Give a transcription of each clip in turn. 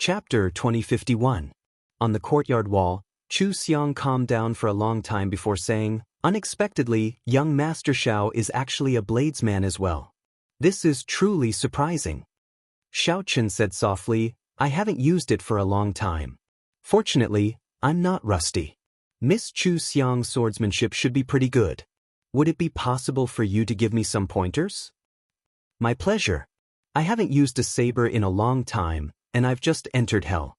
Chapter 2051. On the courtyard wall, Chu Xiang calmed down for a long time before saying, "Unexpectedly, young Master Xiao is actually a bladesman as well. This is truly surprising." Xiao Chen said softly, "I haven't used it for a long time. Fortunately, I'm not rusty. Miss Chu Xiang's swordsmanship should be pretty good. Would it be possible for you to give me some pointers?" "My pleasure. I haven't used a saber in a long time, and I've just entered hell."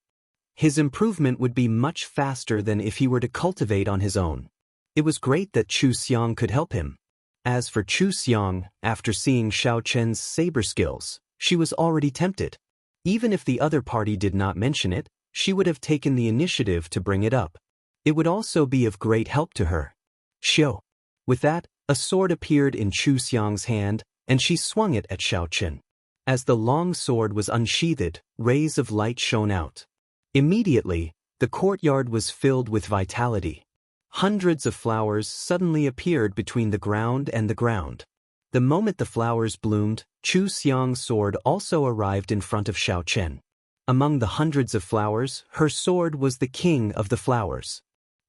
His improvement would be much faster than if he were to cultivate on his own. It was great that Chu Xiang could help him. As for Chu Xiang, after seeing Xiao Chen's saber skills, she was already tempted. Even if the other party did not mention it, she would have taken the initiative to bring it up. It would also be of great help to her. Xiao. With that, a sword appeared in Chu Xiang's hand, and she swung it at Xiao Chen. As the long sword was unsheathed, rays of light shone out. Immediately, the courtyard was filled with vitality. Hundreds of flowers suddenly appeared between the ground and the ground. The moment the flowers bloomed, Chu Xiang's sword also arrived in front of Xiao Chen. Among the hundreds of flowers, her sword was the king of the flowers.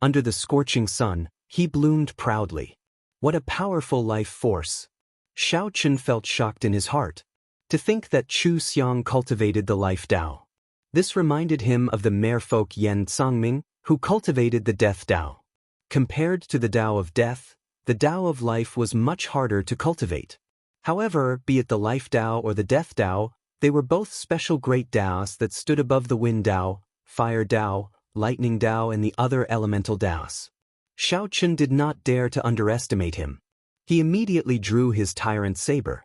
Under the scorching sun, he bloomed proudly. What a powerful life force! Xiao Chen felt shocked in his heart. To think that Chu Xiang cultivated the life Tao. This reminded him of the merfolk Yan Cangming, who cultivated the death Tao. Compared to the Tao of death, the Tao of life was much harder to cultivate. However, be it the life Tao or the death Tao, they were both special great Taos that stood above the wind Tao, fire Tao, lightning Tao, and the other elemental Taos. Xiao Chen did not dare to underestimate him. He immediately drew his tyrant saber.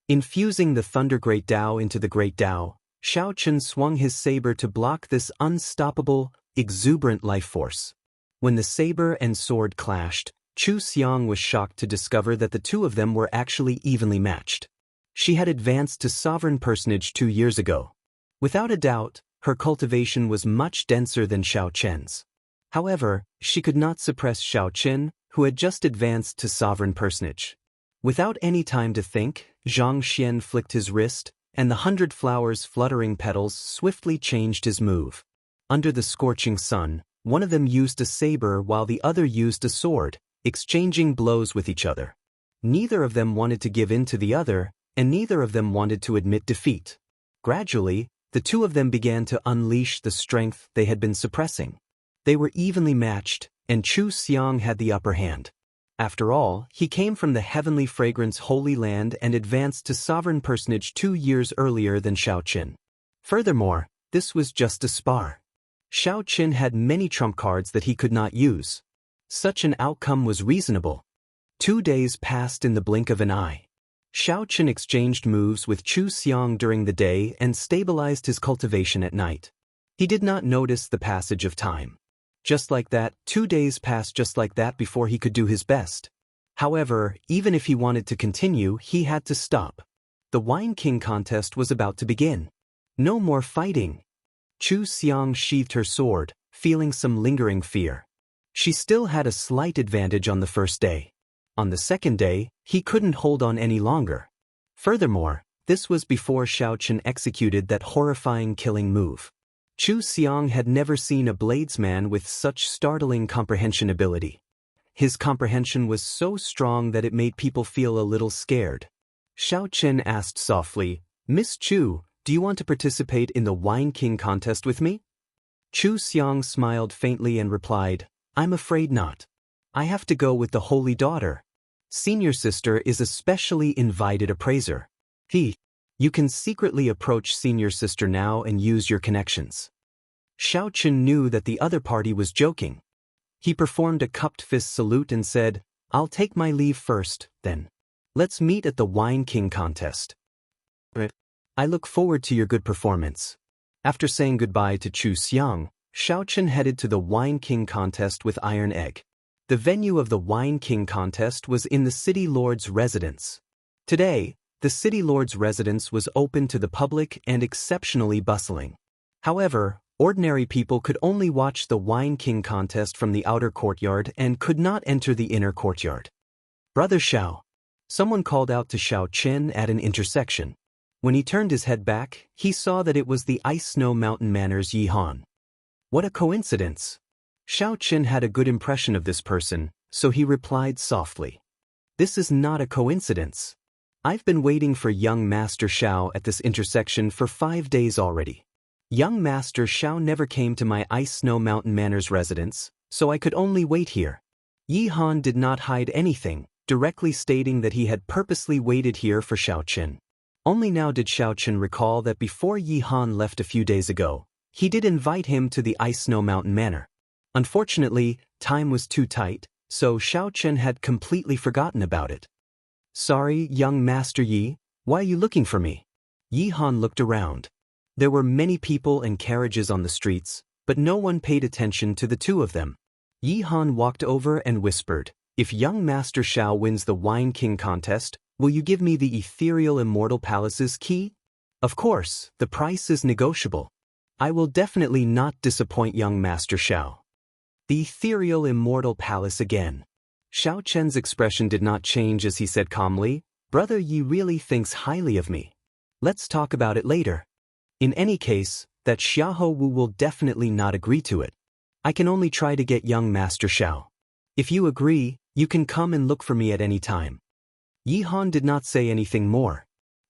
Infusing the Thunder Great Tao into the Great Tao, Xiao Chen swung his saber to block this unstoppable, exuberant life force. When the saber and sword clashed, Chu Xiang was shocked to discover that the two of them were actually evenly matched. She had advanced to sovereign personage 2 years ago. Without a doubt, her cultivation was much denser than Xiao Chen's. However, she could not suppress Xiao Chen, who had just advanced to sovereign personage. Without any time to think, Zhang Xian flicked his wrist, and the 100 flowers' fluttering petals swiftly changed his move. Under the scorching sun, one of them used a saber while the other used a sword, exchanging blows with each other. Neither of them wanted to give in to the other, and neither of them wanted to admit defeat. Gradually, the two of them began to unleash the strength they had been suppressing. They were evenly matched, and Chu Xiang had the upper hand. After all, he came from the heavenly fragrance Holy Land and advanced to sovereign personage 2 years earlier than Xiao Chen. Furthermore, this was just a spar. Xiao Chen had many trump cards that he could not use. Such an outcome was reasonable. 2 days passed in the blink of an eye. Xiao Chen exchanged moves with Chu Xiang during the day and stabilized his cultivation at night. He did not notice the passage of time. Just like that, 2 days passed just like that before he could do his best. However, even if he wanted to continue, he had to stop. The Wine King contest was about to begin. No more fighting. Chu Xiang sheathed her sword, feeling some lingering fear. She still had a slight advantage on the first day. On the second day, he couldn't hold on any longer. Furthermore, this was before Xiao Chen executed that horrifying killing move. Chu Xiang had never seen a bladesman with such startling comprehension ability. His comprehension was so strong that it made people feel a little scared. Xiao Chen asked softly, "Miss Chu, do you want to participate in the Wine King contest with me?" Chu Xiang smiled faintly and replied, "I'm afraid not. I have to go with the Holy Daughter. Senior sister is a specially invited appraiser. You can secretly approach senior sister now and use your connections." Xiao Chen knew that the other party was joking. He performed a cupped fist salute and said, "I'll take my leave first, then. Let's meet at the Wine King contest. I look forward to your good performance." After saying goodbye to Chu Xiang, Xiao Chen headed to the Wine King contest with Iron Egg. The venue of the Wine King contest was in the City Lord's residence. Today, the City Lord's residence was open to the public and exceptionally bustling. However, ordinary people could only watch the Wine King contest from the outer courtyard and could not enter the inner courtyard. "Brother Xiao." Someone called out to Xiao Chen at an intersection. When he turned his head back, he saw that it was the Ice Snow Mountain Manor's Yi Han. What a coincidence! Xiao Qin had a good impression of this person, so he replied softly. This is not a coincidence. I've been waiting for young Master Xiao at this intersection for 5 days already. Young Master Xiao never came to my Ice Snow Mountain Manor's residence, so I could only wait here. Yi Han did not hide anything, directly stating that he had purposely waited here for Xiao Qin. Only now did Xiao Qin recall that before Yi Han left a few days ago, he did invite him to the Ice Snow Mountain Manor. Unfortunately, time was too tight, so Xiao Qin had completely forgotten about it. Sorry, young Master Yi, why are you looking for me? Yi Han looked around. There were many people and carriages on the streets, but no one paid attention to the two of them. Yi Han walked over and whispered, if young Master Xiao wins the Wine King contest, will you give me the ethereal Immortal Palace's key? Of course, the price is negotiable. I will definitely not disappoint young Master Xiao. The ethereal Immortal Palace again. Xiao Qian's expression did not change as he said calmly, Brother Yi really thinks highly of me. Let's talk about it later. In any case, that Xiahou Wu will definitely not agree to it. I can only try to get young Master Xiao. If you agree, you can come and look for me at any time. Yi Han did not say anything more.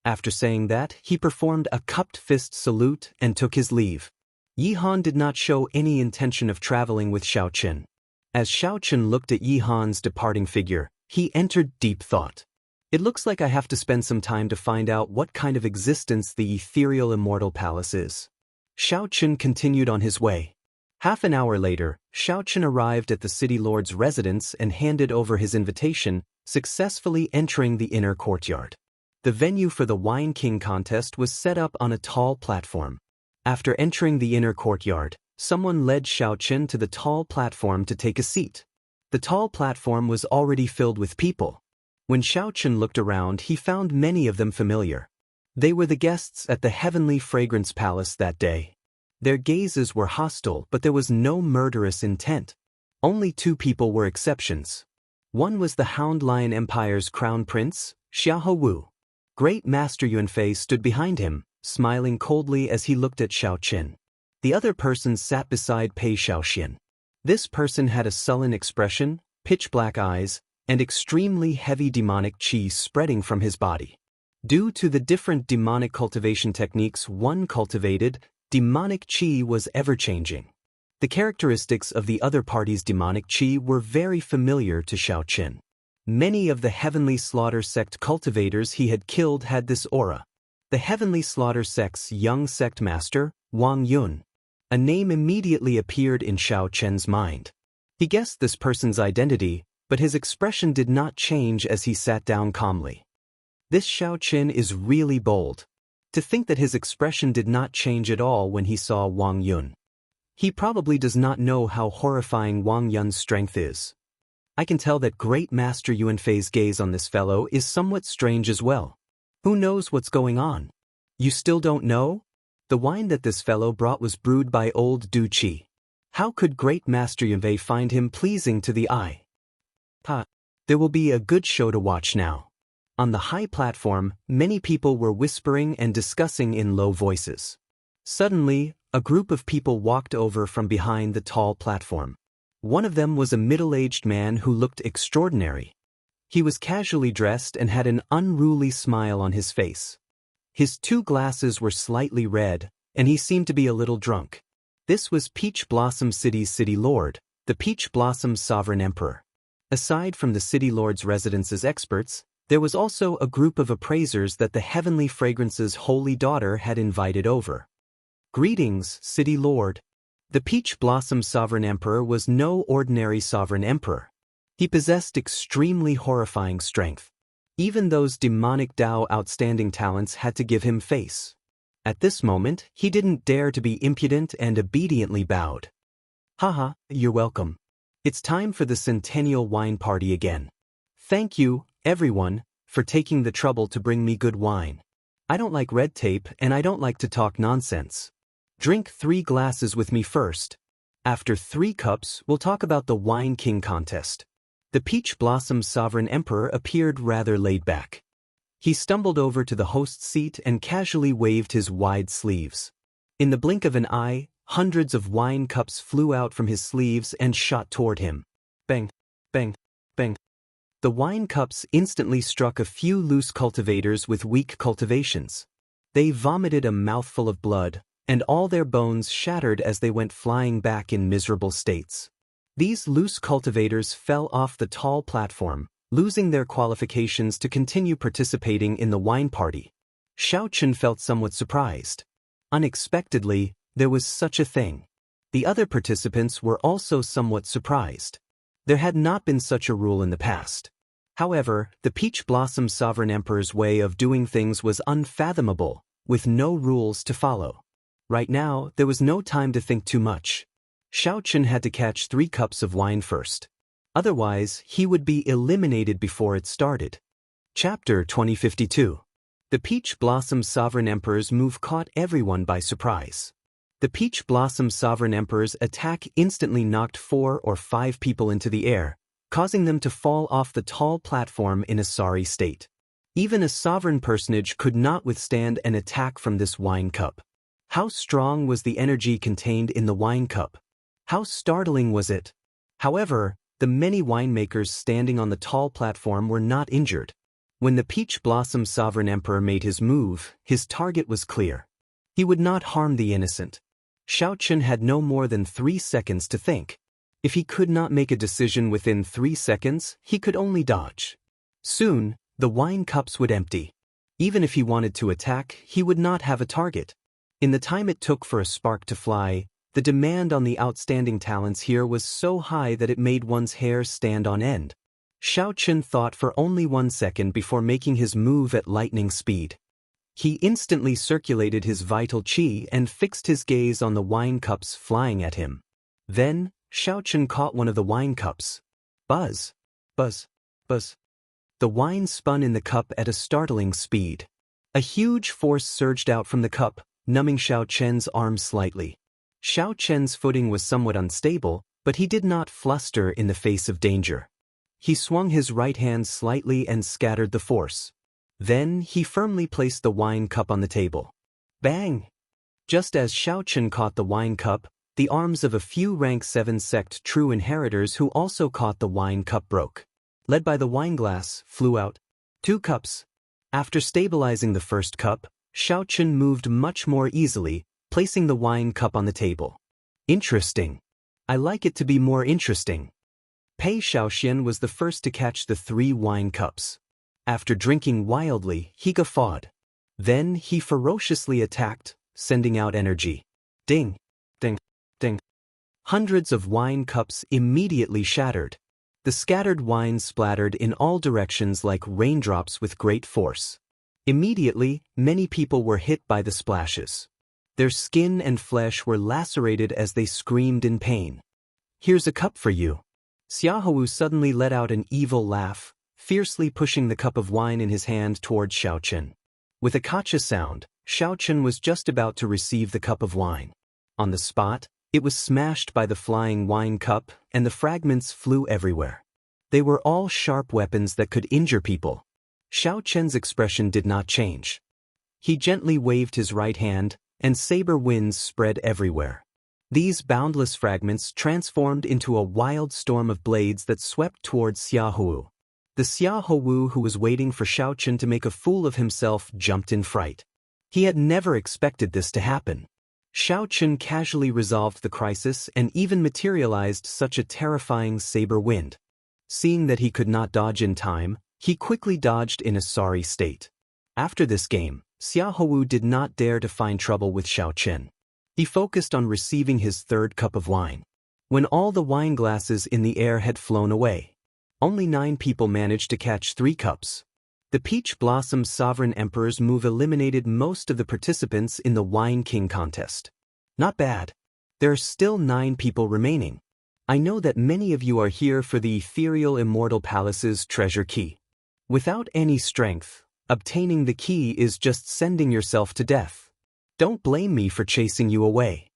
After saying that, he performed a cupped fist salute and took his leave. Yi Han did not show any intention of traveling with Xiao Qin. As Xiao Qin looked at Yi Han's departing figure, he entered deep thought. It looks like I have to spend some time to find out what kind of existence the ethereal Immortal Palace is. Xiao Qin continued on his way. Half an hour later, Xiao Qin arrived at the city lord's residence and handed over his invitation, successfully entering the inner courtyard. The venue for the Wine King contest was set up on a tall platform. After entering the inner courtyard, someone led Xiao Qin to the tall platform to take a seat. The tall platform was already filled with people. When Xiao Qin looked around, he found many of them familiar. They were the guests at the Heavenly Fragrance Palace that day. Their gazes were hostile, but there was no murderous intent. Only 2 people were exceptions. One was the Hound Lion Empire's crown prince, Xiahou Wu. Great Master Yuanfei stood behind him, smiling coldly as he looked at Xiao Qin. The other person sat beside Pei Xiaoxian. This person had a sullen expression, pitch-black eyes, and extremely heavy demonic qi spreading from his body. Due to the different demonic cultivation techniques one cultivated, demonic qi was ever-changing. The characteristics of the other party's demonic qi were very familiar to Xiao Qin. Many of the Heavenly Slaughter sect cultivators he had killed had this aura. The Heavenly Slaughter sect's young sect master, Wang Yun. A name immediately appeared in Xiao Qian's mind. He guessed this person's identity, but his expression did not change as he sat down calmly. This Xiao Qin is really bold. To think that his expression did not change at all when he saw Wang Yun. He probably does not know how horrifying Wang Yun's strength is. I can tell that Great Master Yuanfei's gaze on this fellow is somewhat strange as well. Who knows what's going on? You still don't know? The wine that this fellow brought was brewed by old Du Qi. How could Great Master Yuanfei find him pleasing to the eye? There will be a good show to watch now. On the high platform, many people were whispering and discussing in low voices. Suddenly, a group of people walked over from behind the tall platform. One of them was a middle-aged man who looked extraordinary. He was casually dressed and had an unruly smile on his face. His 2 glasses were slightly red, and he seemed to be a little drunk. This was Peach Blossom City's city lord, the Peach Blossom Sovereign Emperor. Aside from the city lord's residence's experts, there was also a group of appraisers that the Heavenly Fragrance's holy daughter had invited over. Greetings, City Lord. The Peach Blossom Sovereign Emperor was no ordinary sovereign emperor. He possessed extremely horrifying strength. Even those demonic Dao outstanding talents had to give him face. At this moment, he didn't dare to be impudent and obediently bowed. Haha, you're welcome. It's time for the Centennial Wine Party again. Thank you, everyone, for taking the trouble to bring me good wine. I don't like red tape and I don't like to talk nonsense. Drink 3 glasses with me first. After 3 cups, we'll talk about the Wine King contest. The Peach Blossom Sovereign Emperor appeared rather laid back. He stumbled over to the host's seat and casually waved his wide sleeves. In the blink of an eye, hundreds of wine cups flew out from his sleeves and shot toward him. Bang, bang, bang. The wine cups instantly struck a few loose cultivators with weak cultivations. They vomited a mouthful of blood, and all their bones shattered as they went flying back in miserable states. These loose cultivators fell off the tall platform, losing their qualifications to continue participating in the wine party. Xiao Chen felt somewhat surprised. Unexpectedly, there was such a thing. The other participants were also somewhat surprised. There had not been such a rule in the past. However, the Peach Blossom Sovereign Emperor's way of doing things was unfathomable, with no rules to follow. Right now, there was no time to think too much. Xiao Chen had to catch 3 cups of wine first. Otherwise, he would be eliminated before it started. Chapter 2052. The Peach Blossom Sovereign Emperor's move caught everyone by surprise. The Peach Blossom Sovereign Emperor's attack instantly knocked 4 or 5 people into the air, causing them to fall off the tall platform in a sorry state. Even a sovereign personage could not withstand an attack from this wine cup. How strong was the energy contained in the wine cup? How startling was it? However, the many winemakers standing on the tall platform were not injured. When the Peach Blossom Sovereign Emperor made his move, his target was clear. He would not harm the innocent. Xiao Chen had no more than 3 seconds to think. If he could not make a decision within 3 seconds, he could only dodge. Soon, the wine cups would empty. Even if he wanted to attack, he would not have a target. In the time it took for a spark to fly, the demand on the outstanding talents here was so high that it made one's hair stand on end. Xiao Chen thought for only 1 second before making his move at lightning speed. He instantly circulated his vital qi and fixed his gaze on the wine cups flying at him. Then, Xiao Chen caught one of the wine cups. Buzz! Buzz! Buzz! The wine spun in the cup at a startling speed. A huge force surged out from the cup, numbing Xiao Chen's arm slightly. Xiao Chen's footing was somewhat unstable, but he did not fluster in the face of danger. He swung his right hand slightly and scattered the force. Then he firmly placed the wine cup on the table. Bang! Just as Xiao Chen caught the wine cup, the arms of a few rank 7 sect true inheritors who also caught the wine cup broke. Led by the wine glass, flew out 2 cups. After stabilizing the first cup, Xiao Chen moved much more easily, placing the wine cup on the table. Interesting. I like it to be more interesting. Pei Xiaoxian was the first to catch the 3 wine cups. After drinking wildly, he guffawed. Then he ferociously attacked, sending out energy. Ding, ding, ding. Hundreds of wine cups immediately shattered. The scattered wine splattered in all directions like raindrops with great force. Immediately, many people were hit by the splashes. Their skin and flesh were lacerated as they screamed in pain. Here's a cup for you. Jianghu suddenly let out an evil laugh, fiercely pushing the cup of wine in his hand toward Xiao Chen. With a kacha sound, Xiao Chen was just about to receive the cup of wine. On the spot, it was smashed by the flying wine cup, and the fragments flew everywhere. They were all sharp weapons that could injure people. Xiao Chen's expression did not change. He gently waved his right hand, and saber winds spread everywhere. These boundless fragments transformed into a wild storm of blades that swept towards Jianghu. The Jianghu who was waiting for Xiao Chen to make a fool of himself jumped in fright. He had never expected this to happen. Xiao Chen casually resolved the crisis and even materialized such a terrifying saber wind. Seeing that he could not dodge in time, he quickly dodged in a sorry state. After this game, Jianghu did not dare to find trouble with Xiao Chen. He focused on receiving his 3rd cup of wine. When all the wine glasses in the air had flown away, only 9 people managed to catch 3 cups. The Peach Blossom Sovereign Emperor's move eliminated most of the participants in the Wine King contest. Not bad. There are still 9 people remaining. I know that many of you are here for the ethereal Immortal Palace's treasure key. Without any strength, obtaining the key is just sending yourself to death. Don't blame me for chasing you away.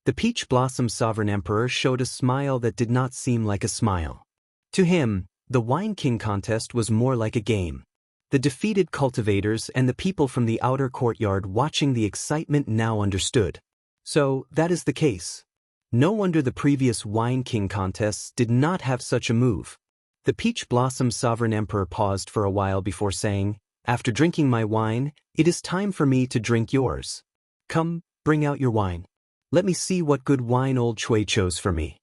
The Peach Blossom Sovereign Emperor showed a smile that did not seem like a smile. To him, the Wine King contest was more like a game. The defeated cultivators and the people from the outer courtyard watching the excitement now understood. So, that is the case. No wonder the previous Wine King contests did not have such a move. The Peach Blossom Sovereign Emperor paused for a while before saying, "After drinking my wine, it is time for me to drink yours. Come, bring out your wine. Let me see what good wine old Chui chose for me."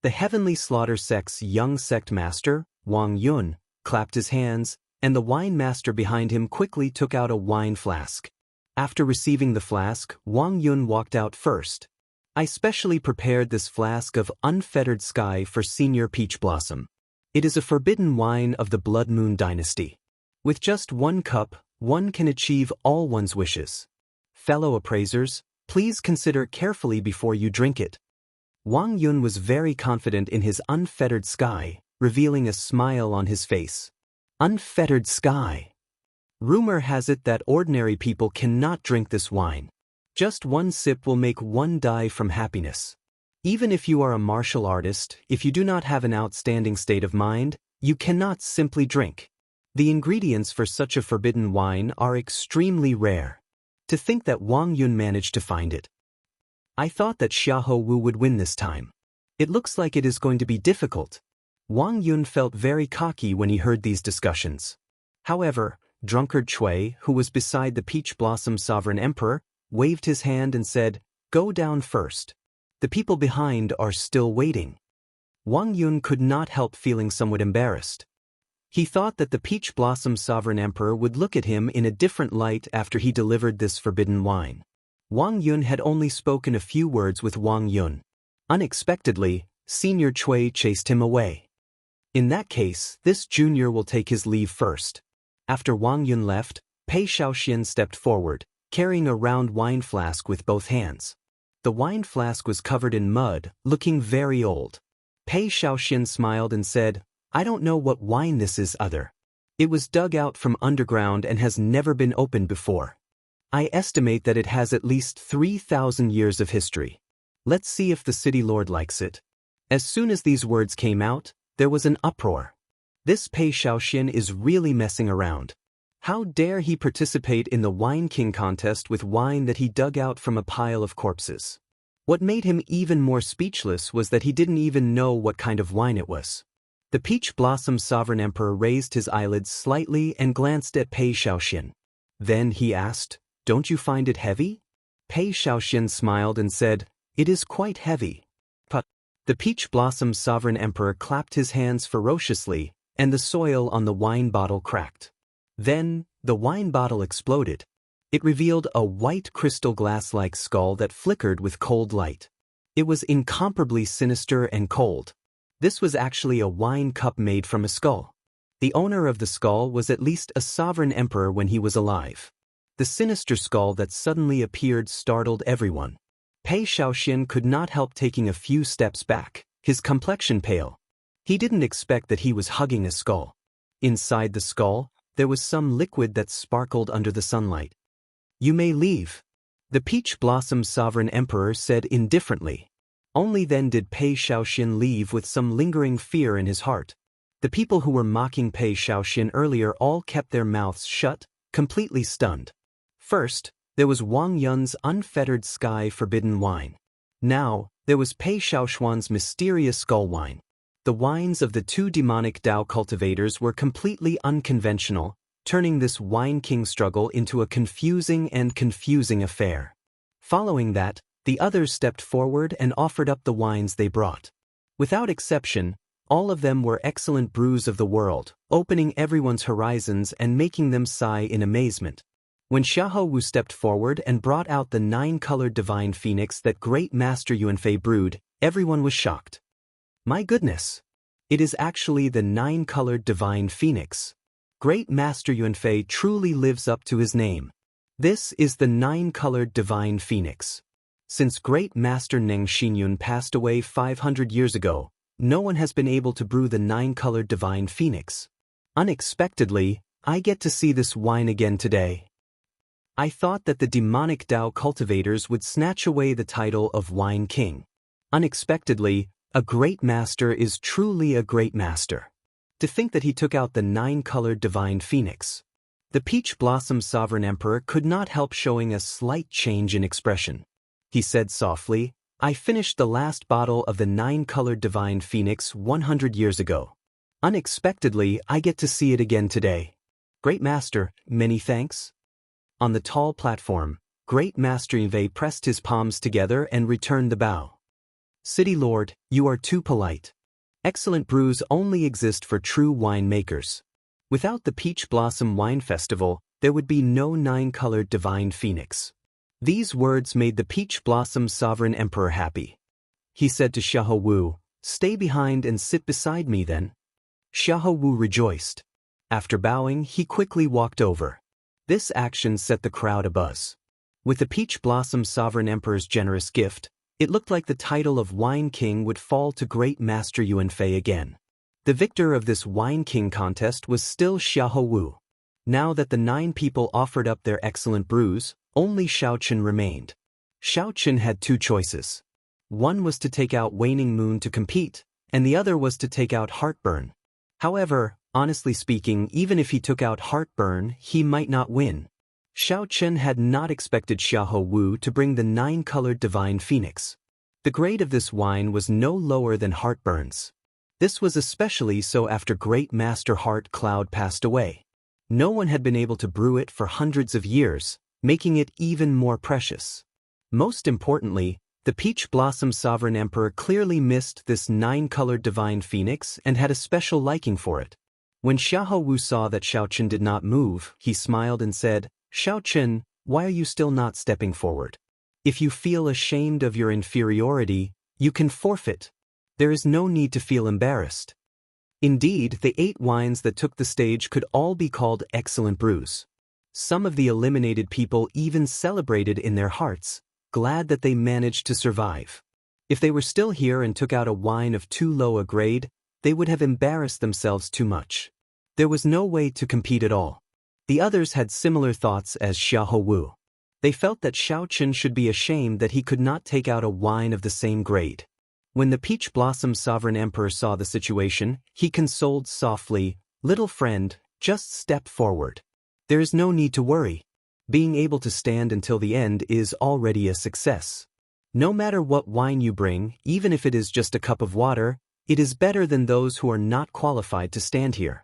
The Heavenly Slaughter Sect's young sect master, Wang Yun, clapped his hands, and the wine master behind him quickly took out a wine flask. After receiving the flask, Wang Yun walked out first. "I specially prepared this flask of unfettered sky for Senior Peach Blossom. It is a forbidden wine of the Blood Moon Dynasty. With just one cup, one can achieve all one's wishes. Fellow appraisers, please consider carefully before you drink it." Wang Yun was very confident in his unfettered sky, revealing a smile on his face. Unfettered sky. Rumor has it that ordinary people cannot drink this wine. Just one sip will make one die from happiness. Even if you are a martial artist, if you do not have an outstanding state of mind, you cannot simply drink. The ingredients for such a forbidden wine are extremely rare. To think that Wang Yun managed to find it. I thought that Xiahou Wu would win this time. It looks like it is going to be difficult. Wang Yun felt very cocky when he heard these discussions. However, drunkard Chui, who was beside the Peach Blossom Sovereign Emperor, waved his hand and said, "Go down first. The people behind are still waiting." Wang Yun could not help feeling somewhat embarrassed. He thought that the Peach Blossom Sovereign Emperor would look at him in a different light after he delivered this forbidden wine. Wang Yun had only spoken a few words with Wang Yun. Unexpectedly, Senior Chui chased him away. In that case, this junior will take his leave first. After Wang Yun left, Pei Shaoxian stepped forward, carrying a round wine flask with both hands. The wine flask was covered in mud, looking very old. Pei Shaoxian smiled and said, "I don't know what wine this is other. It was dug out from underground and has never been opened before. I estimate that it has at least 3,000 years of history. Let's see if the city lord likes it." As soon as these words came out, there was an uproar. This Pei Shaoxian is really messing around. How dare he participate in the Wine King contest with wine that he dug out from a pile of corpses? What made him even more speechless was that he didn't even know what kind of wine it was. The Peach Blossom Sovereign Emperor raised his eyelids slightly and glanced at Pei Shaoxian. Then he asked, "Don't you find it heavy?" Pei Shaoxian smiled and said, "It is quite heavy." But the Peach Blossom Sovereign Emperor clapped his hands ferociously, and the soil on the wine bottle cracked. Then, the wine bottle exploded. It revealed a white crystal glass-like skull that flickered with cold light. It was incomparably sinister and cold. This was actually a wine cup made from a skull. The owner of the skull was at least a sovereign emperor when he was alive. The sinister skull that suddenly appeared startled everyone. Pei Shaoxian could not help taking a few steps back, his complexion pale. He didn't expect that he was hugging a skull. Inside the skull, there was some liquid that sparkled under the sunlight. "You may leave," the Peach Blossom Sovereign Emperor said indifferently. Only then did Pei Shaoxian leave with some lingering fear in his heart. The people who were mocking Pei Shaoxian earlier all kept their mouths shut, completely stunned. First, there was Wang Yun's unfettered sky forbidden wine. Now, there was Pei Shaoxian's mysterious skull wine. The wines of the two demonic Dao cultivators were completely unconventional, turning this Wine King struggle into a confusing affair. Following that, the others stepped forward and offered up the wines they brought. Without exception, all of them were excellent brews of the world, opening everyone's horizons and making them sigh in amazement. When Xiahou Wu stepped forward and brought out the 9-colored divine phoenix that great Master Yuanfei brewed, everyone was shocked. My goodness! It is actually the 9-colored divine phoenix. Great Master Yuanfei truly lives up to his name. This is the 9-colored divine phoenix. Since Great Master Neng Xinyun passed away 500 years ago, no one has been able to brew the 9-colored divine phoenix. Unexpectedly, I get to see this wine again today. I thought that the demonic Dao cultivators would snatch away the title of Wine King. Unexpectedly, a great master is truly a great master. To think that he took out the 9-colored divine phoenix. The Peach Blossom Sovereign Emperor could not help showing a slight change in expression. He said softly, "I finished the last bottle of the 9-colored Divine Phoenix 100 years ago. Unexpectedly, I get to see it again today. Great Master, many thanks." On the tall platform, Great Master Yves pressed his palms together and returned the bow. "City Lord, you are too polite. Excellent brews only exist for true winemakers. Without the Peach Blossom Wine Festival, there would be no 9-colored Divine Phoenix." These words made the Peach Blossom Sovereign Emperor happy. He said to Xiahou Wu, "Stay behind and sit beside me then." Xiahou Wu rejoiced. After bowing, he quickly walked over. This action set the crowd abuzz. With the Peach Blossom Sovereign Emperor's generous gift, it looked like the title of Wine King would fall to Great Master Yuan Fei again. The victor of this Wine King contest was still Xiahou Wu. Now that the 9 people offered up their excellent brews, only Xiaoqun remained. Xiaoqun had 2 choices. One was to take out Waning Moon to compete, and the other was to take out Heartburn. However, honestly speaking, even if he took out Heartburn, he might not win. Xiaoqun had not expected Xiahou Wu to bring the 9-colored Divine Phoenix. The grade of this wine was no lower than Heartburn's. This was especially so after Great Master Heart Cloud passed away. No one had been able to brew it for hundreds of years, making it even more precious. Most importantly, the Peach Blossom Sovereign Emperor clearly missed this 9-colored Divine Phoenix and had a special liking for it. When Xiahou Wu saw that Xiaoqun did not move, he smiled and said, "Xiaoqun, why are you still not stepping forward? If you feel ashamed of your inferiority, you can forfeit. There is no need to feel embarrassed." Indeed, the 8 wines that took the stage could all be called excellent brews. Some of the eliminated people even celebrated in their hearts, glad that they managed to survive. If they were still here and took out a wine of too low a grade, they would have embarrassed themselves too much. There was no way to compete at all. The others had similar thoughts as Xiahou Wu. They felt that Xiaoqun should be ashamed that he could not take out a wine of the same grade. When the Peach Blossom Sovereign Emperor saw the situation, he consoled softly, "Little friend, just step forward. There is no need to worry. Being able to stand until the end is already a success. No matter what wine you bring, even if it is just a cup of water, it is better than those who are not qualified to stand here."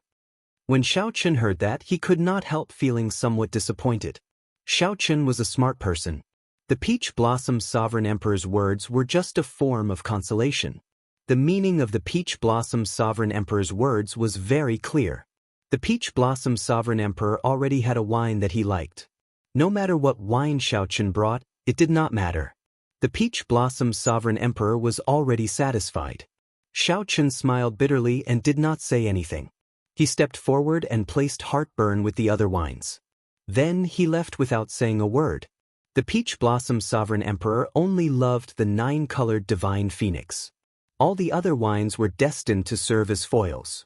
When Xiaoqun heard that, he could not help feeling somewhat disappointed. Xiaoqun was a smart person. The Peach Blossom Sovereign Emperor's words were just a form of consolation. The meaning of the Peach Blossom Sovereign Emperor's words was very clear. The Peach Blossom Sovereign Emperor already had a wine that he liked. No matter what wine Xiaoqun brought, it did not matter. The Peach Blossom Sovereign Emperor was already satisfied. Xiaoqun smiled bitterly and did not say anything. He stepped forward and placed Heartburn with the other wines. Then he left without saying a word. The Peach Blossom Sovereign Emperor only loved the 9-colored Divine Phoenix. All the other wines were destined to serve as foils.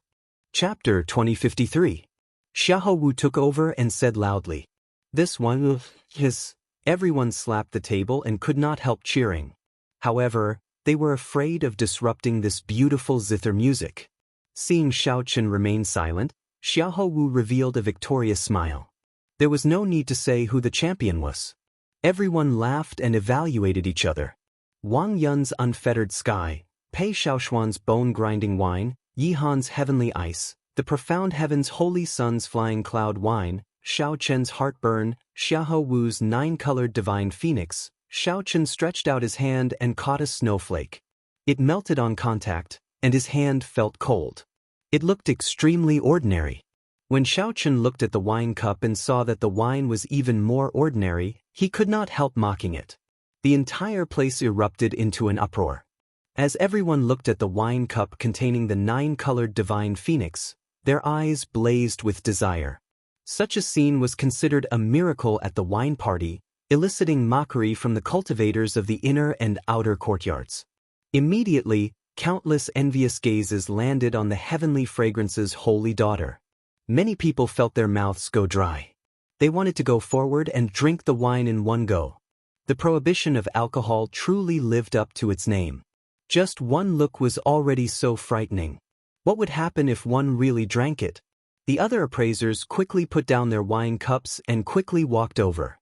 Chapter 2053. Xiahou Wu took over and said loudly, "This one is..." Everyone slapped the table and could not help cheering. However, they were afraid of disrupting this beautiful zither music. Seeing Xiaoqun remain silent, Xiahou Wu revealed a victorious smile. There was no need to say who the champion was. Everyone laughed and evaluated each other. Wang Yun's Unfettered Sky, Pei Xiaoshuan's Bone-Grinding Wine, Yihan's Heavenly Ice, the Profound Heaven's Holy Sun's Flying Cloud Wine, Xiaoqun's Heartburn, Xiahou Wu's 9-colored Divine Phoenix. Xiaoqun stretched out his hand and caught a snowflake. It melted on contact, and his hand felt cold. It looked extremely ordinary. When Xiaoqun looked at the wine cup and saw that the wine was even more ordinary, he could not help mocking it. The entire place erupted into an uproar. As everyone looked at the wine cup containing the 9-colored Divine Phoenix, their eyes blazed with desire. Such a scene was considered a miracle at the wine party, eliciting mockery from the cultivators of the inner and outer courtyards. Immediately, countless envious gazes landed on the heavenly fragrance's holy daughter. Many people felt their mouths go dry. They wanted to go forward and drink the wine in one go. The prohibition of alcohol truly lived up to its name. Just one look was already so frightening. What would happen if one really drank it? The other appraisers quickly put down their wine cups and quickly walked over.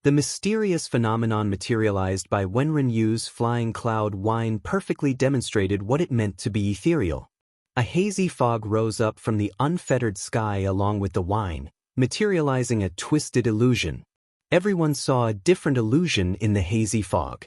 The mysterious phenomenon materialized by Wenren Yu's flying cloud wine perfectly demonstrated what it meant to be ethereal. A hazy fog rose up from the unfettered sky along with the wine, materializing a twisted illusion. Everyone saw a different illusion in the hazy fog.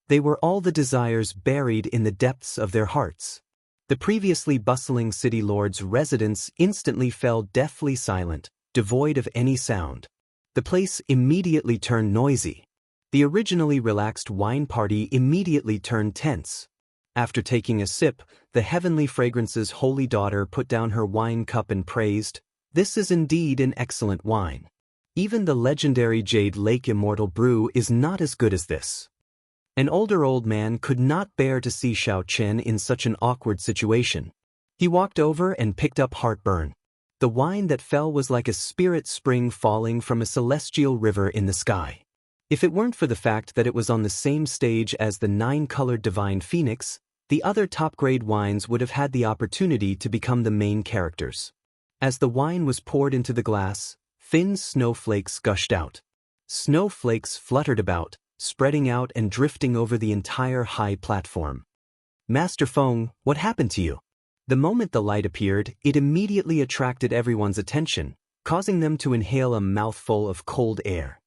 They were all the desires buried in the depths of their hearts. The previously bustling city lord's residence instantly fell deathly silent, devoid of any sound. The place immediately turned noisy. The originally relaxed wine party immediately turned tense. After taking a sip, the heavenly fragrance's holy daughter put down her wine cup and praised, "This is indeed an excellent wine. Even the legendary Jade Lake Immortal brew is not as good as this." An older old man could not bear to see Xiao Chen in such an awkward situation. He walked over and picked up Heartburn. The wine that fell was like a spirit spring falling from a celestial river in the sky. If it weren't for the fact that it was on the same stage as the 9-colored Divine Phoenix, the other top-grade wines would have had the opportunity to become the main characters. As the wine was poured into the glass, thin snowflakes gushed out. Snowflakes fluttered about, spreading out and drifting over the entire high platform. "Master Feng, what happened to you?" The moment the light appeared, it immediately attracted everyone's attention, causing them to inhale a mouthful of cold air.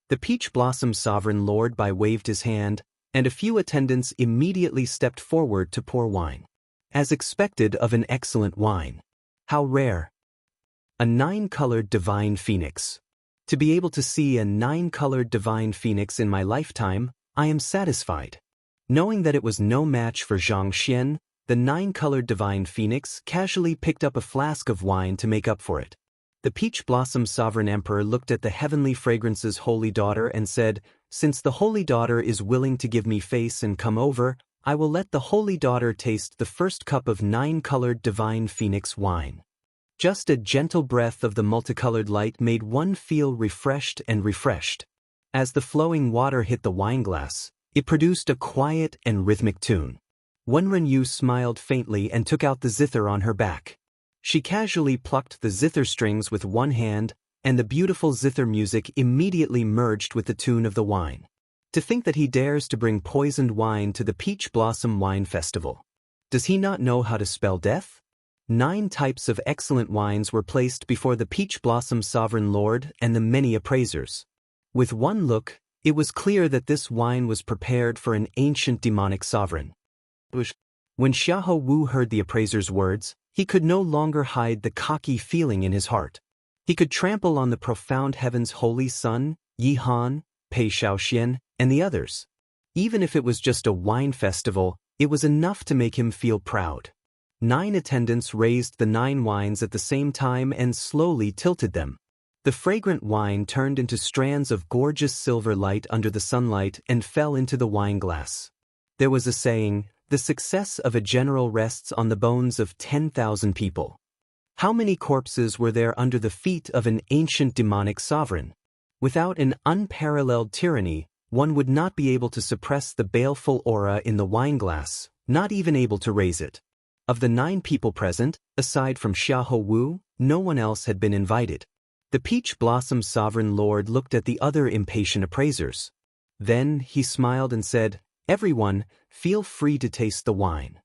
The Peach Blossom Sovereign Lord waved his hand, and a few attendants immediately stepped forward to pour wine. As expected of an excellent wine. How rare. A 9-colored Divine Phoenix. To be able to see a 9-colored Divine Phoenix in my lifetime, I am satisfied. Knowing that it was no match for Zhang Xian, the 9-colored Divine Phoenix casually picked up a flask of wine to make up for it. The Peach Blossom Sovereign Emperor looked at the heavenly fragrance's holy daughter and said, "Since the holy daughter is willing to give me face and come over, I will let the holy daughter taste the first cup of 9-colored Divine Phoenix wine." Just a gentle breath of the multicolored light made one feel refreshed and refreshed. As the flowing water hit the wineglass, it produced a quiet and rhythmic tune. Wenren Yu smiled faintly and took out the zither on her back. She casually plucked the zither strings with one hand, and the beautiful zither music immediately merged with the tune of the wine. To think that he dares to bring poisoned wine to the Peach Blossom Wine Festival. Does he not know how to spell death? 9 types of excellent wines were placed before the Peach Blossom Sovereign Lord and the many appraisers. With one look, it was clear that this wine was prepared for an ancient demonic sovereign. When Xiahou Wu heard the appraiser's words, he could no longer hide the cocky feeling in his heart. He could trample on the profound heaven's holy son, Yi Han, Pei Shaoxian, and the others. Even if it was just a wine festival, it was enough to make him feel proud. 9 attendants raised the 9 wines at the same time and slowly tilted them. The fragrant wine turned into strands of gorgeous silver light under the sunlight and fell into the wineglass. There was a saying, "The success of a general rests on the bones of 10,000 people." How many corpses were there under the feet of an ancient demonic sovereign? Without an unparalleled tyranny, one would not be able to suppress the baleful aura in the wineglass, not even able to raise it. Of the 9 people present, aside from Xiahou Wu, no one else had been invited. The Peach Blossom Sovereign Lord looked at the other impatient appraisers. Then he smiled and said, "Everyone, feel free to taste the wine."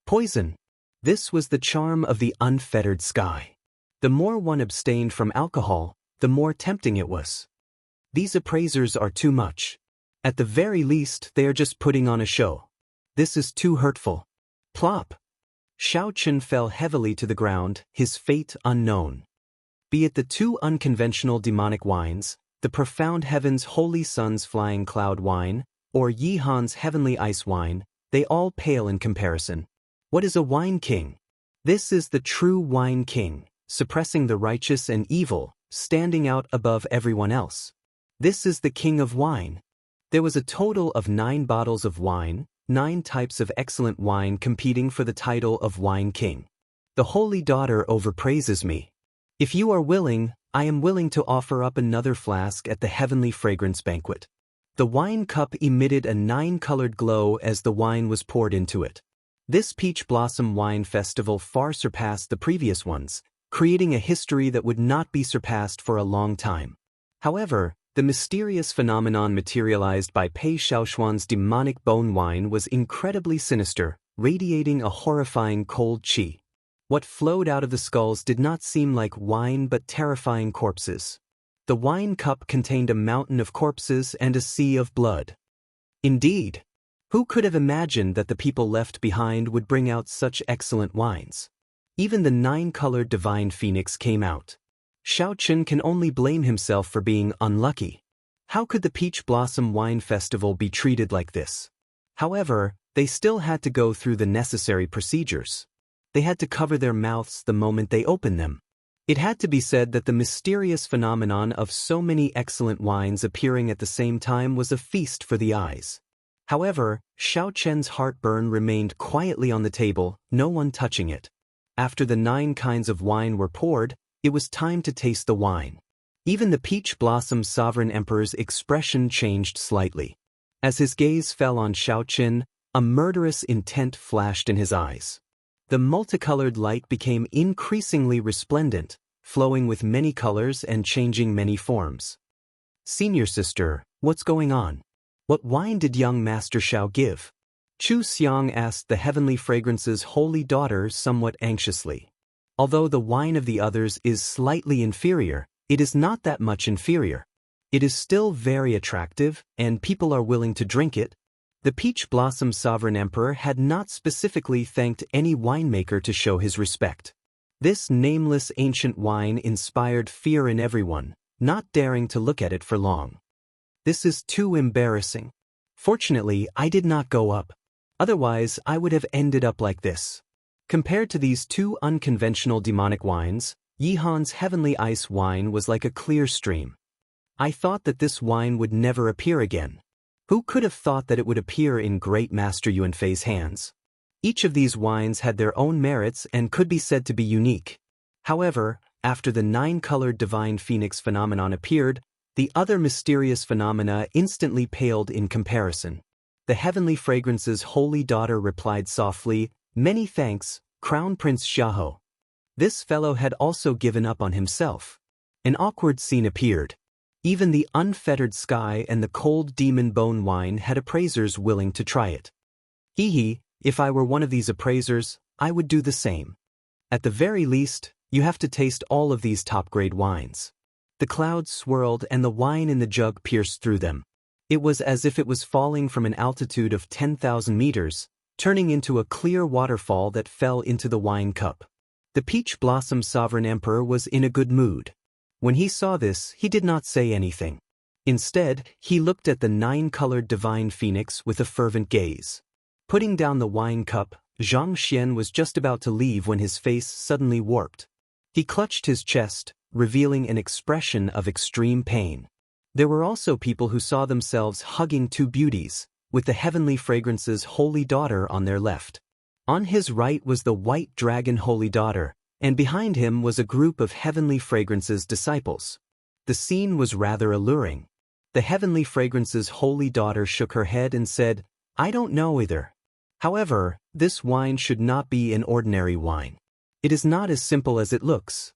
Poison. This was the charm of the unfettered sky. The more one abstained from alcohol, the more tempting it was. These appraisers are too much. At the very least, they are just putting on a show. This is too hurtful. Plop. Xiao Chen fell heavily to the ground, his fate unknown. Be it the 2 unconventional demonic wines, the profound heaven's holy sun's flying cloud wine, or Yi Han's heavenly ice wine, they all pale in comparison. What is a wine king? This is the true wine king, suppressing the righteous and evil, standing out above everyone else. This is the king of wine. There was a total of 9 bottles of wine, 9 types of excellent wine competing for the title of wine king. The holy daughter overpraises me. If you are willing, I am willing to offer up another flask at the heavenly fragrance banquet. The wine cup emitted a 9-colored glow as the wine was poured into it. This Peach Blossom Wine Festival far surpassed the previous ones, creating a history that would not be surpassed for a long time. However, the mysterious phenomenon materialized by Pei Xiaoshuan's demonic bone wine was incredibly sinister, radiating a horrifying cold qi. What flowed out of the skulls did not seem like wine but terrifying corpses. The wine cup contained a mountain of corpses and a sea of blood. Indeed, who could have imagined that the people left behind would bring out such excellent wines? Even the 9-colored divine phoenix came out. Xiao Chen can only blame himself for being unlucky. How could the Peach Blossom Wine Festival be treated like this? However, they still had to go through the necessary procedures. They had to cover their mouths the moment they opened them. It had to be said that the mysterious phenomenon of so many excellent wines appearing at the same time was a feast for the eyes. However, Xiao Chen's heartburn remained quietly on the table, no one touching it. After the 9 kinds of wine were poured, it was time to taste the wine. Even the Peach Blossom Sovereign Emperor's expression changed slightly. As his gaze fell on Xiao Chen, a murderous intent flashed in his eyes. The multicolored light became increasingly resplendent, flowing with many colors and changing many forms. "Senior sister, what's going on? What wine did young Master Xiao give?" Chu Xiang asked the Heavenly Fragrance's holy daughter somewhat anxiously. Although the wine of the others is slightly inferior, it is not that much inferior. It is still very attractive, and people are willing to drink it. The Peach Blossom Sovereign Emperor had not specifically thanked any winemaker to show his respect. This nameless ancient wine inspired fear in everyone, not daring to look at it for long. "This is too embarrassing. Fortunately, I did not go up. Otherwise, I would have ended up like this." Compared to these 2 unconventional demonic wines, Yihan's Heavenly Ice wine was like a clear stream. "I thought that this wine would never appear again. Who could have thought that it would appear in Great Master Yuanfei's hands?" Each of these wines had their own merits and could be said to be unique. However, after the 9-colored divine phoenix phenomenon appeared, the other mysterious phenomena instantly paled in comparison. The Heavenly Fragrance's holy daughter replied softly, "Many thanks, Crown Prince Xiahou." This fellow had also given up on himself. An awkward scene appeared. Even the unfettered sky and the cold demon bone wine had appraisers willing to try it. "Hee, if I were one of these appraisers, I would do the same. At the very least, you have to taste all of these top-grade wines." The clouds swirled and the wine in the jug pierced through them. It was as if it was falling from an altitude of 10,000 meters, turning into a clear waterfall that fell into the wine cup. The Peach Blossom Sovereign Emperor was in a good mood. When he saw this, he did not say anything. Instead, he looked at the 9-colored divine phoenix with a fervent gaze. Putting down the wine cup, Zhang Xian was just about to leave when his face suddenly warped. He clutched his chest, revealing an expression of extreme pain. There were also people who saw themselves hugging 2 beauties, with the Heavenly Fragrance's holy daughter on their left. On his right was the White Dragon Holy Daughter, and behind him was a group of Heavenly Fragrance's disciples. The scene was rather alluring. The Heavenly Fragrance's holy daughter shook her head and said, "I don't know either. However, this wine should not be an ordinary wine. It is not as simple as it looks."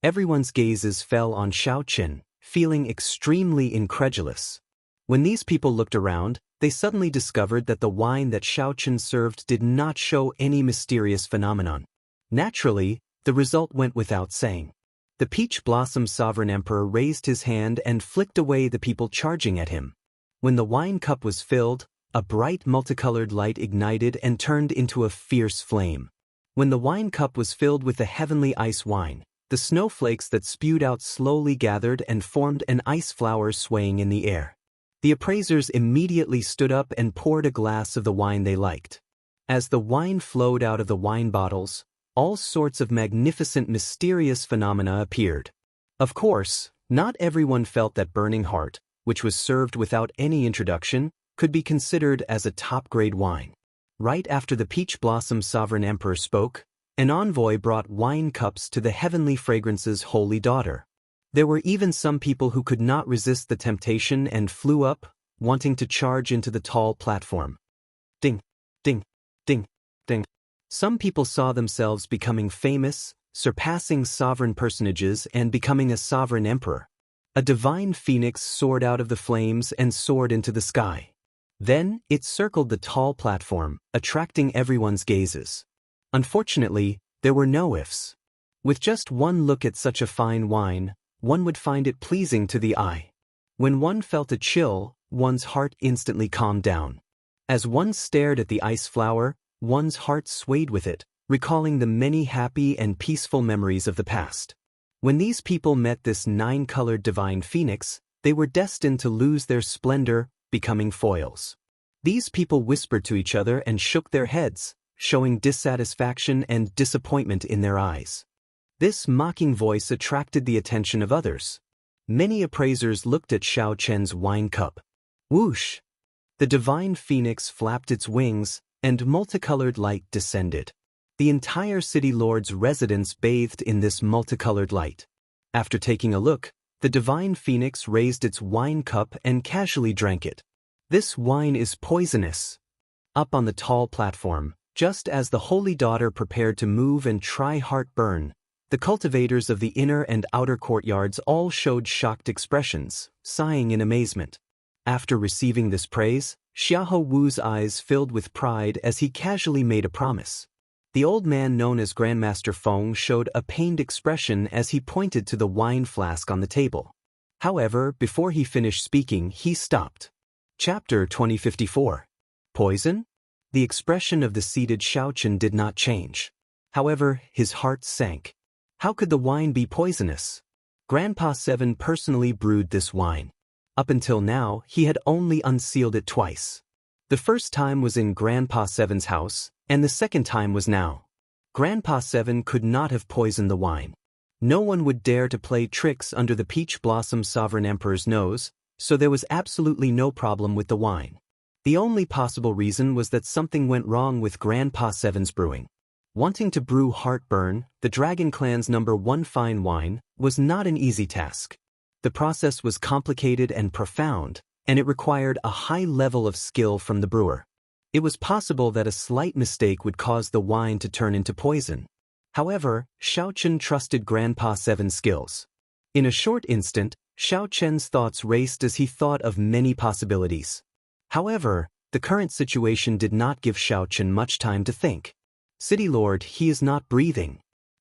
Everyone's gazes fell on Xiao Chen, feeling extremely incredulous. When these people looked around, they suddenly discovered that the wine that Xiao Chen served did not show any mysterious phenomenon. Naturally, the result went without saying. The Peach Blossom Sovereign Emperor raised his hand and flicked away the people charging at him. When the wine cup was filled, a bright multicolored light ignited and turned into a fierce flame. When the wine cup was filled with the Heavenly Ice wine, the snowflakes that spewed out slowly gathered and formed an ice flower swaying in the air. The appraisers immediately stood up and poured a glass of the wine they liked. As the wine flowed out of the wine bottles, all sorts of magnificent mysterious phenomena appeared. Of course, not everyone felt that Burning Heart, which was served without any introduction, could be considered as a top-grade wine. Right after the Peach Blossom Sovereign Emperor spoke, an envoy brought wine cups to the Heavenly Fragrance's holy daughter. There were even some people who could not resist the temptation and flew up, wanting to charge into the tall platform. Ding, ding, ding, ding. Some people saw themselves becoming famous, surpassing sovereign personages and becoming a sovereign emperor. A divine phoenix soared out of the flames and soared into the sky. Then, it circled the tall platform, attracting everyone's gazes. Unfortunately, there were no ifs. With just one look at such a fine wine, one would find it pleasing to the eye. When one felt a chill, one's heart instantly calmed down. As one stared at the ice flower, one's heart swayed with it, recalling the many happy and peaceful memories of the past. When these people met this 9-colored divine phoenix, they were destined to lose their splendor, becoming foils. These people whispered to each other and shook their heads, showing dissatisfaction and disappointment in their eyes. This mocking voice attracted the attention of others. Many appraisers looked at Xiao Chen's wine cup. Whoosh! The divine phoenix flapped its wings, and multicolored light descended. The entire city lord's residence bathed in this multicolored light. After taking a look, the divine phoenix raised its wine cup and casually drank it. This wine is poisonous. Up on the tall platform, just as the holy daughter prepared to move and try heartburn, the cultivators of the inner and outer courtyards all showed shocked expressions, sighing in amazement. After receiving this praise, Xiahou Wu's eyes filled with pride as he casually made a promise. The old man known as Grandmaster Feng showed a pained expression as he pointed to the wine flask on the table. However, before he finished speaking, he stopped. Chapter 2054. Poison? The expression of the seated Xiaochen did not change. However, his heart sank. How could the wine be poisonous? Grandpa Seven personally brewed this wine. Up until now, he had only unsealed it twice. The first time was in Grandpa Seven's house, and the second time was now. Grandpa Seven could not have poisoned the wine. No one would dare to play tricks under the Peach Blossom Sovereign Emperor's nose, so there was absolutely no problem with the wine. The only possible reason was that something went wrong with Grandpa Seven's brewing. Wanting to brew heartburn, the Dragon Clan's #1 fine wine, was not an easy task. The process was complicated and profound, and it required a high level of skill from the brewer. It was possible that a slight mistake would cause the wine to turn into poison. However, Xiaochen trusted Grandpa Seven's skills. In a short instant, Xiaochen's thoughts raced as he thought of many possibilities. However, the current situation did not give Xiaochen much time to think. City Lord, he is not breathing.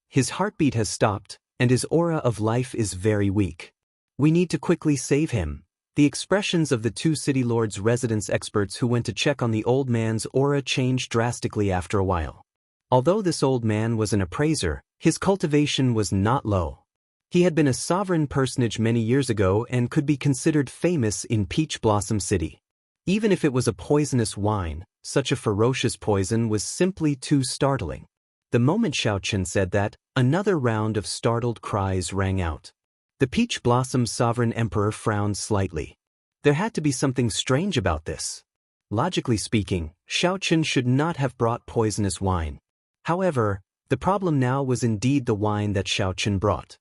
His heartbeat has stopped, and his aura of life is very weak. We need to quickly save him. The expressions of the two City Lord's residence experts who went to check on the old man's aura changed drastically after a while. Although this old man was an appraiser, his cultivation was not low. He had been a sovereign personage many years ago and could be considered famous in Peach Blossom City. Even if it was a poisonous wine, such a ferocious poison was simply too startling. The moment Xiaochen said that, another round of startled cries rang out. The Peach Blossom Sovereign Emperor frowned slightly. There had to be something strange about this. Logically speaking, Xiaochen should not have brought poisonous wine. However, the problem now was indeed the wine that Xiaochen brought.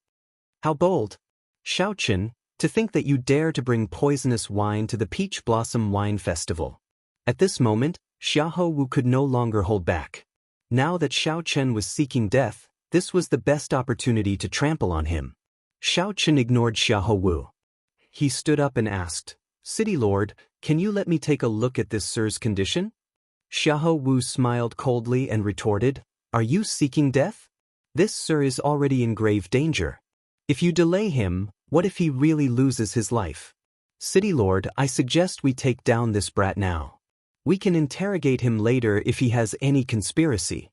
How bold! Xiaochen, to think that you dare to bring poisonous wine to the Peach Blossom Wine Festival. At this moment, Xiahou Wu could no longer hold back. Now that Xiaochen was seeking death, this was the best opportunity to trample on him. Xiaochen ignored Xiahou Wu. He stood up and asked, "City Lord, can you let me take a look at this sir's condition?" Xiahou Wu smiled coldly and retorted, "Are you seeking death? This sir is already in grave danger. If you delay him, what if he really loses his life? City Lord, I suggest we take down this brat now. We can interrogate him later if he has any conspiracy."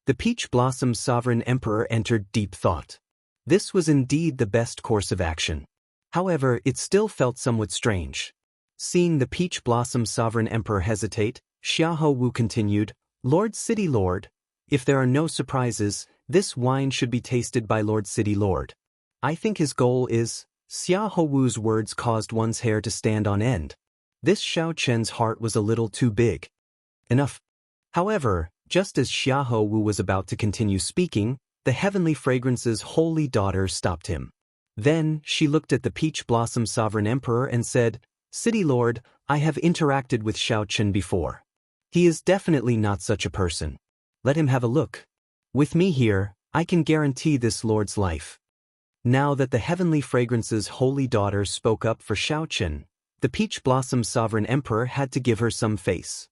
The Peach Blossom Sovereign Emperor entered deep thought. This was indeed the best course of action. However, it still felt somewhat strange. Seeing the Peach Blossom Sovereign Emperor hesitate, Xiahou Wu continued, "Lord City Lord, if there are no surprises, this wine should be tasted by Lord City Lord. I think his goal is..." Xiahou Wu's words caused one's hair to stand on end. This Xiaochen's heart was a little too big. Enough. However, just as Xiahou Wu was about to continue speaking, the Heavenly Fragrance's holy daughter stopped him. Then, she looked at the Peach Blossom Sovereign Emperor and said, "City Lord, I have interacted with Xiaochen before. He is definitely not such a person. Let him have a look. With me here, I can guarantee this lord's life. Now that the heavenly fragrance's holy daughter spoke up for Xiaochen, the peach blossom sovereign emperor had to give her some face.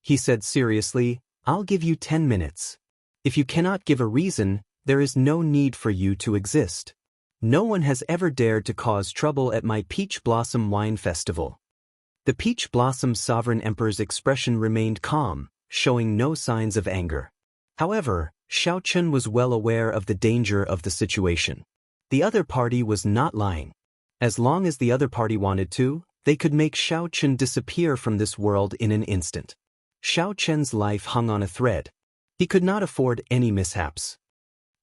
He said seriously, I'll give you 10 minutes. If you cannot give a reason, there is no need for you to exist. No one has ever dared to cause trouble at my peach blossom wine festival. The peach blossom sovereign emperor's expression remained calm, showing no signs of anger. However, Xiaochen was well aware of the danger of the situation. The other party was not lying. As long as the other party wanted to, they could make Xiaochen disappear from this world in an instant. Xiaochen's life hung on a thread. He could not afford any mishaps.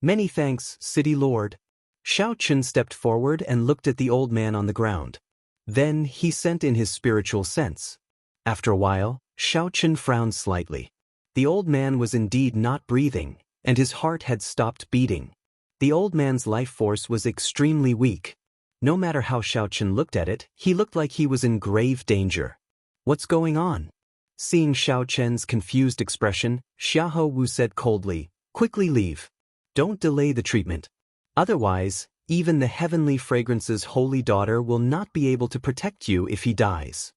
Many thanks, City Lord. Xiaochen stepped forward and looked at the old man on the ground. Then he sent in his spiritual sense. After a while, Xiaochen frowned slightly. The old man was indeed not breathing, and his heart had stopped beating. The old man's life force was extremely weak. No matter how Xiaochen looked at it, he looked like he was in grave danger. What's going on? Seeing Xiaochen's confused expression, Xiahou Wu said coldly, quickly leave. Don't delay the treatment. Otherwise, even the heavenly fragrance's holy daughter will not be able to protect you if he dies.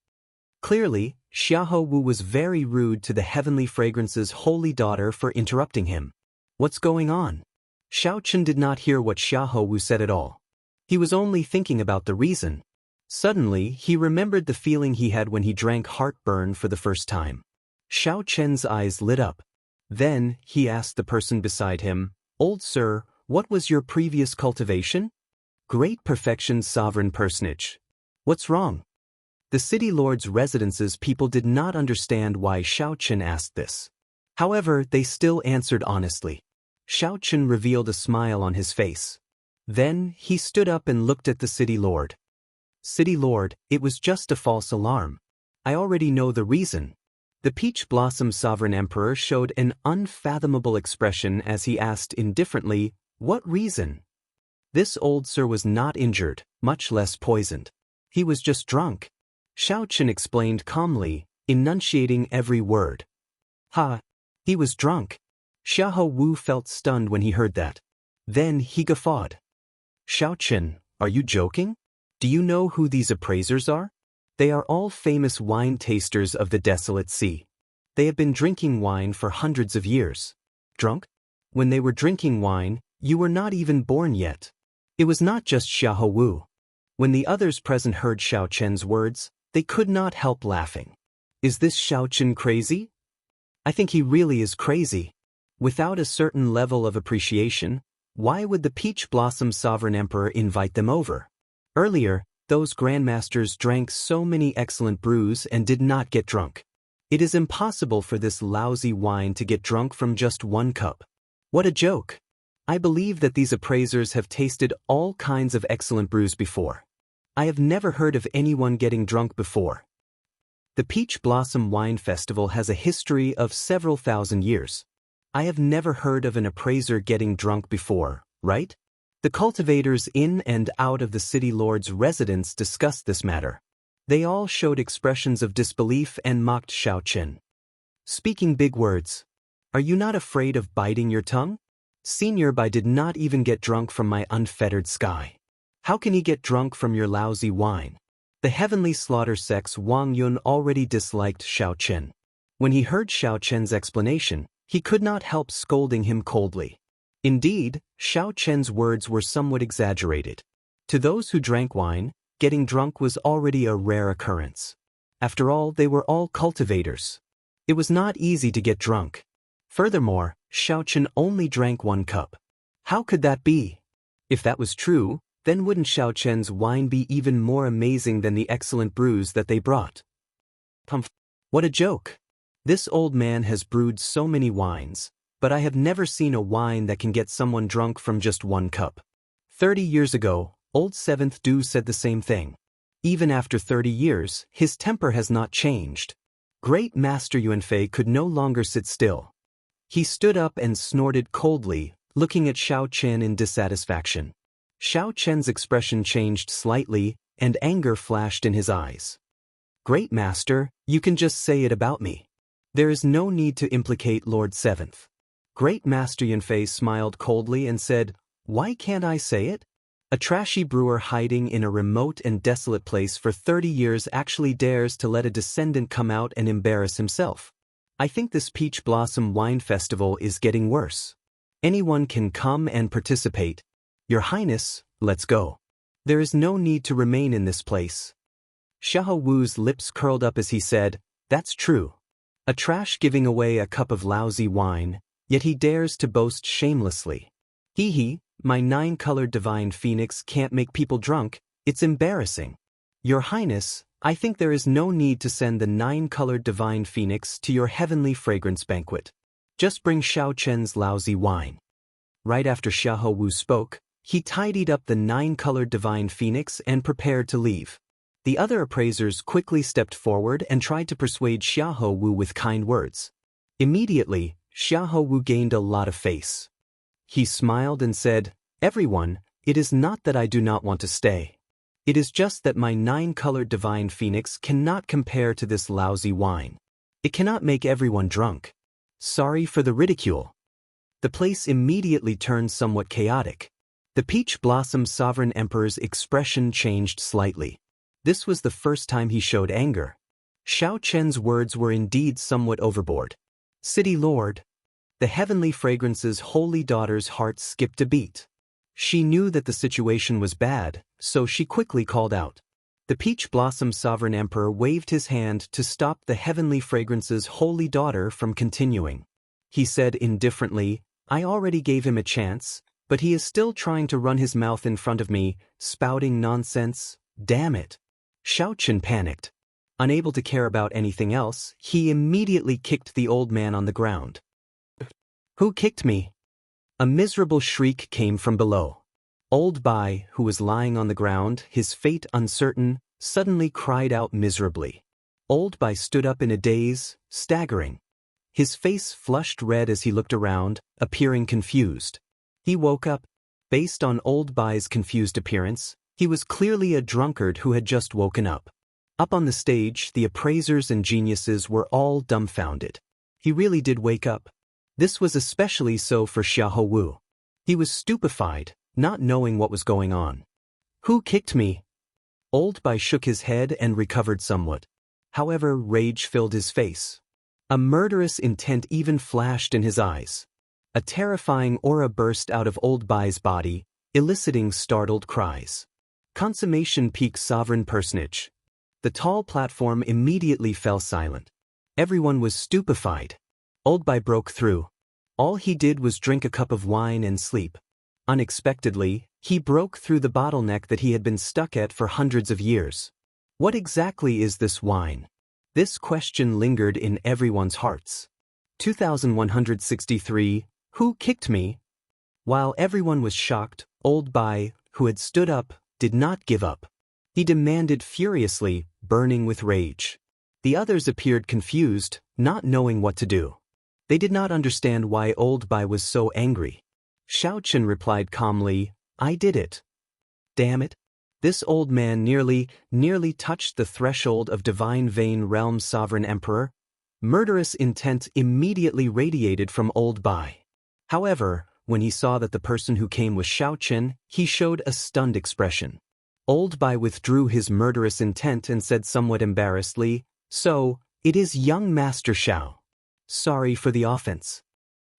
Clearly, Xiahou Wu was very rude to the heavenly fragrance's holy daughter for interrupting him. What's going on? Xiaochen did not hear what Xiahou Wu said at all. He was only thinking about the reason. Suddenly, he remembered the feeling he had when he drank heartburn for the first time. Xiaochen's eyes lit up. Then, he asked the person beside him, Old sir, what was your previous cultivation? Great perfection sovereign personage. What's wrong? The city lord's residence's people did not understand why Xiaochen asked this. However, they still answered honestly. Xiaochen revealed a smile on his face. Then, he stood up and looked at the city lord. City lord, it was just a false alarm. I already know the reason. The peach blossom sovereign emperor showed an unfathomable expression as he asked indifferently, what reason? This old sir was not injured, much less poisoned. He was just drunk. Xiaochen explained calmly, enunciating every word. Ha! He was drunk. Xiahou Wu felt stunned when he heard that. Then he guffawed. Xiaochen, are you joking? Do you know who these appraisers are? They are all famous wine tasters of the desolate sea. They have been drinking wine for hundreds of years. Drunk? When they were drinking wine, you were not even born yet. It was not just Xiahou Wu. When the others present heard Xiaochen's words, they could not help laughing. Is this Xiaochen crazy? I think he really is crazy. Without a certain level of appreciation, why would the peach blossom sovereign emperor invite them over? Earlier, those grandmasters drank so many excellent brews and did not get drunk. It is impossible for this lousy wine to get drunk from just one cup. What a joke! I believe that these appraisers have tasted all kinds of excellent brews before. I have never heard of anyone getting drunk before. The Peach Blossom Wine Festival has a history of several thousand years. I have never heard of an appraiser getting drunk before, right? The cultivators in and out of the city lord's residence discussed this matter. They all showed expressions of disbelief and mocked Xiaochen. Speaking big words. Are you not afraid of biting your tongue? Senior Bai did not even get drunk from my unfettered sky. How can he get drunk from your lousy wine? The heavenly slaughter sex Wang Yun already disliked Xiaochen. When he heard Xiaochen's explanation, he could not help scolding him coldly. Indeed, Xiaochen's words were somewhat exaggerated. To those who drank wine, getting drunk was already a rare occurrence. After all, they were all cultivators. It was not easy to get drunk. Furthermore, Xiaochen only drank 1 cup. How could that be? If that was true, then wouldn't Xiaochen's wine be even more amazing than the excellent brews that they brought? Humph! What a joke! This old man has brewed so many wines, but I have never seen a wine that can get someone drunk from just 1 cup. 30 years ago, old Seventh Du said the same thing. Even after 30 years, his temper has not changed. Great Master Yuanfei could no longer sit still. He stood up and snorted coldly, looking at Xiaochen in dissatisfaction. Xiaochen's expression changed slightly, and anger flashed in his eyes. Great Master, you can just say it about me. There is no need to implicate Lord Seventh. Great Master Yunfei smiled coldly and said, "Why can't I say it?" A trashy brewer hiding in a remote and desolate place for 30 years actually dares to let a descendant come out and embarrass himself. I think this Peach Blossom Wine Festival is getting worse. Anyone can come and participate. Your Highness, let's go. There is no need to remain in this place. Xiahou Wu's lips curled up as he said, "That's true. A trash giving away a cup of lousy wine, yet he dares to boast shamelessly. Hee, my 9-colored divine phoenix can't make people drunk, it's embarrassing. Your Highness, I think there is no need to send the 9-colored divine phoenix to your heavenly fragrance banquet. Just bring Xiao Chen's lousy wine." Right after Xiahou Wu spoke, he tidied up the 9-colored divine phoenix and prepared to leave. The other appraisers quickly stepped forward and tried to persuade Xiahou Wu with kind words. Immediately, Xiahou Wu gained a lot of face. He smiled and said, "Everyone, it is not that I do not want to stay. It is just that my 9-colored divine phoenix cannot compare to this lousy wine. It cannot make everyone drunk. Sorry for the ridicule." The place immediately turned somewhat chaotic. The Peach Blossom Sovereign Emperor's expression changed slightly. This was the first time he showed anger. Xiao Chen's words were indeed somewhat overboard. "City Lord." The heavenly fragrance's holy daughter's heart skipped a beat. She knew that the situation was bad, so she quickly called out. The Peach Blossom Sovereign Emperor waved his hand to stop the heavenly fragrance's holy daughter from continuing. He said indifferently, "I already gave him a chance, but he is still trying to run his mouth in front of me, spouting nonsense. Damn it." Xiao Chen panicked. Unable to care about anything else, he immediately kicked the old man on the ground. "Who kicked me?" A miserable shriek came from below. Old Bai, who was lying on the ground, his fate uncertain, suddenly cried out miserably. Old Bai stood up in a daze, staggering. His face flushed red as he looked around, appearing confused. He woke up. Based on Old Bai's confused appearance, he was clearly a drunkard who had just woken up. Up on the stage, the appraisers and geniuses were all dumbfounded. He really did wake up. This was especially so for Xiahou Wu. He was stupefied, not knowing what was going on. "Who kicked me?" Old Bai shook his head and recovered somewhat. However, rage filled his face. A murderous intent even flashed in his eyes. A terrifying aura burst out of Old Bai's body, eliciting startled cries. Consummation Peak Sovereign Personage. The tall platform immediately fell silent. Everyone was stupefied. Old Bai broke through. All he did was drink a cup of wine and sleep. Unexpectedly, he broke through the bottleneck that he had been stuck at for hundreds of years. What exactly is this wine? This question lingered in everyone's hearts. 2163, Who kicked me? While everyone was shocked, Old Bai, who had stood up, did not give up. He demanded furiously, burning with rage. The others appeared confused, not knowing what to do. They did not understand why Old Bai was so angry. Xiao Chen replied calmly, "I did it." Damn it. This old man nearly touched the threshold of Divine Vein Realm Sovereign Emperor. Murderous intent immediately radiated from Old Bai. However, when he saw that the person who came was Xiao Chen, he showed a stunned expression. Old Bai withdrew his murderous intent and said somewhat embarrassedly, "So, it is young Master Xiao. Sorry for the offense."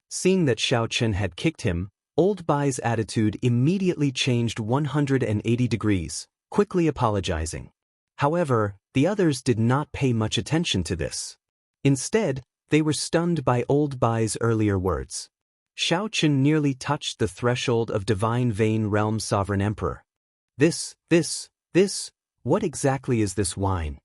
Seeing that Xiao Chen had kicked him, Old Bai's attitude immediately changed 180 degrees, quickly apologizing. However, the others did not pay much attention to this. Instead, they were stunned by Old Bai's earlier words. Xiao Chen nearly touched the threshold of Divine Vein Realm Sovereign Emperor. This, what exactly is this wine?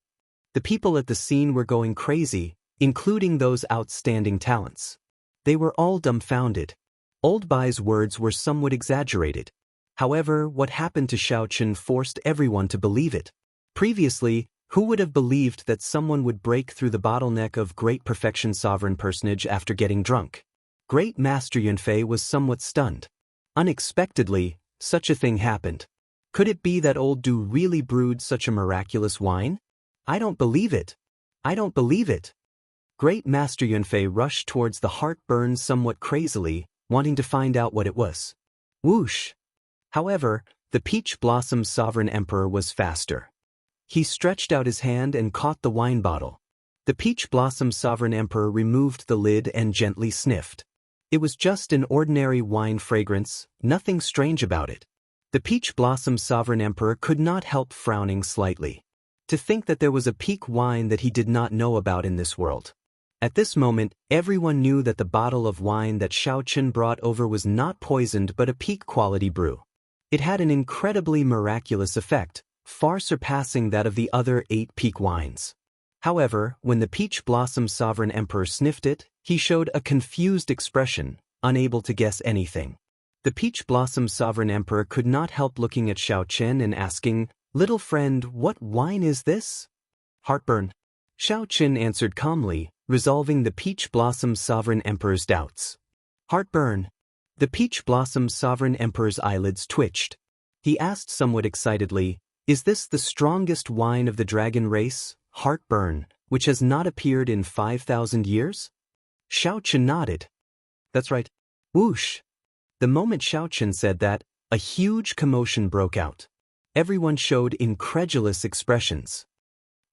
The people at the scene were going crazy, including those outstanding talents. They were all dumbfounded. Old Bai's words were somewhat exaggerated. However, what happened to Xiao Chen forced everyone to believe it. Previously, who would have believed that someone would break through the bottleneck of Great Perfection Sovereign Personage after getting drunk? Great Master Yunfei was somewhat stunned. Unexpectedly, such a thing happened. Could it be that Old Du really brewed such a miraculous wine? I don't believe it. I don't believe it. Great Master Yunfei rushed towards the heartburn somewhat crazily, wanting to find out what it was. Whoosh! However, the Peach Blossom Sovereign Emperor was faster. He stretched out his hand and caught the wine bottle. The Peach Blossom Sovereign Emperor removed the lid and gently sniffed. It was just an ordinary wine fragrance, nothing strange about it. The Peach Blossom Sovereign Emperor could not help frowning slightly. To think that there was a peak wine that he did not know about in this world. At this moment, everyone knew that the bottle of wine that Xiao Chen brought over was not poisoned but a peak quality brew. It had an incredibly miraculous effect, far surpassing that of the other 8 peak wines. However, when the Peach Blossom Sovereign Emperor sniffed it, he showed a confused expression, unable to guess anything. The Peach Blossom Sovereign Emperor could not help looking at Xiao Chen and asking, "Little friend, what wine is this?" "Heartburn." Xiao Chen answered calmly, resolving the Peach Blossom Sovereign Emperor's doubts. "Heartburn." The Peach Blossom Sovereign Emperor's eyelids twitched. He asked somewhat excitedly, "Is this the strongest wine of the dragon race, Heartburn, which has not appeared in 5,000 years? Xiao Chen nodded. "That's right." Whoosh! The moment Xiao Chen said that, a huge commotion broke out. Everyone showed incredulous expressions.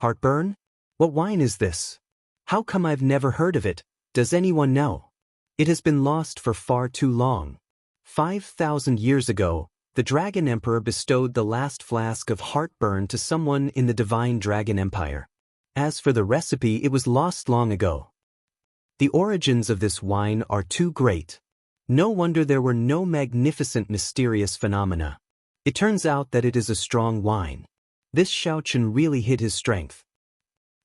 "Heartburn? What wine is this? How come I've never heard of it? Does anyone know? It has been lost for far too long. 5,000 years ago, the Dragon Emperor bestowed the last flask of Heartburn to someone in the Divine Dragon Empire. As for the recipe, it was lost long ago. The origins of this wine are too great. No wonder there were no magnificent mysterious phenomena. It turns out that it is a strong wine. This Xiao Chen really hid his strength.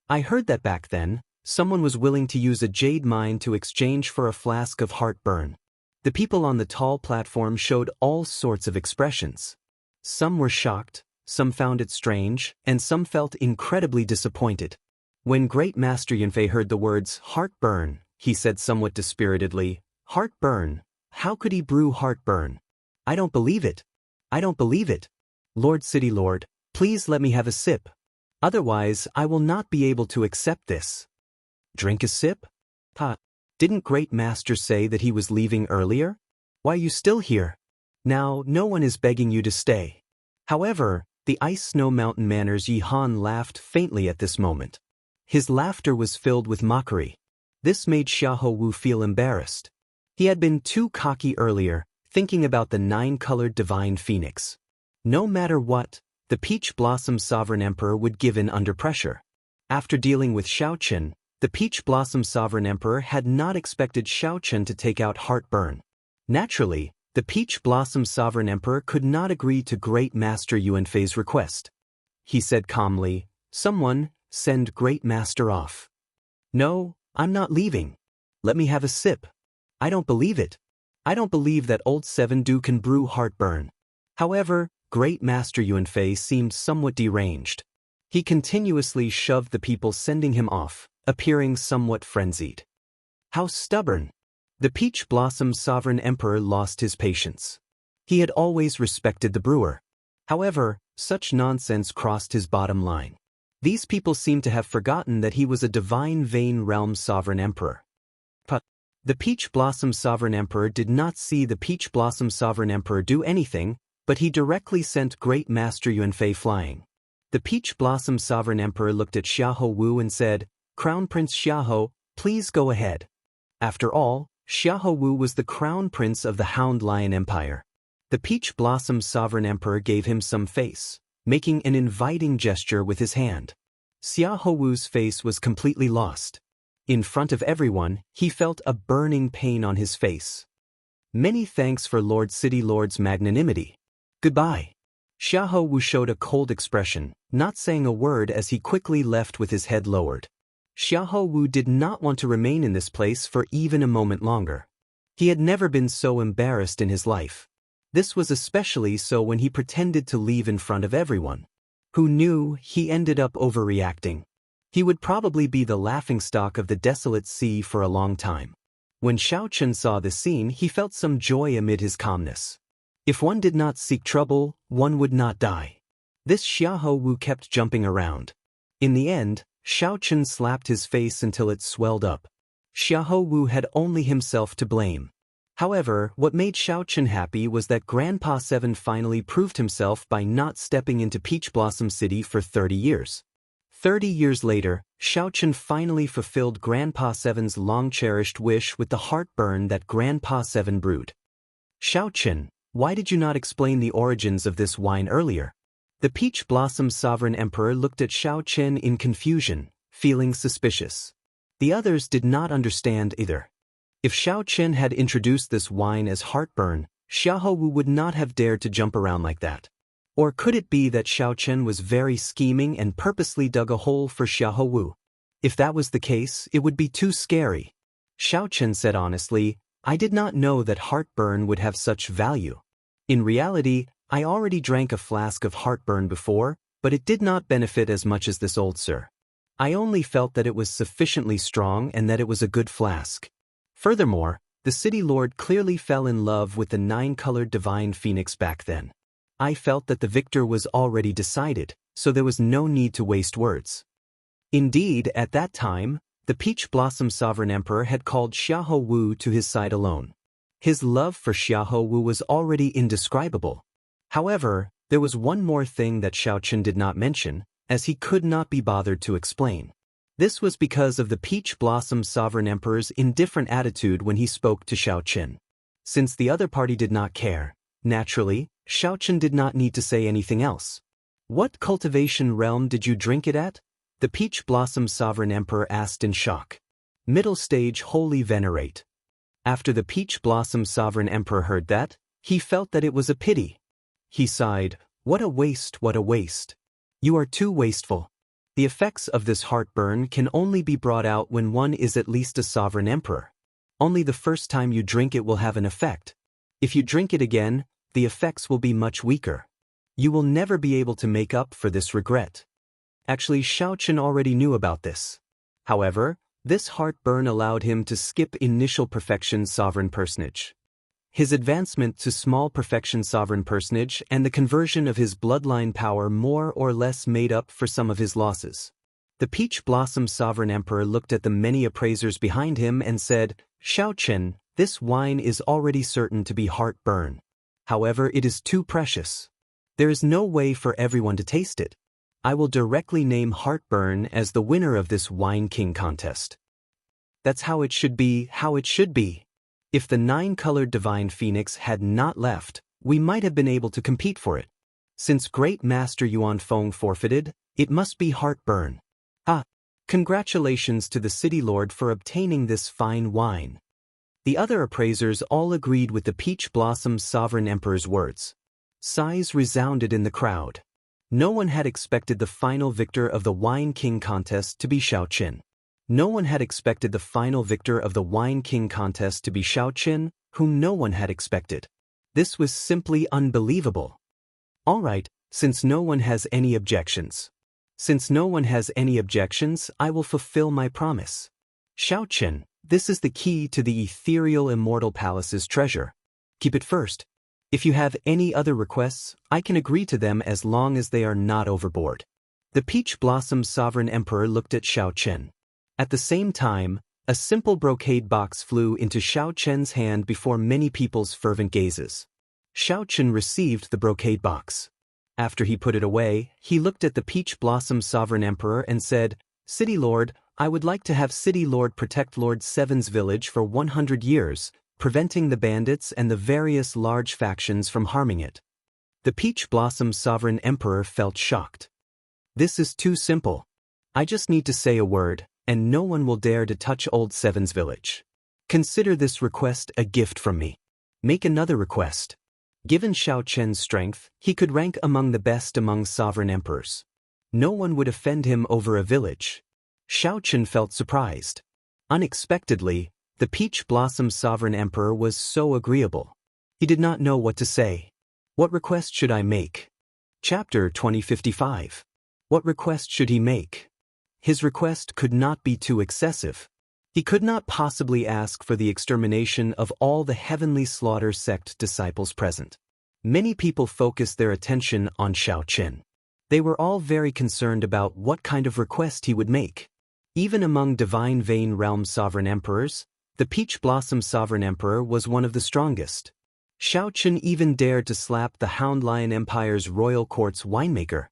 I heard that back then, someone was willing to use a jade mine to exchange for a flask of Heartburn. The people on the tall platform showed all sorts of expressions. Some were shocked, some found it strange, and some felt incredibly disappointed. When Great Master Yunfei heard the words Heartburn, he said somewhat dispiritedly, "Heartburn? How could he brew Heartburn? I don't believe it. I don't believe it. Lord City Lord, please let me have a sip. Otherwise, I will not be able to accept this." "Drink a sip? Didn't Great Master say that he was leaving earlier? Why are you still here? Now, no one is begging you to stay." However, the Ice Snow Mountain Manor's Yi Han laughed faintly at this moment. His laughter was filled with mockery. This made Xiahou Wu feel embarrassed. He had been too cocky earlier, thinking about the 9-colored divine phoenix. No matter what, the Peach Blossom Sovereign Emperor would give in under pressure. After dealing with Xiao Chen, the Peach Blossom Sovereign Emperor had not expected Xiao Chen to take out Heartburn. Naturally, the Peach Blossom Sovereign Emperor could not agree to Great Master Yunfei's request. He said calmly, "Someone, send Great Master off." "No, I'm not leaving. Let me have a sip. I don't believe it. I don't believe that old Seven Du can brew Heartburn." However, Great Master Yunfei seemed somewhat deranged. He continuously shoved the people, sending him off, appearing somewhat frenzied. How stubborn! The Peach Blossom Sovereign Emperor lost his patience. He had always respected the brewer. However, such nonsense crossed his bottom line. These people seemed to have forgotten that he was a divine Vein Realm Sovereign Emperor. The Peach Blossom Sovereign Emperor did not see the Peach Blossom Sovereign Emperor do anything, but he directly sent Great Master Yunfei flying. The Peach Blossom Sovereign Emperor looked at Xiahou Wu and said, "Crown Prince Xiahou, please go ahead." After all, Xiahou Wu was the Crown Prince of the Hound Lion Empire. The Peach Blossom Sovereign Emperor gave him some face, making an inviting gesture with his hand. Xiahou Wu's face was completely lost. In front of everyone, he felt a burning pain on his face. "Many thanks for Lord City Lord's magnanimity. Goodbye." Xiahou Wu showed a cold expression, not saying a word as he quickly left with his head lowered. Xiahou Wu did not want to remain in this place for even a moment longer. He had never been so embarrassed in his life. This was especially so when he pretended to leave in front of everyone. Who knew he ended up overreacting? He would probably be the laughingstock of the desolate sea for a long time. When Xiao Chen saw this scene, he felt some joy amid his calmness. If one did not seek trouble, one would not die. This Xiahou Wu kept jumping around. In the end, Xiao Chen slapped his face until it swelled up. Xiahou Wu had only himself to blame. However, what made Xiao Chen happy was that Grandpa Seven finally proved himself by not stepping into Peach Blossom City for 30 years. 30 years later, Xiao Chen finally fulfilled Grandpa Seven's long-cherished wish with the heartburn that Grandpa Seven brewed. Xiao Chen, why did you not explain the origins of this wine earlier? The Peach Blossom Sovereign Emperor looked at Xiao Chen in confusion, feeling suspicious. The others did not understand either. If Xiao Chen had introduced this wine as heartburn, Xiahou Wu would not have dared to jump around like that. Or could it be that Xiao Chen was very scheming and purposely dug a hole for Xiahou Wu? If that was the case, it would be too scary. Xiao Chen said honestly, I did not know that heartburn would have such value. In reality, I already drank a flask of heartburn before, but it did not benefit as much as this old sir. I only felt that it was sufficiently strong and that it was a good flask. Furthermore, the city lord clearly fell in love with the 9-colored divine phoenix back then. I felt that the victor was already decided, so there was no need to waste words. Indeed, at that time, the Peach Blossom Sovereign Emperor had called Xiahou Wu to his side alone. His love for Xiahou Wu was already indescribable. However, there was one more thing that Xiao Chen did not mention, as he could not be bothered to explain. This was because of the Peach Blossom Sovereign Emperor's indifferent attitude when he spoke to Xiao Chen. Since the other party did not care, naturally, Xiao Chen did not need to say anything else. What cultivation realm did you drink it at? The Peach Blossom Sovereign Emperor asked in shock. Middle stage Holy Venerate. After the Peach Blossom Sovereign Emperor heard that, he felt that it was a pity. He sighed, what a waste, what a waste. You are too wasteful. The effects of this heartburn can only be brought out when one is at least a sovereign emperor. Only the first time you drink it will have an effect. If you drink it again, the effects will be much weaker. You will never be able to make up for this regret. Actually, Xiao Chen already knew about this. However, this heartburn allowed him to skip initial perfection sovereign personage. His advancement to small perfection sovereign personage and the conversion of his bloodline power more or less made up for some of his losses. The Peach Blossom Sovereign Emperor looked at the many appraisers behind him and said, Xiao Chen, this wine is already certain to be heartburn. However, it is too precious. There is no way for everyone to taste it. I will directly name heartburn as the winner of this Wine King contest. That's how it should be, how it should be. If the 9-colored divine phoenix had not left, we might have been able to compete for it. Since Great Master Yuan Feng forfeited, it must be heartburn. Ah, congratulations to the city lord for obtaining this fine wine. The other appraisers all agreed with the Peach Blossom Sovereign Emperor's words. Sighs resounded in the crowd. No one had expected the final victor of the Wine King contest to be Xiao Chen. No one had expected the final victor of the Wine King contest to be Xiao Chen, whom no one had expected. This was simply unbelievable. All right, since no one has any objections. Since no one has any objections, I will fulfill my promise. Xiao Chen, this is the key to the ethereal Immortal Palace's treasure. Keep it first. If you have any other requests, I can agree to them as long as they are not overboard. The Peach Blossom Sovereign Emperor looked at Xiao Chen. At the same time, a simple brocade box flew into Xiao Chen's hand before many people's fervent gazes. Xiao Chen received the brocade box. After he put it away, he looked at the Peach Blossom Sovereign Emperor and said, City Lord, I would like to have City Lord protect Lord Seven's village for 100 years, preventing the bandits and the various large factions from harming it. The Peach Blossom Sovereign Emperor felt shocked. This is too simple. I just need to say a word, and no one will dare to touch Old Seven's village. Consider this request a gift from me. Make another request. Given Xiao Chen's strength, he could rank among the best among sovereign emperors. No one would offend him over a village. Xiao Chen felt surprised. Unexpectedly, the Peach Blossom Sovereign Emperor was so agreeable. He did not know what to say. What request should I make? Chapter 2055. What request should he make? His request could not be too excessive. He could not possibly ask for the extermination of all the Heavenly Slaughter sect disciples present. Many people focused their attention on Xiao Chen. They were all very concerned about what kind of request he would make. Even among Divine Vein Realm sovereign emperors, the Peach Blossom Sovereign Emperor was one of the strongest. Xiao Chen even dared to slap the Hound Lion Empire's royal court's winemaker.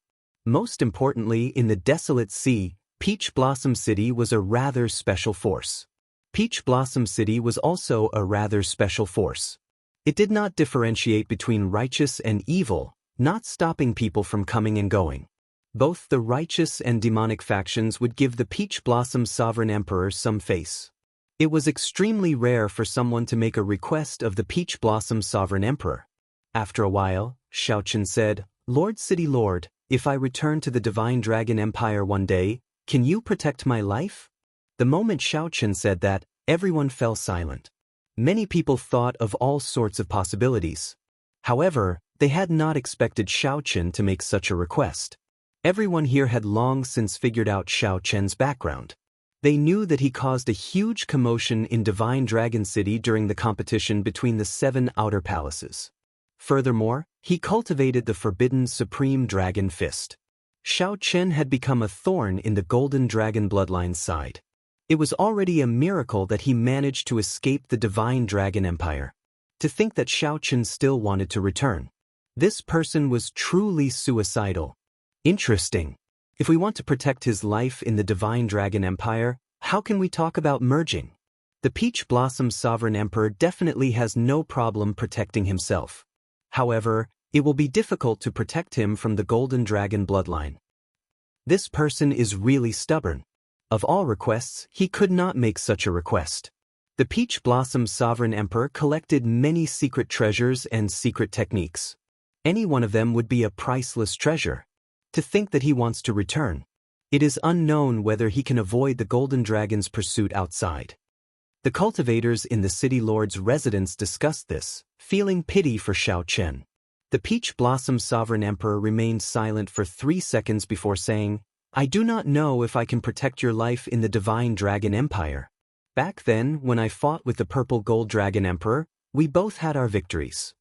Most importantly, in the Desolate Sea, Peach Blossom City was a rather special force. Peach Blossom City was also a rather special force. It did not differentiate between righteous and evil, not stopping people from coming and going. Both the righteous and demonic factions would give the Peach Blossom Sovereign Emperor some face. It was extremely rare for someone to make a request of the Peach Blossom Sovereign Emperor. After a while, Xiao Chen said, "Lord City Lord, if I return to the Divine Dragon Empire one day, can you protect my life?" The moment Xiao Chen said that, everyone fell silent. Many people thought of all sorts of possibilities. However, they had not expected Xiao Chen to make such a request. Everyone here had long since figured out Xiao Chen's background. They knew that he caused a huge commotion in Divine Dragon City during the competition between the 7 outer palaces. Furthermore, he cultivated the forbidden Supreme Dragon Fist. Xiao Chen had become a thorn in the Golden Dragon bloodline's side. It was already a miracle that he managed to escape the Divine Dragon Empire. To think that Xiao Chen still wanted to return. This person was truly suicidal. Interesting. If we want to protect his life in the Divine Dragon Empire, how can we talk about merging? The Peach Blossom Sovereign Emperor definitely has no problem protecting himself. However, it will be difficult to protect him from the Golden Dragon bloodline. This person is really stubborn. Of all requests, he could not make such a request. The Peach Blossom Sovereign Emperor collected many secret treasures and secret techniques. Any one of them would be a priceless treasure. To think that he wants to return. It is unknown whether he can avoid the Golden Dragon's pursuit outside. The cultivators in the City Lord's residence discussed this, feeling pity for Xiao Chen. The Peach Blossom Sovereign Emperor remained silent for 3 seconds before saying, "I do not know if I can protect your life in the Divine Dragon Empire. Back then, when I fought with the Purple Gold Dragon Emperor, we both had our victories.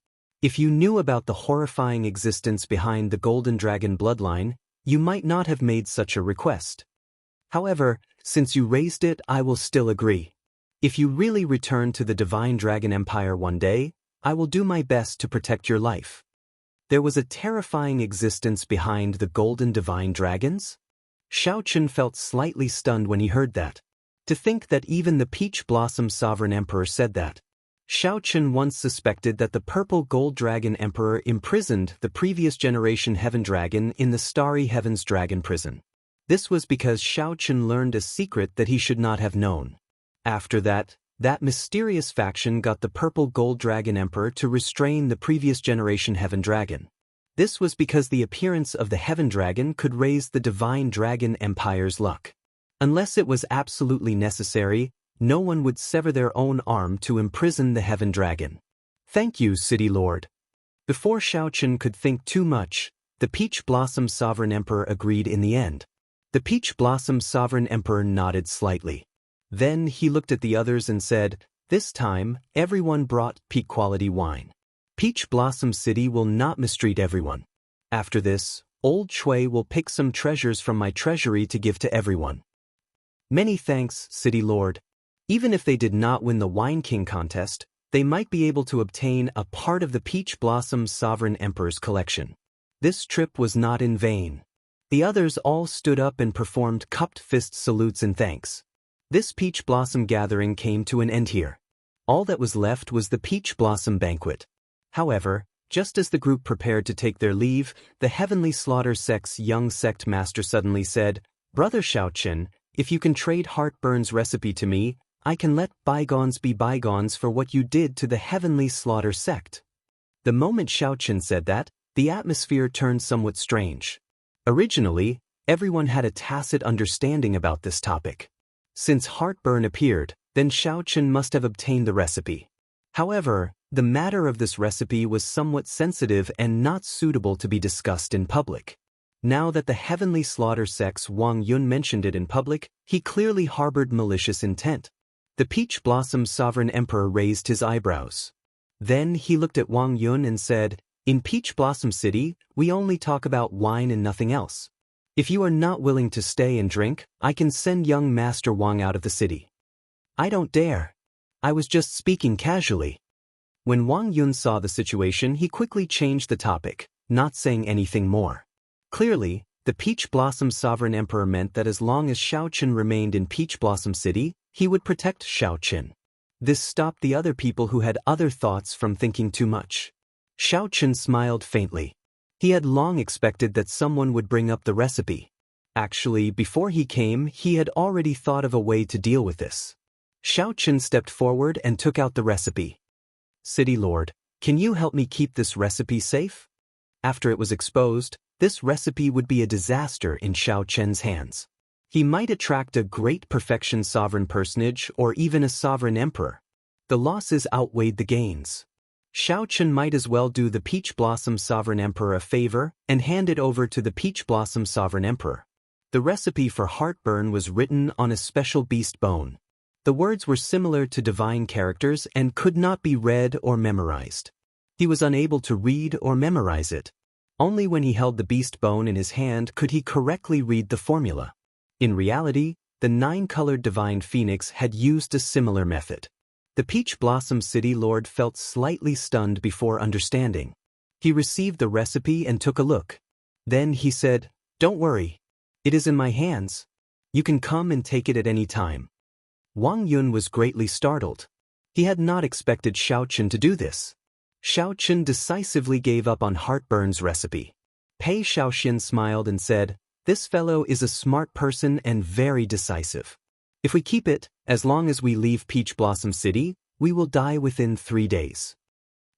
If you knew about the horrifying existence behind the Golden Dragon bloodline, you might not have made such a request. However, since you raised it, I will still agree. If you really return to the Divine Dragon Empire one day, I will do my best to protect your life." There was a terrifying existence behind the Golden Divine Dragons? Xiao Chen felt slightly stunned when he heard that. To think that even the Peach Blossom Sovereign Emperor said that. Xiao Chen once suspected that the Purple Gold Dragon Emperor imprisoned the previous generation Heaven Dragon in the Starry Heavens Dragon Prison. This was because Xiao Chen learned a secret that he should not have known. After that, that mysterious faction got the Purple Gold Dragon Emperor to restrain the previous generation Heaven Dragon. This was because the appearance of the Heaven Dragon could raise the Divine Dragon Empire's luck. Unless it was absolutely necessary, no one would sever their own arm to imprison the Heaven Dragon. "Thank you, City Lord." Before Xiao Chen could think too much, the Peach Blossom Sovereign Emperor agreed in the end. The Peach Blossom Sovereign Emperor nodded slightly. Then he looked at the others and said, "This time, everyone brought peak-quality wine. Peach Blossom City will not mistreat everyone. After this, Old Shui will pick some treasures from my treasury to give to everyone." "Many thanks, City Lord." Even if they did not win the Wine King contest, they might be able to obtain a part of the Peach Blossom Sovereign Emperor's collection. This trip was not in vain. The others all stood up and performed cupped fist salutes and thanks. This Peach Blossom gathering came to an end here. All that was left was the Peach Blossom banquet. However, just as the group prepared to take their leave, the Heavenly Slaughter Sect's young sect master suddenly said, "Brother Xiao Chen, if you can trade Heartburn's recipe to me, I can let bygones be bygones for what you did to the Heavenly Slaughter Sect." The moment Xiao Chen said that, the atmosphere turned somewhat strange. Originally, everyone had a tacit understanding about this topic. Since Heartburn appeared, then Xiao Chen must have obtained the recipe. However, the matter of this recipe was somewhat sensitive and not suitable to be discussed in public. Now that the Heavenly Slaughter Sect's Wang Yun mentioned it in public, he clearly harbored malicious intent. The Peach Blossom Sovereign Emperor raised his eyebrows. Then he looked at Wang Yun and said, In Peach Blossom City, we only talk about wine and nothing else. If you are not willing to stay and drink, I can send young Master Wang out of the city. I don't dare. I was just speaking casually. When Wang Yun saw the situation, he quickly changed the topic, not saying anything more. Clearly, the Peach Blossom Sovereign Emperor meant that as long as Xiaoqin remained in Peach Blossom City, he would protect Xiaoqin. This stopped the other people who had other thoughts from thinking too much. Xiaoqin smiled faintly. He had long expected that someone would bring up the recipe. Actually, before he came, he had already thought of a way to deal with this. Xiaoqin stepped forward and took out the recipe. City Lord, can you help me keep this recipe safe? After it was exposed, this recipe would be a disaster in Xiaoqin's hands. He might attract a great perfection sovereign personage or even a sovereign emperor. The losses outweighed the gains. Xiaoqin might as well do the Peach Blossom Sovereign Emperor a favor and hand it over to the Peach Blossom Sovereign Emperor. The recipe for heartburn was written on a special beast bone. The words were similar to divine characters and could not be read or memorized. He was unable to read or memorize it. Only when he held the beast bone in his hand could he correctly read the formula. In reality, the 9-colored divine phoenix had used a similar method. The Peach Blossom City Lord felt slightly stunned before understanding. He received the recipe and took a look. Then he said, "Don't worry. It is in my hands. You can come and take it at any time." Wang Yun was greatly startled. He had not expected Xiaoqin to do this. Xiaoqin decisively gave up on heartburn's recipe. Pei Xiaoxian smiled and said, "This fellow is a smart person and very decisive. If we keep it, as long as we leave Peach Blossom City, we will die within 3 days."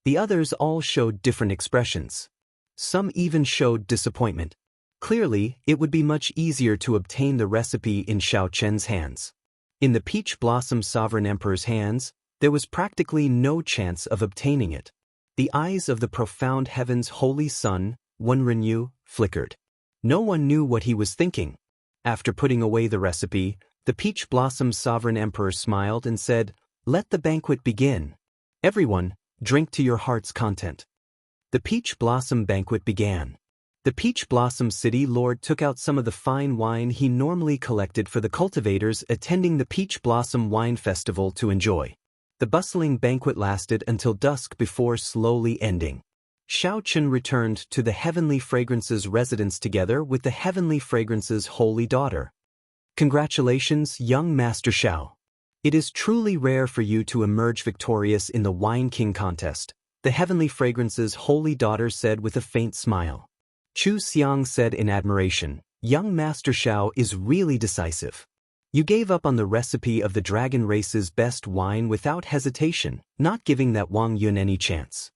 The others all showed different expressions. Some even showed disappointment. Clearly, it would be much easier to obtain the recipe in Xiaoqian's hands. In the Peach Blossom Sovereign Emperor's hands, there was practically no chance of obtaining it. The eyes of the profound heaven's holy sun, Wenrenyu, flickered. No one knew what he was thinking. After putting away the recipe, the Peach Blossom Sovereign Emperor smiled and said, "Let the banquet begin. Everyone, drink to your heart's content." The Peach Blossom banquet began. The Peach Blossom City Lord took out some of the fine wine he normally collected for the cultivators attending the Peach Blossom Wine Festival to enjoy. The bustling banquet lasted until dusk before slowly ending. Xiaoqin returned to the Heavenly Fragrance's residence together with the Heavenly Fragrance's holy daughter. "Congratulations, young Master Xiao. It is truly rare for you to emerge victorious in the Wine King contest," the Heavenly Fragrance's holy daughter said with a faint smile. Chu Xiang said in admiration, "Young Master Xiao is really decisive. You gave up on the recipe of the dragon race's best wine without hesitation, not giving that Wang Yun any chance."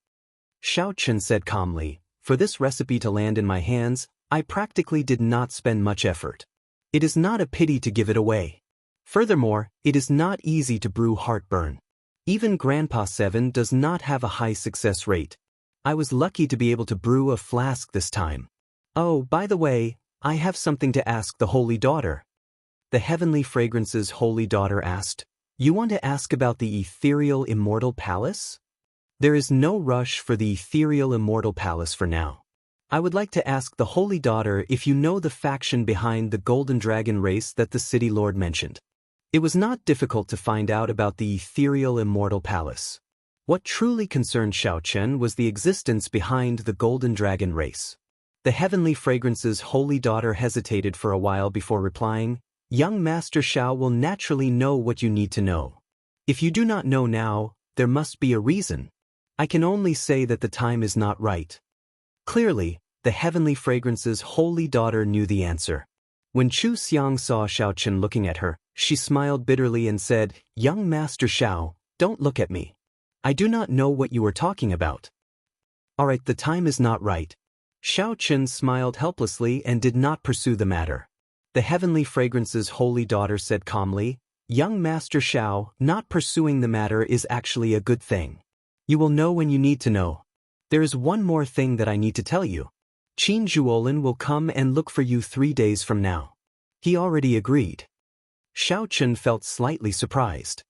Xiaoqin said calmly, "For this recipe to land in my hands, I practically did not spend much effort. It is not a pity to give it away. Furthermore, it is not easy to brew heartburn. Even Grandpa 7 does not have a high success rate. I was lucky to be able to brew a flask this time. Oh, by the way, I have something to ask the Holy Daughter." The Heavenly Fragrance's Holy Daughter asked, "You want to ask about the ethereal Immortal Palace?" "There is no rush for the ethereal Immortal Palace for now. I would like to ask the Holy Daughter if you know the faction behind the Golden Dragon race that the City Lord mentioned." It was not difficult to find out about the ethereal Immortal Palace. What truly concerned Xiaoqin was the existence behind the Golden Dragon race. The Heavenly Fragrance's Holy Daughter hesitated for a while before replying, "Young Master Xiao will naturally know what you need to know. If you do not know now, there must be a reason. I can only say that the time is not right." Clearly, the Heavenly Fragrance's Holy Daughter knew the answer. When Chu Xiang saw Xiaoqin looking at her, she smiled bitterly and said, "Young Master Xiao, don't look at me. I do not know what you are talking about." "Alright, the time is not right." Xiaoqin smiled helplessly and did not pursue the matter. The Heavenly Fragrance's Holy Daughter said calmly, "Young Master Xiao, not pursuing the matter is actually a good thing. You will know when you need to know. There is one more thing that I need to tell you. Qin Zhuolin will come and look for you 3 days from now." He already agreed. Xiaoqin felt slightly surprised.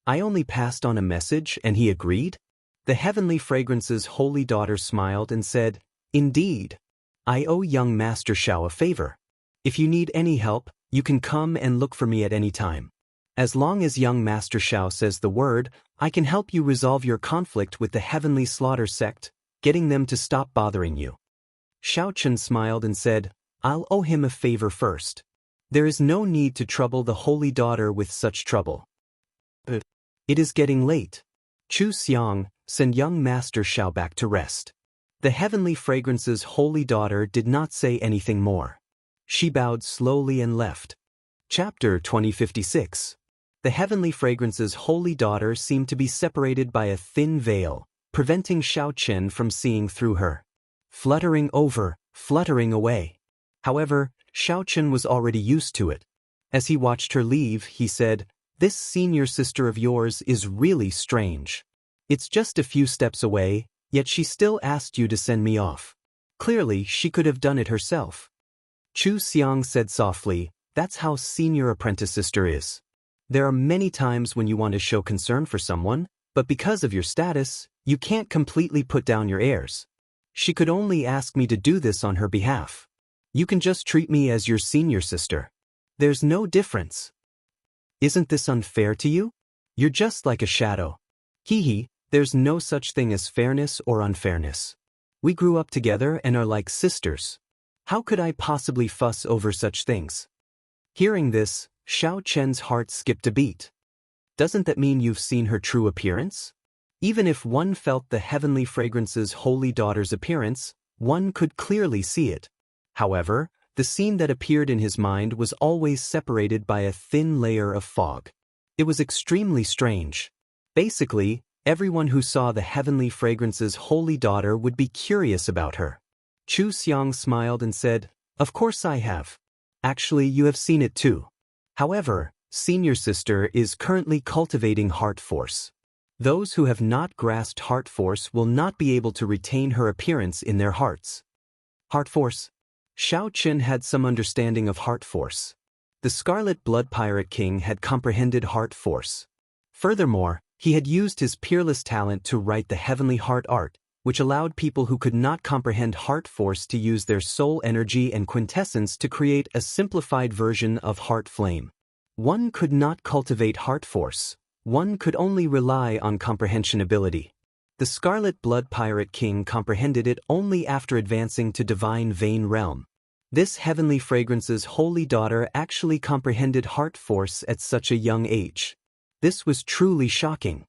I only passed on a message and he agreed? The heavenly fragrance's holy daughter smiled and said, "Indeed. I owe young Master Xiao a favor. If you need any help, you can come and look for me at any time. As long as young Master Xiao says the word, I can help you resolve your conflict with the heavenly slaughter sect, getting them to stop bothering you." Xiao Chen smiled and said, "I'll owe him a favor first. There is no need to trouble the holy daughter with such trouble. It is getting late. Chu Xiang, send young Master Xiao back to rest." The heavenly fragrance's holy daughter did not say anything more. She bowed slowly and left. Chapter 2056. The heavenly fragrance's holy daughter seemed to be separated by a thin veil, preventing Xiao Chen from seeing through her. Fluttering over, fluttering away. However, Xiao Chen was already used to it. As he watched her leave, he said, "This senior sister of yours is really strange. It's just a few steps away, yet she still asked you to send me off. Clearly, she could have done it herself." Chu Xiang said softly, "That's how senior apprentice sister is. There are many times when you want to show concern for someone, but because of your status, you can't completely put down your airs. She could only ask me to do this on her behalf. You can just treat me as your senior sister. There's no difference. Isn't this unfair to you? You're just like a shadow. Hee, there's no such thing as fairness or unfairness. We grew up together and are like sisters. How could I possibly fuss over such things?" Hearing this, Xiao Chen's heart skipped a beat. Doesn't that mean you've seen her true appearance? Even if one felt the heavenly fragrance's holy daughter's appearance, one could clearly see it. However, the scene that appeared in his mind was always separated by a thin layer of fog. It was extremely strange. Basically, everyone who saw the heavenly fragrance's holy daughter would be curious about her. Chu Xiang smiled and said, "Of course I have. Actually, you have seen it too. However, senior sister is currently cultivating heart force. Those who have not grasped heart force will not be able to retain her appearance in their hearts." Heart force? Xiao Chen had some understanding of heart force. The Scarlet Blood Pirate King had comprehended heart force. Furthermore, he had used his peerless talent to write the heavenly heart art, which allowed people who could not comprehend heart force to use their soul energy and quintessence to create a simplified version of heart flame. One could not cultivate heart force. One could only rely on comprehension ability. The Scarlet Blood Pirate King comprehended it only after advancing to Divine Vein Realm. This heavenly fragrance's holy daughter actually comprehended heart force at such a young age. This was truly shocking.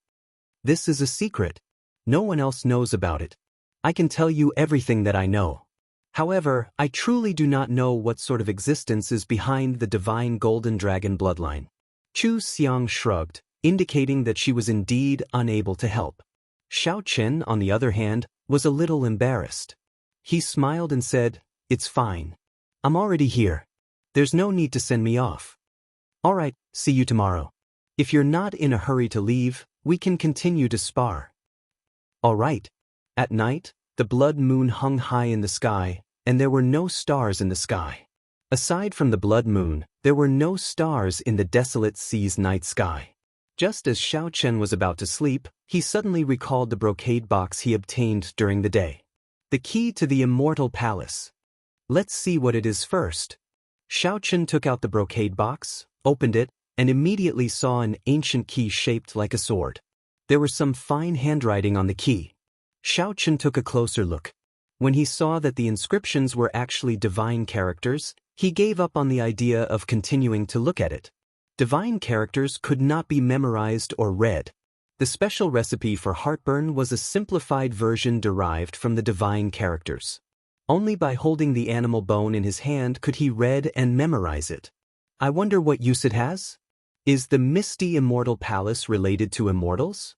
This is a secret. No one else knows about it. I can tell you everything that I know. However, I truly do not know what sort of existence is behind the divine golden dragon bloodline." Chu Xiang shrugged, indicating that she was indeed unable to help. Xiao Chen, on the other hand, was a little embarrassed. He smiled and said, "It's fine. I'm already here. There's no need to send me off. All right, see you tomorrow. If you're not in a hurry to leave, we can continue to spar." All right. At night, the blood moon hung high in the sky, and there were no stars in the sky. Aside from the blood moon, there were no stars in the desolate sea's night sky. Just as Xiao Chen was about to sleep, he suddenly recalled the brocade box he obtained during the day. The key to the Immortal Palace. Let's see what it is first. Xiao Chen took out the brocade box, opened it, and immediately saw an ancient key shaped like a sword. There was some fine handwriting on the key. Xiao Chen took a closer look. When he saw that the inscriptions were actually divine characters, he gave up on the idea of continuing to look at it. Divine characters could not be memorized or read. The special recipe for heartburn was a simplified version derived from the divine characters. Only by holding the animal bone in his hand could he read and memorize it. I wonder what use it has? Is the misty Immortal Palace related to immortals?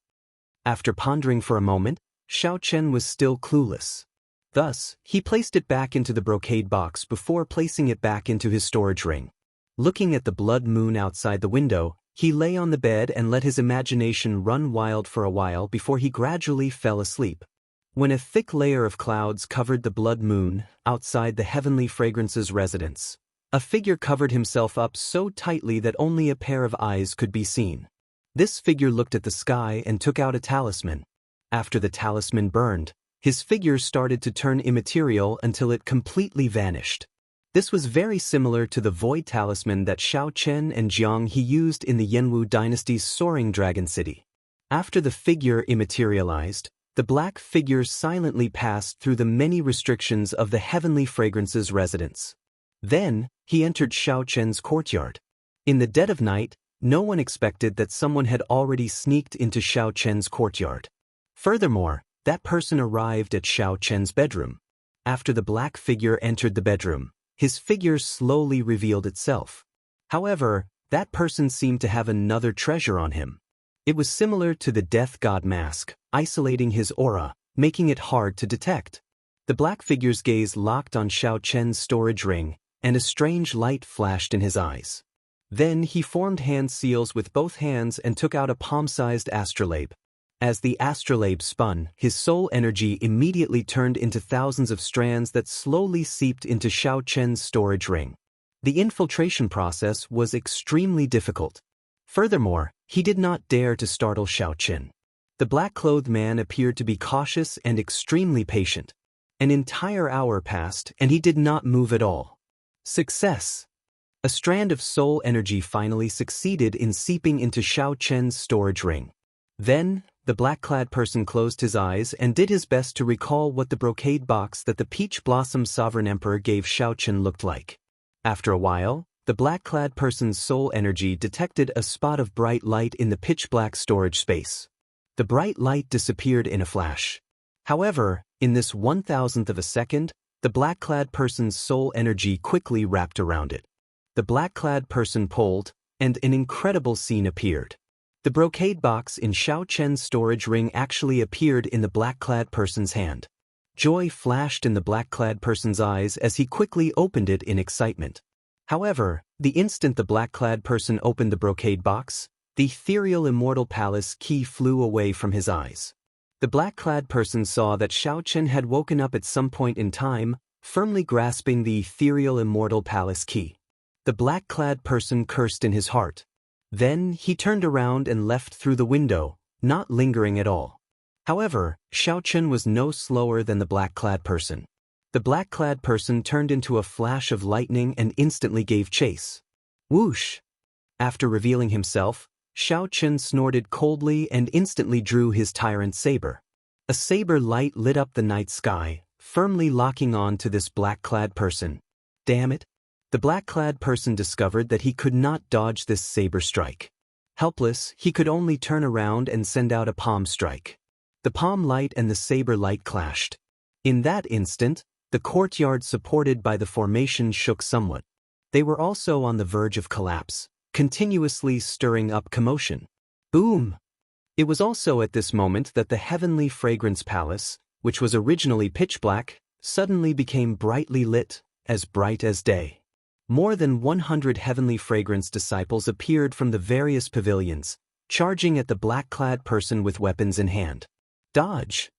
After pondering for a moment, Xiao Chen was still clueless. Thus, he placed it back into the brocade box before placing it back into his storage ring. Looking at the blood moon outside the window, he lay on the bed and let his imagination run wild for a while before he gradually fell asleep. When a thick layer of clouds covered the blood moon outside the heavenly fragrance's residence, a figure covered himself up so tightly that only a pair of eyes could be seen. This figure looked at the sky and took out a talisman. After the talisman burned, his figure started to turn immaterial until it completely vanished. This was very similar to the void talisman that Xiao Chen and Jianghu used in the Jianghu dynasty's soaring dragon city. After the figure immaterialized, the black figure silently passed through the many restrictions of the Heavenly Fragrance's residence. Then, he entered Xiao Chen's courtyard. In the dead of night, no one expected that someone had already sneaked into Xiao Chen's courtyard. Furthermore, that person arrived at Xiao Chen's bedroom. After the black figure entered the bedroom, his figure slowly revealed itself. However, that person seemed to have another treasure on him. It was similar to the death god mask, isolating his aura, making it hard to detect. The black figure's gaze locked on Xiao Chen's storage ring, and a strange light flashed in his eyes. Then he formed hand seals with both hands and took out a palm-sized astrolabe. As the astrolabe spun, his soul energy immediately turned into thousands of strands that slowly seeped into Xiao Chen's storage ring. The infiltration process was extremely difficult. Furthermore, he did not dare to startle Xiao Chen. The black-clothed man appeared to be cautious and extremely patient. An entire hour passed and he did not move at all. Success! A strand of soul energy finally succeeded in seeping into Xiao Chen's storage ring. Then, the black-clad person closed his eyes and did his best to recall what the brocade box that the Peach Blossom Sovereign Emperor gave Xiao Chen looked like. After a while, the black-clad person's soul energy detected a spot of bright light in the pitch-black storage space. The bright light disappeared in a flash. However, in this 1,000th of a second, the black-clad person's soul energy quickly wrapped around it. The black-clad person pulled, and an incredible scene appeared. The brocade box in Xiao Chen's storage ring actually appeared in the black-clad person's hand. Joy flashed in the black-clad person's eyes as he quickly opened it in excitement. However, the instant the black-clad person opened the brocade box, the ethereal Immortal Palace key flew away from his eyes. The black-clad person saw that Xiao Chen had woken up at some point in time, firmly grasping the ethereal Immortal Palace key. The black-clad person cursed in his heart. Then he turned around and left through the window, not lingering at all. However, Xiao Chen was no slower than the black-clad person. The black-clad person turned into a flash of lightning and instantly gave chase. Whoosh! After revealing himself, Xiao Chen snorted coldly and instantly drew his tyrant saber. A saber light lit up the night sky, firmly locking on to this black-clad person. Damn it! The black-clad person discovered that he could not dodge this saber strike. Helpless, he could only turn around and send out a palm strike. The palm light and the saber light clashed. In that instant, the courtyard supported by the formation shook somewhat. They were also on the verge of collapse, continuously stirring up commotion. Boom! It was also at this moment that the Heavenly Fragrance Palace, which was originally pitch black, suddenly became brightly lit, as bright as day. More than 100 Heavenly Fragrance disciples appeared from the various pavilions, charging at the black-clad person with weapons in hand. Dodge!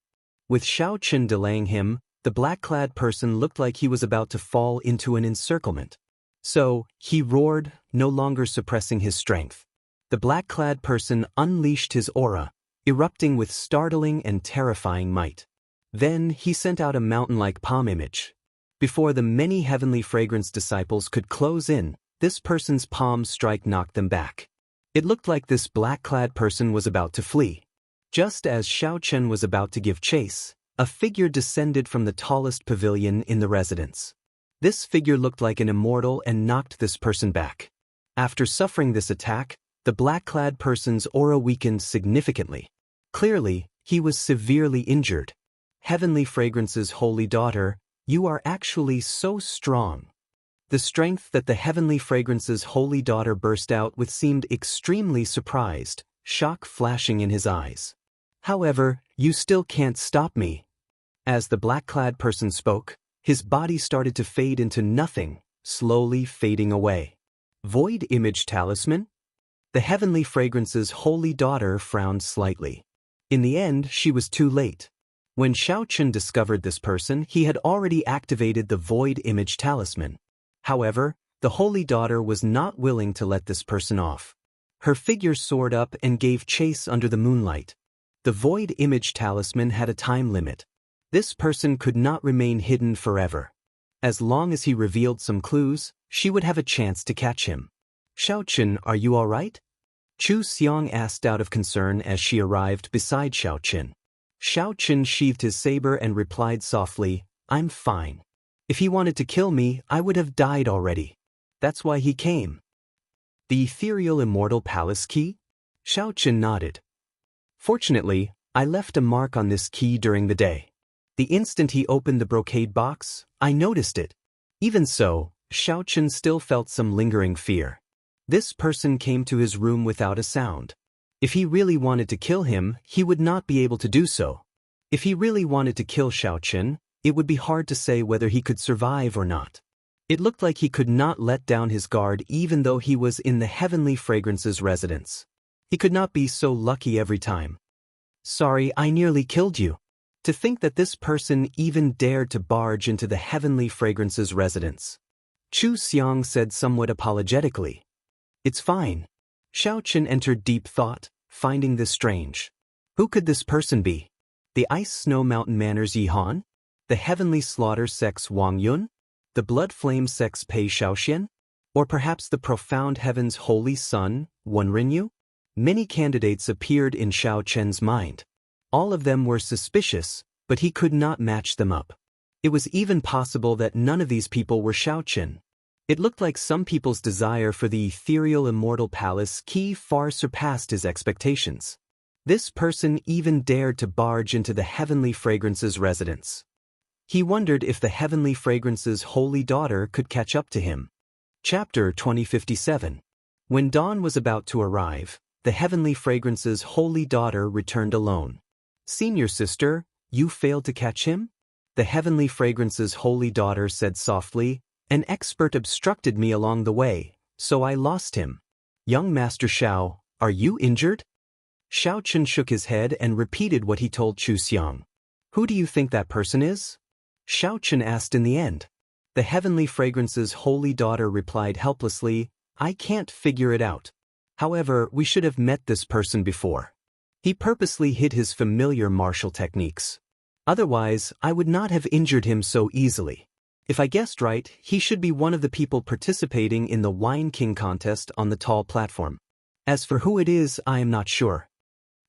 With Xiao Chen delaying him, the black-clad person looked like he was about to fall into an encirclement. So, he roared, no longer suppressing his strength. The black-clad person unleashed his aura, erupting with startling and terrifying might. Then, he sent out a mountain-like palm image. Before the many Heavenly Fragrance disciples could close in, this person's palm strike knocked them back. It looked like this black-clad person was about to flee. Just as Xiao Chen was about to give chase, a figure descended from the tallest pavilion in the residence. This figure looked like an immortal and knocked this person back. After suffering this attack, the black-clad person's aura weakened significantly. Clearly, he was severely injured. Heavenly Fragrance's holy daughter, you are actually so strong. The strength that the Heavenly Fragrance's holy daughter burst out with seemed extremely surprised, shock flashing in his eyes. However, you still can't stop me. As the black-clad person spoke, his body started to fade into nothing, slowly fading away. Void Image Talisman? The Heavenly Fragrance's holy daughter frowned slightly. In the end, she was too late. When Xiao Chen discovered this person, he had already activated the Void Image Talisman. However, the Holy Daughter was not willing to let this person off. Her figure soared up and gave chase under the moonlight. The Void Image Talisman had a time limit. This person could not remain hidden forever. As long as he revealed some clues, she would have a chance to catch him. Xiaoqin, are you all right? Chu Xiang asked out of concern as she arrived beside Xiaoqin. Xiaoqin sheathed his saber and replied softly, I'm fine. If he wanted to kill me, I would have died already. That's why he came. The ethereal immortal palace key? Xiaoqin nodded. Fortunately, I left a mark on this key during the day. The instant he opened the brocade box, I noticed it. Even so, Xiaoqin still felt some lingering fear. This person came to his room without a sound. If he really wanted to kill him, he would not be able to do so. If he really wanted to kill Xiaoqin, it would be hard to say whether he could survive or not. It looked like he could not let down his guard even though he was in the Heavenly Fragrance's residence. He could not be so lucky every time. Sorry, I nearly killed you. To think that this person even dared to barge into the Heavenly Fragrance's residence. Chu Xiang said somewhat apologetically. It's fine. Xiaoqin entered deep thought, finding this strange. Who could this person be? The Ice Snow Mountain Manners Yihan? The Heavenly Slaughter Sex Wang Yun? The Blood Flame Sex Pei Xiaoxian? Or perhaps the Profound Heaven's Holy Son, Wen Rinyu? Many candidates appeared in Xiaoqian's mind. All of them were suspicious, but he could not match them up. It was even possible that none of these people were Xiaoqin. It looked like some people's desire for the ethereal immortal palace key far surpassed his expectations. This person even dared to barge into the Heavenly Fragrance's residence. He wondered if the Heavenly Fragrance's holy daughter could catch up to him. Chapter 2057. When dawn was about to arrive, the Heavenly Fragrance's holy daughter returned alone. Senior sister, you failed to catch him? The Heavenly Fragrance's holy daughter said softly, an expert obstructed me along the way, so I lost him. Young Master Xiao, are you injured? Xiaoqin shook his head and repeated what he told Chu Xiang. Who do you think that person is? Xiaoqin asked in the end. The Heavenly Fragrance's holy daughter replied helplessly, I can't figure it out. However, we should have met this person before. He purposely hid his familiar martial techniques. Otherwise, I would not have injured him so easily. If I guessed right, he should be one of the people participating in the Wine King contest on the tall platform. As for who it is, I am not sure.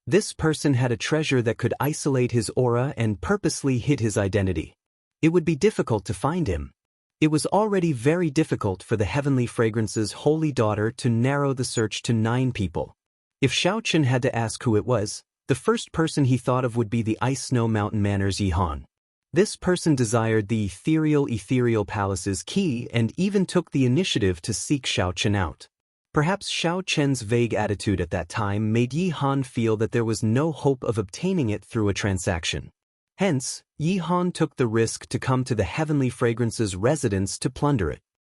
This person had a treasure that could isolate his aura and purposely hid his identity. It would be difficult to find him. It was already very difficult for the Heavenly Fragrance's holy daughter to narrow the search to 9 people. If Xiaoqin had to ask who it was, the first person he thought of would be the Ice Snow Mountain Manners Yihan. This person desired the ethereal palace's key and even took the initiative to seek Xiaoqin out. Perhaps Xiaoqian's vague attitude at that time made Yihan feel that there was no hope of obtaining it through a transaction. Hence, Yihan took the risk to come to the Heavenly Fragrance's residence to plunder it.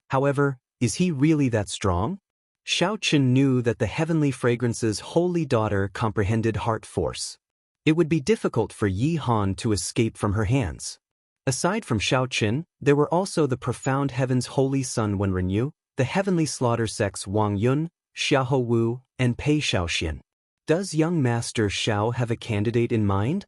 However, is he really that strong? Xiaoqin knew that the Heavenly Fragrance's holy daughter comprehended heart force. It would be difficult for Yihan to escape from her hands. Aside from Xiaoqin, there were also the Profound Heaven's Holy Son Wen Rinyu, the Heavenly Slaughter Sex Wang Yun, Xiahou Wu, and Pei Xiaoxian. Does young Master Xiao have a candidate in mind?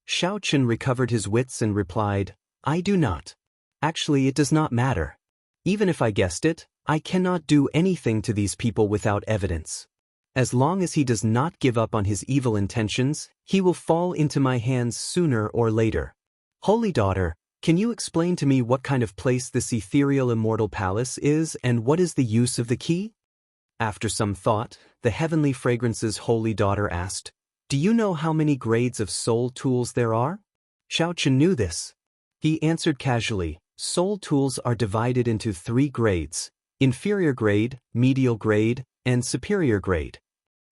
Xiaoqin recovered his wits and replied, I do not. Actually, it does not matter. Even if I guessed it, I cannot do anything to these people without evidence. As long as he does not give up on his evil intentions, he will fall into my hands sooner or later. Holy daughter, can you explain to me what kind of place this ethereal immortal palace is and what is the use of the key? After some thought, the Heavenly Fragrance's holy daughter asked, Do you know how many grades of soul tools there are? Xiaoqin knew this. He answered casually, Soul tools are divided into 3 grades, inferior grade, medial grade, and superior grade.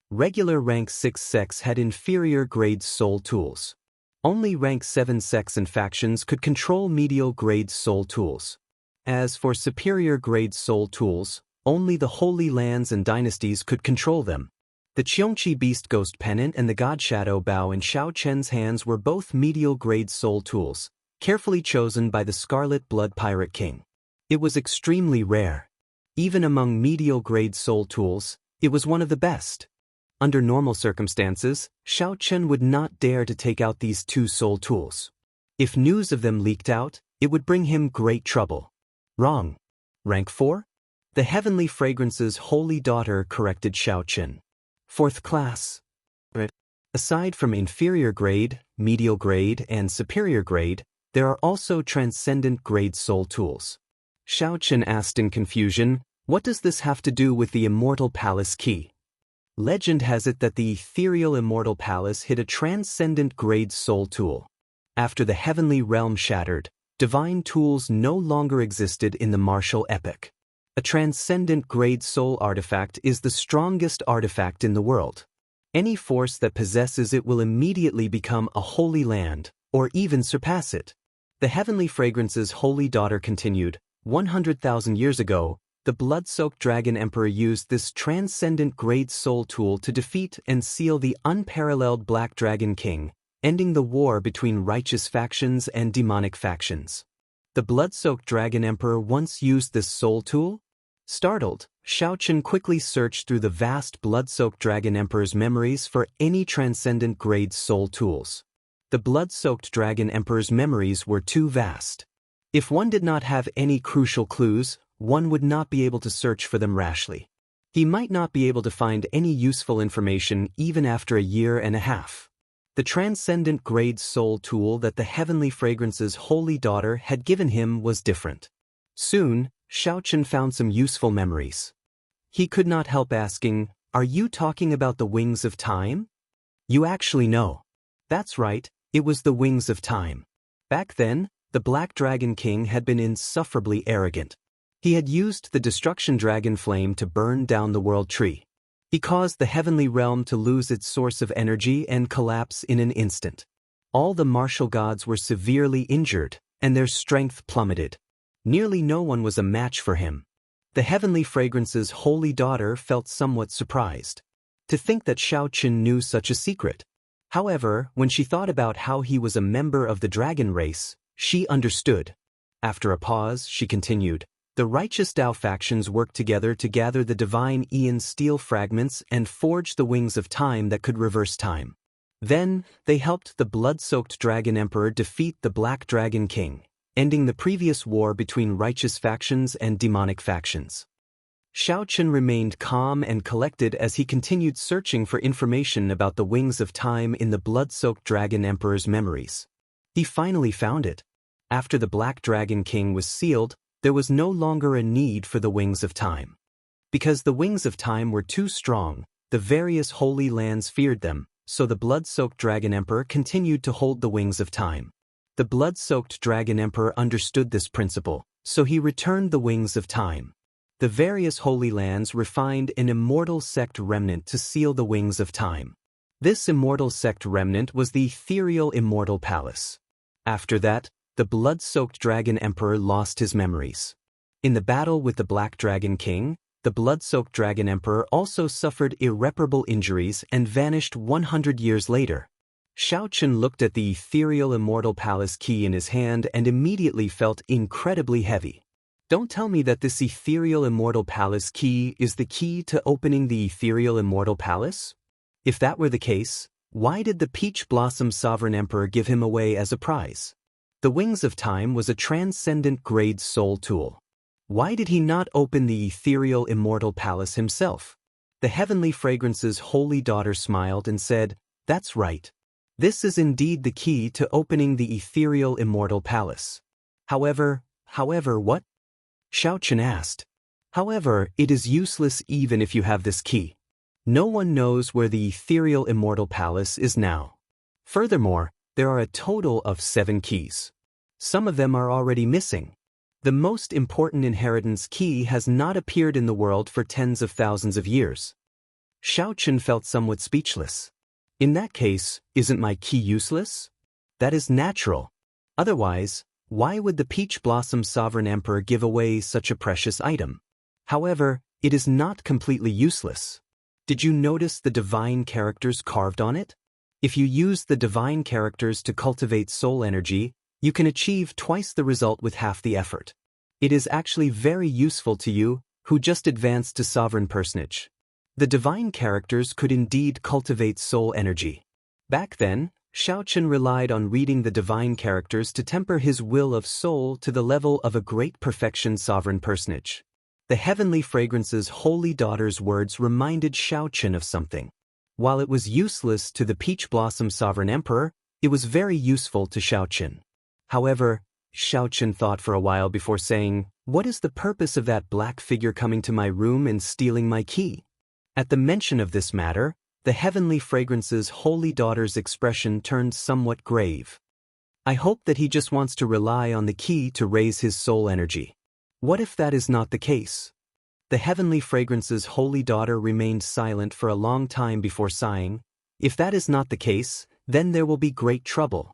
Regular rank 6 sects had inferior grade soul tools. Only rank 7 sects and factions could control medial grade soul tools. As for superior grade soul tools, only the Holy Lands and dynasties could control them. The Qiongqi Beast Ghost Pennant and the God Shadow Bow in Xiaoqian's hands were both medial grade soul tools, carefully chosen by the Scarlet Blood Pirate King. It was extremely rare. Even among medial grade soul tools, it was one of the best. Under normal circumstances, Xiao Chen would not dare to take out these two soul tools. If news of them leaked out, it would bring him great trouble. Wrong. Rank 4? The Heavenly Fragrance's holy daughter corrected Xiao Chen. 4th class. Aside from inferior grade, medial grade, and superior grade, there are also transcendent grade soul tools. Xiao Chen asked in confusion, what does this have to do with the Immortal Palace key? Legend has it that the ethereal Immortal Palace hid a transcendent grade soul tool. After the heavenly realm shattered, divine tools no longer existed in the martial epoch. A transcendent grade soul artifact is the strongest artifact in the world. Any force that possesses it will immediately become a holy land, or even surpass it. The Heavenly Fragrance's holy daughter continued, 100,000 years ago, the blood-soaked dragon emperor used this transcendent grade soul tool to defeat and seal the unparalleled Black Dragon King, ending the war between righteous factions and demonic factions. The blood-soaked dragon emperor once used this soul tool? Startled, Xiao Chen quickly searched through the vast blood-soaked dragon emperor's memories for any transcendent grade soul tools. The blood-soaked dragon emperor's memories were too vast. If one did not have any crucial clues, one would not be able to search for them rashly. He might not be able to find any useful information even after a year and a half. The transcendent grade soul tool that the Heavenly Fragrance's holy daughter had given him was different. Soon, Xiao Chen found some useful memories. He could not help asking, "Are you talking about the wings of time?" You actually know. That's right, it was the wings of time. Back then, the Black Dragon King had been insufferably arrogant. He had used the destruction dragon flame to burn down the world tree. He caused the heavenly realm to lose its source of energy and collapse in an instant. All the martial gods were severely injured, and their strength plummeted. Nearly no one was a match for him. The Heavenly Fragrance's holy daughter felt somewhat surprised. To think that Xiao Chen knew such a secret. However, when she thought about how he was a member of the dragon race, she understood. After a pause, she continued, the righteous Dao factions worked together to gather the divine Aeon steel fragments and forge the wings of time that could reverse time. Then, they helped the blood-soaked dragon emperor defeat the Black Dragon King, ending the previous war between righteous factions and demonic factions. Xiao Chen remained calm and collected as he continued searching for information about the wings of time in the blood-soaked dragon emperor's memories. He finally found it. After the Black Dragon King was sealed, there was no longer a need for the wings of time. Because the wings of time were too strong, the various holy lands feared them, so the blood-soaked dragon emperor continued to hold the wings of time. The blood-soaked dragon emperor understood this principle, so he returned the wings of time. The various holy lands refined an immortal sect remnant to seal the wings of time. This immortal sect remnant was the ethereal Immortal Palace. After that, the blood-soaked dragon emperor lost his memories. In the battle with the Black Dragon King, the blood-soaked dragon emperor also suffered irreparable injuries and vanished 100 years later. Xiao Chen looked at the ethereal Immortal Palace key in his hand and immediately felt incredibly heavy. Don't tell me that this ethereal Immortal Palace key is the key to opening the ethereal Immortal Palace? If that were the case, why did the Peach Blossom Sovereign Emperor give him away as a prize? The Wings of Time was a transcendent grade soul tool. Why did he not open the ethereal Immortal Palace himself? The Heavenly Fragrance's holy daughter smiled and said, "That's right. This is indeed the key to opening the ethereal Immortal Palace." However, what? Xiao Chen asked. However, it is useless even if you have this key. No one knows where the ethereal Immortal Palace is now. Furthermore, there are a total of 7 keys. Some of them are already missing. The most important inheritance key has not appeared in the world for tens of thousands of years. Xiao Chen felt somewhat speechless. In that case, isn't my key useless? That is natural. Otherwise, why would the Peach Blossom Sovereign Emperor give away such a precious item? However, it is not completely useless. Did you notice the divine characters carved on it? If you use the divine characters to cultivate soul energy, you can achieve twice the result with half the effort. It is actually very useful to you, who just advanced to Sovereign Personage. The divine characters could indeed cultivate soul energy. Back then, Xiaochen relied on reading the divine characters to temper his will of soul to the level of a great perfection sovereign personage. The heavenly fragrance's holy daughter's words reminded Xiaochen of something. While it was useless to the peach blossom sovereign emperor, it was very useful to Xiaochen. However, Xiaochen thought for a while before saying, "What is the purpose of that black figure coming to my room and stealing my key?" At the mention of this matter, the heavenly fragrance's holy daughter's expression turned somewhat grave. "I hope that he just wants to rely on the key to raise his soul energy. What if that is not the case?" The heavenly fragrance's holy daughter remained silent for a long time before sighing. "If that is not the case, then there will be great trouble.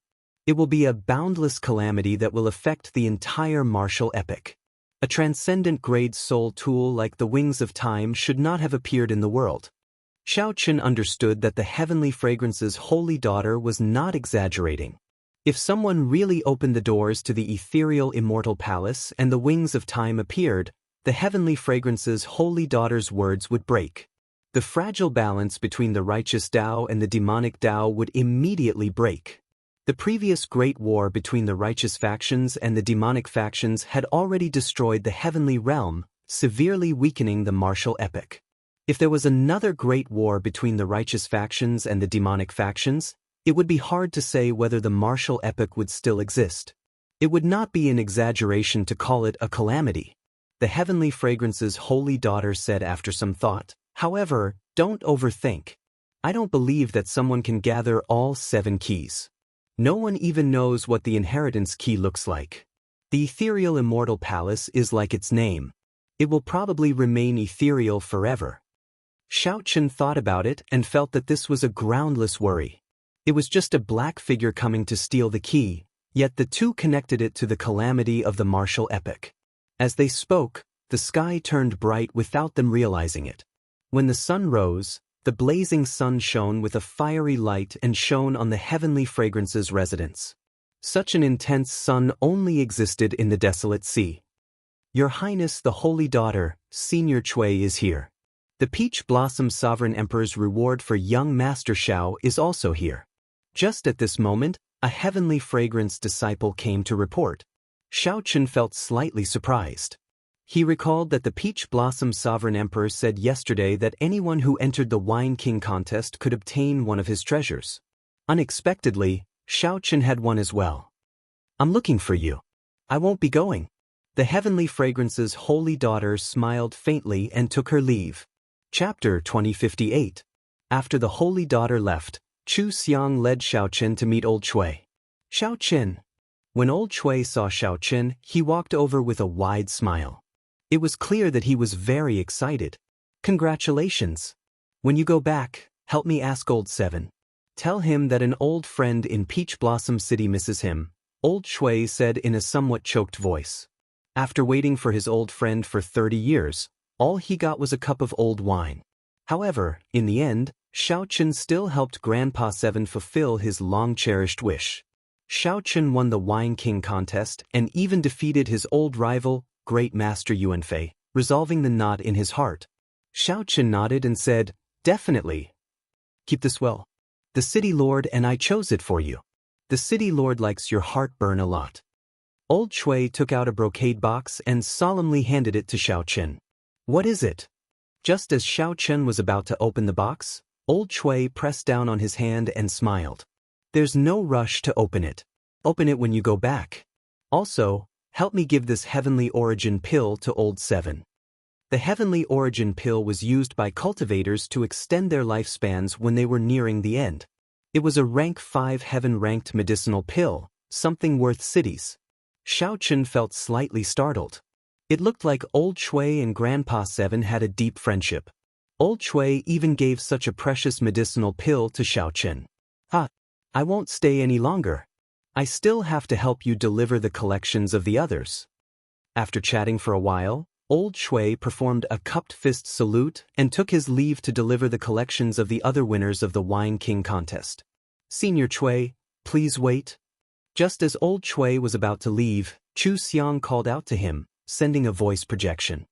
It will be a boundless calamity that will affect the entire martial epic. A transcendent grade soul tool like the Wings of Time should not have appeared in the world." Xiaochen understood that the heavenly fragrance's holy daughter was not exaggerating. If someone really opened the doors to the ethereal immortal palace and the Wings of Time appeared, the heavenly fragrance's holy daughter's words would break. The fragile balance between the righteous Tao and the demonic Tao would immediately break. The previous great war between the righteous factions and the demonic factions had already destroyed the heavenly realm, severely weakening the martial epic. If there was another great war between the righteous factions and the demonic factions, it would be hard to say whether the martial epic would still exist. It would not be an exaggeration to call it a calamity. The heavenly fragrance's holy daughter said after some thought, "However, don't overthink. I don't believe that someone can gather all 7 keys. No one even knows what the inheritance key looks like. The ethereal immortal palace is like its name. It will probably remain ethereal forever." Xiaochen thought about it and felt that this was a groundless worry. It was just a black figure coming to steal the key, yet the two connected it to the calamity of the martial epic. As they spoke, the sky turned bright without them realizing it. When the sun rose, the blazing sun shone with a fiery light and shone on the heavenly fragrance's residence. Such an intense sun only existed in the desolate sea. "Your Highness the Holy Daughter, Senior Chui is here. The Peach Blossom Sovereign Emperor's reward for young Master Xiao is also here." Just at this moment, a heavenly fragrance disciple came to report. Xiaochen felt slightly surprised. He recalled that the Peach Blossom Sovereign Emperor said yesterday that anyone who entered the Wine King contest could obtain one of his treasures. Unexpectedly, Xiaochen had one as well. "I'm looking for you. I won't be going." The heavenly fragrance's holy daughter smiled faintly and took her leave. Chapter 2058. After the holy daughter left, Chu Xiang led Xiaochen to meet old Chui. "Xiaochen." When old Chui saw Xiaochen, he walked over with a wide smile. It was clear that he was very excited. "Congratulations. When you go back, help me ask old Seven. Tell him that an old friend in Peach Blossom City misses him," old Chui said in a somewhat choked voice. After waiting for his old friend for 30 years, all he got was a cup of old wine. However, in the end, Xiaochen still helped Grandpa Seven fulfill his long-cherished wish. Xiaochen won the Wine King contest and even defeated his old rival, Great Master Yuanfei, resolving the knot in his heart. Xiaochen nodded and said, "Definitely. Keep this well. The City Lord and I chose it for you. The City Lord likes your heartburn a lot." Old Chui took out a brocade box and solemnly handed it to Xiaochen. "What is it?" Just as Xiaochen was about to open the box, old Chui pressed down on his hand and smiled. "There's no rush to open it. Open it when you go back. Also, help me give this Heavenly Origin pill to old Seven." The Heavenly Origin pill was used by cultivators to extend their lifespans when they were nearing the end. It was a rank 5 heaven-ranked medicinal pill, something worth cities. Xiaochen felt slightly startled. It looked like old Chui and Grandpa Seven had a deep friendship. Old Chui even gave such a precious medicinal pill to Xiaochen. I won't stay any longer. I still have to help you deliver the collections of the others." After chatting for a while, old Chui performed a cupped fist salute and took his leave to deliver the collections of the other winners of the Wine King contest. "Senior Chui, please wait." Just as old Chui was about to leave, Chu Xiang called out to him, sending a voice projection.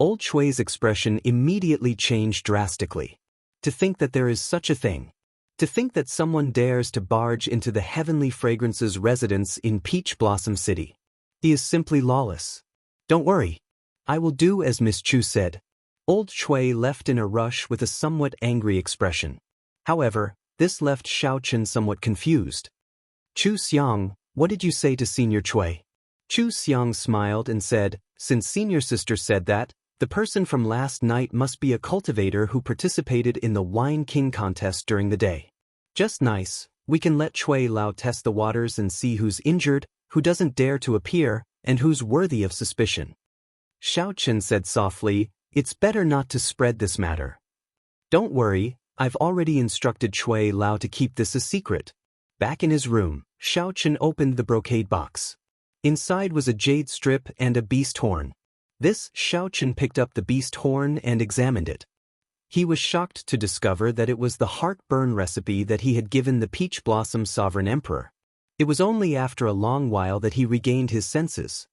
Old Chui's expression immediately changed drastically. To think that there is such a thing. To think that someone dares to barge into the Heavenly Fragrance's residence in Peach Blossom City. He is simply lawless. Don't worry. I will do as Miss Chu said. Old Chui left in a rush with a somewhat angry expression. However, this left Xiaochen somewhat confused. Chu Xiang, what did you say to Senior Chui? Chu Xiang smiled and said, since Senior Sister said that, the person from last night must be a cultivator who participated in the Wine King contest during the day. Just nice, we can let Chui Lao test the waters and see who's injured, who doesn't dare to appear, and who's worthy of suspicion. Xiaochen said softly, it's better not to spread this matter. Don't worry, I've already instructed Chui Lao to keep this a secret. Back in his room, Xiaochen opened the brocade box. Inside was a jade strip and a beast horn. This, Xiaochen picked up the beast horn and examined it. He was shocked to discover that it was the heartburn recipe that he had given the Peach Blossom Sovereign Emperor. It was only after a long while that he regained his senses.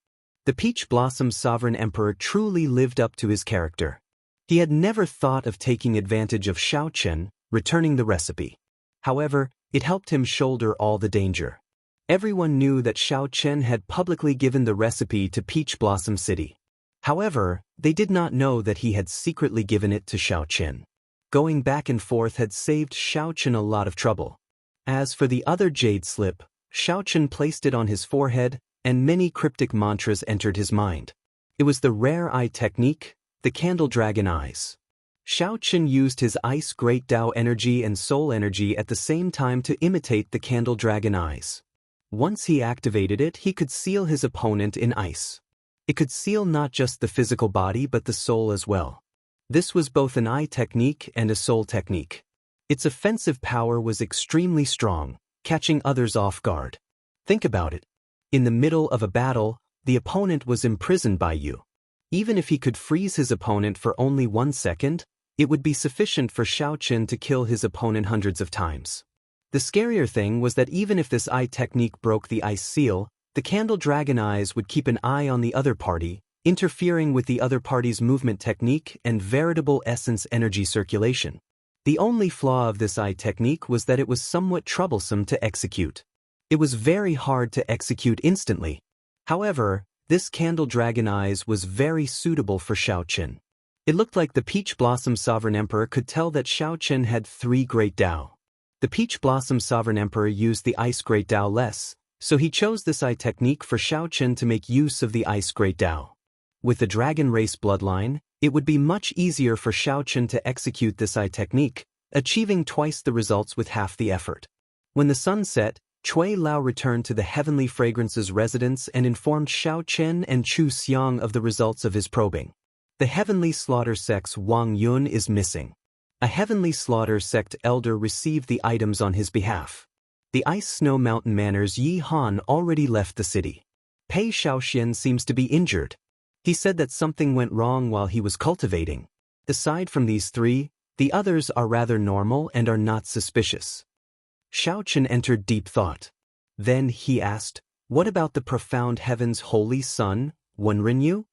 The Peach Blossom Sovereign Emperor truly lived up to his character. He had never thought of taking advantage of Xiaochen, returning the recipe. However, it helped him shoulder all the danger. Everyone knew that Xiaochen had publicly given the recipe to Peach Blossom City. However, they did not know that he had secretly given it to Xiaochen. Going back and forth had saved Xiaochen a lot of trouble. As for the other jade slip, Xiaochen placed it on his forehead, and many cryptic mantras entered his mind. It was the rare eye technique, the candle dragon eyes. Xiaochen used his ice great Tao energy and soul energy at the same time to imitate the candle dragon eyes. Once he activated it, he could seal his opponent in ice. It could seal not just the physical body but the soul as well. This was both an eye technique and a soul technique. Its offensive power was extremely strong, catching others off guard. Think about it. In the middle of a battle, the opponent was imprisoned by you. Even if he could freeze his opponent for only 1 second, it would be sufficient for Xiaochen to kill his opponent hundreds of times. The scarier thing was that even if this eye technique broke the ice seal, the candle dragon eyes would keep an eye on the other party, interfering with the other party's movement technique and veritable essence energy circulation. The only flaw of this eye technique was that it was somewhat troublesome to execute. It was very hard to execute instantly. However, this candle dragon eyes was very suitable for Xiaochen. It looked like the Peach Blossom Sovereign Emperor could tell that Xiaochen had 3 Great Tao. The Peach Blossom Sovereign Emperor used the Ice Great Tao less, so he chose this eye technique for Xiaochen to make use of the Ice Great Tao. With the dragon race bloodline, it would be much easier for Xiaochen to execute this eye technique, achieving twice the results with half the effort. When the sun set, Chui Lao returned to the Heavenly Fragrance's residence and informed Xiaochen and Chu Xiang of the results of his probing. The Heavenly Slaughter Sect's Wang Yun is missing. A Heavenly Slaughter Sect elder received the items on his behalf. The Ice Snow Mountain Manor's Yi Han already left the city. Pei Xiaoxian seems to be injured. He said that something went wrong while he was cultivating. Aside from these 3, the others are rather normal and are not suspicious. Xiaochen entered deep thought. Then he asked, what about the profound heaven's holy son, Wenrinyu?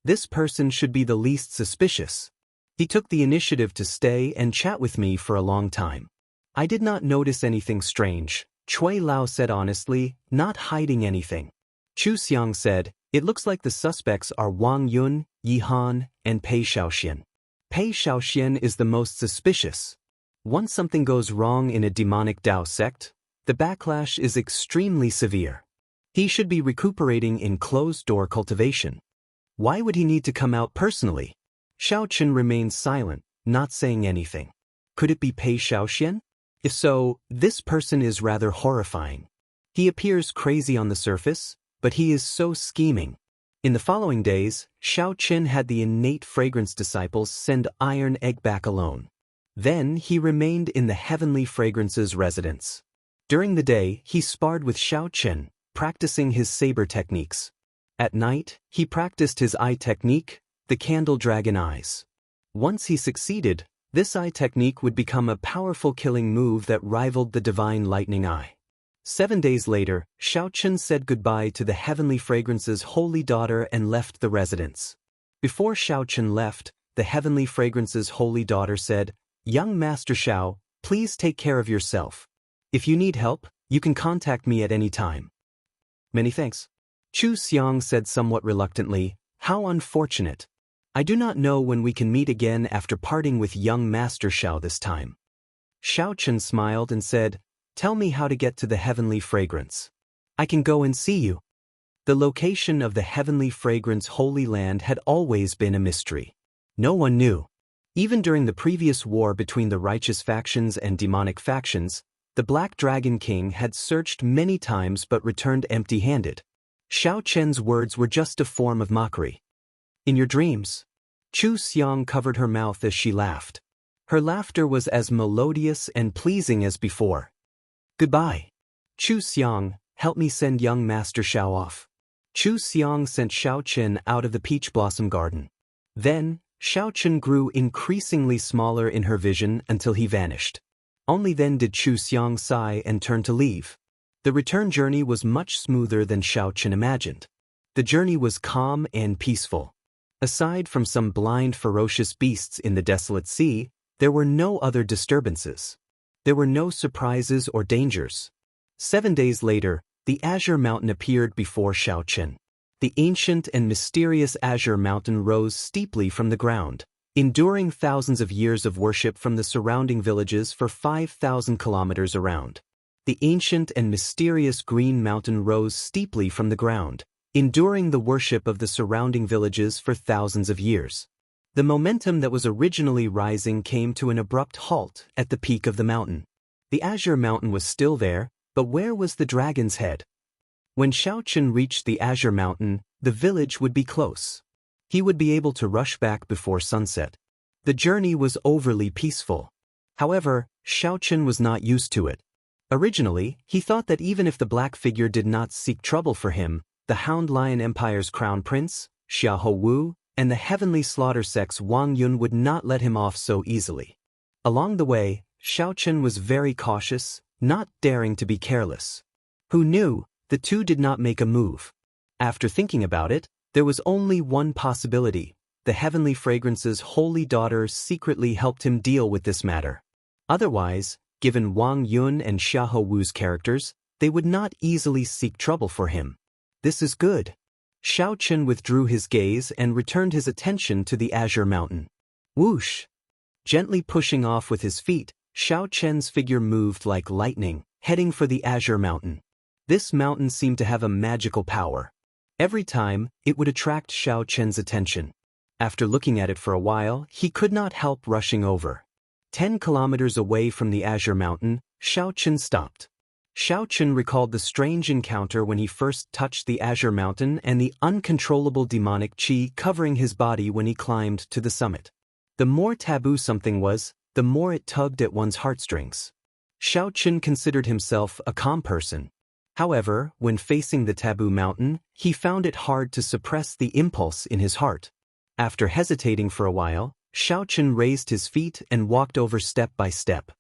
This person should be the least suspicious. He took the initiative to stay and chat with me for a long time. I did not notice anything strange, Chui Lao said honestly, not hiding anything. Chu Xiang said, it looks like the suspects are Wang Yun, Yi Han, and Pei Xiaoxian. Pei Xiaoxian is the most suspicious. Once something goes wrong in a demonic Tao sect, the backlash is extremely severe. He should be recuperating in closed-door cultivation. Why would he need to come out personally? Xiaochen remained silent, not saying anything. Could it be Pei Xiaoxian? If so, this person is rather horrifying. He appears crazy on the surface, but he is so scheming. In the following days, Xiaochen had the innate fragrance disciples send Iron Egg back alone. Then he remained in the Heavenly Fragrance's residence. During the day, he sparred with Xiaochen, practicing his saber techniques. At night, he practiced his eye technique, the candle dragon eyes. Once he succeeded, this eye technique would become a powerful killing move that rivaled the divine lightning eye. 7 days later, Xiaochen said goodbye to the Heavenly Fragrance's holy daughter and left the residence. Before Xiao Chen left, the Heavenly Fragrance's holy daughter said, "Young Master Xiao, please take care of yourself. If you need help, you can contact me at any time." "Many thanks." Chu Xiang said somewhat reluctantly, "How unfortunate. I do not know when we can meet again after parting with young Master Xiao this time." Xiao Chen smiled and said, "Tell me how to get to the Heavenly Fragrance. I can go and see you." The location of the Heavenly Fragrance Holy Land had always been a mystery. No one knew. Even during the previous war between the righteous factions and demonic factions, the Black Dragon King had searched many times but returned empty-handed. Xiao Chen's words were just a form of mockery. "In your dreams." Chu Xiang covered her mouth as she laughed. Her laughter was as melodious and pleasing as before. "Goodbye. Chu Xiang, help me send young Master Xiao off." Chu Xiang sent Xiao Chen out of the peach blossom garden. Then, Xiao Chen grew increasingly smaller in her vision until he vanished. Only then did Chu Xiang sigh and turn to leave. The return journey was much smoother than Xiao Chen imagined. The journey was calm and peaceful. Aside from some blind ferocious beasts in the desolate sea, there were no other disturbances. There were no surprises or dangers. 7 days later, the Azure Mountain appeared before Xiao Chen. The ancient and mysterious Azure Mountain rose steeply from the ground, enduring thousands of years of worship from the surrounding villages for 5,000 kilometers around. The ancient and mysterious Green Mountain rose steeply from the ground, enduring the worship of the surrounding villages for thousands of years. The momentum that was originally rising came to an abrupt halt at the peak of the mountain. The Azure Mountain was still there, but where was the dragon's head? When Xiao Chen reached the Azure Mountain, the village would be close. He would be able to rush back before sunset. The journey was overly peaceful. However, Xiao Chen was not used to it. Originally, he thought that even if the black figure did not seek trouble for him, the Hound Lion Empire's crown prince, Xiahou Wu, and the heavenly slaughter sect's Wang Yun would not let him off so easily. Along the way, Xiao Chen was very cautious, not daring to be careless. Who knew, the two did not make a move. After thinking about it, there was only one possibility. The Heavenly Fragrance's holy daughter secretly helped him deal with this matter. Otherwise, given Wang Yun and Xiahou Wu's characters, they would not easily seek trouble for him. This is good. Xiao Chen withdrew his gaze and returned his attention to the Azure Mountain. Whoosh! Gently pushing off with his feet, Xiao Chen's figure moved like lightning, heading for the Azure Mountain. This mountain seemed to have a magical power. Every time, it would attract Xiao Chen's attention. After looking at it for a while, he could not help rushing over. 10 kilometers away from the Azure Mountain, Xiao Chen stopped. Xiao Chen recalled the strange encounter when he first touched the Azure Mountain and the uncontrollable demonic qi covering his body when he climbed to the summit. The more taboo something was, the more it tugged at one's heartstrings. Xiao Chen considered himself a calm person. However, when facing the taboo mountain, he found it hard to suppress the impulse in his heart. After hesitating for a while, Xiao Chen raised his feet and walked over step by step.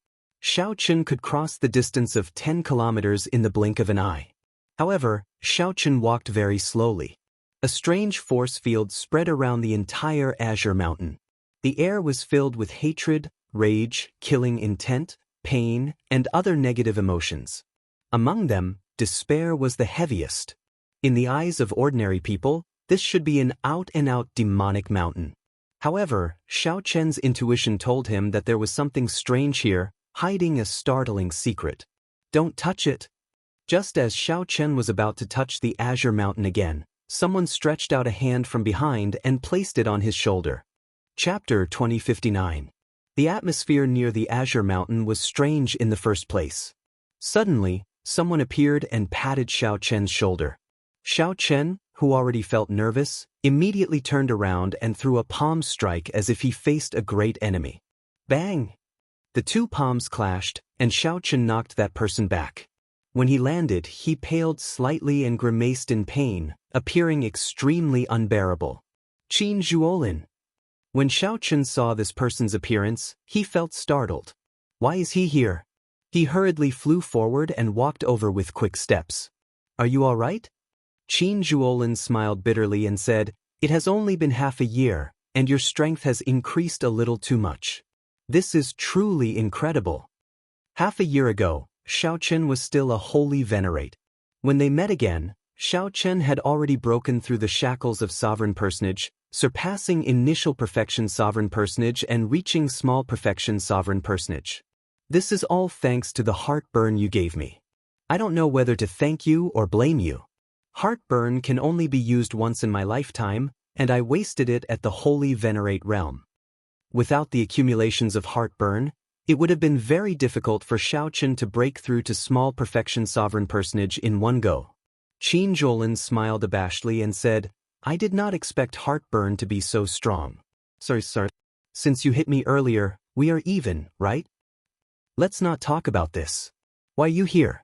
Xiao Chen could cross the distance of 10 kilometers in the blink of an eye. However, Xiao Chen walked very slowly. A strange force field spread around the entire Azure Mountain. The air was filled with hatred, rage, killing intent, pain, and other negative emotions. Among them, despair was the heaviest. In the eyes of ordinary people, this should be an out-and-out demonic mountain. However, Xiao Chen's intuition told him that there was something strange here, hiding a startling secret. Don't touch it. Just as Xiao Chen was about to touch the Azure Mountain again, someone stretched out a hand from behind and placed it on his shoulder. Chapter 2059. The atmosphere near the Azure Mountain was strange in the first place. Suddenly, someone appeared and patted Xiao Chen's shoulder. Xiao Chen, who already felt nervous, immediately turned around and threw a palm strike as if he faced a great enemy. Bang! The two palms clashed, and Xiao Chen knocked that person back. When he landed, he paled slightly and grimaced in pain, appearing extremely unbearable. Qin Zhuolin. When Xiao Chen saw this person's appearance, he felt startled. Why is he here? He hurriedly flew forward and walked over with quick steps. Are you all right? Qin Zhuolin smiled bitterly and said, It has only been half a year, and your strength has increased a little too much. This is truly incredible. Half a year ago, Xiao Chen was still a holy venerate. When they met again, Xiao Chen had already broken through the shackles of sovereign personage, surpassing initial perfection sovereign personage and reaching small perfection sovereign personage. This is all thanks to the heartburn you gave me. I don't know whether to thank you or blame you. Heartburn can only be used once in my lifetime, and I wasted it at the holy venerate realm. Without the accumulations of heartburn, it would have been very difficult for Xiao Chen to break through to small perfection sovereign personage in one go. Qin Zhuolin smiled abashedly and said, I did not expect heartburn to be so strong. Sorry, sir. Since you hit me earlier, we are even, right? Let's not talk about this. Why you here?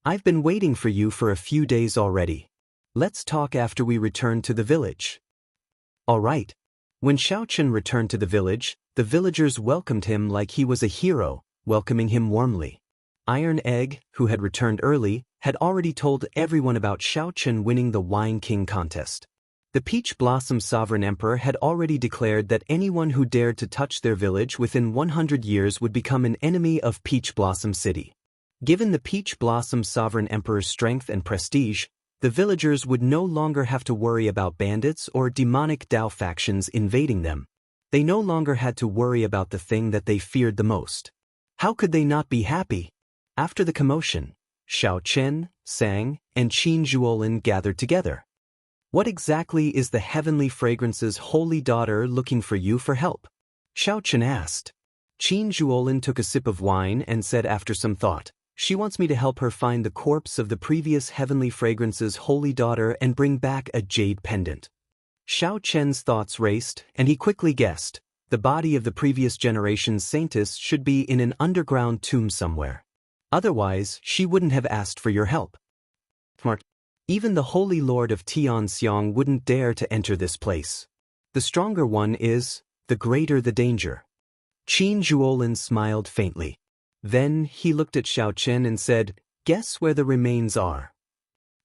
I've been waiting for you for a few days already. Let's talk after we return to the village. All right. When Xiao Chen returned to the villagers welcomed him like he was a hero, welcoming him warmly. Iron Egg, who had returned early, had already told everyone about Xiao Chen winning the Wine King contest. The Peach Blossom Sovereign Emperor had already declared that anyone who dared to touch their village within 100 years would become an enemy of Peach Blossom City. Given the Peach Blossom Sovereign Emperor's strength and prestige, the villagers would no longer have to worry about bandits or demonic Dao factions invading them. They no longer had to worry about the thing that they feared the most. How could they not be happy? After the commotion, Xiao Chen, Sang, and Qin Zhuolin gathered together. What exactly is the Heavenly Fragrance's holy daughter looking for you for help? Xiao Chen asked. Qin Zhuolin took a sip of wine and said after some thought, she wants me to help her find the corpse of the previous Heavenly Fragrance's holy daughter and bring back a jade pendant. Xiao Chen's thoughts raced, and he quickly guessed, the body of the previous generation's saintess should be in an underground tomb somewhere. Otherwise, she wouldn't have asked for your help. Smart. Even the Holy Lord of Tianxiang wouldn't dare to enter this place. The stronger one is, the greater the danger. Qin Zhuolin smiled faintly. Then he looked at Xiao Chen and said, guess where the remains are.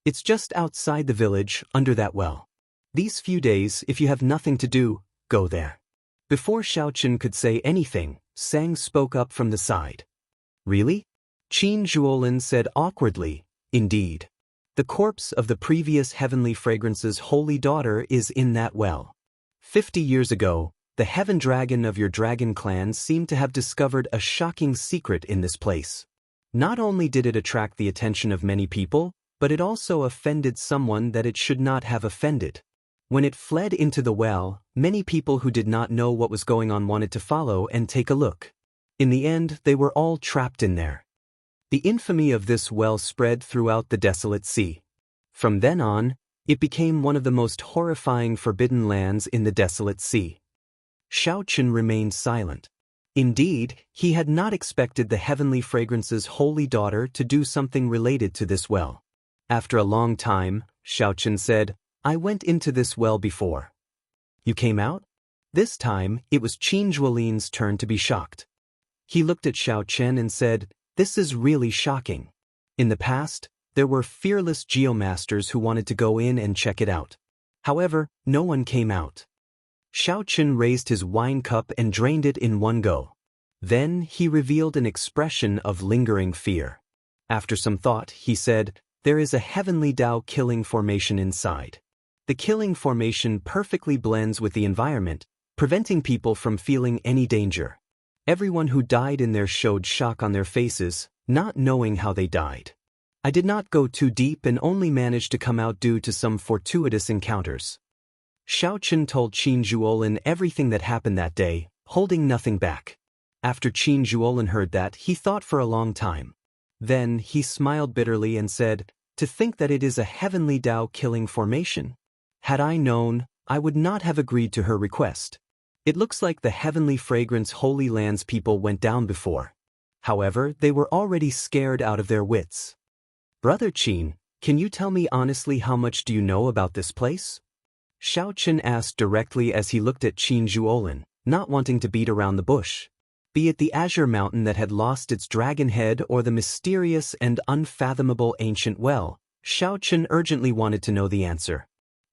It's just outside the village, under that well. These few days, if you have nothing to do, go there. Before Xiao Chen could say anything, Sang spoke up from the side. Really? Qin Zhuolin said awkwardly, indeed. The corpse of the previous Heavenly Fragrance's holy daughter is in that well. 50 years ago, the Heaven Dragon of your dragon clan seemed to have discovered a shocking secret in this place. Not only did it attract the attention of many people, but it also offended someone that it should not have offended. When it fled into the well, many people who did not know what was going on wanted to follow and take a look. In the end, they were all trapped in there. The infamy of this well spread throughout the desolate sea. From then on, it became one of the most horrifying forbidden lands in the desolate sea. Xiao Chen remained silent. Indeed, he had not expected the Heavenly Fragrance's holy daughter to do something related to this well. After a long time, Xiao Chen said, I went into this well before. You came out? This time, it was Qin Zhuolin's turn to be shocked. He looked at Xiao Chen and said, this is really shocking. In the past, there were fearless geomasters who wanted to go in and check it out. However, no one came out. Xiao Chen raised his wine cup and drained it in one go. Then he revealed an expression of lingering fear. After some thought, he said, there is a heavenly Dao killing formation inside. The killing formation perfectly blends with the environment, preventing people from feeling any danger. Everyone who died in there showed shock on their faces, not knowing how they died. I did not go too deep and only managed to come out due to some fortuitous encounters. Xiao Chen told Qin Zhuolin everything that happened that day, holding nothing back. After Qin Zhuolin heard that, he thought for a long time. Then he smiled bitterly and said, to think that it is a heavenly Dao killing formation. Had I known, I would not have agreed to her request. It looks like the Heavenly Fragrance Holy Lands people went down before. However, they were already scared out of their wits. Brother Qin, can you tell me honestly how much do you know about this place? Xiao Chen asked directly as he looked at Qin Zhuolin, not wanting to beat around the bush. Be it the azure mountain that had lost its dragon head or the mysterious and unfathomable ancient well, Xiao Chen urgently wanted to know the answer.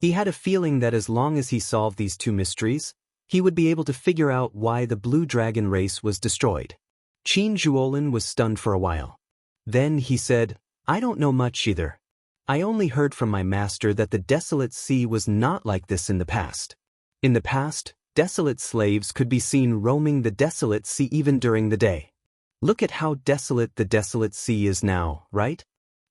He had a feeling that as long as he solved these two mysteries, he would be able to figure out why the blue dragon race was destroyed. Qin Zhuolin was stunned for a while. Then he said, I don't know much either. I only heard from my master that the desolate sea was not like this in the past. In the past, desolate slaves could be seen roaming the desolate sea even during the day. Look at how desolate the desolate sea is now, right?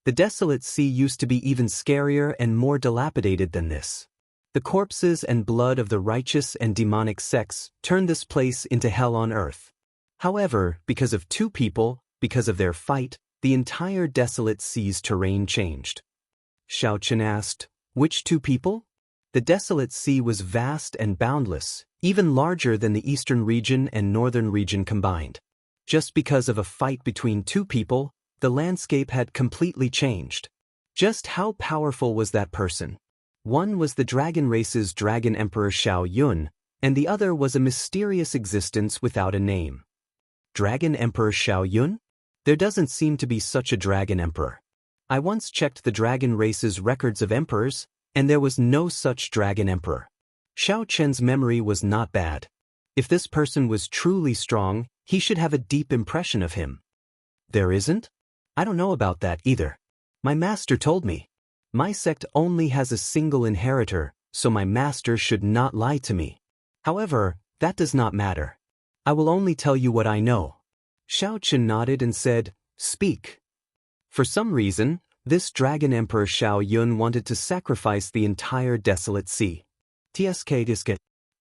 The desolate sea used to be even scarier and more dilapidated than this. The corpses and blood of the righteous and demonic sects turned this place into hell on earth. However, because of two people, because of their fight, the entire desolate sea's terrain changed. Xiao Chen asked, which two people? The desolate sea was vast and boundless, even larger than the eastern region and northern region combined. Just because of a fight between two people, the landscape had completely changed. Just how powerful was that person? One was the dragon race's dragon emperor Xiao Yun, and the other was a mysterious existence without a name. Dragon Emperor Xiao Yun? There doesn't seem to be such a dragon emperor. I once checked the dragon race's records of emperors, and there was no such dragon emperor. Xiao Chen's memory was not bad. If this person was truly strong, he should have a deep impression of him. There isn't? I don't know about that either. My master told me. My sect only has a single inheritor, so my master should not lie to me. However, that does not matter. I will only tell you what I know. Xiao Chen nodded and said, speak. For some reason, this dragon emperor Xiao Yun wanted to sacrifice the entire desolate sea. Tsk.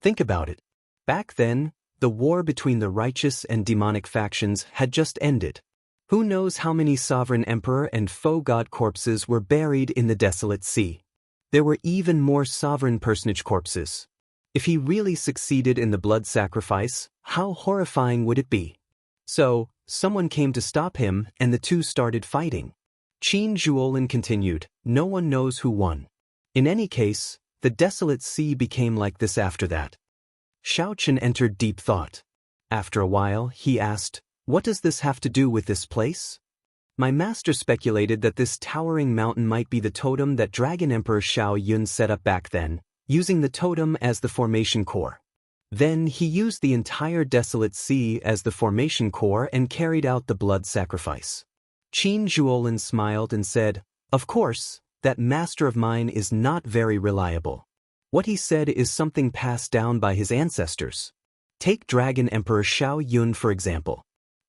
Think about it. Back then, the war between the righteous and demonic factions had just ended. Who knows how many sovereign emperor and faux god corpses were buried in the desolate sea? There were even more sovereign personage corpses. If he really succeeded in the blood sacrifice, how horrifying would it be? So, someone came to stop him and the two started fighting. Qin Zhuolin continued, no one knows who won. In any case, the desolate sea became like this after that. Xiao Chen entered deep thought. After a while, he asked, what does this have to do with this place? My master speculated that this towering mountain might be the totem that Dragon Emperor Xiao Yun set up back then, using the totem as the formation core. Then he used the entire desolate sea as the formation core and carried out the blood sacrifice. Qin Zhuolin smiled and said, of course, that master of mine is not very reliable. What he said is something passed down by his ancestors. Take Dragon Emperor Xiao Yun for example.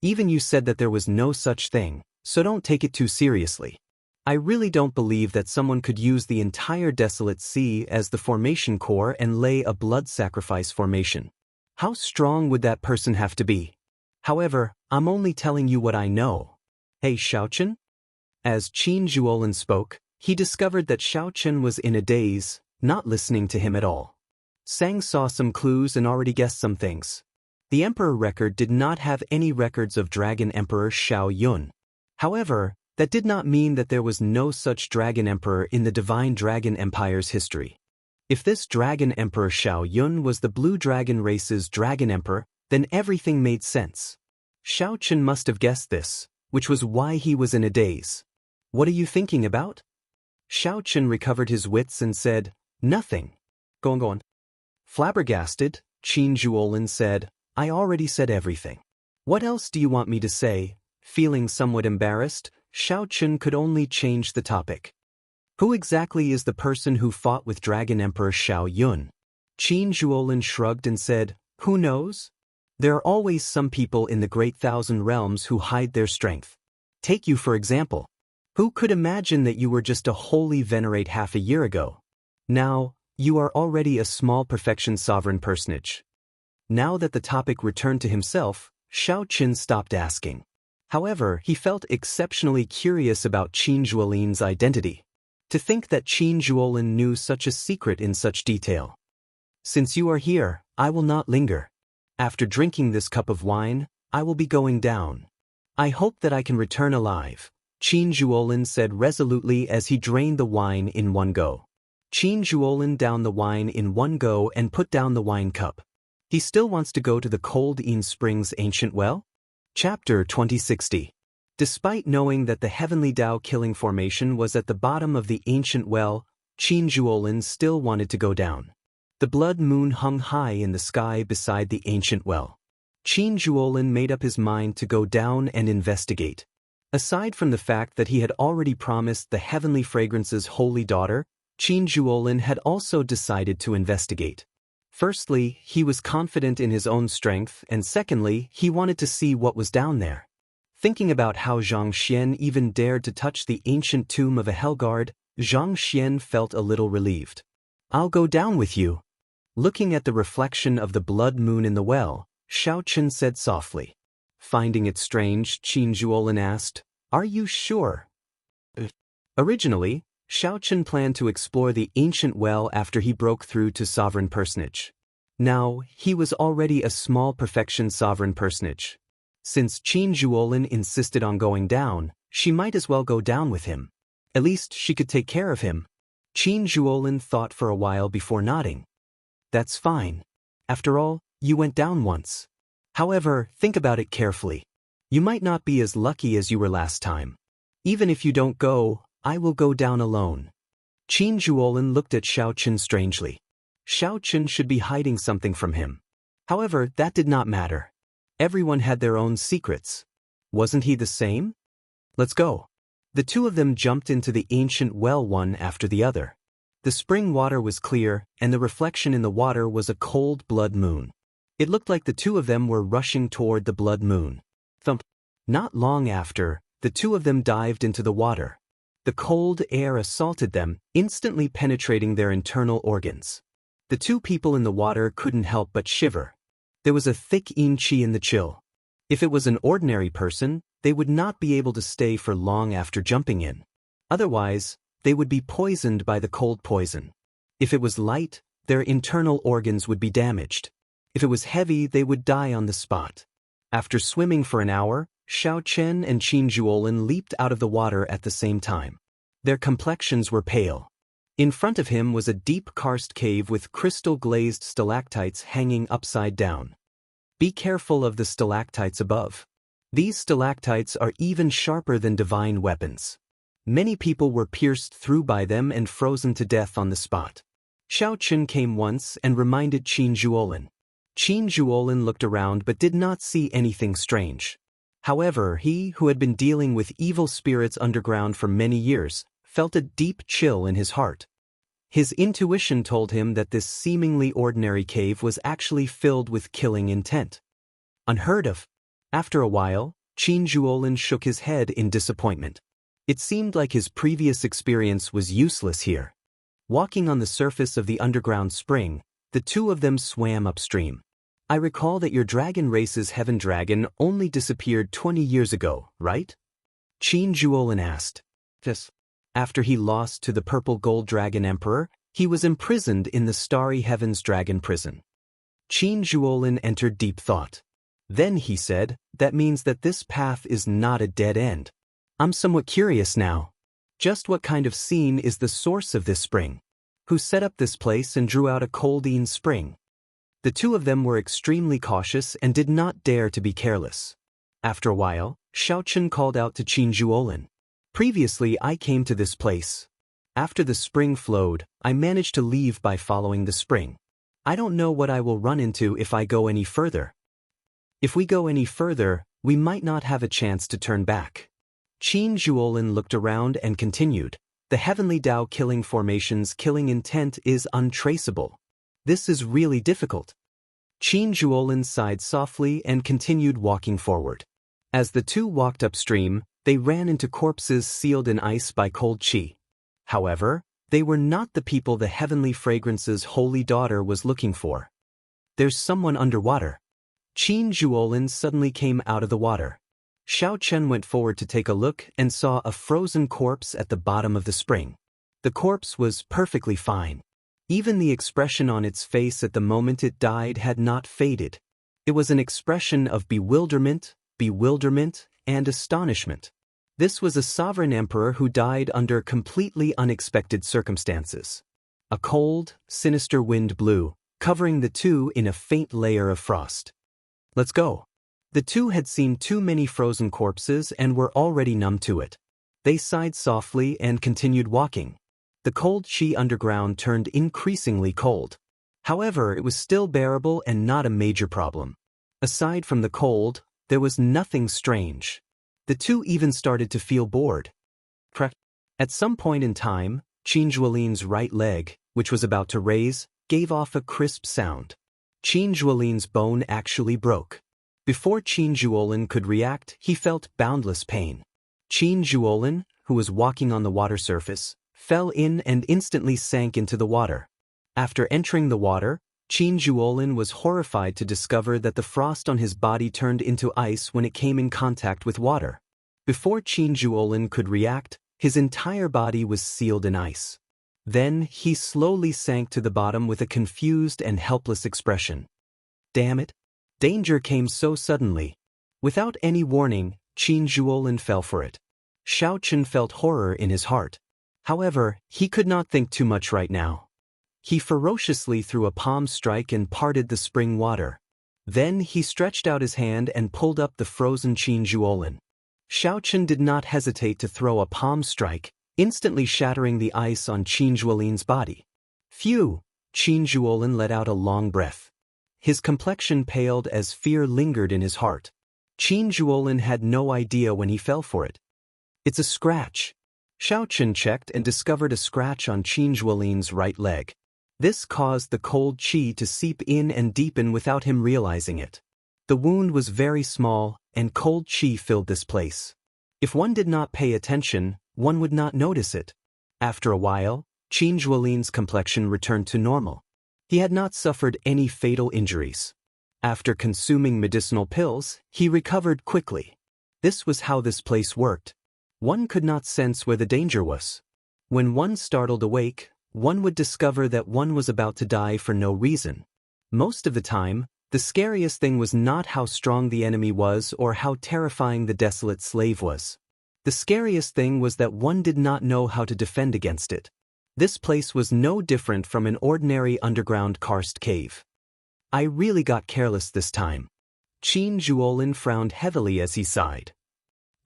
Even you said that there was no such thing, so don't take it too seriously. I really don't believe that someone could use the entire desolate sea as the formation core and lay a blood sacrifice formation. How strong would that person have to be? However, I'm only telling you what I know. Hey Xiao Chen? As Qin Zhuolin spoke, he discovered that Xiao Chen was in a daze, not listening to him at all. Sang saw some clues and already guessed some things. The Emperor record did not have any records of Dragon Emperor Xiao Yun. However, that did not mean that there was no such Dragon Emperor in the Divine Dragon Empire's history. If this Dragon Emperor Xiao Yun was the Blue Dragon race's Dragon Emperor, then everything made sense. Xiao Chen must have guessed this, which was why he was in a daze. What are you thinking about? Xiao Chen recovered his wits and said, nothing. Go on. Flabbergasted, Qin Zhuolin said, I already said everything. What else do you want me to say? Feeling somewhat embarrassed, Xiao Chen could only change the topic. Who exactly is the person who fought with Dragon Emperor Xiao Yun? Qin Zhuolin shrugged and said, who knows? There are always some people in the Great Thousand Realms who hide their strength. Take you for example. Who could imagine that you were just a holy venerate half a year ago? Now, you are already a small perfection sovereign personage. Now that the topic returned to himself, Xiao Chen stopped asking. However, he felt exceptionally curious about Qin Zhuolin's identity. To think that Qin Zhuolin knew such a secret in such detail. Since you are here, I will not linger. After drinking this cup of wine, I will be going down. I hope that I can return alive, Qin Zhuolin said resolutely as he drained the wine in one go. Qin Zhuolin downed the wine in one go and put down the wine cup. He still wants to go to the cold Yin Springs ancient well? Chapter 2060. Despite knowing that the Heavenly Tao killing formation was at the bottom of the ancient well, Qin Zhuolin still wanted to go down. The blood moon hung high in the sky beside the ancient well. Qin Zhuolin made up his mind to go down and investigate. Aside from the fact that he had already promised the heavenly fragrance's holy daughter, Qin Zhuolin had also decided to investigate. Firstly, he was confident in his own strength, and secondly, he wanted to see what was down there. Thinking about how Zhang Xian even dared to touch the ancient tomb of a Hellguard, Zhang Xian felt a little relieved. "I'll go down with you." Looking at the reflection of the blood moon in the well, Xiao Chen said softly. Finding it strange, Qin Zhuolin asked, "Are you sure?" Originally, Xiao Chen planned to explore the ancient well after he broke through to sovereign personage. Now, he was already a small perfection sovereign personage. Since Qin Zhuolin insisted on going down, she might as well go down with him. At least she could take care of him. Qin Zhuolin thought for a while before nodding. "That's fine. After all, you went down once. However, think about it carefully. You might not be as lucky as you were last time. Even if you don't go, I will go down alone." Qin Zhuolin looked at Xiao Chen strangely. Xiao Chen should be hiding something from him. However, that did not matter. Everyone had their own secrets. Wasn't he the same? "Let's go." The two of them jumped into the ancient well one after the other. The spring water was clear, and the reflection in the water was a cold blood moon. It looked like the two of them were rushing toward the blood moon. Thump. Not long after, the two of them dived into the water. The cold air assaulted them, instantly penetrating their internal organs. The two people in the water couldn't help but shiver. There was a thick yin qi in the chill. If it was an ordinary person, they would not be able to stay for long after jumping in. Otherwise, they would be poisoned by the cold poison. If it was light, their internal organs would be damaged. If it was heavy, they would die on the spot. After swimming for an hour, Xiao Chen and Qin Zhuolin leaped out of the water at the same time. Their complexions were pale. In front of him was a deep karst cave with crystal-glazed stalactites hanging upside down. Be careful of the stalactites above. These stalactites are even sharper than divine weapons. Many people were pierced through by them and frozen to death on the spot. Xiao Chen came once and reminded Qin Zhuolin. Qin Zhuolin looked around but did not see anything strange. However, he, who had been dealing with evil spirits underground for many years, felt a deep chill in his heart. His intuition told him that this seemingly ordinary cave was actually filled with killing intent. Unheard of. After a while, Qin Zhuolin shook his head in disappointment. It seemed like his previous experience was useless here. Walking on the surface of the underground spring, the two of them swam upstream. "I recall that your dragon race's heaven dragon only disappeared 20 years ago, right?" Qin Zhuolin asked. "Yes." After he lost to the purple gold dragon emperor, he was imprisoned in the starry heavens dragon prison. Qin Zhuolin entered deep thought. Then he said, "That means that this path is not a dead end. I'm somewhat curious now. Just what kind of scene is the source of this spring? Who set up this place and drew out a coldine spring?" The two of them were extremely cautious and did not dare to be careless. After a while, Xiao Chen called out to Qin Zhuolin. "Previously I came to this place. After the spring flowed, I managed to leave by following the spring. I don't know what I will run into if I go any further. If we go any further, we might not have a chance to turn back." Qin Zhuolin looked around and continued. "The heavenly Tao killing formation's killing intent is untraceable. This is really difficult." Qin Zhuolin sighed softly and continued walking forward. As the two walked upstream, they ran into corpses sealed in ice by cold qi. However, they were not the people the heavenly fragrance's holy daughter was looking for. "There's someone underwater." Qin Zhuolin suddenly came out of the water. Xiao Chen went forward to take a look and saw a frozen corpse at the bottom of the spring. The corpse was perfectly fine. Even the expression on its face at the moment it died had not faded. It was an expression of bewilderment, and astonishment. This was a sovereign emperor who died under completely unexpected circumstances. A cold, sinister wind blew, covering the two in a faint layer of frost. "Let's go." The two had seen too many frozen corpses and were already numb to it. They sighed softly and continued walking. The cold qi underground turned increasingly cold. However, it was still bearable and not a major problem. Aside from the cold, there was nothing strange. The two even started to feel bored. At some point in time, Qin Zhuolin's right leg, which was about to raise, gave off a crisp sound. Qin Zhuolin's bone actually broke. Before Qin Zhuolin could react, he felt boundless pain. Qin Zhuolin, who was walking on the water surface, fell in and instantly sank into the water. After entering the water, Qin Zhuolin was horrified to discover that the frost on his body turned into ice when it came in contact with water. Before Qin Zhuolin could react, his entire body was sealed in ice. Then he slowly sank to the bottom with a confused and helpless expression. Damn it! Danger came so suddenly. Without any warning, Qin Zhuolin fell for it. Xiao Chen felt horror in his heart. However, he could not think too much right now. He ferociously threw a palm strike and parted the spring water. Then he stretched out his hand and pulled up the frozen Qin Zhuolin. Xiao Chen did not hesitate to throw a palm strike, instantly shattering the ice on Qin Zhuolin's body. Phew! Qin Zhuolin let out a long breath. His complexion paled as fear lingered in his heart. Qin Zhuolin had no idea when he fell for it. It's a scratch. Xiao Chen checked and discovered a scratch on Qin Zhuolin's right leg. This caused the cold qi to seep in and deepen without him realizing it. The wound was very small, and cold qi filled this place. If one did not pay attention, one would not notice it. After a while, Qin Zhuolin's complexion returned to normal. He had not suffered any fatal injuries. After consuming medicinal pills, he recovered quickly. This was how this place worked. One could not sense where the danger was. When one startled awake, one would discover that one was about to die for no reason. Most of the time, the scariest thing was not how strong the enemy was or how terrifying the desolate slave was. The scariest thing was that one did not know how to defend against it. This place was no different from an ordinary underground karst cave. I really got careless this time. Qin Zhuolin frowned heavily as he sighed.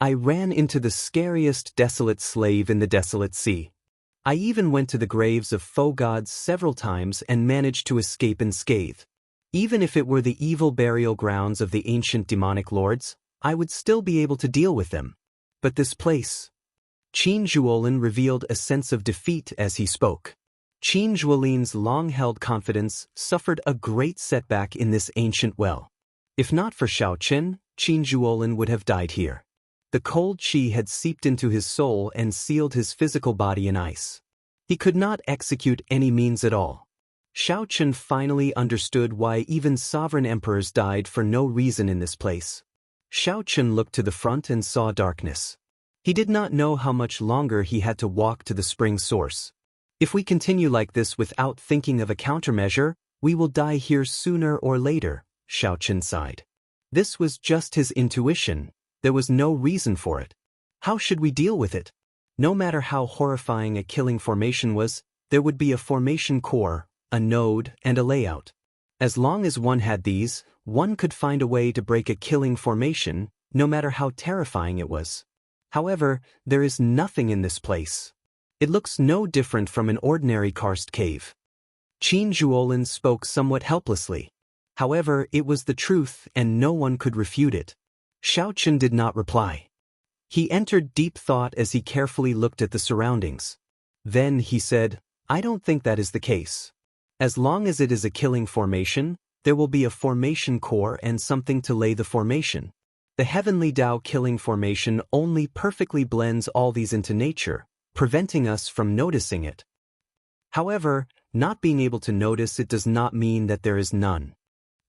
I ran into the scariest desolate slave in the desolate sea. I even went to the graves of foe gods several times and managed to escape unscathed. Even if it were the evil burial grounds of the ancient demonic lords, I would still be able to deal with them. But this place... Qin Zhuolin revealed a sense of defeat as he spoke. Qin Zhuolin's long-held confidence suffered a great setback in this ancient well. If not for Xiao Chen, Qin Zhuolin would have died here. The cold qi had seeped into his soul and sealed his physical body in ice. He could not execute any means at all. Xiao Chen finally understood why even sovereign emperors died for no reason in this place. Xiao Chen looked to the front and saw darkness. He did not know how much longer he had to walk to the spring source. If we continue like this without thinking of a countermeasure, we will die here sooner or later, Xiao Chen sighed. This was just his intuition. There was no reason for it. How should we deal with it? No matter how horrifying a killing formation was, there would be a formation core, a node, and a layout. As long as one had these, one could find a way to break a killing formation, no matter how terrifying it was. However, there is nothing in this place. It looks no different from an ordinary karst cave. Qin Zhuolin spoke somewhat helplessly. However, it was the truth and no one could refute it. Xiao Chen did not reply. He entered deep thought as he carefully looked at the surroundings. Then he said, I don't think that is the case. As long as it is a killing formation, there will be a formation core and something to lay the formation. The Heavenly Tao killing formation only perfectly blends all these into nature, preventing us from noticing it. However, not being able to notice it does not mean that there is none.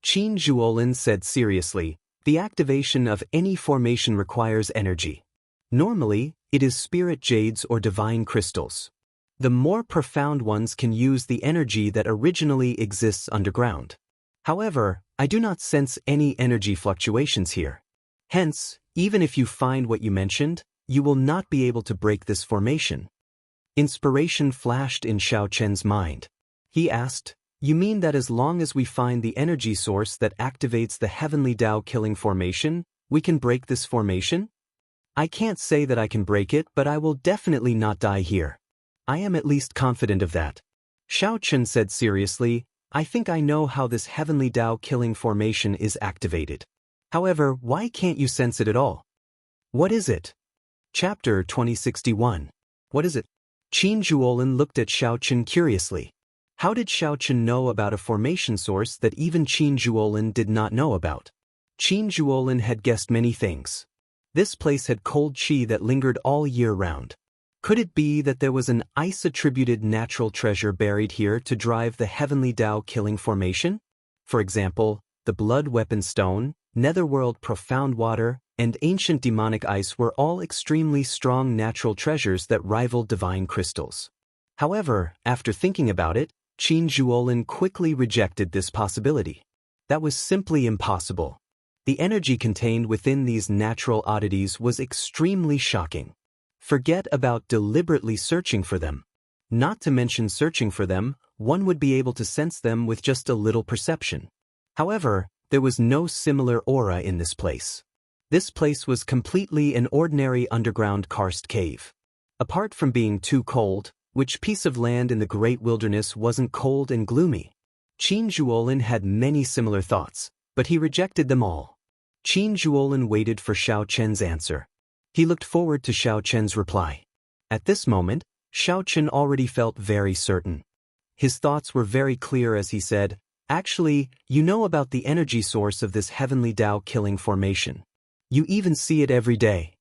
Qin Zhuolin said seriously, the activation of any formation requires energy. Normally, it is spirit jades or divine crystals. The more profound ones can use the energy that originally exists underground. However, I do not sense any energy fluctuations here. Hence, even if you find what you mentioned, you will not be able to break this formation. Inspiration flashed in Xiao Chen's mind. He asked, you mean that as long as we find the energy source that activates the Heavenly Tao killing formation, we can break this formation? I can't say that I can break it, but I will definitely not die here. I am at least confident of that. Xiao Chen said seriously, I think I know how this heavenly Tao killing formation is activated. However, why can't you sense it at all? What is it? Chapter 2061. What is it? Qin Zhuolin looked at Xiao Chen curiously. How did Xiao Chen know about a formation source that even Qin Zhuolin did not know about? Qin Zhuolin had guessed many things. This place had cold qi that lingered all year round. Could it be that there was an ice-attributed natural treasure buried here to drive the heavenly Tao killing formation? For example, the blood weapon stone, netherworld profound water, and ancient demonic ice were all extremely strong natural treasures that rivaled divine crystals. However, after thinking about it, Qin Zhuolin quickly rejected this possibility. That was simply impossible. The energy contained within these natural oddities was extremely shocking. Forget about deliberately searching for them. Not to mention searching for them, one would be able to sense them with just a little perception. However, there was no similar aura in this place. This place was completely an ordinary underground karst cave. Apart from being too cold, which piece of land in the great wilderness wasn't cold and gloomy? Qin Zhuolin had many similar thoughts, but he rejected them all. Qin Zhuolin waited for Xiao Chen's answer. He looked forward to Xiao Chen's reply. At this moment, Xiao Chen already felt very certain. His thoughts were very clear as he said, Actually, you know about the energy source of this heavenly Tao killing formation. You even see it every day.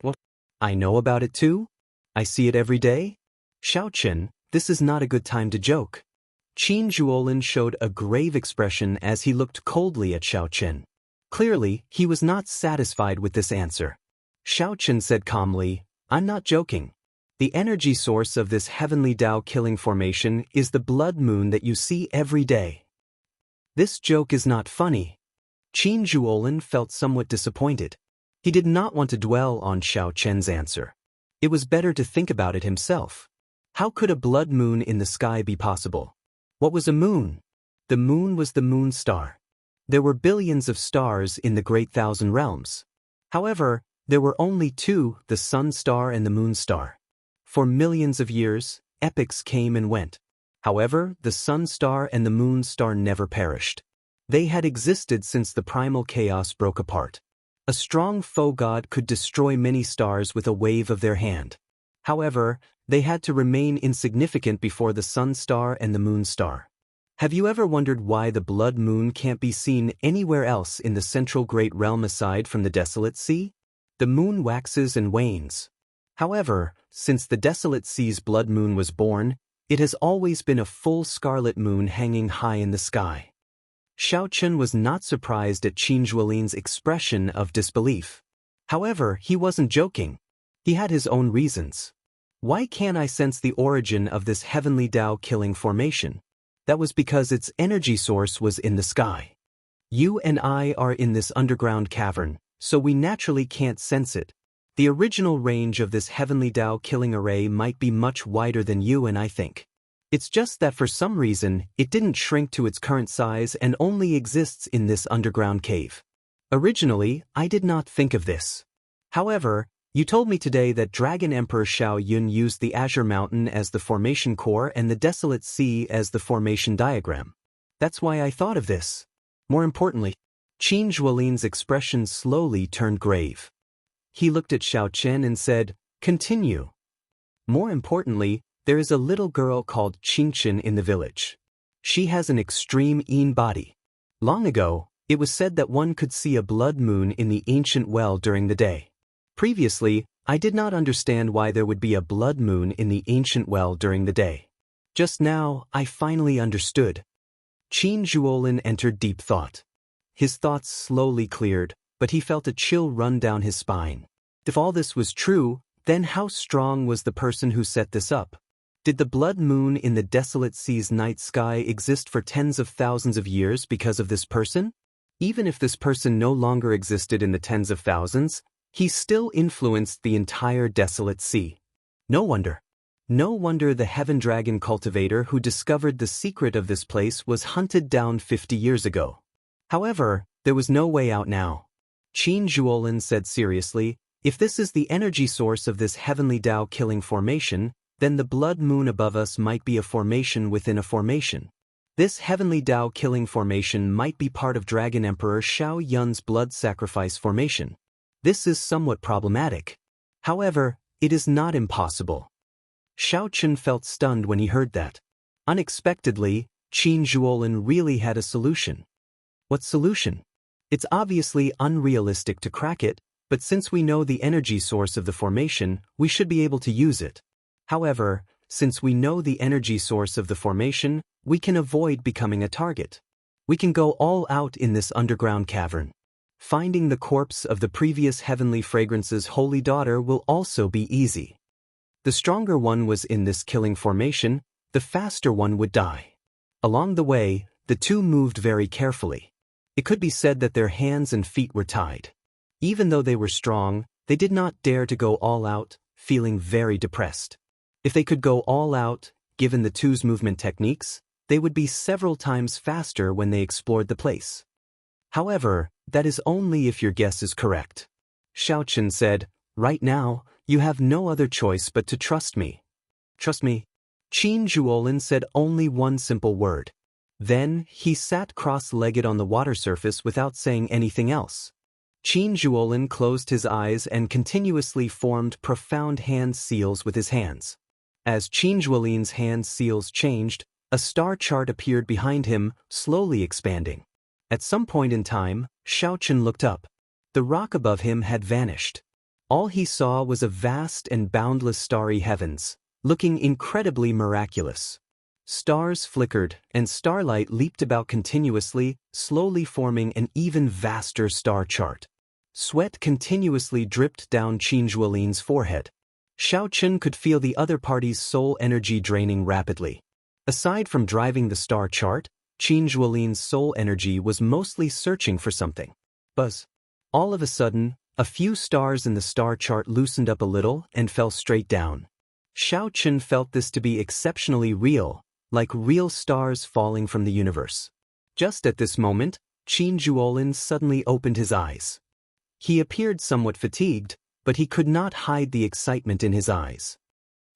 What? I know about it too? I see it every day? Xiao Chen, this is not a good time to joke. Qin Zhuolin showed a grave expression as he looked coldly at Xiao Chen. Clearly, he was not satisfied with this answer. Xiao Chen said calmly, I'm not joking. The energy source of this heavenly Tao killing formation is the blood moon that you see every day. This joke is not funny. Qin Zhuolin felt somewhat disappointed. He did not want to dwell on Xiao Chen's answer. It was better to think about it himself. How could a blood moon in the sky be possible? What was a moon? The moon was the moon star. There were billions of stars in the great thousand realms. However, there were only two, the sun star and the moon star. For millions of years, epochs came and went. However, the sun star and the moon star never perished. They had existed since the primal chaos broke apart. A strong foe god could destroy many stars with a wave of their hand. However, they had to remain insignificant before the sun star and the moon star. Have you ever wondered why the blood moon can't be seen anywhere else in the central great realm aside from the desolate sea? The moon waxes and wanes. However, since the desolate sea's blood moon was born, it has always been a full scarlet moon hanging high in the sky. Xiao Chen was not surprised at Qin Zhuolin's expression of disbelief. However, he wasn't joking. He had his own reasons. Why can't I sense the origin of this heavenly Tao killing formation? That was because its energy source was in the sky. You and I are in this underground cavern, so we naturally can't sense it. The original range of this heavenly Tao killing array might be much wider than you and I think. It's just that for some reason, it didn't shrink to its current size and only exists in this underground cave. Originally, I did not think of this. However, you told me today that Dragon Emperor Xiao Yun used the Azure Mountain as the formation core and the Desolate Sea as the formation diagram. That's why I thought of this. More importantly, Qin Zhuolin's expression slowly turned grave. He looked at Xiao Chen and said, Continue. More importantly, there is a little girl called Qingchen in the village. She has an extreme yin body. Long ago, it was said that one could see a blood moon in the ancient well during the day. Previously, I did not understand why there would be a blood moon in the ancient well during the day. Just now, I finally understood. Qin Zhuolin entered deep thought. His thoughts slowly cleared, but he felt a chill run down his spine. If all this was true, then how strong was the person who set this up? Did the blood moon in the desolate sea's night sky exist for tens of thousands of years because of this person? Even if this person no longer existed in the tens of thousands, he still influenced the entire desolate sea. No wonder. No wonder the heaven dragon cultivator who discovered the secret of this place was hunted down 50 years ago. However, there was no way out now. Qin Zhuolin said seriously, if this is the energy source of this heavenly Tao killing formation, then the blood moon above us might be a formation within a formation. This heavenly Tao-killing formation might be part of Dragon Emperor Shao Yun's blood sacrifice formation. This is somewhat problematic. However, it is not impossible. Shao Chen felt stunned when he heard that. Unexpectedly, Qin Zhuolin really had a solution. What solution? It's obviously unrealistic to crack it, but since we know the energy source of the formation, we should be able to use it. However, since we know the energy source of the formation, we can avoid becoming a target. We can go all out in this underground cavern. Finding the corpse of the previous Heavenly Fragrance's holy daughter will also be easy. The stronger one was in this killing formation, the faster one would die. Along the way, the two moved very carefully. It could be said that their hands and feet were tied. Even though they were strong, they did not dare to go all out, feeling very depressed. If they could go all out, given the two's movement techniques, they would be several times faster when they explored the place. However, that is only if your guess is correct. Shao Chen said, "Right now, you have no other choice but to trust me." "Trust me?" Qin Zhuolin said only one simple word. Then, he sat cross-legged on the water surface without saying anything else. Qin Zhuolin closed his eyes and continuously formed profound hand seals with his hands. As Qin Zhuolin's hand seals changed, a star chart appeared behind him, slowly expanding. At some point in time, Shao Chen looked up. The rock above him had vanished. All he saw was a vast and boundless starry heavens, looking incredibly miraculous. Stars flickered, and starlight leaped about continuously, slowly forming an even vaster star chart. Sweat continuously dripped down Qin Zhuolin's forehead. Shao Chen could feel the other party's soul energy draining rapidly. Aside from driving the star chart, Qin Zhuolin's soul energy was mostly searching for something. Buzz. All of a sudden, a few stars in the star chart loosened up a little and fell straight down. Shao Chen felt this to be exceptionally real, like real stars falling from the universe. Just at this moment, Qin Zhuolin suddenly opened his eyes. He appeared somewhat fatigued, but he could not hide the excitement in his eyes.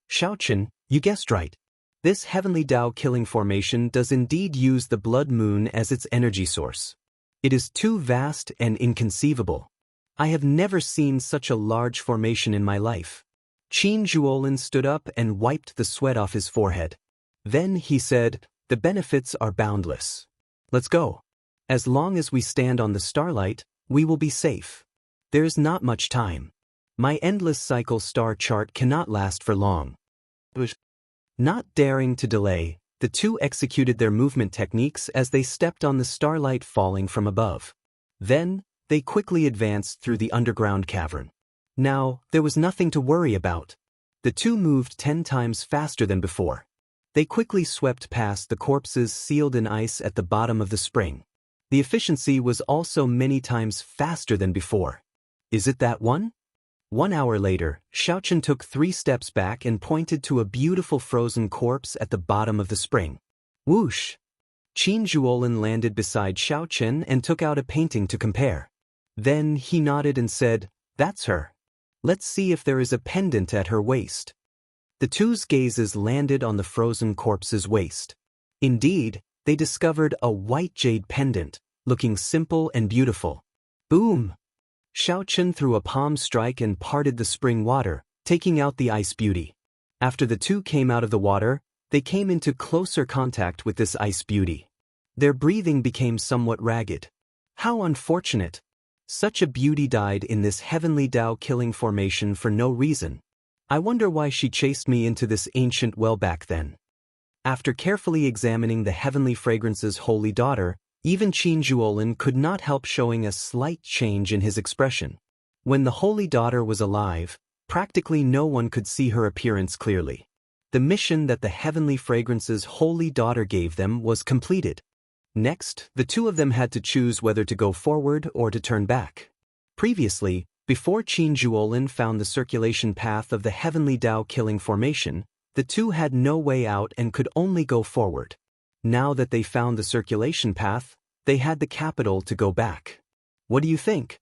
"Shao Chen, you guessed right. This heavenly Tao-killing formation does indeed use the blood moon as its energy source. It is too vast and inconceivable. I have never seen such a large formation in my life." Qin Zhuolin stood up and wiped the sweat off his forehead. Then he said, "The benefits are boundless. Let's go. As long as we stand on the starlight, we will be safe. There is not much time. My endless cycle star chart cannot last for long." Not daring to delay, the two executed their movement techniques as they stepped on the starlight falling from above. Then, they quickly advanced through the underground cavern. Now, there was nothing to worry about. The two moved 10 times faster than before. They quickly swept past the corpses sealed in ice at the bottom of the spring. The efficiency was also many times faster than before. Is it that one? 1 hour later, Shao Chen took 3 steps back and pointed to a beautiful frozen corpse at the bottom of the spring. Whoosh! Qin Zhuolin landed beside Shao Chen and took out a painting to compare. Then he nodded and said, "That's her. Let's see if there is a pendant at her waist." The two's gazes landed on the frozen corpse's waist. Indeed, they discovered a white jade pendant, looking simple and beautiful. Boom! Shao Chen threw a palm strike and parted the spring water, taking out the ice beauty. After the two came out of the water, they came into closer contact with this ice beauty. Their breathing became somewhat ragged. How unfortunate! Such a beauty died in this heavenly Tao-killing formation for no reason. I wonder why she chased me into this ancient well back then. After carefully examining the heavenly fragrance's holy daughter, even Qin Zhuolin could not help showing a slight change in his expression. When the holy daughter was alive, practically no one could see her appearance clearly. The mission that the heavenly fragrance's holy daughter gave them was completed. Next, the two of them had to choose whether to go forward or to turn back. Previously, before Qin Zhuolin found the circulation path of the heavenly Tao-killing formation, the two had no way out and could only go forward. Now that they found the circulation path, they had the capital to go back. What do you think?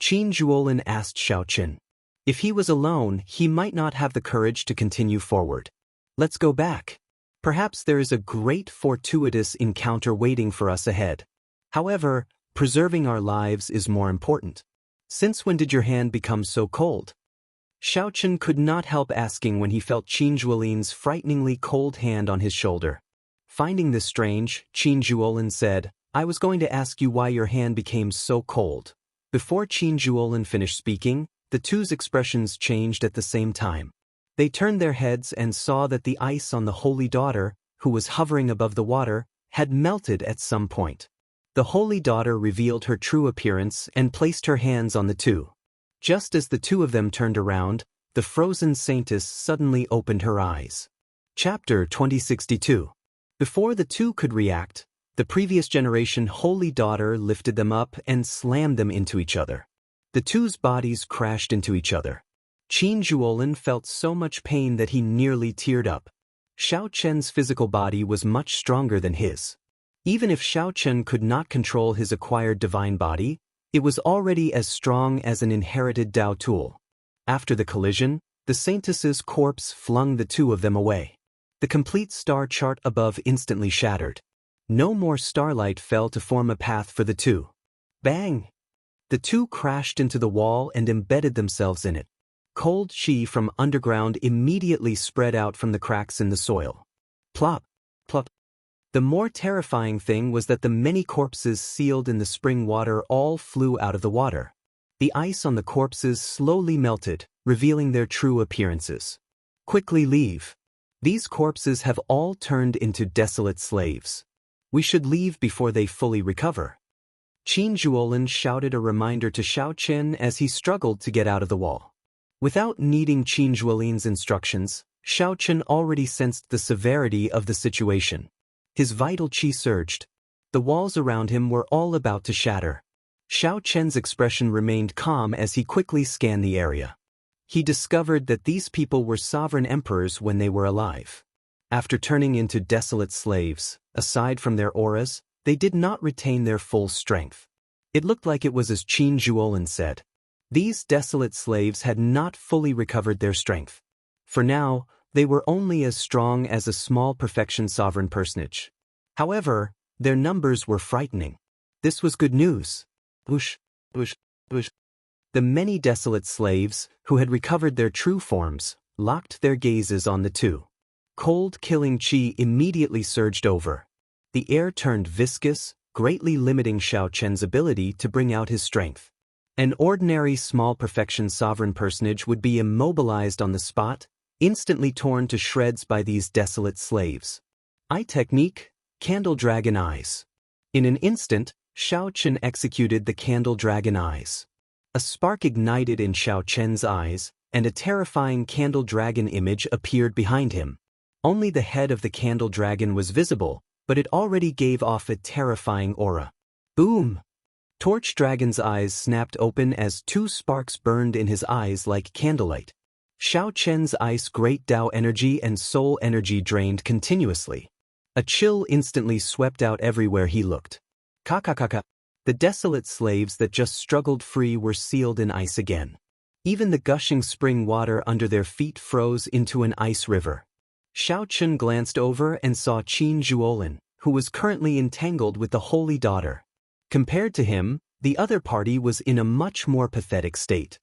Qin Zhuolin asked Shao Chen. If he was alone, he might not have the courage to continue forward. Let's go back. Perhaps there is a great fortuitous encounter waiting for us ahead. However, preserving our lives is more important. Since when did your hand become so cold? Xiaochen could not help asking when he felt Qin Zhuolin's frighteningly cold hand on his shoulder. Finding this strange, Qin Zhuolin said, "I was going to ask you why your hand became so cold." Before Qin Zhuolin finished speaking, the two's expressions changed at the same time. They turned their heads and saw that the ice on the Holy Daughter, who was hovering above the water, had melted at some point. The Holy Daughter revealed her true appearance and placed her hands on the two. Just as the two of them turned around, the frozen saintess suddenly opened her eyes. Chapter 2062. Before the two could react, the previous generation Holy Daughter lifted them up and slammed them into each other. The two's bodies crashed into each other. Qin Zhuolin felt so much pain that he nearly teared up. Xiaochen's physical body was much stronger than his. Even if Xiaochen could not control his acquired divine body, it was already as strong as an inherited Dao tool. After the collision, the saintess's corpse flung the two of them away. The complete star chart above instantly shattered. No more starlight fell to form a path for the two. Bang! The two crashed into the wall and embedded themselves in it. Cold qi from underground immediately spread out from the cracks in the soil. Plop! Plop! The more terrifying thing was that the many corpses sealed in the spring water all flew out of the water. The ice on the corpses slowly melted, revealing their true appearances. Quickly leave. These corpses have all turned into desolate slaves. We should leave before they fully recover. Qin Zhuolin shouted a reminder to Xiaochen as he struggled to get out of the wall. Without needing Qin Zhuolin's instructions, Xiaochen already sensed the severity of the situation. His vital qi surged. The walls around him were all about to shatter. Xiaochen's expression remained calm as he quickly scanned the area. He discovered that these people were sovereign emperors when they were alive. After turning into desolate slaves, aside from their auras, they did not retain their full strength. It looked like it was as Qin Zhuolin said. These desolate slaves had not fully recovered their strength. For now, they were only as strong as a small perfection sovereign personage. However, their numbers were frightening. This was good news. Whoosh, whoosh, whoosh. The many desolate slaves, who had recovered their true forms, locked their gazes on the two. Cold killing qi immediately surged over. The air turned viscous, greatly limiting Xiaochen's ability to bring out his strength. An ordinary small perfection sovereign personage would be immobilized on the spot, instantly torn to shreds by these desolate slaves. Eye technique, Candle Dragon Eyes. In an instant, Xiaochen executed the Candle Dragon Eyes. A spark ignited in Xiaochen's eyes, and a terrifying candle dragon image appeared behind him. Only the head of the candle dragon was visible, but it already gave off a terrifying aura. Boom! Torch Dragon's eyes snapped open as two sparks burned in his eyes like candlelight. Xiaochen's ice great Dao energy and soul energy drained continuously. A chill instantly swept out everywhere he looked. Ka-ka-ka-ka. The desolate slaves that just struggled free were sealed in ice again. Even the gushing spring water under their feet froze into an ice river. Xiaochen glanced over and saw Qin Zhuolin, who was currently entangled with the Holy Daughter. Compared to him, the other party was in a much more pathetic state.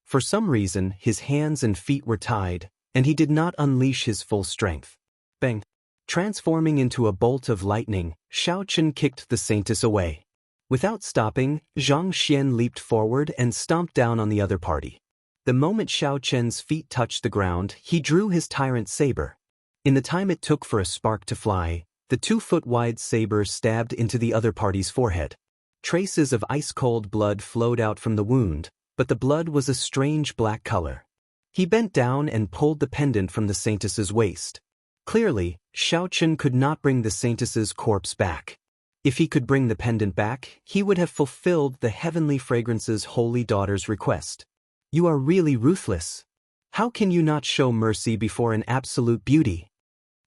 For some reason, his hands and feet were tied, and he did not unleash his full strength. Bang! Transforming into a bolt of lightning, Xiaochen kicked the saintess away. Without stopping, Zhang Xian leaped forward and stomped down on the other party. The moment Xiaochen's feet touched the ground, he drew his tyrant saber. In the time it took for a spark to fly, the 2-foot-wide saber stabbed into the other party's forehead. Traces of ice-cold blood flowed out from the wound, but the blood was a strange black color. He bent down and pulled the pendant from the saintess's waist. Clearly, Xiaochen could not bring the saintess's corpse back. If he could bring the pendant back, he would have fulfilled the heavenly fragrance's holy daughter's request. You are really ruthless. How can you not show mercy before an absolute beauty?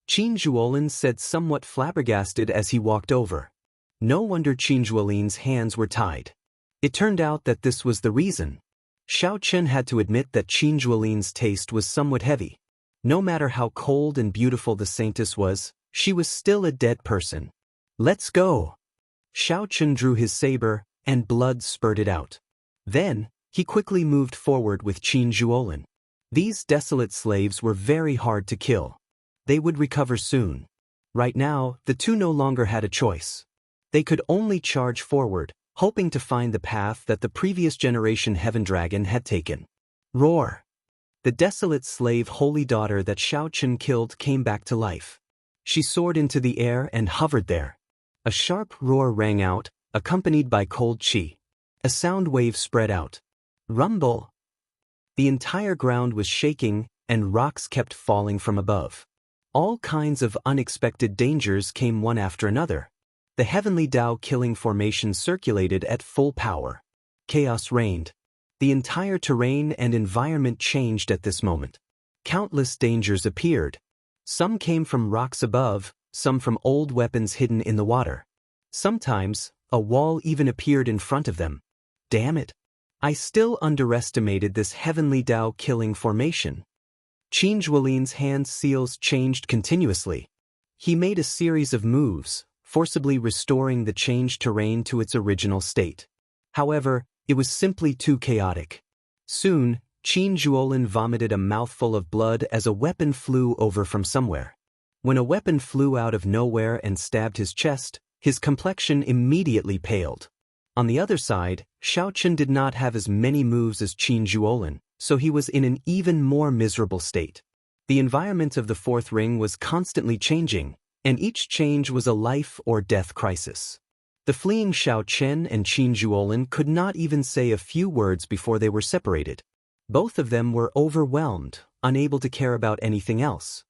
Qin Zhuolin said somewhat flabbergasted as he walked over. No wonder Qin Zhuolin's hands were tied. It turned out that this was the reason. Xiao Chen had to admit that Qin Juolin's taste was somewhat heavy. No matter how cold and beautiful the saintess was, she was still a dead person. Let's go! Xiao Chen drew his saber, and blood spurted out. Then, he quickly moved forward with Qin Juolin. These desolate slaves were very hard to kill. They would recover soon. Right now, the two no longer had a choice. They could only charge forward, hoping to find the path that the previous generation Heaven Dragon had taken. Roar! The desolate slave holy daughter that Xiao Chen killed came back to life. She soared into the air and hovered there. A sharp roar rang out, accompanied by cold qi. A sound wave spread out. Rumble! The entire ground was shaking, and rocks kept falling from above. All kinds of unexpected dangers came one after another. The heavenly Tao killing formation circulated at full power. Chaos reigned. The entire terrain and environment changed at this moment. Countless dangers appeared. Some came from rocks above, some from old weapons hidden in the water. Sometimes, a wall even appeared in front of them. Damn it! I still underestimated this heavenly Tao killing formation. Qin Juolin's hand seals changed continuously. He made a series of moves, forcibly restoring the changed terrain to its original state. However, it was simply too chaotic. Soon, Qin Juolin vomited a mouthful of blood as a weapon flew over from somewhere. When a weapon flew out of nowhere and stabbed his chest, his complexion immediately paled. On the other side, Xiao Chen did not have as many moves as Qin Juolin, so he was in an even more miserable state. The environment of the fourth ring was constantly changing, and each change was a life or death crisis. The fleeing Xiao Chen and Qin Juolin could not even say a few words before they were separated. Both of them were overwhelmed, unable to care about anything else.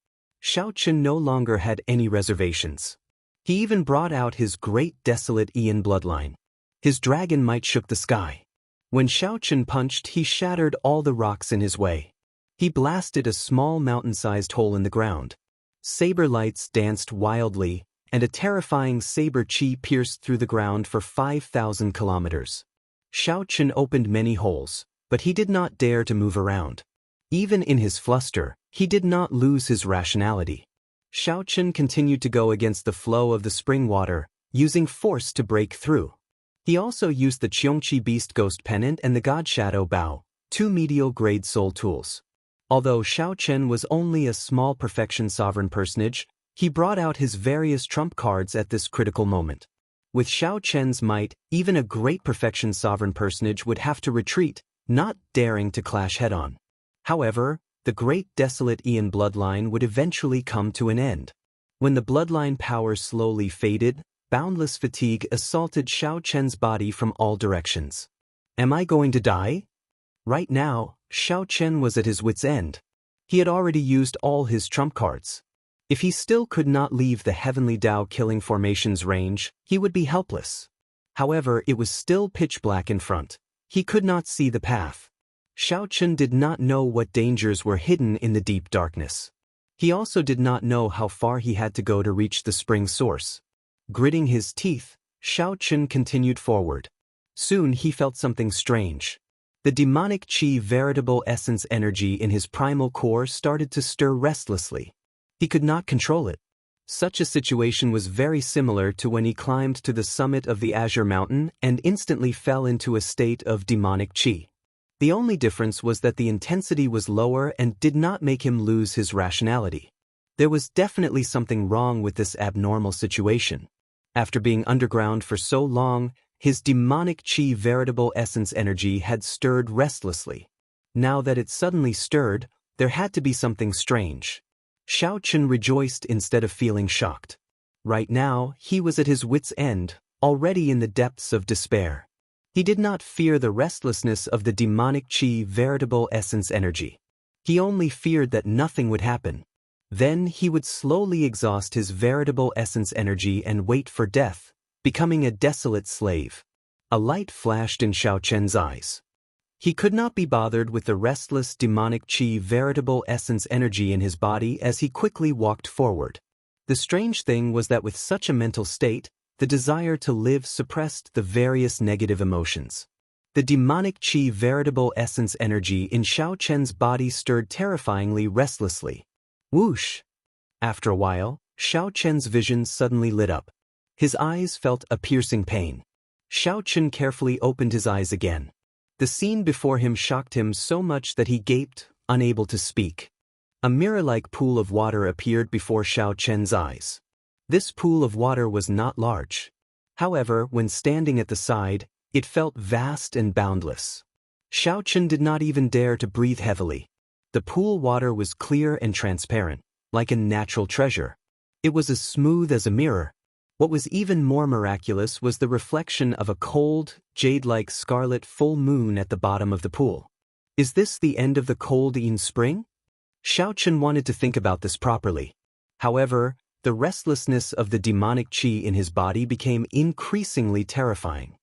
Xiao Chen no longer had any reservations. He even brought out his great desolate Ian bloodline. His dragon might shook the sky. When Xiao Chen punched, he shattered all the rocks in his way. He blasted a small mountain-sized hole in the ground. Saber lights danced wildly, and a terrifying saber chi pierced through the ground for 5,000 kilometers. Xiao Chen opened many holes, but he did not dare to move around. Even in his fluster, he did not lose his rationality. Xiao Chen continued to go against the flow of the spring water, using force to break through. He also used the Qiongqi Beast Ghost Pennant and the God Shadow Bow, two medial-grade soul tools. Although Xiao Chen was only a small perfection sovereign personage, he brought out his various trump cards at this critical moment. With Xiao Chen's might, even a great perfection sovereign personage would have to retreat, not daring to clash head-on. However, the great desolate Ian bloodline would eventually come to an end. When the bloodline power slowly faded, boundless fatigue assaulted Xiao Chen's body from all directions. Am I going to die? Right now, Xiao Chen was at his wit's end. He had already used all his trump cards. If he still could not leave the heavenly Tao killing formation's range, he would be helpless. However, it was still pitch black in front. He could not see the path. Xiao Chen did not know what dangers were hidden in the deep darkness. He also did not know how far he had to go to reach the spring source. Gritting his teeth, Xiao Chen continued forward. Soon he felt something strange. The demonic qi veritable essence energy in his primal core started to stir restlessly. He could not control it. Such a situation was very similar to when he climbed to the summit of the Azure Mountain and instantly fell into a state of demonic qi. The only difference was that the intensity was lower and did not make him lose his rationality. There was definitely something wrong with this abnormal situation. After being underground for so long, his demonic qi veritable essence energy had stirred restlessly. Now that it suddenly stirred, there had to be something strange. Xiao Chen rejoiced instead of feeling shocked. Right now, he was at his wit's end, already in the depths of despair. He did not fear the restlessness of the demonic qi veritable essence energy. He only feared that nothing would happen. Then he would slowly exhaust his veritable essence energy and wait for death, becoming a desolate slave. A light flashed in Xiao Chen's eyes. He could not be bothered with the restless demonic qi veritable essence energy in his body as he quickly walked forward. The strange thing was that with such a mental state, the desire to live suppressed the various negative emotions. The demonic qi veritable essence energy in Xiao Chen's body stirred terrifyingly restlessly. Whoosh! After a while, Xiao Chen's vision suddenly lit up. His eyes felt a piercing pain. Xiao Chen carefully opened his eyes again. The scene before him shocked him so much that he gaped, unable to speak. A mirror-like pool of water appeared before Xiao Chen's eyes. This pool of water was not large. However, when standing at the side, it felt vast and boundless. Xiao Chen did not even dare to breathe heavily. The pool water was clear and transparent, like a natural treasure. It was as smooth as a mirror. What was even more miraculous was the reflection of a cold, jade-like scarlet full moon at the bottom of the pool. Is this the end of the cold Yin spring? Xiao Chen wanted to think about this properly. However, the restlessness of the demonic qi in his body became increasingly terrifying.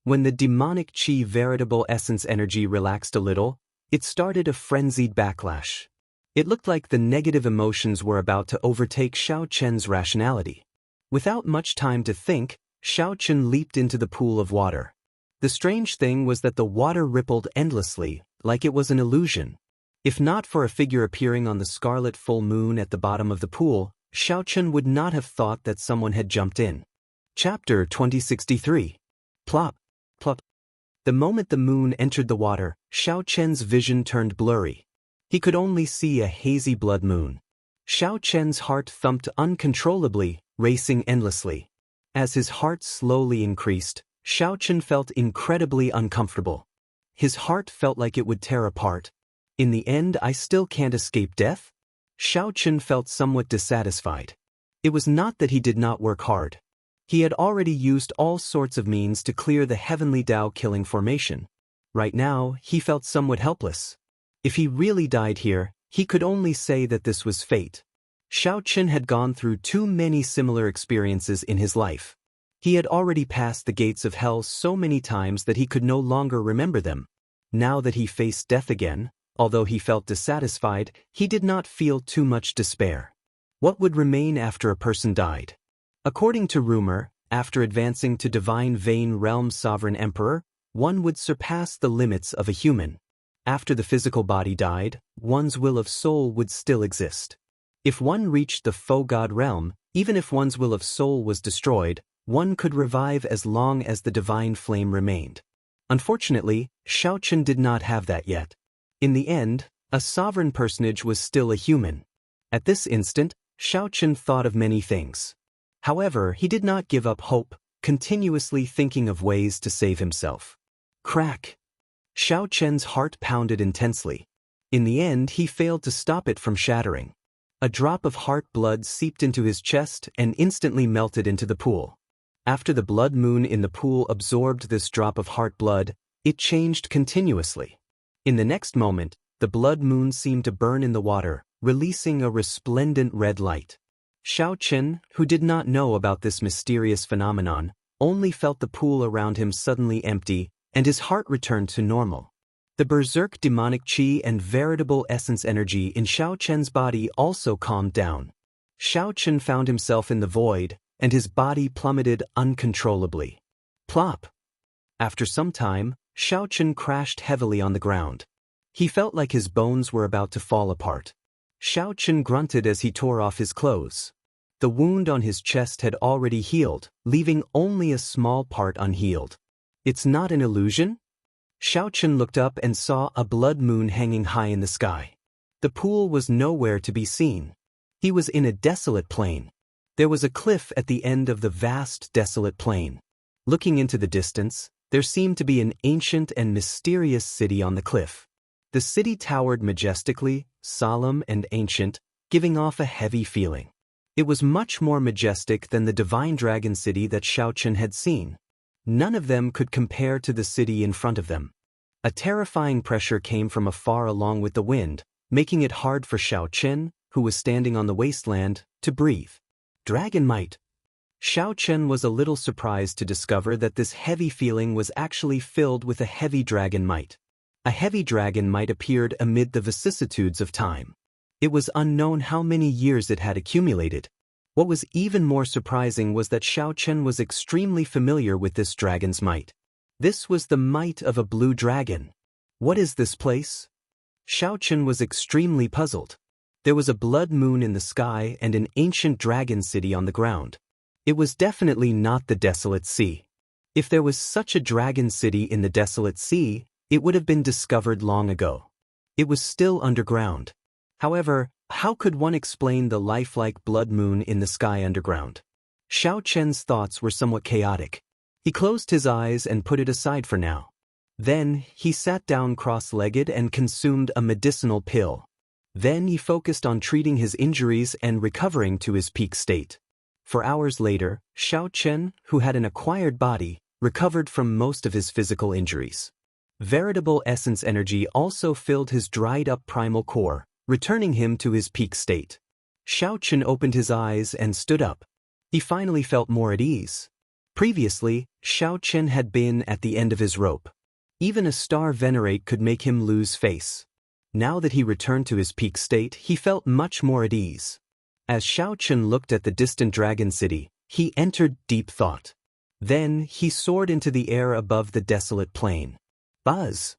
When the demonic qi veritable essence energy relaxed a little, it started a frenzied backlash. It looked like the negative emotions were about to overtake Xiao Chen's rationality. Without much time to think, Xiao Chen leaped into the pool of water. The strange thing was that the water rippled endlessly, like it was an illusion. If not for a figure appearing on the scarlet full moon at the bottom of the pool, Xiao Chen would not have thought that someone had jumped in. Chapter 2063. Plop. Plop. The moment the moon entered the water, Xiao Chen's vision turned blurry. He could only see a hazy blood moon. Xiao Chen's heart thumped uncontrollably, racing endlessly. As his heart slowly increased, Xiao Chen felt incredibly uncomfortable. His heart felt like it would tear apart. In the end, I still can't escape death? Xiao Chen felt somewhat dissatisfied. It was not that he did not work hard. He had already used all sorts of means to clear the heavenly Tao killing formation. Right now, he felt somewhat helpless. If he really died here, he could only say that this was fate. Xiao Chen had gone through too many similar experiences in his life. He had already passed the gates of hell so many times that he could no longer remember them. Now that he faced death again, although he felt dissatisfied, he did not feel too much despair. What would remain after a person died? According to rumor, after advancing to Divine Vein Realm's Sovereign Emperor, one would surpass the limits of a human. After the physical body died, one's will of soul would still exist. If one reached the Faux God realm, even if one's will of soul was destroyed, one could revive as long as the divine flame remained. Unfortunately, Xiao Chen did not have that yet. In the end, a sovereign personage was still a human. At this instant, Xiao Chen thought of many things. However, he did not give up hope, continuously thinking of ways to save himself. Crack! Xiao Chen's heart pounded intensely. In the end, he failed to stop it from shattering. A drop of heart blood seeped into his chest and instantly melted into the pool. After the blood moon in the pool absorbed this drop of heart blood, it changed continuously. In the next moment, the blood moon seemed to burn in the water, releasing a resplendent red light. Xiao Chen, who did not know about this mysterious phenomenon, only felt the pool around him suddenly empty, and his heart returned to normal. The berserk demonic qi and veritable essence energy in Xiao Chen's body also calmed down. Xiao Chen found himself in the void, and his body plummeted uncontrollably. Plop! After some time, Xiao Chen crashed heavily on the ground. He felt like his bones were about to fall apart. Xiao Chen grunted as he tore off his clothes. The wound on his chest had already healed, leaving only a small part unhealed. It's not an illusion? Xiao Chen looked up and saw a blood moon hanging high in the sky. The pool was nowhere to be seen. He was in a desolate plain. There was a cliff at the end of the vast desolate plain. Looking into the distance, there seemed to be an ancient and mysterious city on the cliff. The city towered majestically, solemn and ancient, giving off a heavy feeling. It was much more majestic than the divine dragon city that Xiao Chen had seen. None of them could compare to the city in front of them. A terrifying pressure came from afar along with the wind, making it hard for Xiao Chen, who was standing on the wasteland, to breathe. Dragon might. Xiao Chen was a little surprised to discover that this heavy feeling was actually filled with a heavy dragon might. A heavy dragon might appeared amid the vicissitudes of time. It was unknown how many years it had accumulated. What was even more surprising was that Xiao Chen was extremely familiar with this dragon's might. This was the might of a blue dragon. What is this place? Xiao Chen was extremely puzzled. There was a blood moon in the sky and an ancient dragon city on the ground. It was definitely not the desolate sea. If there was such a dragon city in the desolate sea, it would have been discovered long ago. It was still underground. However, how could one explain the lifelike blood moon in the sky underground? Xiao Chen's thoughts were somewhat chaotic. He closed his eyes and put it aside for now. Then, he sat down cross-legged and consumed a medicinal pill. Then he focused on treating his injuries and recovering to his peak state. For hours later, Xiao Chen, who had an acquired body, recovered from most of his physical injuries. Veritable essence energy also filled his dried-up primal core, returning him to his peak state. Xiao Chen opened his eyes and stood up. He finally felt more at ease. Previously, Xiao Chen had been at the end of his rope. Even a star venerate could make him lose face. Now that he returned to his peak state, he felt much more at ease. As Xiao Chen looked at the distant dragon city, he entered deep thought. Then, he soared into the air above the desolate plain. Buzz!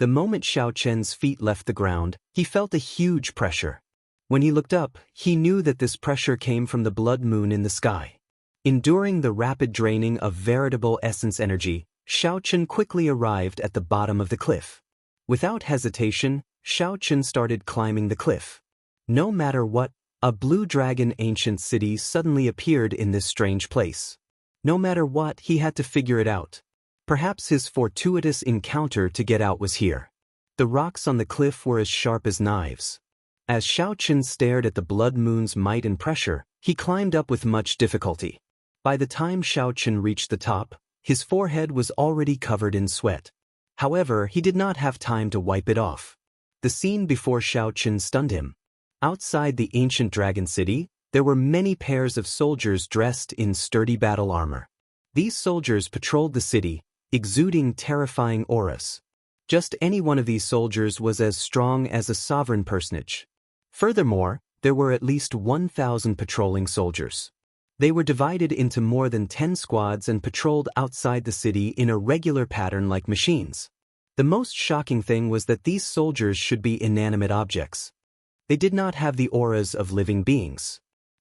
The moment Xiao Chen's feet left the ground, he felt a huge pressure. When he looked up, he knew that this pressure came from the blood moon in the sky. Enduring the rapid draining of veritable essence energy, Xiao Chen quickly arrived at the bottom of the cliff. Without hesitation, Xiao Chen started climbing the cliff. No matter what, a blue dragon ancient city suddenly appeared in this strange place. No matter what, he had to figure it out. Perhaps his fortuitous encounter to get out was here. The rocks on the cliff were as sharp as knives. As Xiao Chen stared at the blood moon's might and pressure, he climbed up with much difficulty. By the time Xiao Chen reached the top, his forehead was already covered in sweat. However, he did not have time to wipe it off. The scene before Xiao Chen stunned him. Outside the ancient dragon city, there were many pairs of soldiers dressed in sturdy battle armor. These soldiers patrolled the city, exuding terrifying auras. Just any one of these soldiers was as strong as a sovereign personage. Furthermore, there were at least 1,000 patrolling soldiers. They were divided into more than 10 squads and patrolled outside the city in a regular pattern like machines. The most shocking thing was that these soldiers should be inanimate objects. They did not have the auras of living beings.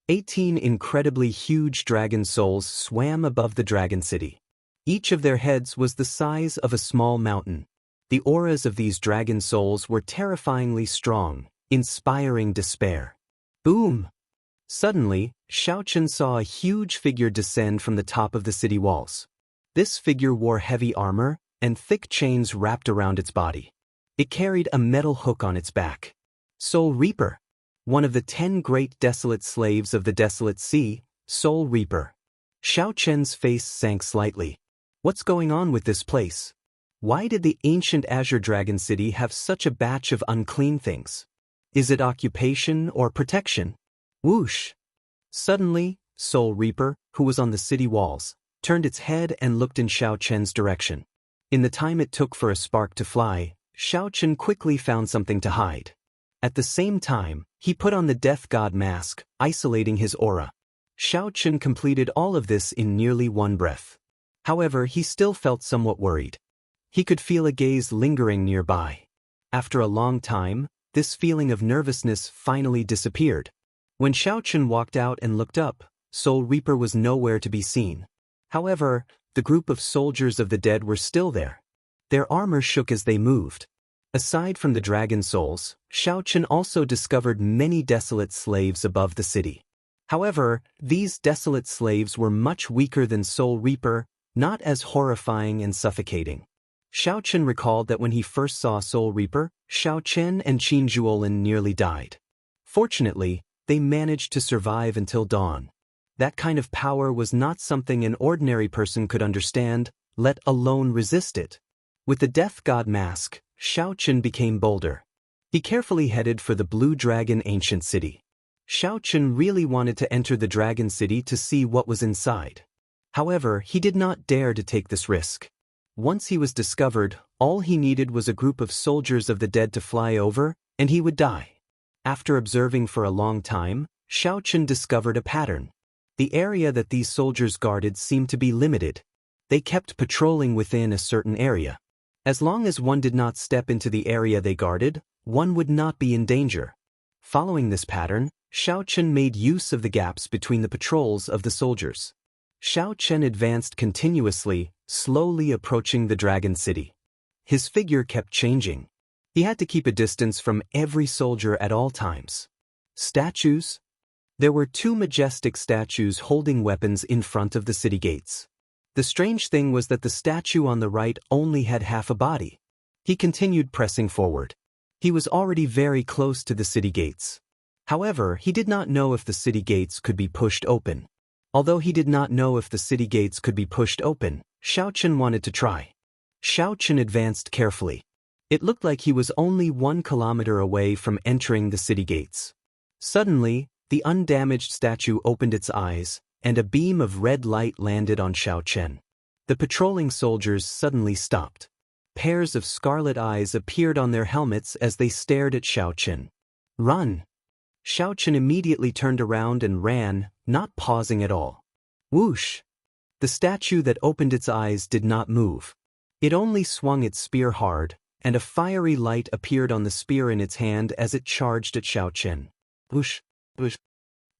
18 incredibly huge dragon souls swam above the dragon city. Each of their heads was the size of a small mountain. The auras of these dragon souls were terrifyingly strong, inspiring despair. Boom! Suddenly, Xiao Chen saw a huge figure descend from the top of the city walls. This figure wore heavy armor and thick chains wrapped around its body. It carried a metal hook on its back. Soul Reaper. One of the 10 great desolate slaves of the desolate sea, Soul Reaper. Xiao Chen's face sank slightly. What's going on with this place? Why did the ancient Azure Dragon City have such a batch of unclean things? Is it occupation or protection? Whoosh! Suddenly, Soul Reaper, who was on the city walls, turned its head and looked in Xiao Chen's direction. In the time it took for a spark to fly, Xiao Chen quickly found something to hide. At the same time, he put on the Death God mask, isolating his aura. Xiao Chen completed all of this in nearly one breath. However, he still felt somewhat worried. He could feel a gaze lingering nearby. After a long time, this feeling of nervousness finally disappeared. When Xiao Chen walked out and looked up, Soul Reaper was nowhere to be seen. However, the group of soldiers of the dead were still there. Their armor shook as they moved. Aside from the dragon souls, Xiao Chen also discovered many desolate slaves above the city. However, these desolate slaves were much weaker than Soul Reaper, not as horrifying and suffocating. Xiao Chen recalled that when he first saw Soul Reaper, Xiao Chen and Qin Zhuolin nearly died. Fortunately, they managed to survive until dawn. That kind of power was not something an ordinary person could understand, let alone resist it. With the Death God mask, Xiao Chen became bolder. He carefully headed for the Blue Dragon Ancient City. Xiao Chen really wanted to enter the Dragon City to see what was inside. However, he did not dare to take this risk. Once he was discovered, all he needed was a group of soldiers of the dead to fly over, and he would die. After observing for a long time, Xiao Chen discovered a pattern. The area that these soldiers guarded seemed to be limited. They kept patrolling within a certain area. As long as one did not step into the area they guarded, one would not be in danger. Following this pattern, Xiao Chen made use of the gaps between the patrols of the soldiers. Xiao Chen advanced continuously, slowly approaching the Dragon City. His figure kept changing. He had to keep a distance from every soldier at all times. Statues? There were 2 majestic statues holding weapons in front of the city gates. The strange thing was that the statue on the right only had half a body. He continued pressing forward. He was already very close to the city gates. However, he did not know if the city gates could be pushed open. Although he did not know if the city gates could be pushed open, Xiao Chen wanted to try. Xiao Chen advanced carefully. It looked like he was only 1 kilometer away from entering the city gates. Suddenly, the undamaged statue opened its eyes, and a beam of red light landed on Xiao Chen. The patrolling soldiers suddenly stopped. Pairs of scarlet eyes appeared on their helmets as they stared at Xiao Chen. "Run!" Xiao Chen immediately turned around and ran, not pausing at all. Whoosh! The statue that opened its eyes did not move. It only swung its spear hard, and a fiery light appeared on the spear in its hand as it charged at Xiao Chen. Whoosh! Whoosh!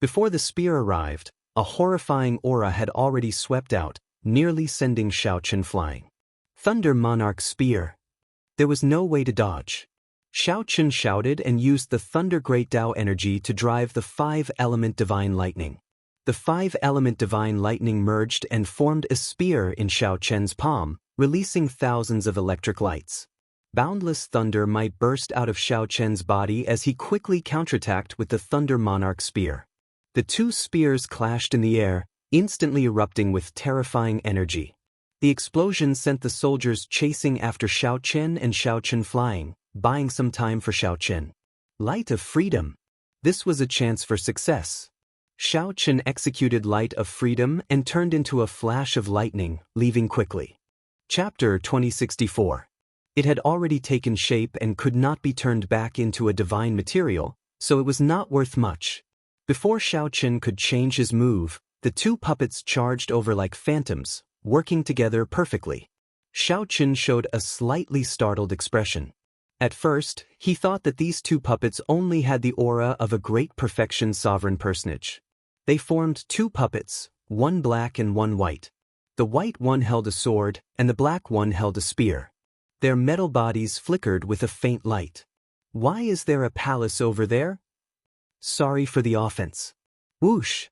Before the spear arrived, a horrifying aura had already swept out, nearly sending Xiao Chen flying. Thunder Monarch Spear. There was no way to dodge. Xiao Chen shouted and used the Thunder Great Tao energy to drive the 5-element Divine Lightning. The 5-element Divine Lightning merged and formed a spear in Xiao Chen's palm, releasing thousands of electric lights. Boundless thunder might burst out of Xiao Chen's body as he quickly counterattacked with the Thunder Monarch Spear. The 2 spears clashed in the air, instantly erupting with terrifying energy. The explosion sent the soldiers chasing after Xiao Chen and Xiao Chen flying, buying some time for Xiao Chen. Light of Freedom. This was a chance for success. Xiao Chen executed Light of Freedom and turned into a flash of lightning, leaving quickly. Chapter 2064. It had already taken shape and could not be turned back into a divine material, so it was not worth much. Before Xiao Chen could change his move, the 2 puppets charged over like phantoms, working together perfectly. Xiao Chen showed a slightly startled expression. At first, he thought that these 2 puppets only had the aura of a great perfection sovereign personage. They formed 2 puppets, one black and one white. The white one held a sword, and the black one held a spear. Their metal bodies flickered with a faint light. Why is there a palace over there? Sorry for the offense. Whoosh!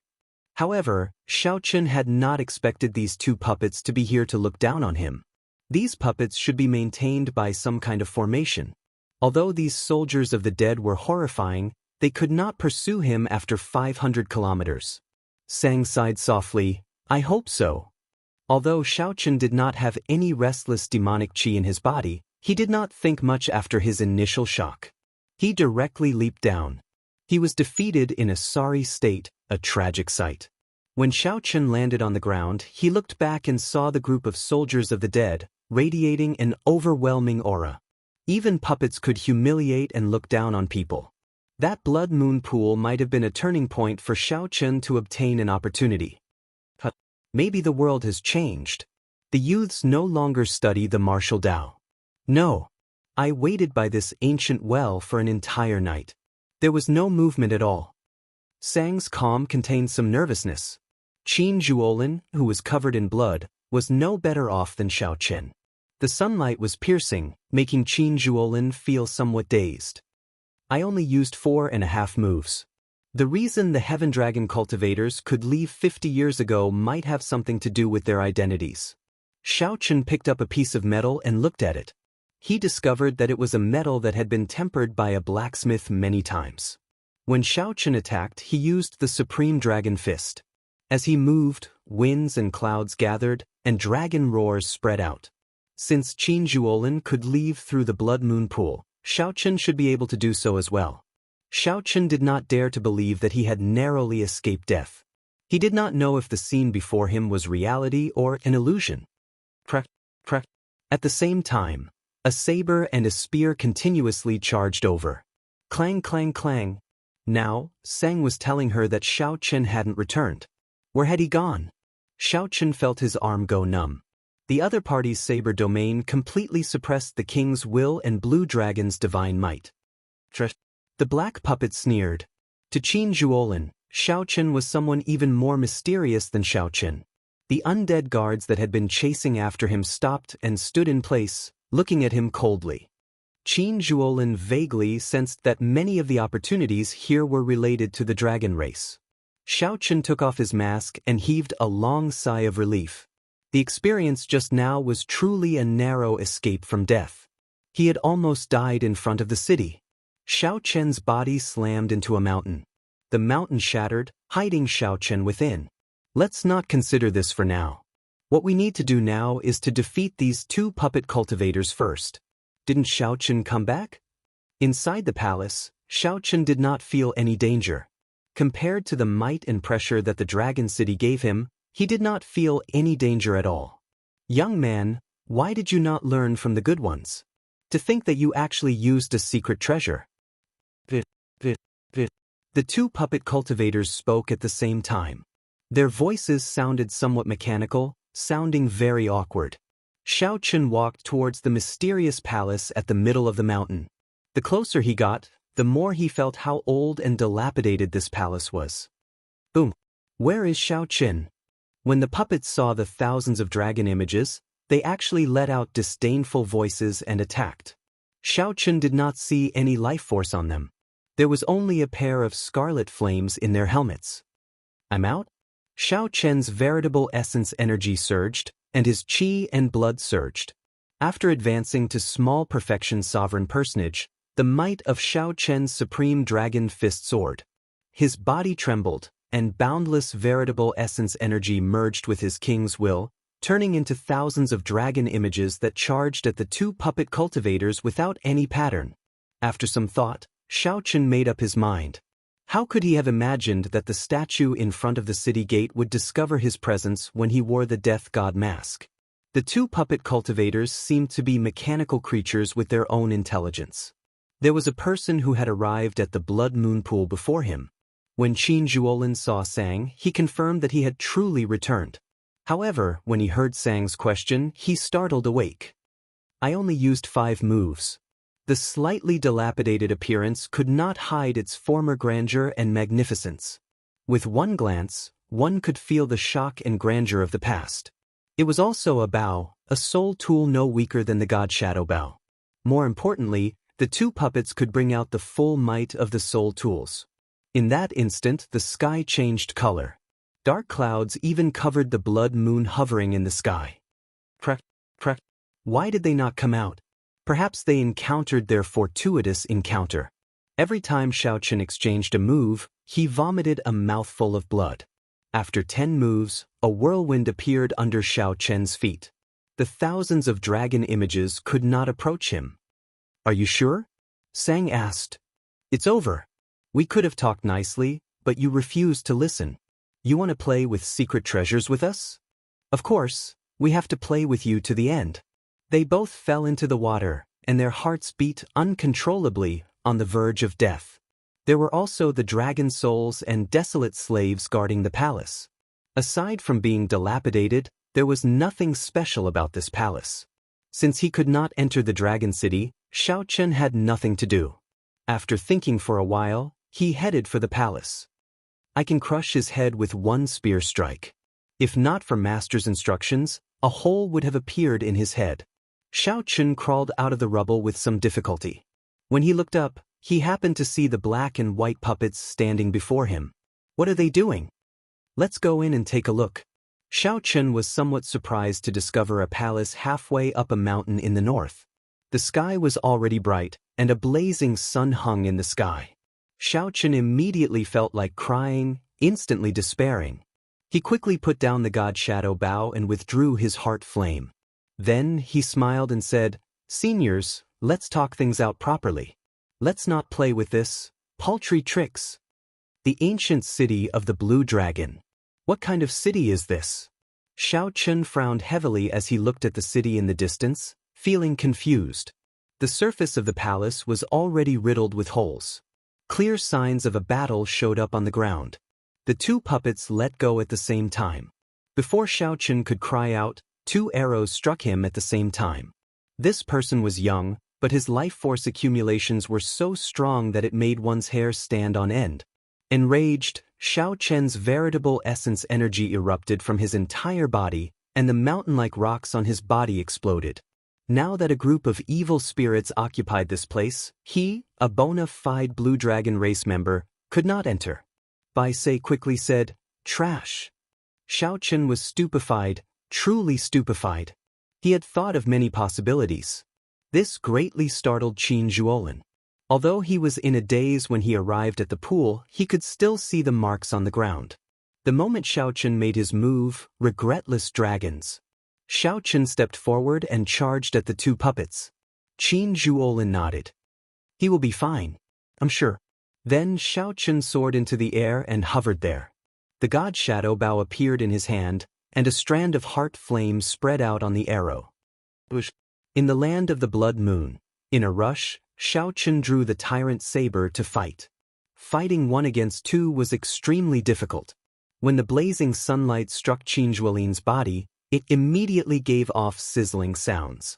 However, Xiao Chen had not expected these 2 puppets to be here to look down on him. These puppets should be maintained by some kind of formation. Although these soldiers of the dead were horrifying, they could not pursue him after 500 kilometers. Sang sighed softly, "I hope so." Although Xiao Chen did not have any restless demonic qi in his body, he did not think much after his initial shock. He directly leaped down. He was defeated in a sorry state, a tragic sight. When Xiao Chen landed on the ground, he looked back and saw the group of soldiers of the dead, radiating an overwhelming aura. Even puppets could humiliate and look down on people. That blood moon pool might have been a turning point for Xiao Chen to obtain an opportunity. Maybe the world has changed. The youths no longer study the martial Tao. No. I waited by this ancient well for an entire night. There was no movement at all. Sang's calm contained some nervousness. Qin Zhuolin, who was covered in blood, was no better off than Xiao Chen. The sunlight was piercing, making Qin Zhuolin feel somewhat dazed. I only used 4.5 moves. The reason the Heaven Dragon cultivators could leave 50 years ago might have something to do with their identities. Xiao Chen picked up a piece of metal and looked at it. He discovered that it was a metal that had been tempered by a blacksmith many times. When Xiao Chen attacked, he used the Supreme Dragon Fist. As he moved, winds and clouds gathered, and dragon roars spread out. Since Qin Zhuolin could leave through the Blood Moon Pool, Xiao Chen should be able to do so as well. Xiao Chen did not dare to believe that he had narrowly escaped death. He did not know if the scene before him was reality or an illusion. At the same time, a saber and a spear continuously charged over. Clang, clang, clang. Now, Sang was telling her that Xiao Chen hadn't returned. Where had he gone? Xiao Chen felt his arm go numb. The other party's saber domain completely suppressed the king's will and Blue Dragon's divine might. The black puppet sneered. To Qin Zhuolin, Shao Chen was someone even more mysterious than Shao Chen. The undead guards that had been chasing after him stopped and stood in place, looking at him coldly. Qin Zhuolin vaguely sensed that many of the opportunities here were related to the dragon race. Shao Chen took off his mask and heaved a long sigh of relief. The experience just now was truly a narrow escape from death. He had almost died in front of the city. Shao Chen's body slammed into a mountain. The mountain shattered, hiding Shao Chen within. Let's not consider this for now. What we need to do now is to defeat these two puppet cultivators first. Didn't Shao Chen come back? Inside the palace, Shao Chen did not feel any danger. Compared to the might and pressure that the Dragon City gave him, he did not feel any danger at all. Young man, why did you not learn from the good ones? To think that you actually used a secret treasure. The two puppet cultivators spoke at the same time. Their voices sounded somewhat mechanical, sounding very awkward. Shao Chen walked towards the mysterious palace at the middle of the mountain. The closer he got, the more he felt how old and dilapidated this palace was. Boom! Where is Shao Chen? When the puppets saw the thousands of dragon images, they actually let out disdainful voices and attacked. Shao Chen did not see any life force on them. There was only a pair of scarlet flames in their helmets. I'm out? Shao Chen's veritable essence energy surged, and his qi and blood surged. After advancing to small perfection sovereign personage, the might of Shao Chen's supreme dragon fist soared. His body trembled, and boundless veritable essence energy merged with his king's will, turning into thousands of dragon images that charged at the two puppet cultivators without any pattern. After some thought, Shao Chen made up his mind. How could he have imagined that the statue in front of the city gate would discover his presence when he wore the death god mask? The two puppet cultivators seemed to be mechanical creatures with their own intelligence. There was a person who had arrived at the blood moon pool before him. When Qin Zhuolin saw Sang, he confirmed that he had truly returned. However, when he heard Sang's question, he startled awake. I only used 5 moves. The slightly dilapidated appearance could not hide its former grandeur and magnificence. With one glance, one could feel the shock and grandeur of the past. It was also a bow, a soul tool no weaker than the god shadow bow. More importantly, the two puppets could bring out the full might of the soul tools. In that instant, the sky changed color. Dark clouds even covered the blood moon hovering in the sky. Why did they not come out? Perhaps they encountered their fortuitous encounter. Every time Shao Chen exchanged a move, he vomited a mouthful of blood. After 10 moves, a whirlwind appeared under Shao Chen's feet. The thousands of dragon images could not approach him. Are you sure? Sang asked. It's over. We could have talked nicely, but you refused to listen. You want to play with secret treasures with us? Of course, we have to play with you to the end. They both fell into the water, and their hearts beat uncontrollably on the verge of death. There were also the dragon souls and desolate slaves guarding the palace. Aside from being dilapidated, there was nothing special about this palace. Since he could not enter the Dragon City, Shao Chen had nothing to do. After thinking for a while, he headed for the palace. I can crush his head with one spear strike. If not for Master's instructions, a hole would have appeared in his head. Shao Chen crawled out of the rubble with some difficulty. When he looked up, he happened to see the black and white puppets standing before him. What are they doing? Let's go in and take a look. Shao Chen was somewhat surprised to discover a palace halfway up a mountain in the north. The sky was already bright, and a blazing sun hung in the sky. Shao Chen immediately felt like crying, instantly despairing. He quickly put down the god shadow bow and withdrew his heart flame. Then he smiled and said, Seniors, let's talk things out properly. Let's not play with this paltry tricks. The ancient city of the Blue Dragon. What kind of city is this? Shao Chen frowned heavily as he looked at the city in the distance, feeling confused. The surface of the palace was already riddled with holes. Clear signs of a battle showed up on the ground. The two puppets let go at the same time. Before Shao Chen could cry out, 2 arrows struck him at the same time. This person was young, but his life force accumulations were so strong that it made one's hair stand on end. Enraged, Xiao Chen's veritable essence energy erupted from his entire body, and the mountain-like rocks on his body exploded. Now that a group of evil spirits occupied this place, he, a bona fide Blue Dragon race member, could not enter. Bai Sei quickly said, "Trash." Xiao Chen was stupefied, truly stupefied. He had thought of many possibilities. This greatly startled Qin Zhuolin. Although he was in a daze when he arrived at the pool, he could still see the marks on the ground. The moment Xiao Chen made his move, regretless dragons. Xiao Chen stepped forward and charged at the 2 puppets. Qin Zhuolin nodded. "He will be fine, I'm sure." Then Xiao Chen soared into the air and hovered there. The god shadow bow appeared in his hand, and a strand of heart flame spread out on the arrow. In the land of the blood moon, in a rush, Xiao Chen drew the tyrant saber to fight. Fighting 1 against 2 was extremely difficult. When the blazing sunlight struck Qin Zhuolin's body, it immediately gave off sizzling sounds.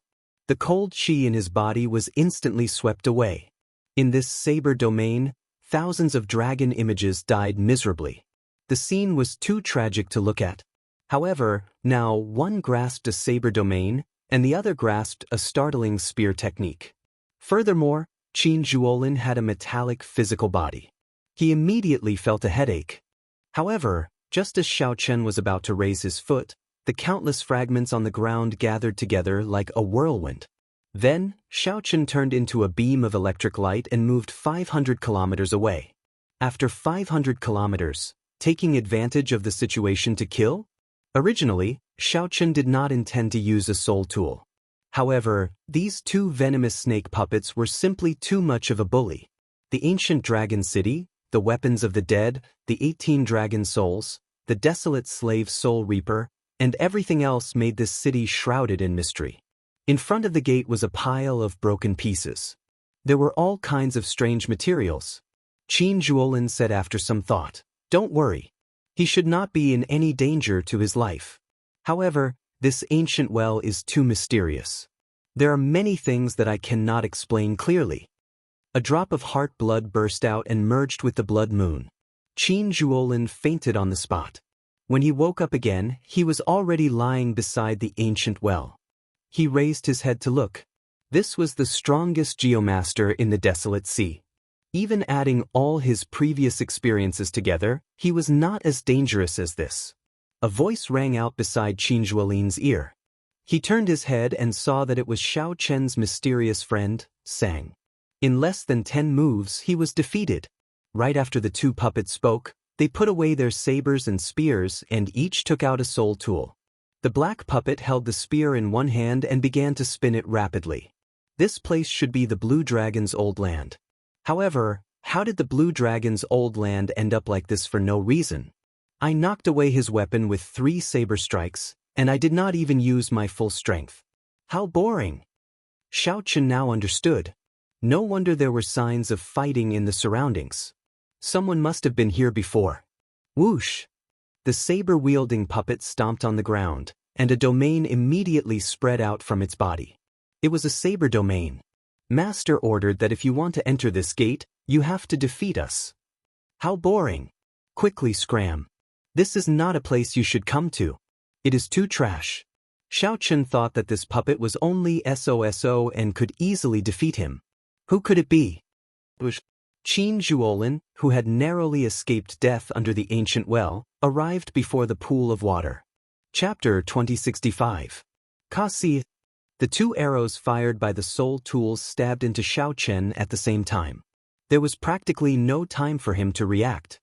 The cold qi in his body was instantly swept away. In this saber domain, thousands of dragon images died miserably. The scene was too tragic to look at. However, now one grasped a saber domain, and the other grasped a startling spear technique. Furthermore, Qin Zhuolin had a metallic physical body. He immediately felt a headache. However, just as Xiao Chen was about to raise his foot, the countless fragments on the ground gathered together like a whirlwind. Then, Xiao Chen turned into a beam of electric light and moved 500 kilometers away. After 500 kilometers, taking advantage of the situation to kill? Originally, Xiao Chen did not intend to use a soul tool. However, these 2 venomous snake puppets were simply too much of a bully. The ancient dragon city, the weapons of the dead, the 18 dragon souls, the desolate slave soul reaper, and everything else made this city shrouded in mystery. In front of the gate was a pile of broken pieces. There were all kinds of strange materials. Qin Zhuolin said after some thought, "Don't worry. He should not be in any danger to his life. However, this ancient well is too mysterious. There are many things that I cannot explain clearly." A drop of heart blood burst out and merged with the blood moon. Qin Zhuolin fainted on the spot. When he woke up again, he was already lying beside the ancient well. He raised his head to look. This was the strongest geomaster in the desolate sea. Even adding all his previous experiences together, he was not as dangerous as this. A voice rang out beside Qin Zhuolin's ear. He turned his head and saw that it was Xiao Chen's mysterious friend, Sang. In less than 10 moves, he was defeated. Right after the 2 puppets spoke, they put away their sabers and spears and each took out a soul tool. The black puppet held the spear in one hand and began to spin it rapidly. This place should be the Blue Dragon's old land. However, how did the Blue Dragon's old land end up like this for no reason? I knocked away his weapon with 3 saber strikes, and I did not even use my full strength. How boring! Xiao Chen now understood. No wonder there were signs of fighting in the surroundings. Someone must have been here before. Whoosh! The saber-wielding puppet stomped on the ground, and a domain immediately spread out from its body. It was a saber domain. Master ordered that if you want to enter this gate, you have to defeat us. How boring! Quickly scram. This is not a place you should come to. It is too trash. Xiao Chen thought that this puppet was only SOSO and could easily defeat him. Who could it be? Qin Zhuolin, who had narrowly escaped death under the ancient well, arrived before the pool of water. Chapter 2065. Kasi. The 2 arrows fired by the soul tools stabbed into Xiao Chen at the same time. There was practically no time for him to react.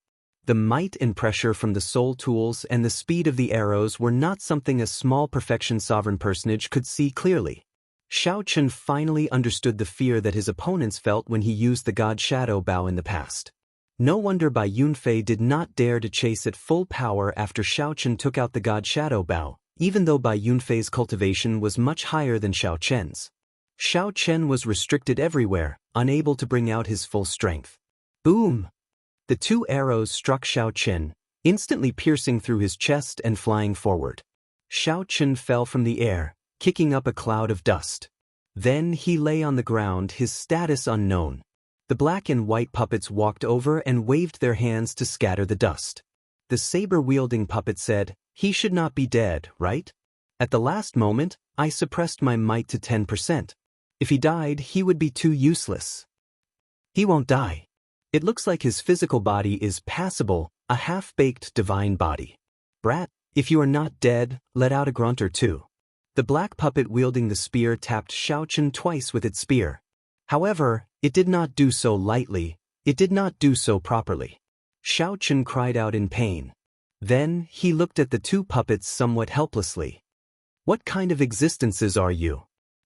The might and pressure from the soul tools and the speed of the arrows were not something a small perfection sovereign personage could see clearly. Xiao Chen finally understood the fear that his opponents felt when he used the God Shadow Bow in the past. No wonder Bai Yunfei did not dare to chase at full power after Xiao Chen took out the God Shadow Bow, even though Bai Yunfei's cultivation was much higher than Xiao Chen's. Xiao Chen was restricted everywhere, unable to bring out his full strength. Boom! The 2 arrows struck Xiao Chen, instantly piercing through his chest and flying forward. Xiao Chen fell from the air, kicking up a cloud of dust. Then he lay on the ground, his status unknown. The black and white puppets walked over and waved their hands to scatter the dust. The saber-wielding puppet said, "He should not be dead, right? At the last moment, I suppressed my might to 10%. If he died, he would be too useless. He won't die. It looks like his physical body is passable, a half-baked divine body. Brat, if you are not dead, let out a grunt or two." The black puppet wielding the spear tapped Xiao Chen twice with its spear. However, it did not do so lightly, it did not do so properly. Xiao Chen cried out in pain. Then, he looked at the two puppets somewhat helplessly. "What kind of existences are you?"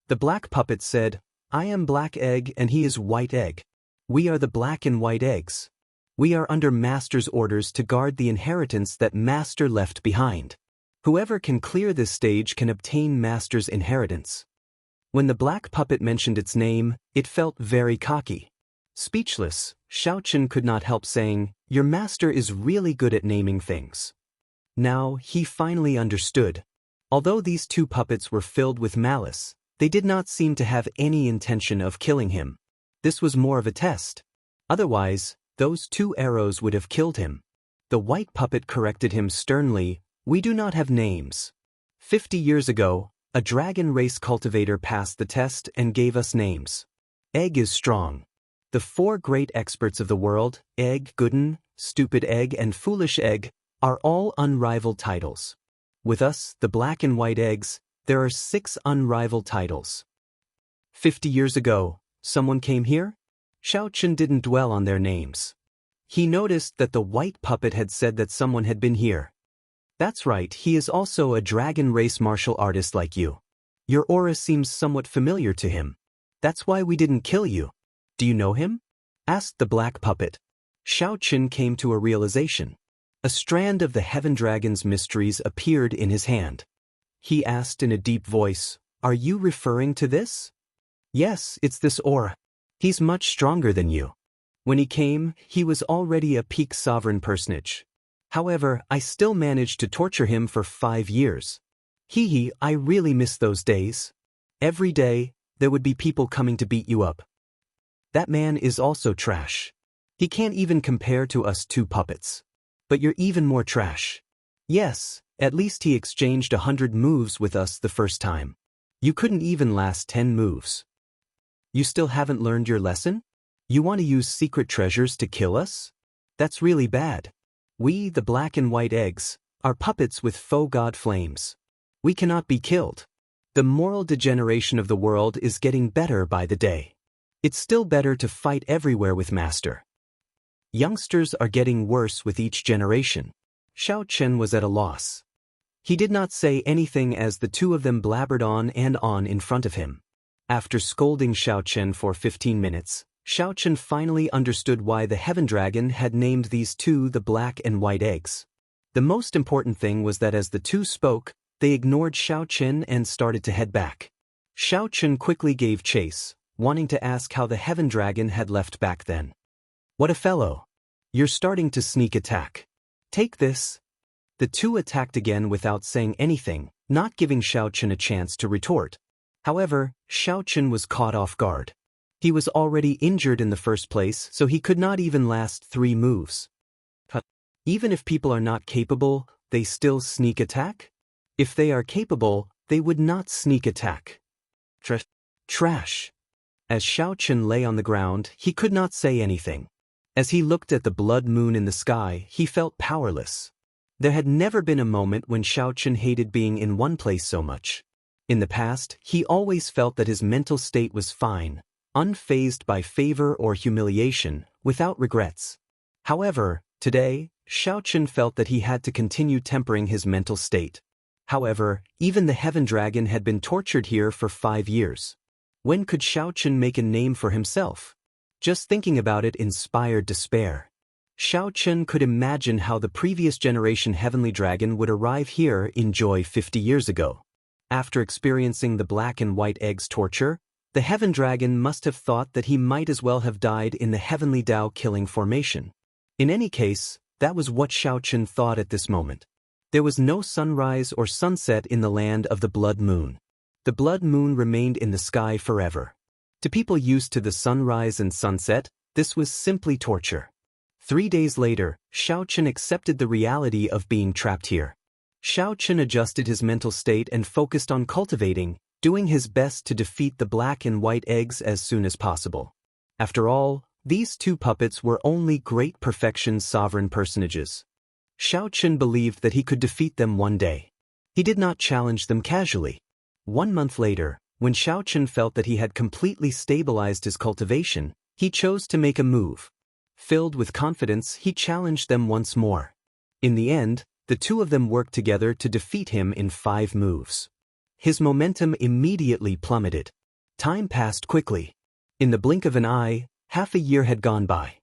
The black puppet said, "I am Black Egg and he is White Egg. We are the black and white eggs. We are under Master's orders to guard the inheritance that Master left behind. Whoever can clear this stage can obtain Master's inheritance." When the black puppet mentioned its name, it felt very cocky. Speechless, Xiao Chen could not help saying, "Your master is really good at naming things." Now, he finally understood. Although these two puppets were filled with malice, they did not seem to have any intention of killing him. This was more of a test. Otherwise, those two arrows would have killed him. The white puppet corrected him sternly, "We do not have names. 50 years ago, a dragon race cultivator passed the test and gave us names. Egg is strong. The four great experts of the world, Egg, Gooden, Stupid Egg and Foolish Egg, are all unrivaled titles. With us, the black and white eggs, there are 6 unrivaled titles. 50 years ago, someone came here?" Xiao Chen didn't dwell on their names. He noticed that the white puppet had said that someone had been here. "That's right, he is also a dragon race martial artist like you. Your aura seems somewhat familiar to him. That's why we didn't kill you. Do you know him?" asked the black puppet. Xiao Chen came to a realization. A strand of the Heaven Dragon's mysteries appeared in his hand. He asked in a deep voice, "Are you referring to this?" "Yes, it's this aura. He's much stronger than you. When he came, he was already a peak sovereign personage. However, I still managed to torture him for 5 years. I really miss those days. Every day, there would be people coming to beat you up. That man is also trash. He can't even compare to us two puppets. But you're even more trash. Yes, at least he exchanged 100 moves with us the first time. You couldn't even last 10 moves. You still haven't learned your lesson? You want to use secret treasures to kill us? That's really bad. We, the black and white eggs, are puppets with faux god flames. We cannot be killed. The moral degeneration of the world is getting better by the day. It's still better to fight everywhere with Master. Youngsters are getting worse with each generation." Xiao Chen was at a loss. He did not say anything as the two of them blabbered on and on in front of him. After scolding Xiao Chen for 15 minutes, Xiao Chen finally understood why the Heaven Dragon had named these two the black and white eggs. The most important thing was that as the two spoke, they ignored Xiao Chen and started to head back. Xiao Chen quickly gave chase, wanting to ask how the Heaven Dragon had left back then. "What a fellow! You're starting to sneak attack. Take this." The two attacked again without saying anything, not giving Xiao Chen a chance to retort. However, Xiao Chen was caught off guard. He was already injured in the first place, so he could not even last 3 moves. Even if people are not capable, they still sneak attack? If they are capable, they would not sneak attack. Trash. As Xiao Chen lay on the ground, he could not say anything. As he looked at the blood moon in the sky, he felt powerless. There had never been a moment when Xiao Chen hated being in one place so much. In the past, he always felt that his mental state was fine, unfazed by favor or humiliation, without regrets. However, today, Xiao Chen felt that he had to continue tempering his mental state. However, even the Heaven Dragon had been tortured here for 5 years. When could Xiao Chen make a name for himself? Just thinking about it inspired despair. Xiao Chen could imagine how the previous generation Heavenly Dragon would arrive here in joy 50 years ago. After experiencing the black and white eggs torture, the Heaven Dragon must have thought that he might as well have died in the Heavenly Tao killing formation. In any case, that was what Xiao Chen thought at this moment. There was no sunrise or sunset in the land of the blood moon. The blood moon remained in the sky forever. To people used to the sunrise and sunset, this was simply torture. 3 days later, Xiao Chen accepted the reality of being trapped here. Xiao Chen adjusted his mental state and focused on cultivating, doing his best to defeat the black and white eggs as soon as possible. After all, these two puppets were only great perfection's sovereign personages. Xiao Chen believed that he could defeat them one day. He did not challenge them casually. 1 month later, when Xiao Chen felt that he had completely stabilized his cultivation, he chose to make a move. Filled with confidence, he challenged them once more. In the end, the two of them worked together to defeat him in 5 moves. His momentum immediately plummeted. Time passed quickly. In the blink of an eye, half a year had gone by.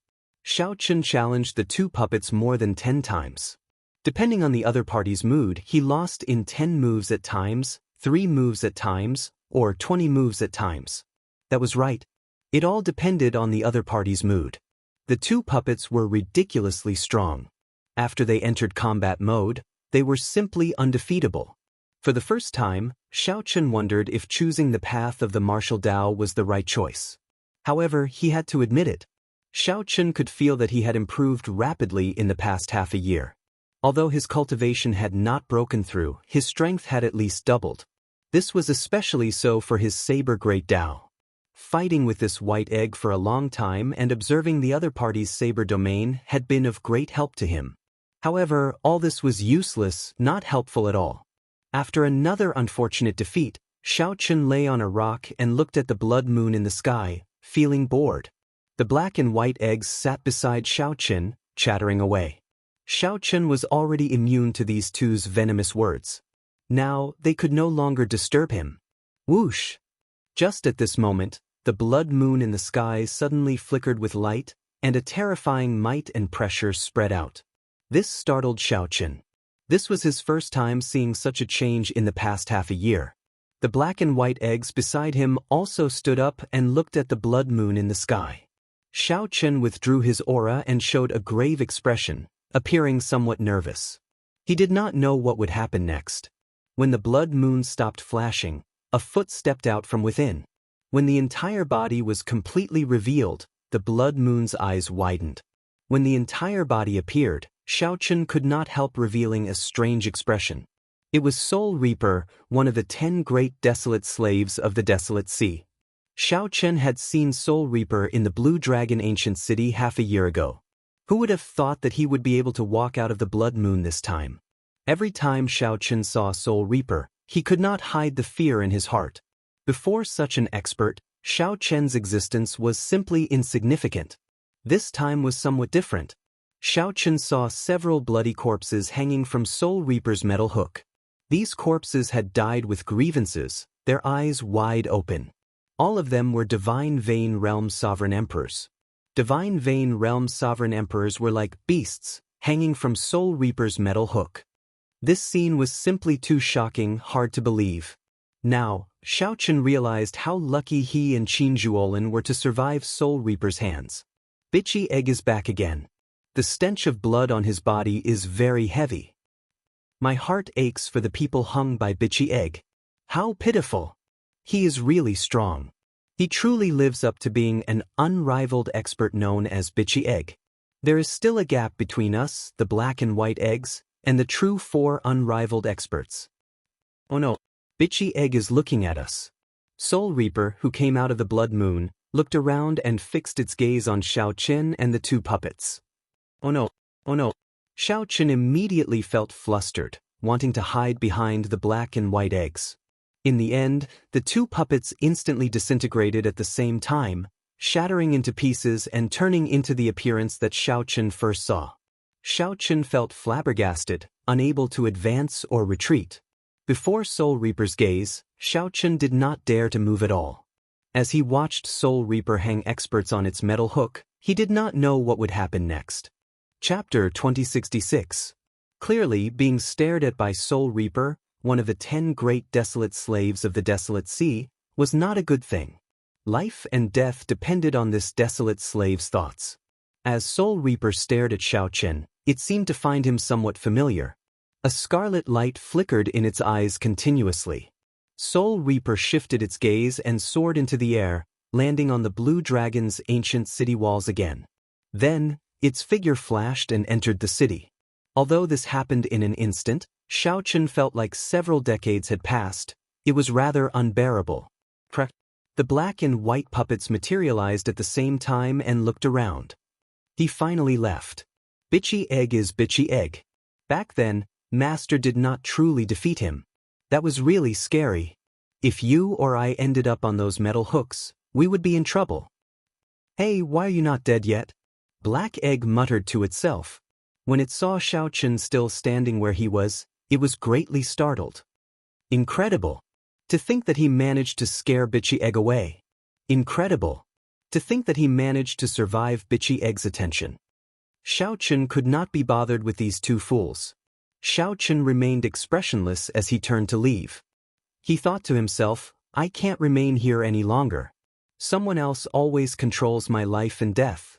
Xiao Chen challenged the two puppets more than 10 times. Depending on the other party's mood, he lost in 10 moves at times, 3 moves at times, or 20 moves at times. That was right. It all depended on the other party's mood. The two puppets were ridiculously strong. After they entered combat mode, they were simply undefeatable. For the first time, Xiao Chen wondered if choosing the path of the martial Tao was the right choice. However, he had to admit it. Xiao Chen could feel that he had improved rapidly in the past half a year. Although his cultivation had not broken through, his strength had at least doubled. This was especially so for his saber great Tao. Fighting with this white egg for a long time and observing the other party's saber domain had been of great help to him. However, all this was useless, not helpful at all. After another unfortunate defeat, Xiao Chen lay on a rock and looked at the blood moon in the sky, feeling bored. The black and white eggs sat beside Xiao Chen, chattering away. Xiao Chen was already immune to these two's venomous words. Now, they could no longer disturb him. Whoosh! Just at this moment, the blood moon in the sky suddenly flickered with light, and a terrifying might and pressure spread out. This startled Xiao Chen. This was his first time seeing such a change in the past half a year. The black and white eggs beside him also stood up and looked at the blood moon in the sky. Xiao Chen withdrew his aura and showed a grave expression, appearing somewhat nervous. He did not know what would happen next. When the blood moon stopped flashing, a foot stepped out from within. When the entire body was completely revealed, the blood moon's eyes widened. When the entire body appeared, Xiao Chen could not help revealing a strange expression. It was Soul Reaper, one of the 10 great desolate slaves of the desolate sea. Xiao Chen had seen Soul Reaper in the Blue Dragon ancient city half a year ago. Who would have thought that he would be able to walk out of the blood moon this time? Every time Xiao Chen saw Soul Reaper, he could not hide the fear in his heart. Before such an expert, Xiao Chen's existence was simply insignificant. This time was somewhat different. Xiao Chen saw several bloody corpses hanging from Soul Reaper's metal hook. These corpses had died with grievances, their eyes wide open. All of them were Divine Vein Realm Sovereign Emperors. Divine Vein Realm Sovereign Emperors were like beasts, hanging from Soul Reaper's metal hook. This scene was simply too shocking, hard to believe. Now, Xiao Chen realized how lucky he and Qin Zhuolin were to survive Soul Reaper's hands. Bitchy Egg is back again. The stench of blood on his body is very heavy. My heart aches for the people hung by Bitchy Egg. How pitiful! He is really strong. He truly lives up to being an unrivaled expert known as Bitchy Egg. There is still a gap between us, the black and white eggs, and the true 4 unrivaled experts. Oh no, Bitchy Egg is looking at us. Soul Reaper, who came out of the blood moon, looked around and fixed its gaze on Xiao Chen and the 2 puppets. Oh no, oh no. Xiao Chen immediately felt flustered, wanting to hide behind the black and white eggs. In the end, the 2 puppets instantly disintegrated at the same time, shattering into pieces and turning into the appearance that Xiao Chen first saw. Xiao Chen felt flabbergasted, unable to advance or retreat. Before Soul Reaper's gaze, Xiao Chen did not dare to move at all. As he watched Soul Reaper hang experts on its metal hook, he did not know what would happen next. Chapter 2066. Clearly, being stared at by Soul Reaper, one of the 10 great desolate slaves of the desolate sea, was not a good thing. Life and death depended on this desolate slave's thoughts. As Soul Reaper stared at Xiao Chen, it seemed to find him somewhat familiar. A scarlet light flickered in its eyes continuously. Soul Reaper shifted its gaze and soared into the air, landing on the blue dragon's ancient city walls again. Then, its figure flashed and entered the city. Although this happened in an instant, Xiaochen felt like several decades had passed. It was rather unbearable. The black and white puppets materialized at the same time and looked around. He finally left. Bitchy egg is bitchy egg. Back then, Master did not truly defeat him. That was really scary. If you or I ended up on those metal hooks, we would be in trouble. Hey, why are you not dead yet? Black Egg muttered to itself. When it saw Xiaochen still standing where he was, it was greatly startled. Incredible. To think that he managed to scare Bitchy Egg away. Incredible. To think that he managed to survive Bitchy Egg's attention. Xiaochen could not be bothered with these two fools. Xiaochen remained expressionless as he turned to leave. He thought to himself, I can't remain here any longer. Someone else always controls my life and death.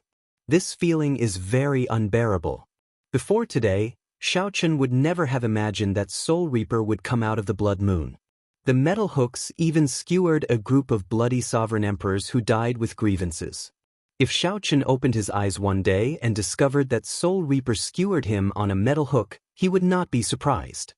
This feeling is very unbearable. Before today, Xiaochen would never have imagined that Soul Reaper would come out of the Blood Moon. The metal hooks even skewered a group of bloody sovereign emperors who died with grievances. If Xiaochen opened his eyes one day and discovered that Soul Reaper skewered him on a metal hook, he would not be surprised.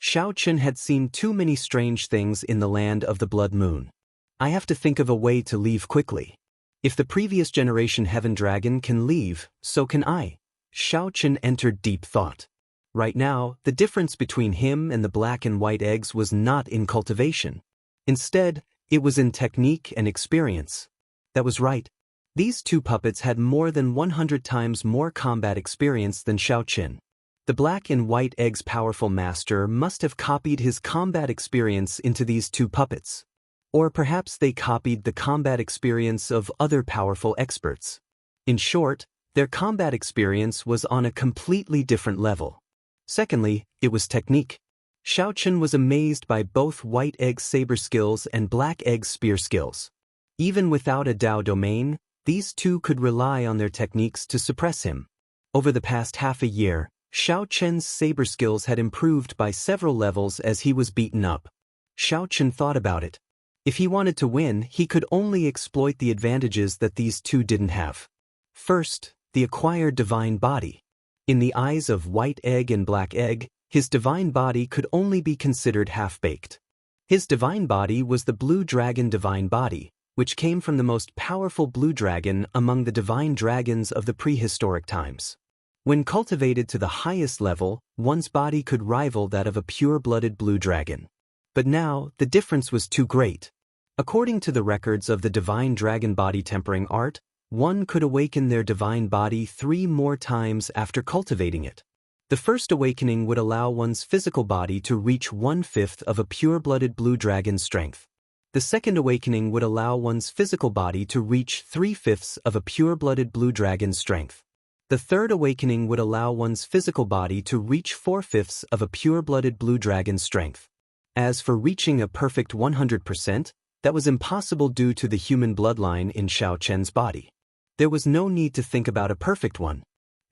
Xiaochen had seen too many strange things in the land of the Blood Moon. I have to think of a way to leave quickly. If the previous generation Heaven Dragon can leave, so can I. Xiaochen entered deep thought. Right now, the difference between him and the black and white eggs was not in cultivation. Instead, it was in technique and experience. That was right. These two puppets had more than 100 times more combat experience than Xiaochen. The black and white egg's powerful master must have copied his combat experience into these two puppets. Or perhaps they copied the combat experience of other powerful experts. In short, their combat experience was on a completely different level. Secondly, it was technique. Xiaochen was amazed by both White Egg's saber skills and Black Egg's spear skills. Even without a Dao domain, these two could rely on their techniques to suppress him. Over the past half a year, Xiaochen's saber skills had improved by several levels as he was beaten up. Xiaochen thought about it. If he wanted to win, he could only exploit the advantages that these two didn't have. First, the acquired divine body. In the eyes of White Egg and Black Egg, his divine body could only be considered half-baked. His divine body was the Blue Dragon divine body, which came from the most powerful blue dragon among the divine dragons of the prehistoric times. When cultivated to the highest level, one's body could rival that of a pure-blooded blue dragon. But now, the difference was too great. According to the records of the divine dragon body tempering art, one could awaken their divine body 3 more times after cultivating it. The first awakening would allow one's physical body to reach 1/5 of a pure-blooded blue dragon's strength. The second awakening would allow one's physical body to reach 3/5 of a pure-blooded blue dragon's strength. The third awakening would allow one's physical body to reach 4/5 of a pure-blooded blue dragon's strength. As for reaching a perfect 100%, that was impossible due to the human bloodline in Xiaochen's body. There was no need to think about a perfect one.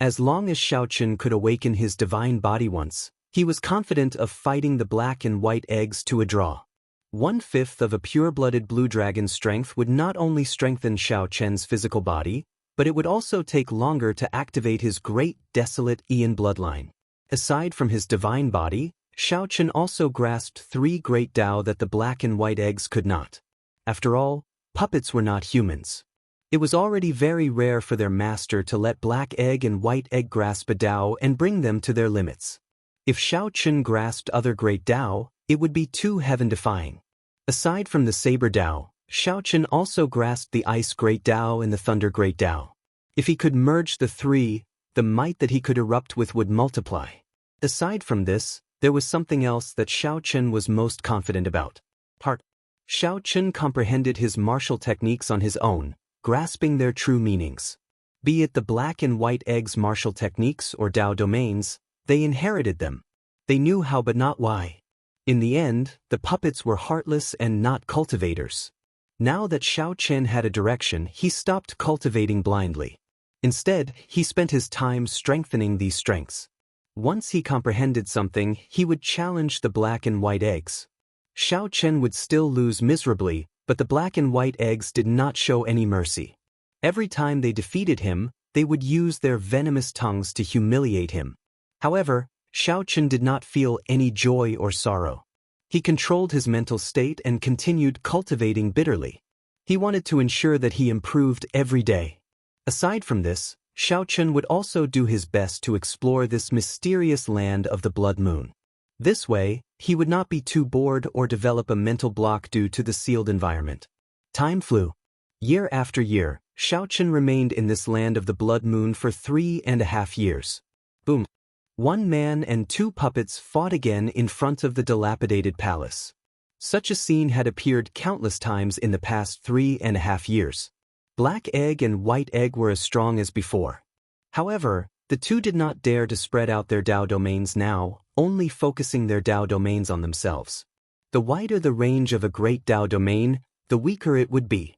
As long as Xiaochen could awaken his divine body once, he was confident of fighting the black and white eggs to a draw. 1/5 of a pure-blooded blue dragon's strength would not only strengthen Xiaochen's physical body, but it would also take longer to activate his great, desolate Ian bloodline. Aside from his divine body, Xiaochen also grasped 3 great Dao that the black and white eggs could not. After all, puppets were not humans. It was already very rare for their master to let Black Egg and White Egg grasp a Dao and bring them to their limits. If Xiaochen grasped other great Dao, it would be too heaven-defying. Aside from the Saber Dao, Xiaochen also grasped the Ice Great Dao and the Thunder Great Dao. If he could merge the 3, the might that he could erupt with would multiply. Aside from this, there was something else that Xiaochen was most confident about. Xiaochen comprehended his martial techniques on his own, grasping their true meanings. Be it the black and white eggs' martial techniques or Dao domains, they inherited them. They knew how but not why. In the end, the puppets were heartless and not cultivators. Now that Xiaochen had a direction, he stopped cultivating blindly. Instead, he spent his time strengthening these strengths. Once he comprehended something, he would challenge the black and white eggs. Xiao Chen would still lose miserably, but the black and white eggs did not show any mercy. Every time they defeated him, they would use their venomous tongues to humiliate him. However, Xiao Chen did not feel any joy or sorrow. He controlled his mental state and continued cultivating bitterly. He wanted to ensure that he improved every day. Aside from this, Xiao Chen would also do his best to explore this mysterious land of the Blood Moon. This way, he would not be too bored or develop a mental block due to the sealed environment. Time flew. Year after year, Xiao Chen remained in this land of the Blood Moon for 3.5 years. Boom. One man and two puppets fought again in front of the dilapidated palace. Such a scene had appeared countless times in the past 3.5 years. Black Egg and White Egg were as strong as before. However, the two did not dare to spread out their Dao domains now, only focusing their Dao domains on themselves. The wider the range of a great Dao domain, the weaker it would be.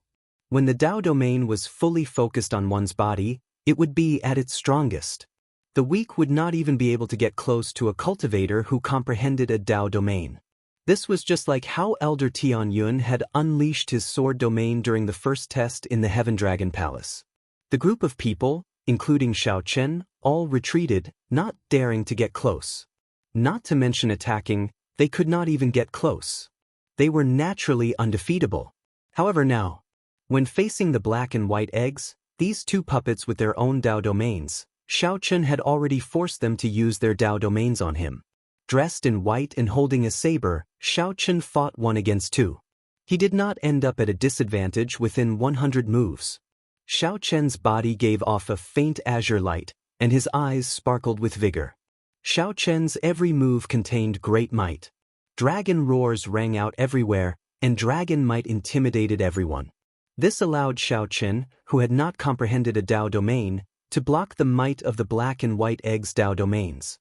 When the Dao domain was fully focused on one's body, it would be at its strongest. The weak would not even be able to get close to a cultivator who comprehended a Dao domain. This was just like how Elder Tianyun had unleashed his sword domain during the first test in the Heaven Dragon Palace. The group of people, including Xiao Chen, all retreated, not daring to get close. Not to mention attacking, they could not even get close. They were naturally undefeatable. However now, when facing the black and white eggs, these two puppets with their own Dao domains, Xiao Chen had already forced them to use their Dao domains on him. Dressed in white and holding a saber, Xiao Chen fought 1 against 2. He did not end up at a disadvantage within 100 moves. Xiao Chen's body gave off a faint azure light, and his eyes sparkled with vigor. Xiao Chen's every move contained great might. Dragon roars rang out everywhere, and dragon might intimidated everyone. This allowed Xiao Chen, who had not comprehended a Dao domain, to block the might of the black and white eggs' Dao domains.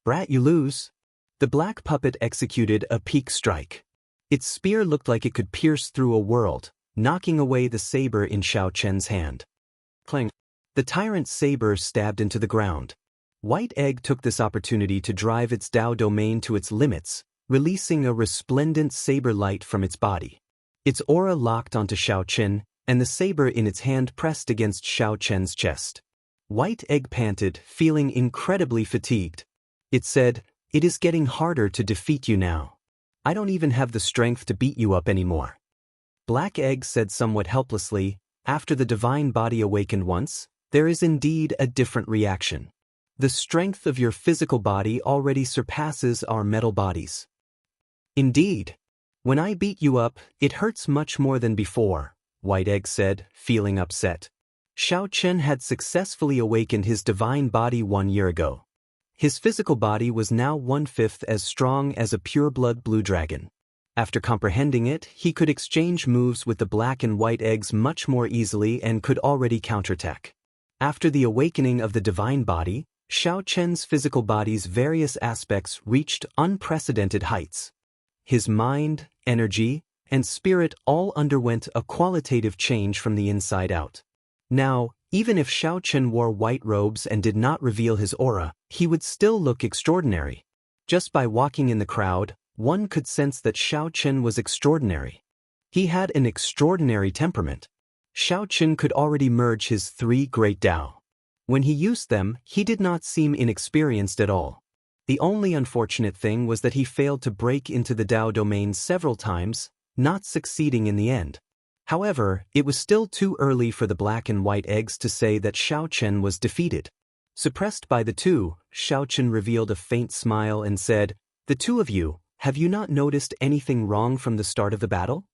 Brat, you lose. The black puppet executed a peak strike. Its spear looked like it could pierce through a world, knocking away the saber in Xiao Chen's hand. Clang! The tyrant's saber stabbed into the ground. White Egg took this opportunity to drive its Dao domain to its limits, releasing a resplendent saber light from its body. Its aura locked onto Xiao Chen, and the saber in its hand pressed against Xiao Chen's chest. White Egg panted, feeling incredibly fatigued. It said, "It is getting harder to defeat you now. I don't even have the strength to beat you up anymore." Black Egg said somewhat helplessly, "After the divine body awakened once, there is indeed a different reaction. The strength of your physical body already surpasses our metal bodies." "Indeed. When I beat you up, it hurts much more than before," White Egg said, feeling upset. Xiao Chen had successfully awakened his divine body 1 year ago. His physical body was now 1/5 as strong as a pureblood blue dragon. After comprehending it, he could exchange moves with the black and white eggs much more easily and could already counterattack. After the awakening of the divine body, Xiao Chen's physical body's various aspects reached unprecedented heights. His mind, energy, and spirit all underwent a qualitative change from the inside out. Now, even if Xiao Chen wore white robes and did not reveal his aura, he would still look extraordinary. Just by walking in the crowd, one could sense that Xiao Chen was extraordinary. He had an extraordinary temperament. Xiao Chen could already merge his 3 great Dao. When he used them, he did not seem inexperienced at all. The only unfortunate thing was that he failed to break into the Dao domain several times, not succeeding in the end. However, it was still too early for the black and white eggs to say that Xiao Chen was defeated. Suppressed by the two, Xiao Chen revealed a faint smile and said, "The two of you, have you not noticed anything wrong from the start of the battle?"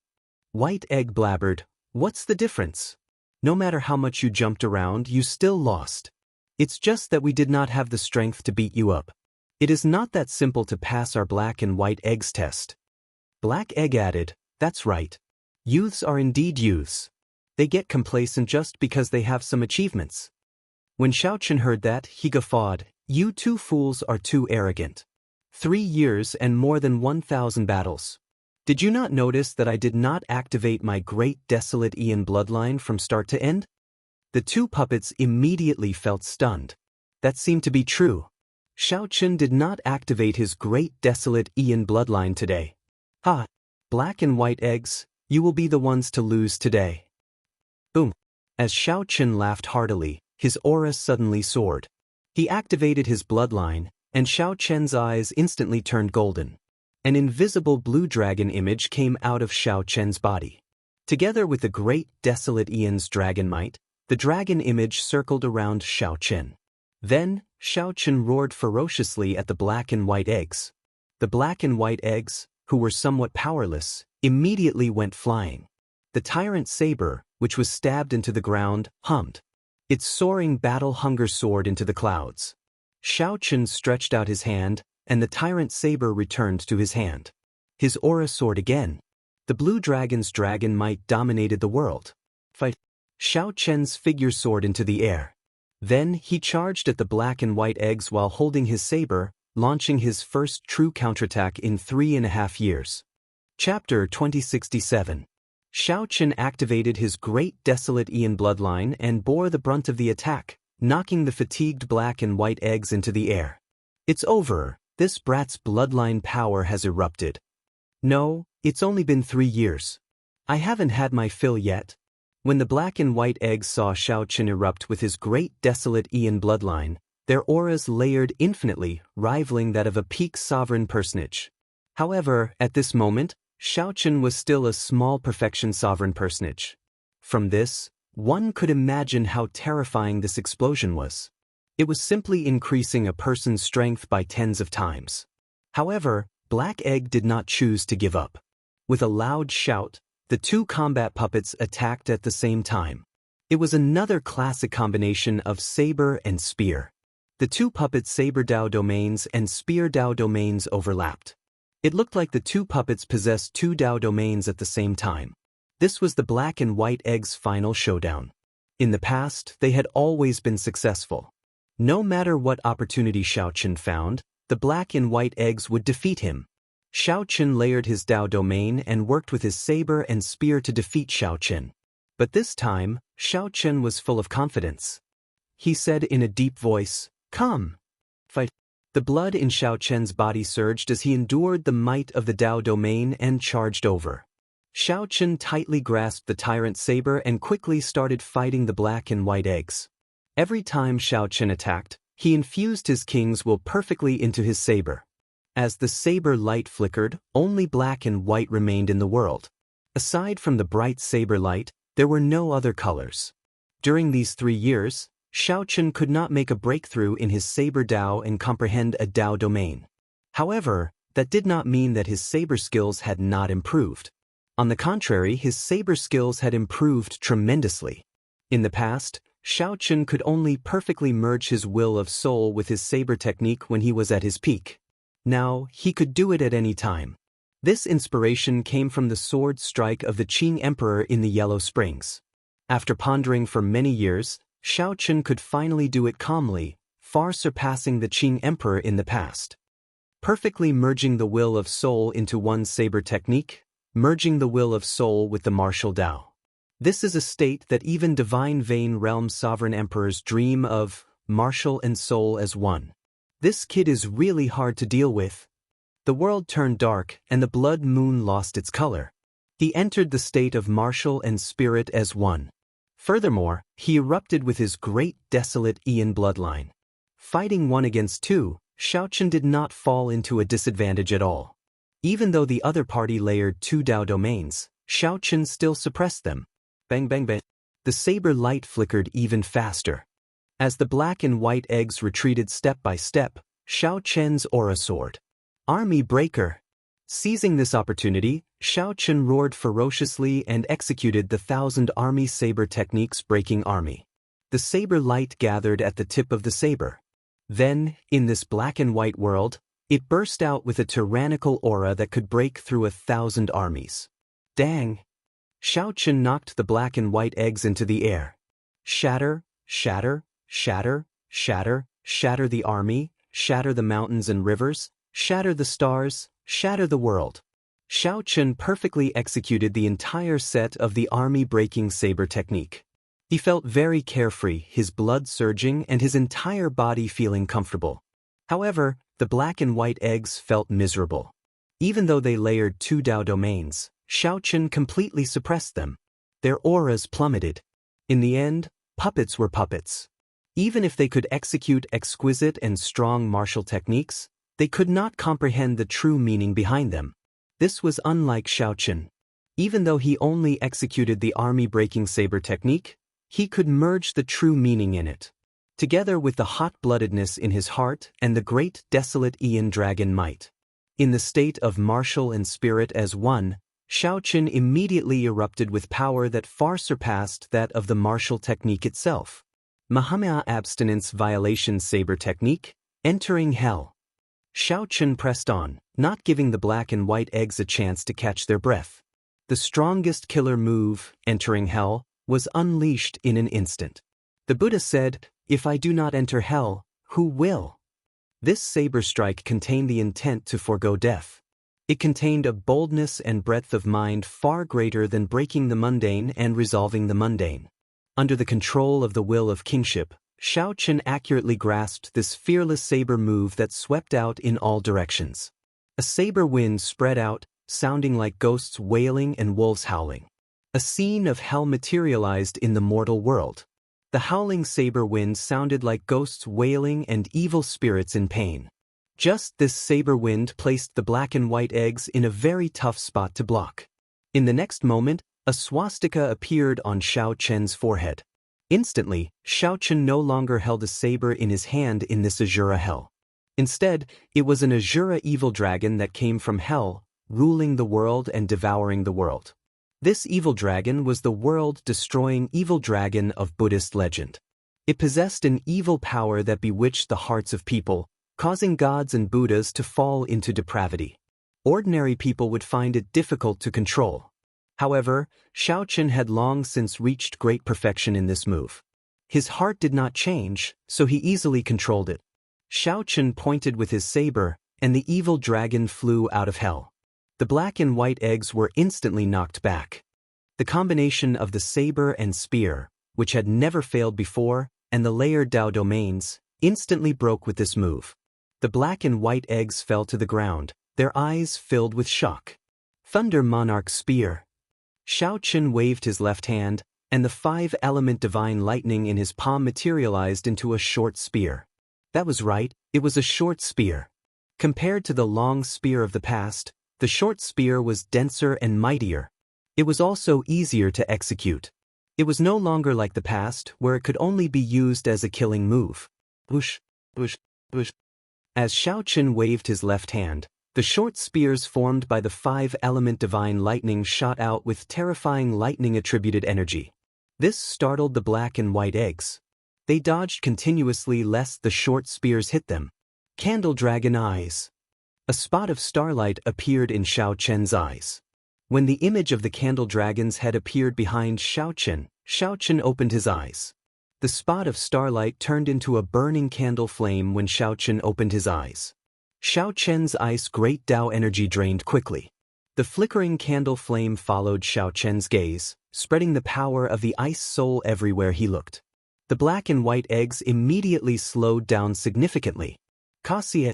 White Egg blabbered, "What's the difference? No matter how much you jumped around, you still lost. It's just that we did not have the strength to beat you up. It is not that simple to pass our black and white eggs test." Black Egg added, "That's right. Youths are indeed youths. They get complacent just because they have some achievements." When Xiao Chen heard that, he guffawed, "You two fools are too arrogant. 3 years and more than 1,000 battles. Did you not notice that I did not activate my great desolate Ian bloodline from start to end?" The two puppets immediately felt stunned. That seemed to be true. Xiao Chen did not activate his great desolate Ian bloodline today. Ha! Black and white eggs, you will be the ones to lose today. Boom! As Xiao Chen laughed heartily, his aura suddenly soared. He activated his bloodline, and Xiao Chen's eyes instantly turned golden. An invisible blue dragon image came out of Xiao Chen's body. Together with the great desolate Ian's dragon might, the dragon image circled around Xiao Chen. Then, Xiao Chen roared ferociously at the black and white eggs. The black and white eggs, who were somewhat powerless, immediately went flying. The tyrant saber, which was stabbed into the ground, hummed. Its soaring battle hunger soared into the clouds. Xiao Chen stretched out his hand, and the tyrant saber returned to his hand. His aura soared again. The blue dragon's dragon might dominated the world. Fight! Xiao Chen's figure soared into the air. Then he charged at the black and white eggs while holding his saber, launching his first true counterattack in 3.5 years. Chapter 2067. Xiao Chen activated his great desolate Ian bloodline and bore the brunt of the attack, knocking the fatigued black and white eggs into the air. It's over, this brat's bloodline power has erupted. No, it's only been 3 years. I haven't had my fill yet. When the black and white eggs saw Xiao Chen erupt with his great desolate Ian bloodline, their auras layered infinitely, rivaling that of a peak sovereign personage. However, at this moment, Xiao Chen was still a small perfection sovereign personage. From this, one could imagine how terrifying this explosion was. It was simply increasing a person's strength by tens of times. However, Black Egg did not choose to give up. With a loud shout, the two combat puppets attacked at the same time. It was another classic combination of saber and spear. The two puppets' saber Dao domains and spear Dao domains overlapped. It looked like the two puppets possessed two Dao domains at the same time. This was the Black and White Egg's final showdown. In the past, they had always been successful. No matter what opportunity Xiao Chen found, the Black and White Eggs would defeat him. Xiao Chen layered his Dao domain and worked with his saber and spear to defeat Xiao Chen. But this time, Xiao Chen was full of confidence. He said in a deep voice, "Come, fight." The blood in Xiao Chen's body surged as he endured the might of the Dao domain and charged over. Xiao Chen tightly grasped the tyrant saber and quickly started fighting the Black and White Eggs. Every time Xiao Chen attacked, he infused his king's will perfectly into his saber. As the saber light flickered, only black and white remained in the world. Aside from the bright saber light, there were no other colors. During these 3 years, Xiao Chen could not make a breakthrough in his saber Dao and comprehend a Dao domain. However, that did not mean that his saber skills had not improved. On the contrary, his saber skills had improved tremendously. In the past, Xiao Chen could only perfectly merge his will of soul with his saber technique when he was at his peak. Now, he could do it at any time. This inspiration came from the sword strike of the Qing Emperor in the Yellow Springs. After pondering for many years, Xiao Chen could finally do it calmly, far surpassing the Qing Emperor in the past. Perfectly merging the will of soul into one saber technique, merging the will of soul with the martial Dao. This is a state that even divine vein realm sovereign emperors dream of, martial and soul as one. This kid is really hard to deal with. The world turned dark and the blood moon lost its color. He entered the state of martial and spirit as one. Furthermore, he erupted with his great desolate Ian bloodline. Fighting 1 against 2, Xiao Chen did not fall into a disadvantage at all. Even though the other party layered 2 Dao domains, Xiao Chen still suppressed them. Bang bang bang. The saber light flickered even faster. As the Black and White Eggs retreated step by step, Xiao Chen's aura soared. Army breaker! Seizing this opportunity, Xiao Chen roared ferociously and executed the 1,000 army saber techniques breaking army. The saber light gathered at the tip of the saber. Then, in this black and white world, it burst out with a tyrannical aura that could break through 1,000 armies. Dang! Xiao Chen knocked the Black and White Eggs into the air. Shatter, shatter, shatter, shatter, shatter the army, shatter the mountains and rivers, shatter the stars, shatter the world. Xiao Chen perfectly executed the entire set of the army-breaking saber technique. He felt very carefree, his blood surging and his entire body feeling comfortable. However, the black and white eggs felt miserable. Even though they layered 2 Dao domains, Xiaochen completely suppressed them. Their auras plummeted. In the end, puppets were puppets. Even if they could execute exquisite and strong martial techniques, they could not comprehend the true meaning behind them. This was unlike Xiaochen. Even though he only executed the army-breaking saber technique, he could merge the true meaning in it. Together with the hot-bloodedness in his heart and the great desolate Ian dragon might. In the state of martial and spirit as one, Xiaochen immediately erupted with power that far surpassed that of the martial technique itself. Mahamaya abstinence violation saber technique, entering hell. Xiaochen pressed on, not giving the black and white eggs a chance to catch their breath. The strongest killer move, entering hell, was unleashed in an instant. The Buddha said, "If I do not enter hell, who will?" This saber strike contained the intent to forego death. It contained a boldness and breadth of mind far greater than breaking the mundane and resolving the mundane. Under the control of the will of kingship, Xiaochen accurately grasped this fearless saber move that swept out in all directions. A saber wind spread out, sounding like ghosts wailing and wolves howling. A scene of hell materialized in the mortal world. The howling saber wind sounded like ghosts wailing and evil spirits in pain. Just this saber wind placed the black and white eggs in a very tough spot to block. In the next moment, a swastika appeared on Xiaochen's forehead. Instantly, Xiaochen no longer held a saber in his hand in this Azura hell. Instead, it was an Azura evil dragon that came from hell, ruling the world and devouring the world. This evil dragon was the world-destroying evil dragon of Buddhist legend. It possessed an evil power that bewitched the hearts of people, causing gods and Buddhas to fall into depravity. Ordinary people would find it difficult to control. However, Xiaochen had long since reached great perfection in this move. His heart did not change, so he easily controlled it. Xiaochen pointed with his saber, and the evil dragon flew out of hell. The black and white eggs were instantly knocked back. The combination of the saber and spear, which had never failed before, and the layered Dao domains, instantly broke with this move. The black and white eggs fell to the ground, their eyes filled with shock. Thunder Monarch Spear. Xiaochen waved his left hand, and the 5-element divine lightning in his palm materialized into a short spear. That was right, it was a short spear. Compared to the long spear of the past, the short spear was denser and mightier. It was also easier to execute. It was no longer like the past, where it could only be used as a killing move. Whoosh, whoosh, whoosh. As Xiaochen waved his left hand, the short spears formed by the 5-element divine lightning shot out with terrifying lightning-attributed energy. This startled the black and white eggs. They dodged continuously lest the short spears hit them. Candle Dragon Eyes. A spot of starlight appeared in Xiaochen's eyes. When the image of the candle dragon's head appeared behind Xiaochen, Xiaochen opened his eyes. The spot of starlight turned into a burning candle flame when Xiaochen opened his eyes. Xiaochen's ice great Dao energy drained quickly. The flickering candle flame followed Xiaochen's gaze, spreading the power of the ice soul everywhere he looked. The black and white eggs immediately slowed down significantly. Kasi.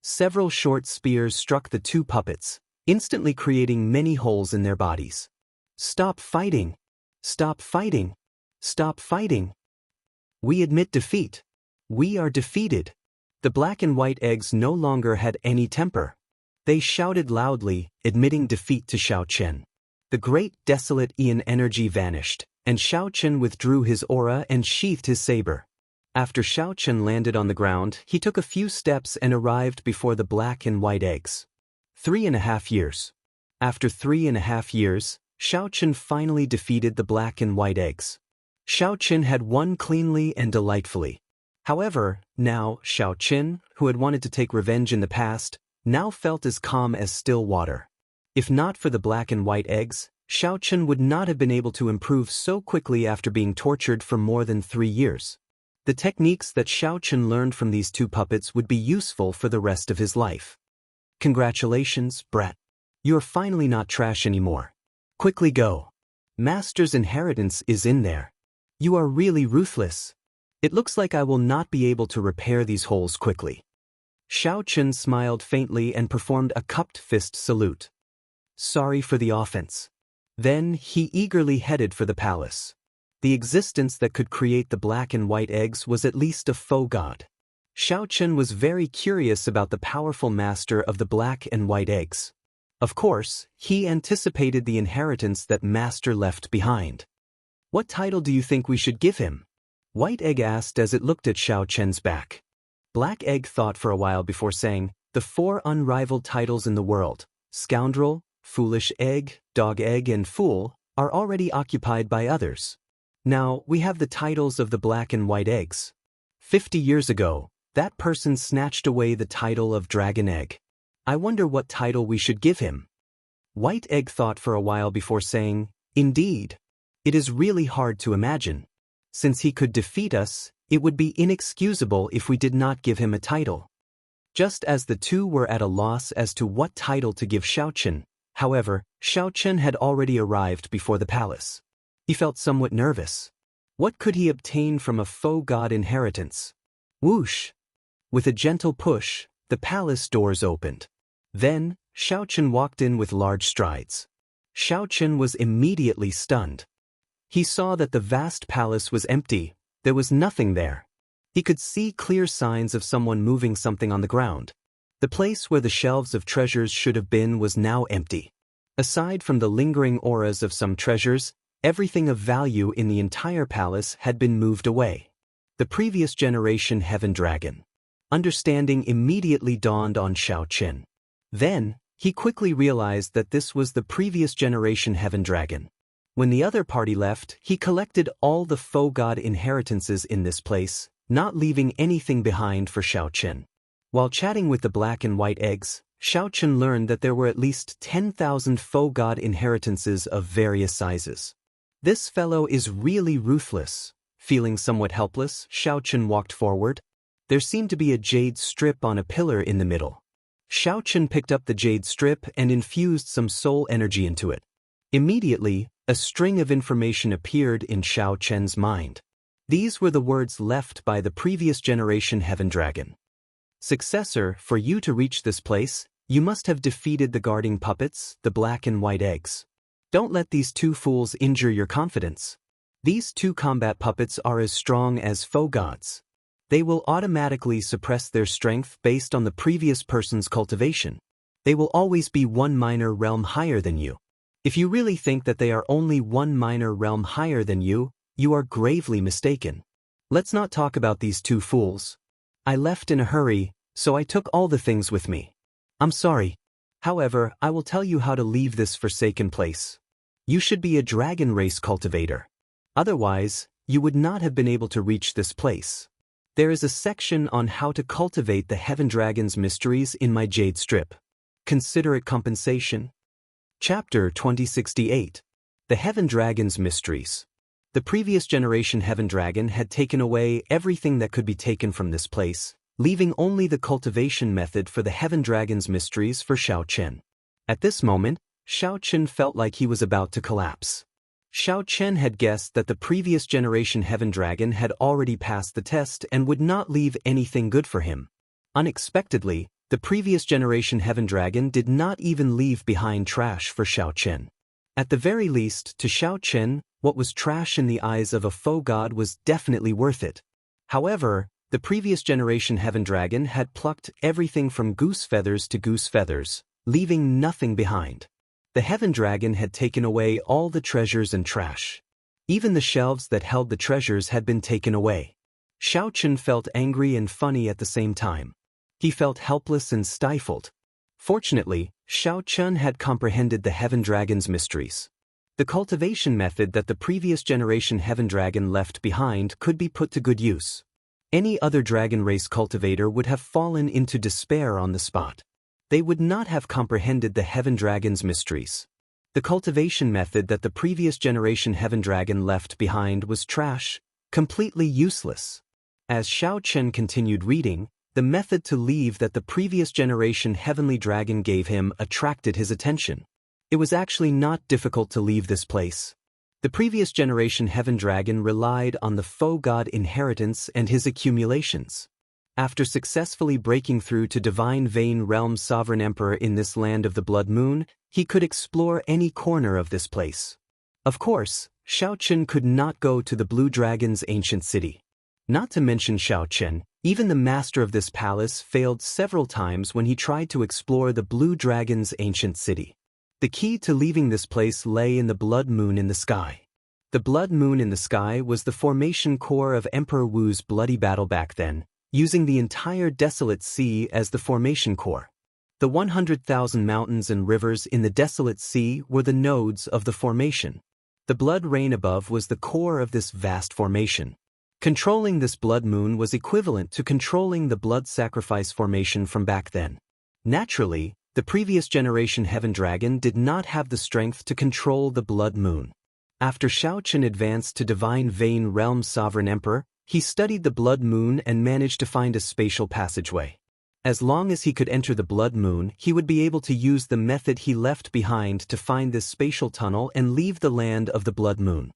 Several short spears struck the two puppets, instantly creating many holes in their bodies. Stop fighting! Stop fighting! Stop fighting! We admit defeat. We are defeated. The black and white eggs no longer had any temper. They shouted loudly, admitting defeat to Xiaochen. The great desolate Ian energy vanished, and Xiaochen withdrew his aura and sheathed his saber. After Xiaochen landed on the ground, he took a few steps and arrived before the black and white eggs. 3.5 years. After 3.5 years, Xiaochen finally defeated the black and white eggs. Xiaochen had won cleanly and delightfully. However, now, Xiaochen, who had wanted to take revenge in the past, now felt as calm as still water. If not for the black and white eggs, Xiaochen would not have been able to improve so quickly after being tortured for more than 3 years. The techniques that Xiaochen learned from these two puppets would be useful for the rest of his life. Congratulations, brat. You're finally not trash anymore. Quickly go. Master's inheritance is in there. You are really ruthless. It looks like I will not be able to repair these holes quickly. Xiao Chen smiled faintly and performed a cupped fist salute. Sorry for the offense. Then he eagerly headed for the palace. The existence that could create the black and white eggs was at least a faux god. Xiao Chen was very curious about the powerful master of the black and white eggs. Of course, he anticipated the inheritance that master left behind. What title do you think we should give him? White Egg asked as it looked at Xiao Chen's back. Black Egg thought for a while before saying, the 4 unrivaled titles in the world, Scoundrel, Foolish Egg, Dog Egg and Fool, are already occupied by others. Now, we have the titles of the black and white eggs. 50 years ago, that person snatched away the title of Dragon Egg. I wonder what title we should give him. White Egg thought for a while before saying, Indeed. It is really hard to imagine. Since he could defeat us, it would be inexcusable if we did not give him a title. Just as the two were at a loss as to what title to give Xiao Chen, however, Xiao Chen had already arrived before the palace. He felt somewhat nervous. What could he obtain from a faux god inheritance? Whoosh! With a gentle push, the palace doors opened. Then, Xiao Chen walked in with large strides. Xiao Chen was immediately stunned. He saw that the vast palace was empty. There was nothing there. He could see clear signs of someone moving something on the ground. The place where the shelves of treasures should have been was now empty. Aside from the lingering auras of some treasures, everything of value in the entire palace had been moved away. The previous generation Heaven Dragon. Understanding immediately dawned on Xiao Chen. Then, he quickly realized that this was the previous generation Heaven Dragon. When the other party left, he collected all the faux god inheritances in this place, not leaving anything behind for Xiao Chen. While chatting with the black and white eggs, Xiao Chen learned that there were at least 10,000 faux god inheritances of various sizes. This fellow is really ruthless. Feeling somewhat helpless, Xiao Chen walked forward. There seemed to be a jade strip on a pillar in the middle. Xiao Chen picked up the jade strip and infused some soul energy into it. Immediately, a string of information appeared in Xiao Chen's mind. These were the words left by the previous generation Heaven Dragon. Successor, for you to reach this place, you must have defeated the guarding puppets, the black and white eggs. Don't let these two fools injure your confidence. These two combat puppets are as strong as faux gods. They will automatically suppress their strength based on the previous person's cultivation. They will always be 1 minor realm higher than you. If you really think that they are only 1 minor realm higher than you are gravely mistaken. Let's not talk about these two fools. I left in a hurry, so I took all the things with me. I'm sorry. However, I will tell you how to leave this forsaken place. You should be a dragon race cultivator. Otherwise, you would not have been able to reach this place. There is a section on how to cultivate the Heaven Dragon's mysteries in my jade strip. Consider it compensation. Chapter 2068. The Heaven Dragon's Mysteries. The previous generation Heaven Dragon had taken away everything that could be taken from this place, leaving only the cultivation method for the Heaven Dragon's mysteries for Xiao Chen. At this moment, Xiao Chen felt like he was about to collapse. Xiao Chen had guessed that the previous generation Heaven Dragon had already passed the test and would not leave anything good for him. Unexpectedly, the previous generation Heaven Dragon did not even leave behind trash for Xiao Chen. At the very least, to Xiao Chen, what was trash in the eyes of a faux god was definitely worth it. However, the previous generation Heaven Dragon had plucked everything from goose feathers to goose feathers, leaving nothing behind. The Heaven Dragon had taken away all the treasures and trash. Even the shelves that held the treasures had been taken away. Xiao Chen felt angry and funny at the same time. He felt helpless and stifled. Fortunately, Xiao Chen had comprehended the Heaven Dragon's mysteries. The cultivation method that the previous generation Heaven Dragon left behind could be put to good use. Any other dragon race cultivator would have fallen into despair on the spot. They would not have comprehended the Heaven Dragon's mysteries. The cultivation method that the previous generation Heaven Dragon left behind was trash, completely useless. As Xiao Chen continued reading, the method to leave that the previous generation Heavenly Dragon gave him attracted his attention. It was actually not difficult to leave this place. The previous generation Heaven Dragon relied on the foe god inheritance and his accumulations. After successfully breaking through to Divine Vein Realm's sovereign emperor in this land of the Blood Moon, he could explore any corner of this place. Of course, Shao Chen could not go to the Blue Dragon's ancient city. Not to mention Shao Chen, even the master of this palace failed several times when he tried to explore the Blue Dragon's ancient city. The key to leaving this place lay in the Blood Moon in the sky. The Blood Moon in the sky was the formation core of Emperor Wu's bloody battle back then, using the entire desolate sea as the formation core. The 100,000 mountains and rivers in the desolate sea were the nodes of the formation. The blood rain above was the core of this vast formation. Controlling this blood moon was equivalent to controlling the blood sacrifice formation from back then. Naturally, the previous generation Heaven Dragon did not have the strength to control the blood moon. After Shao Chen advanced to Divine Vein Realm's sovereign emperor, he studied the blood moon and managed to find a spatial passageway. As long as he could enter the blood moon, he would be able to use the method he left behind to find this spatial tunnel and leave the land of the blood moon.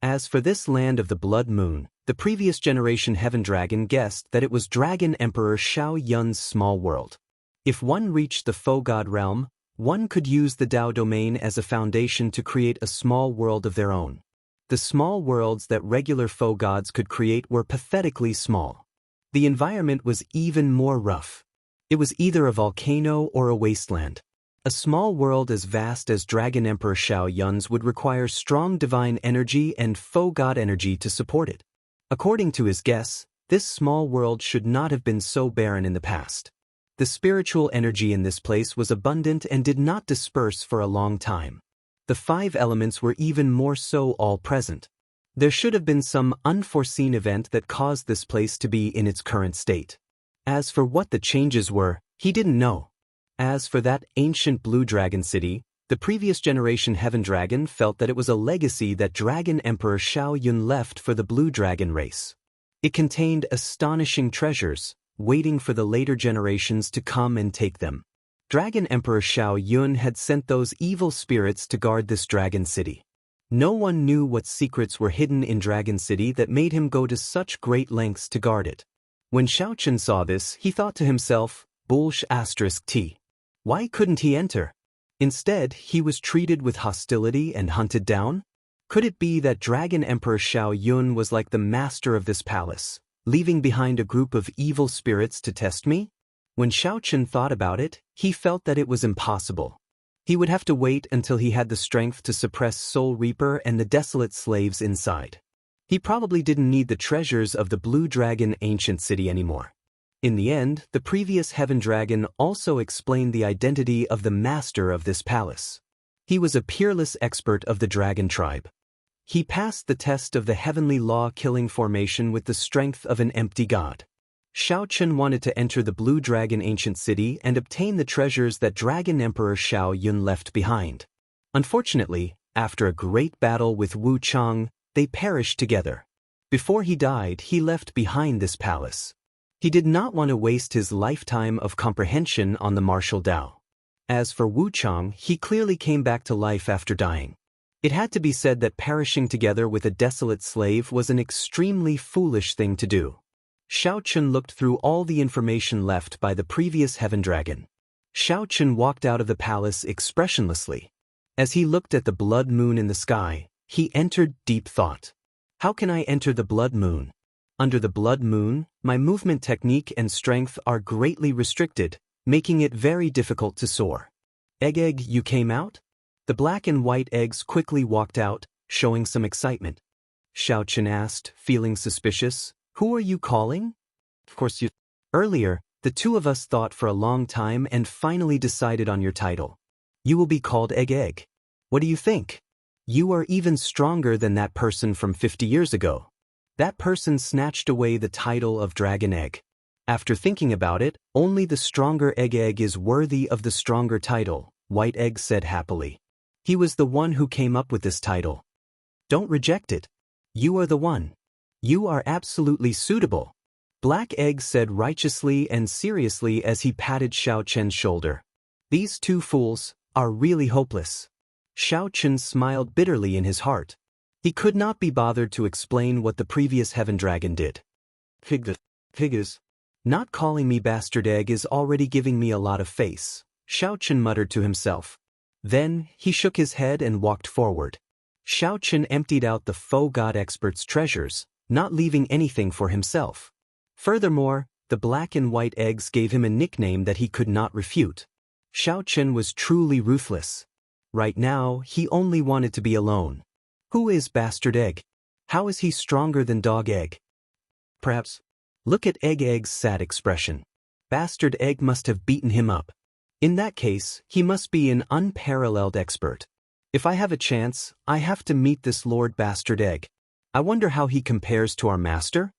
As for this land of the blood moon, the previous generation Heaven Dragon guessed that it was Dragon Emperor Shao Yun's small world. If one reached the foe god realm, one could use the Dao domain as a foundation to create a small world of their own. The small worlds that regular foe gods could create were pathetically small. The environment was even more rough. It was either a volcano or a wasteland. A small world as vast as Dragon Emperor Shao Yun's would require strong divine energy and foe god energy to support it. According to his guess, this small world should not have been so barren in the past. The spiritual energy in this place was abundant and did not disperse for a long time. The 5 elements were even more so all present. There should have been some unforeseen event that caused this place to be in its current state. As for what the changes were, he didn't know. As for that ancient Blue Dragon city, the previous generation Heaven Dragon felt that it was a legacy that Dragon Emperor Shao Yun left for the Blue Dragon race. It contained astonishing treasures, waiting for the later generations to come and take them. Dragon Emperor Shao Yun had sent those evil spirits to guard this dragon city. No one knew what secrets were hidden in Dragon City that made him go to such great lengths to guard it. When Shao Chen saw this, he thought to himself, T. Why couldn't he enter? Instead, he was treated with hostility and hunted down? Could it be that Dragon Emperor Shao Yun was like the master of this palace, leaving behind a group of evil spirits to test me? When Shao Chen thought about it, he felt that it was impossible. He would have to wait until he had the strength to suppress Soul Reaper and the desolate slaves inside. He probably didn't need the treasures of the Blue Dragon ancient city anymore. In the end, the previous Heaven Dragon also explained the identity of the master of this palace. He was a peerless expert of the dragon tribe. He passed the test of the heavenly law-killing formation with the strength of an empty god. Shao Chen wanted to enter the Blue Dragon ancient city and obtain the treasures that Dragon Emperor Shao Yun left behind. Unfortunately, after a great battle with Wu Chang, they perished together. Before he died, he left behind this palace. He did not want to waste his lifetime of comprehension on the martial Dao. As for Wu Chang, he clearly came back to life after dying. It had to be said that perishing together with a desolate slave was an extremely foolish thing to do. Shao Chen looked through all the information left by the previous Heaven Dragon. Shao Chen walked out of the palace expressionlessly. As he looked at the blood moon in the sky, he entered deep thought. How can I enter the blood moon? Under the blood moon, my movement technique and strength are greatly restricted, making it very difficult to soar. Egg, you came out? The black and white eggs quickly walked out, showing some excitement. Shao Chen asked, feeling suspicious, "Who are you calling?" "Of course you." "Earlier, the two of us thought for a long time and finally decided on your title. You will be called Egg. What do you think? You are even stronger than that person from 50 years ago." That person snatched away the title of Dragon Egg. After thinking about it, only the stronger Egg is worthy of the stronger title, White Egg said happily. He was the one who came up with this title. Don't reject it. You are the one. You are absolutely suitable. Black Egg said righteously and seriously as he patted Shao Chen's shoulder. These two fools are really hopeless. Shao Chen smiled bitterly in his heart. He could not be bothered to explain what the previous heaven dragon did. Figures. Not calling me bastard egg is already giving me a lot of face, Xiao Chen muttered to himself. Then, he shook his head and walked forward. Xiao Chen emptied out the faux god expert's treasures, not leaving anything for himself. Furthermore, the black and white eggs gave him a nickname that he could not refute. Xiao Chen was truly ruthless. Right now, he only wanted to be alone. Who is Bastard Egg? How is he stronger than Dog Egg? Perhaps. Look at Egg's sad expression. Bastard Egg must have beaten him up. In that case, he must be an unparalleled expert. If I have a chance, I have to meet this Lord Bastard Egg. I wonder how he compares to our master?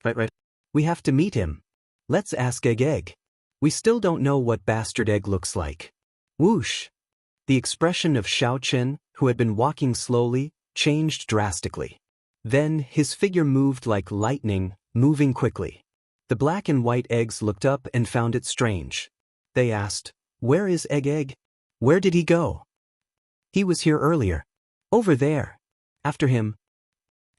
Right. We have to meet him. Let's ask Egg. We still don't know what Bastard Egg looks like. Whoosh! The expression of Xiao Chen, who had been walking slowly, changed drastically. Then, his figure moved like lightning, moving quickly. The black and white eggs looked up and found it strange. They asked, "Where is Egg? Where did he go?" "He was here earlier. Over there. After him."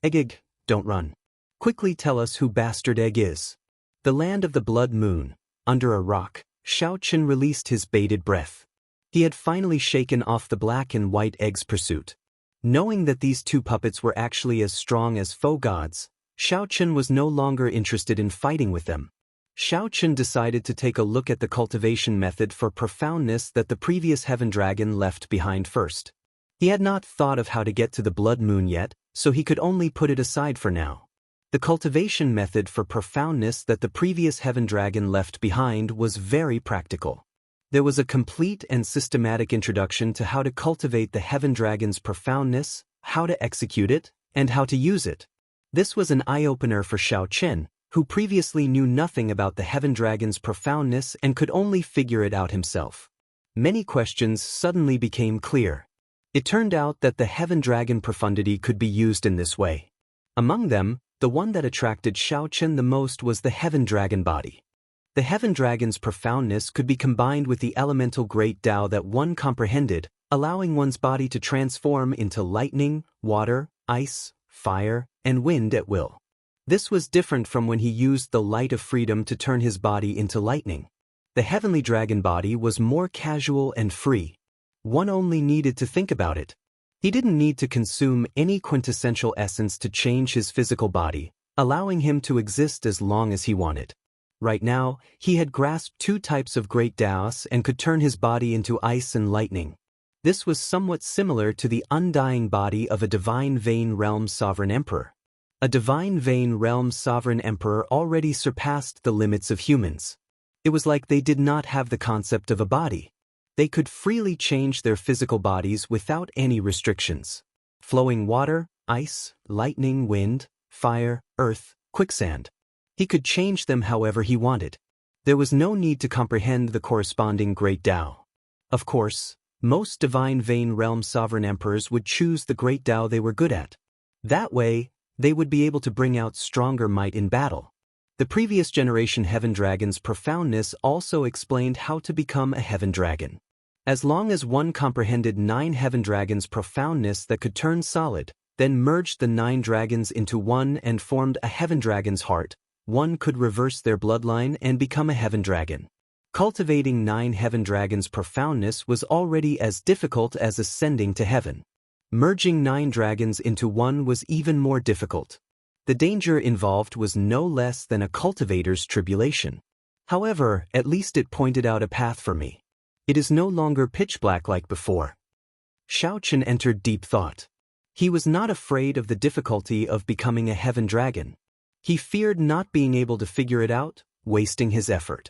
Egg, don't run. Quickly tell us who Bastard Egg is." The land of the blood moon. Under a rock, Xiao Chen released his bated breath. He had finally shaken off the black and white egg's pursuit. Knowing that these two puppets were actually as strong as faux gods, Xiao Chen was no longer interested in fighting with them. Xiao Chen decided to take a look at the cultivation method for profoundness that the previous heaven dragon left behind first. He had not thought of how to get to the blood moon yet, so he could only put it aside for now. The cultivation method for profoundness that the previous heaven dragon left behind was very practical. There was a complete and systematic introduction to how to cultivate the heaven dragon's profoundness, how to execute it, and how to use it. This was an eye-opener for Xiao Chen, who previously knew nothing about the heaven dragon's profoundness and could only figure it out himself. Many questions suddenly became clear. It turned out that the heaven dragon profundity could be used in this way. Among them, the one that attracted Xiao Chen the most was the heaven dragon body. The heaven dragon's profoundness could be combined with the elemental great Tao that one comprehended, allowing one's body to transform into lightning, water, ice, fire, and wind at will. This was different from when he used the light of freedom to turn his body into lightning. The heavenly dragon body was more casual and free. One only needed to think about it. He didn't need to consume any quintessential essence to change his physical body, allowing him to exist as long as he wanted. Right now, he had grasped two types of great Taos and could turn his body into ice and lightning. This was somewhat similar to the undying body of a divine vein realm sovereign emperor. A divine vein realm sovereign emperor already surpassed the limits of humans. It was like they did not have the concept of a body. They could freely change their physical bodies without any restrictions. Flowing water, ice, lightning, wind, fire, earth, quicksand. He could change them however he wanted. There was no need to comprehend the corresponding great Tao. Of course, most divine vein realm sovereign emperors would choose the great Tao they were good at. That way, they would be able to bring out stronger might in battle. The previous generation heaven dragon's profoundness also explained how to become a heaven dragon. As long as one comprehended 9 heaven dragons' profoundness that could turn solid, then merged the 9 dragons into one and formed a heaven dragon's heart, one could reverse their bloodline and become a heaven dragon. Cultivating 9 heaven dragons' profoundness was already as difficult as ascending to heaven. Merging 9 dragons into one was even more difficult. The danger involved was no less than a cultivator's tribulation. However, at least it pointed out a path for me. It is no longer pitch black like before. Xiao Chen entered deep thought. He was not afraid of the difficulty of becoming a heaven dragon. He feared not being able to figure it out, wasting his effort.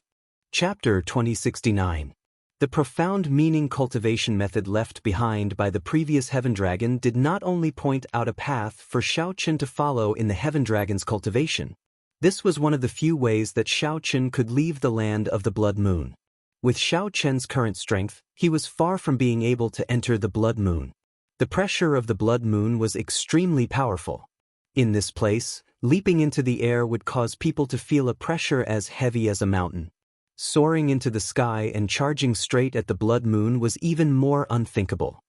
Chapter 2069. The profound meaning cultivation method left behind by the previous heaven dragon did not only point out a path for Xiao Chen to follow in the heaven dragon's cultivation. This was one of the few ways that Xiao Chen could leave the land of the blood moon. With Xiao Chen's current strength, he was far from being able to enter the blood moon. The pressure of the blood moon was extremely powerful. In this place, leaping into the air would cause people to feel a pressure as heavy as a mountain. Soaring into the sky and charging straight at the blood moon was even more unthinkable.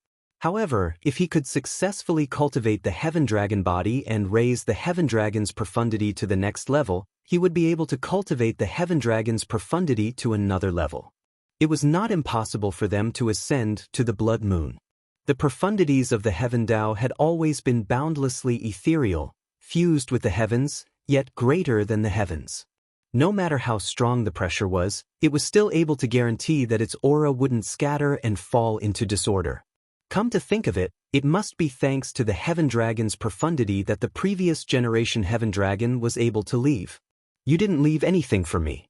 However, if he could successfully cultivate the Heaven Dragon body and raise the Heaven Dragon's profundity to the next level, he would be able to cultivate the Heaven Dragon's profundity to another level. It was not impossible for them to ascend to the Blood Moon. The profundities of the Heaven Tao had always been boundlessly ethereal, fused with the heavens, yet greater than the heavens. No matter how strong the pressure was, it was still able to guarantee that its aura wouldn't scatter and fall into disorder. Come to think of it, it must be thanks to the Heaven Dragon's profundity that the previous generation Heaven Dragon was able to leave. You didn't leave anything for me.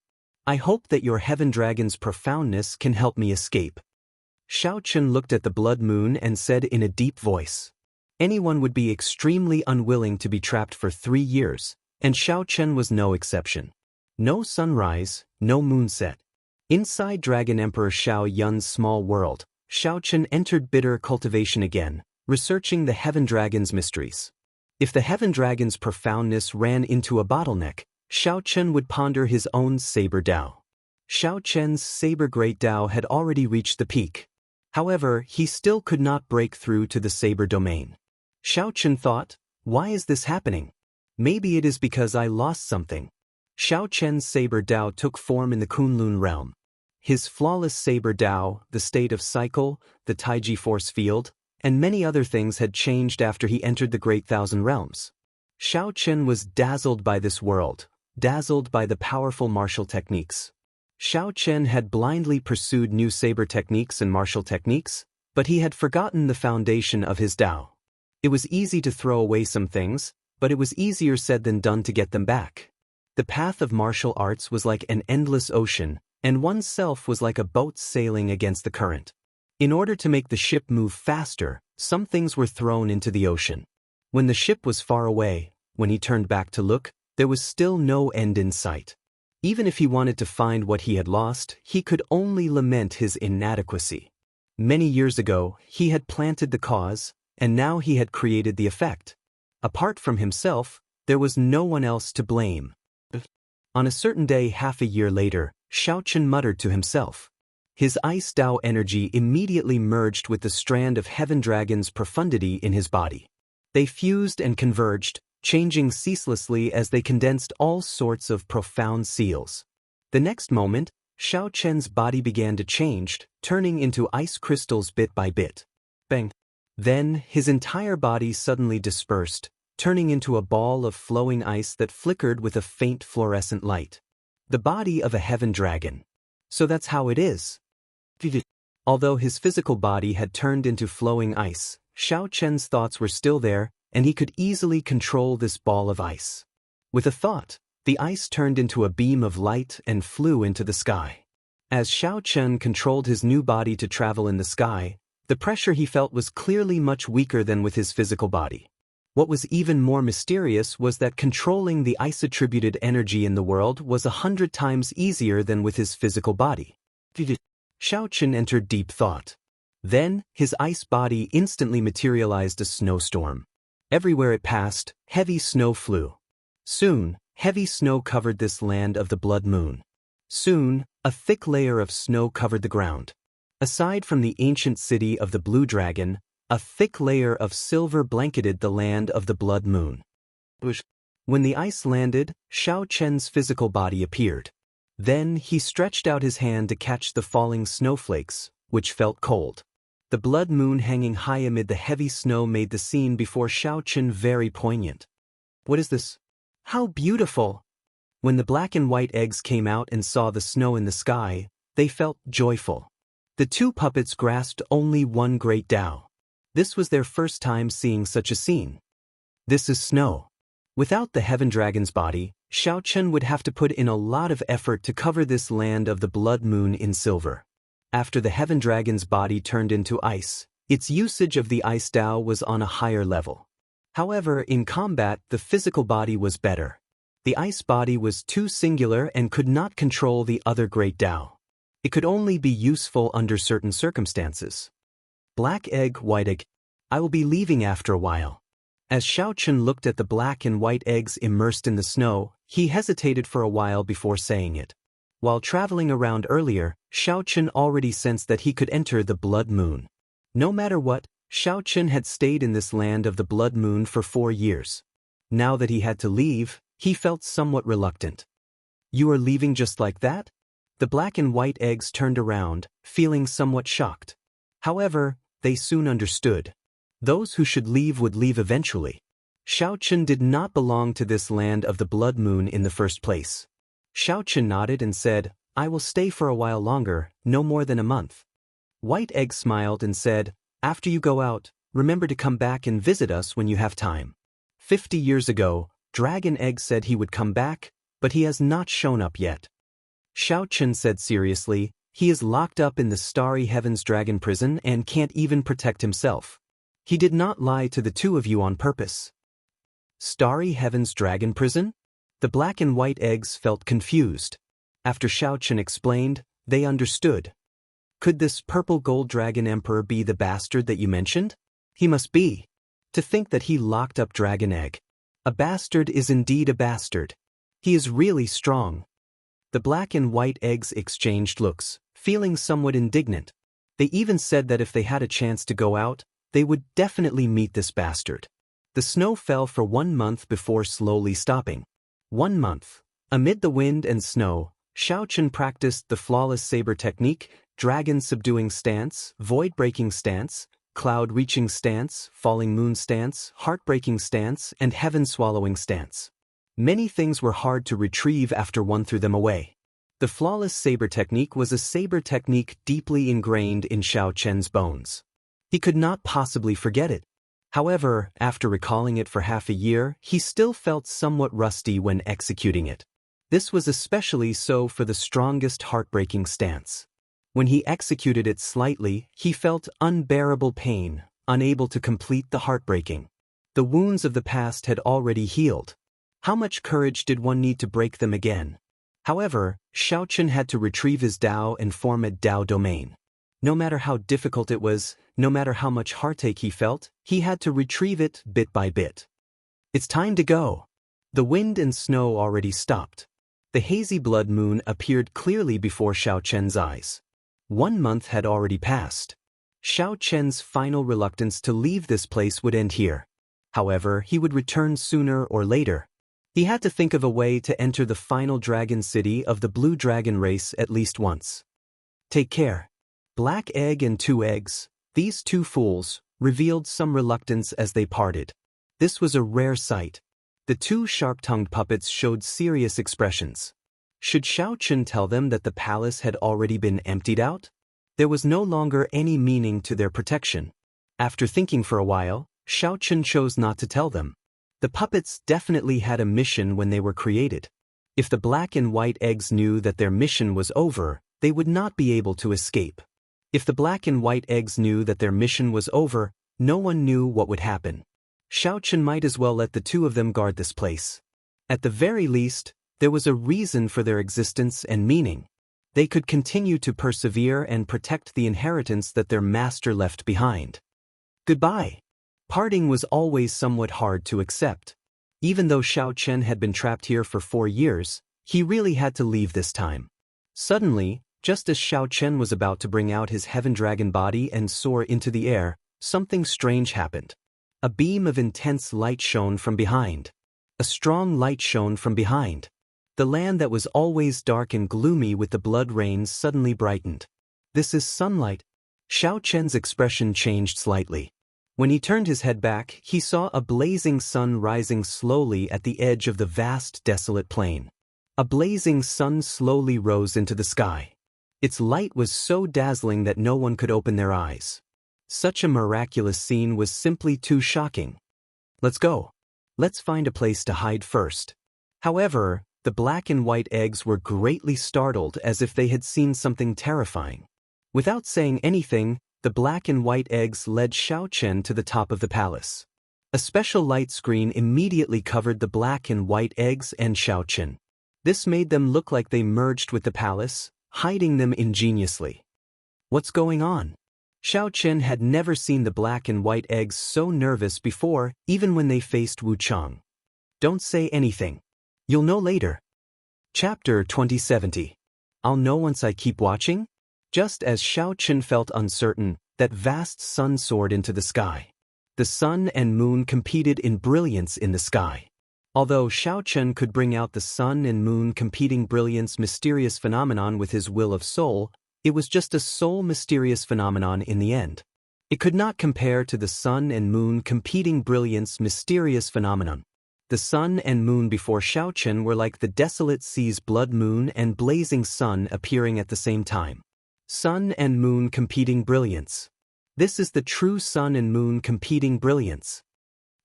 I hope that your Heaven Dragon's profoundness can help me escape. Xiao Chen looked at the Blood Moon and said in a deep voice. Anyone would be extremely unwilling to be trapped for 3 years, and Xiao Chen was no exception. No sunrise, no moonset. Inside Dragon Emperor Xiao Yun's small world, Xiao Chen entered bitter cultivation again, researching the Heaven Dragon's mysteries. If the Heaven Dragon's profoundness ran into a bottleneck, Xiao Chen would ponder his own Saber Dao. Xiao Chen's Saber Great Dao had already reached the peak. However, he still could not break through to the Saber domain. Xiao Chen thought, why is this happening? Maybe it is because I lost something. Xiao Chen's Saber Dao took form in the Kunlun realm. His flawless Saber Dao, the state of cycle, the Taiji force field, and many other things had changed after he entered the Great Thousand Realms. Xiao Chen was dazzled by this world, dazzled by the powerful martial techniques. Xiao Chen had blindly pursued new saber techniques and martial techniques, but he had forgotten the foundation of his Dao. It was easy to throw away some things, but it was easier said than done to get them back. The path of martial arts was like an endless ocean, and oneself was like a boat sailing against the current. In order to make the ship move faster, some things were thrown into the ocean. When the ship was far away, when he turned back to look, there was still no end in sight. Even if he wanted to find what he had lost, he could only lament his inadequacy. Many years ago, he had planted the cause, and now he had created the effect. Apart from himself, there was no one else to blame. On a certain day half a year later, Xiao Chen muttered to himself. His Ice Dao energy immediately merged with the strand of Heaven Dragon's profundity in his body. They fused and converged, changing ceaselessly as they condensed all sorts of profound seals. The next moment, Xiao Chen's body began to change, turning into ice crystals bit by bit. Bang! Then, his entire body suddenly dispersed, turning into a ball of flowing ice that flickered with a faint fluorescent light. The body of a Heaven Dragon. So that's how it is. Although his physical body had turned into flowing ice, Xiao Chen's thoughts were still there, and he could easily control this ball of ice. With a thought, the ice turned into a beam of light and flew into the sky. As Xiao Chen controlled his new body to travel in the sky, the pressure he felt was clearly much weaker than with his physical body. What was even more mysterious was that controlling the ice-attributed energy in the world was 100 times easier than with his physical body. Xiao Chen entered deep thought. Then, his ice body instantly materialized a snowstorm. Everywhere it passed, heavy snow flew. Soon, heavy snow covered this land of the Blood Moon. Soon, a thick layer of snow covered the ground. Aside from the ancient city of the Blue Dragon, a thick layer of silver blanketed the land of the Blood Moon. When the ice landed, Xiao Chen's physical body appeared. Then he stretched out his hand to catch the falling snowflakes, which felt cold. The Blood Moon hanging high amid the heavy snow made the scene before Xiao Chen very poignant. What is this? How beautiful! When the black and white eggs came out and saw the snow in the sky, they felt joyful. The two puppets grasped only one great Dao. This was their first time seeing such a scene. This is snow. Without the Heaven Dragon's body, Xiao Chen would have to put in a lot of effort to cover this land of the Blood Moon in silver. After the Heaven Dragon's body turned into ice, its usage of the Ice Dao was on a higher level. However, in combat, the physical body was better. The ice body was too singular and could not control the other great Dao. It could only be useful under certain circumstances. Black egg, white egg. I will be leaving after a while. As Xiao Chen looked at the black and white eggs immersed in the snow, he hesitated for a while before saying it. While traveling around earlier, Xiao Chen already sensed that he could enter the Blood Moon. No matter what, Xiao Chen had stayed in this land of the blood moon for 4 years. Now that he had to leave, he felt somewhat reluctant. You are leaving just like that? The black and white eggs turned around, feeling somewhat shocked. However, they soon understood. Those who should leave would leave eventually. Xiao Chen did not belong to this land of the blood moon in the first place. Xiao Chen nodded and said, I will stay for a while longer, no more than a month. White Egg smiled and said, after you go out, remember to come back and visit us when you have time. 50 years ago, Dragon Egg said he would come back, but he has not shown up yet. Xiao Chen said seriously, he is locked up in the Starry Heavens Dragon Prison and can't even protect himself. He did not lie to the two of you on purpose. Starry Heavens Dragon Prison? The black and white eggs felt confused. After Xiao Chen explained, they understood. Could this purple gold dragon emperor be the bastard that you mentioned? He must be. To think that he locked up Dragon Egg. A bastard is indeed a bastard. He is really strong. The black and white eggs exchanged looks, feeling somewhat indignant. They even said that if they had a chance to go out, they would definitely meet this bastard. The snow fell for 1 month before slowly stopping. 1 month. Amid the wind and snow, Xiao Chen practiced the flawless saber technique, dragon subduing stance, void breaking stance, cloud reaching stance, falling moon stance, heartbreaking stance, and heaven swallowing stance. Many things were hard to retrieve after one threw them away. The flawless saber technique was a saber technique deeply ingrained in Xiao Chen's bones. He could not possibly forget it. However, after recalling it for half a year, he still felt somewhat rusty when executing it. This was especially so for the strongest heartbreaking stance. When he executed it slightly, he felt unbearable pain, unable to complete the heartbreaking. The wounds of the past had already healed. How much courage did one need to break them again? However, Xiao Chen had to retrieve his Dao and form a Dao domain. No matter how difficult it was, no matter how much heartache he felt, he had to retrieve it bit by bit. It's time to go. The wind and snow already stopped. The hazy blood moon appeared clearly before Xiao Chen's eyes. 1 month had already passed. Xiao Chen's final reluctance to leave this place would end here. However, he would return sooner or later. He had to think of a way to enter the final dragon city of the blue dragon race at least once. Take care. Black Egg and 2 eggs, these 2 fools, revealed some reluctance as they parted. This was a rare sight. The 2 sharp-tongued puppets showed serious expressions. Should Xiao Chen tell them that the palace had already been emptied out? There was no longer any meaning to their protection. After thinking for a while, Xiao Chen chose not to tell them. The puppets definitely had a mission when they were created. If the black and white eggs knew that their mission was over, they would not be able to escape. If the black and white eggs knew that their mission was over, no one knew what would happen. Xiao Chen might as well let the 2 of them guard this place. At the very least, there was a reason for their existence and meaning. They could continue to persevere and protect the inheritance that their master left behind. Goodbye. Parting was always somewhat hard to accept. Even though Xiao Chen had been trapped here for 4 years, he really had to leave this time. Suddenly, just as Xiao Chen was about to bring out his heaven dragon body and soar into the air, something strange happened. A beam of intense light shone from behind. A strong light shone from behind. The land that was always dark and gloomy with the blood rains suddenly brightened. This is sunlight. Xiao Chen's expression changed slightly. When he turned his head back, he saw a blazing sun rising slowly at the edge of the vast desolate plain. A blazing sun slowly rose into the sky. Its light was so dazzling that no one could open their eyes. Such a miraculous scene was simply too shocking. Let's go. Let's find a place to hide first. However, the black and white eggs were greatly startled as if they had seen something terrifying. Without saying anything, the black and white eggs led Xiao Chen to the top of the palace. A special light screen immediately covered the black and white eggs and Xiao Chen. This made them look like they merged with the palace, hiding them ingeniously. What's going on? Xiao Chen had never seen the black and white eggs so nervous before, even when they faced Wu Chang. Don't say anything. You'll know later. Chapter 2070. I'll know once I keep watching? Just as Xiao Chen felt uncertain, that vast sun soared into the sky. The sun and moon competed in brilliance in the sky. Although Xiao Chen could bring out the sun and moon competing brilliance mysterious phenomenon with his will of soul, it was just a soul mysterious phenomenon in the end. It could not compare to the sun and moon competing brilliance mysterious phenomenon. The sun and moon before Xiao Chen were like the desolate sea's blood moon and blazing sun appearing at the same time. Sun and moon competing brilliance. This is the true sun and moon competing brilliance.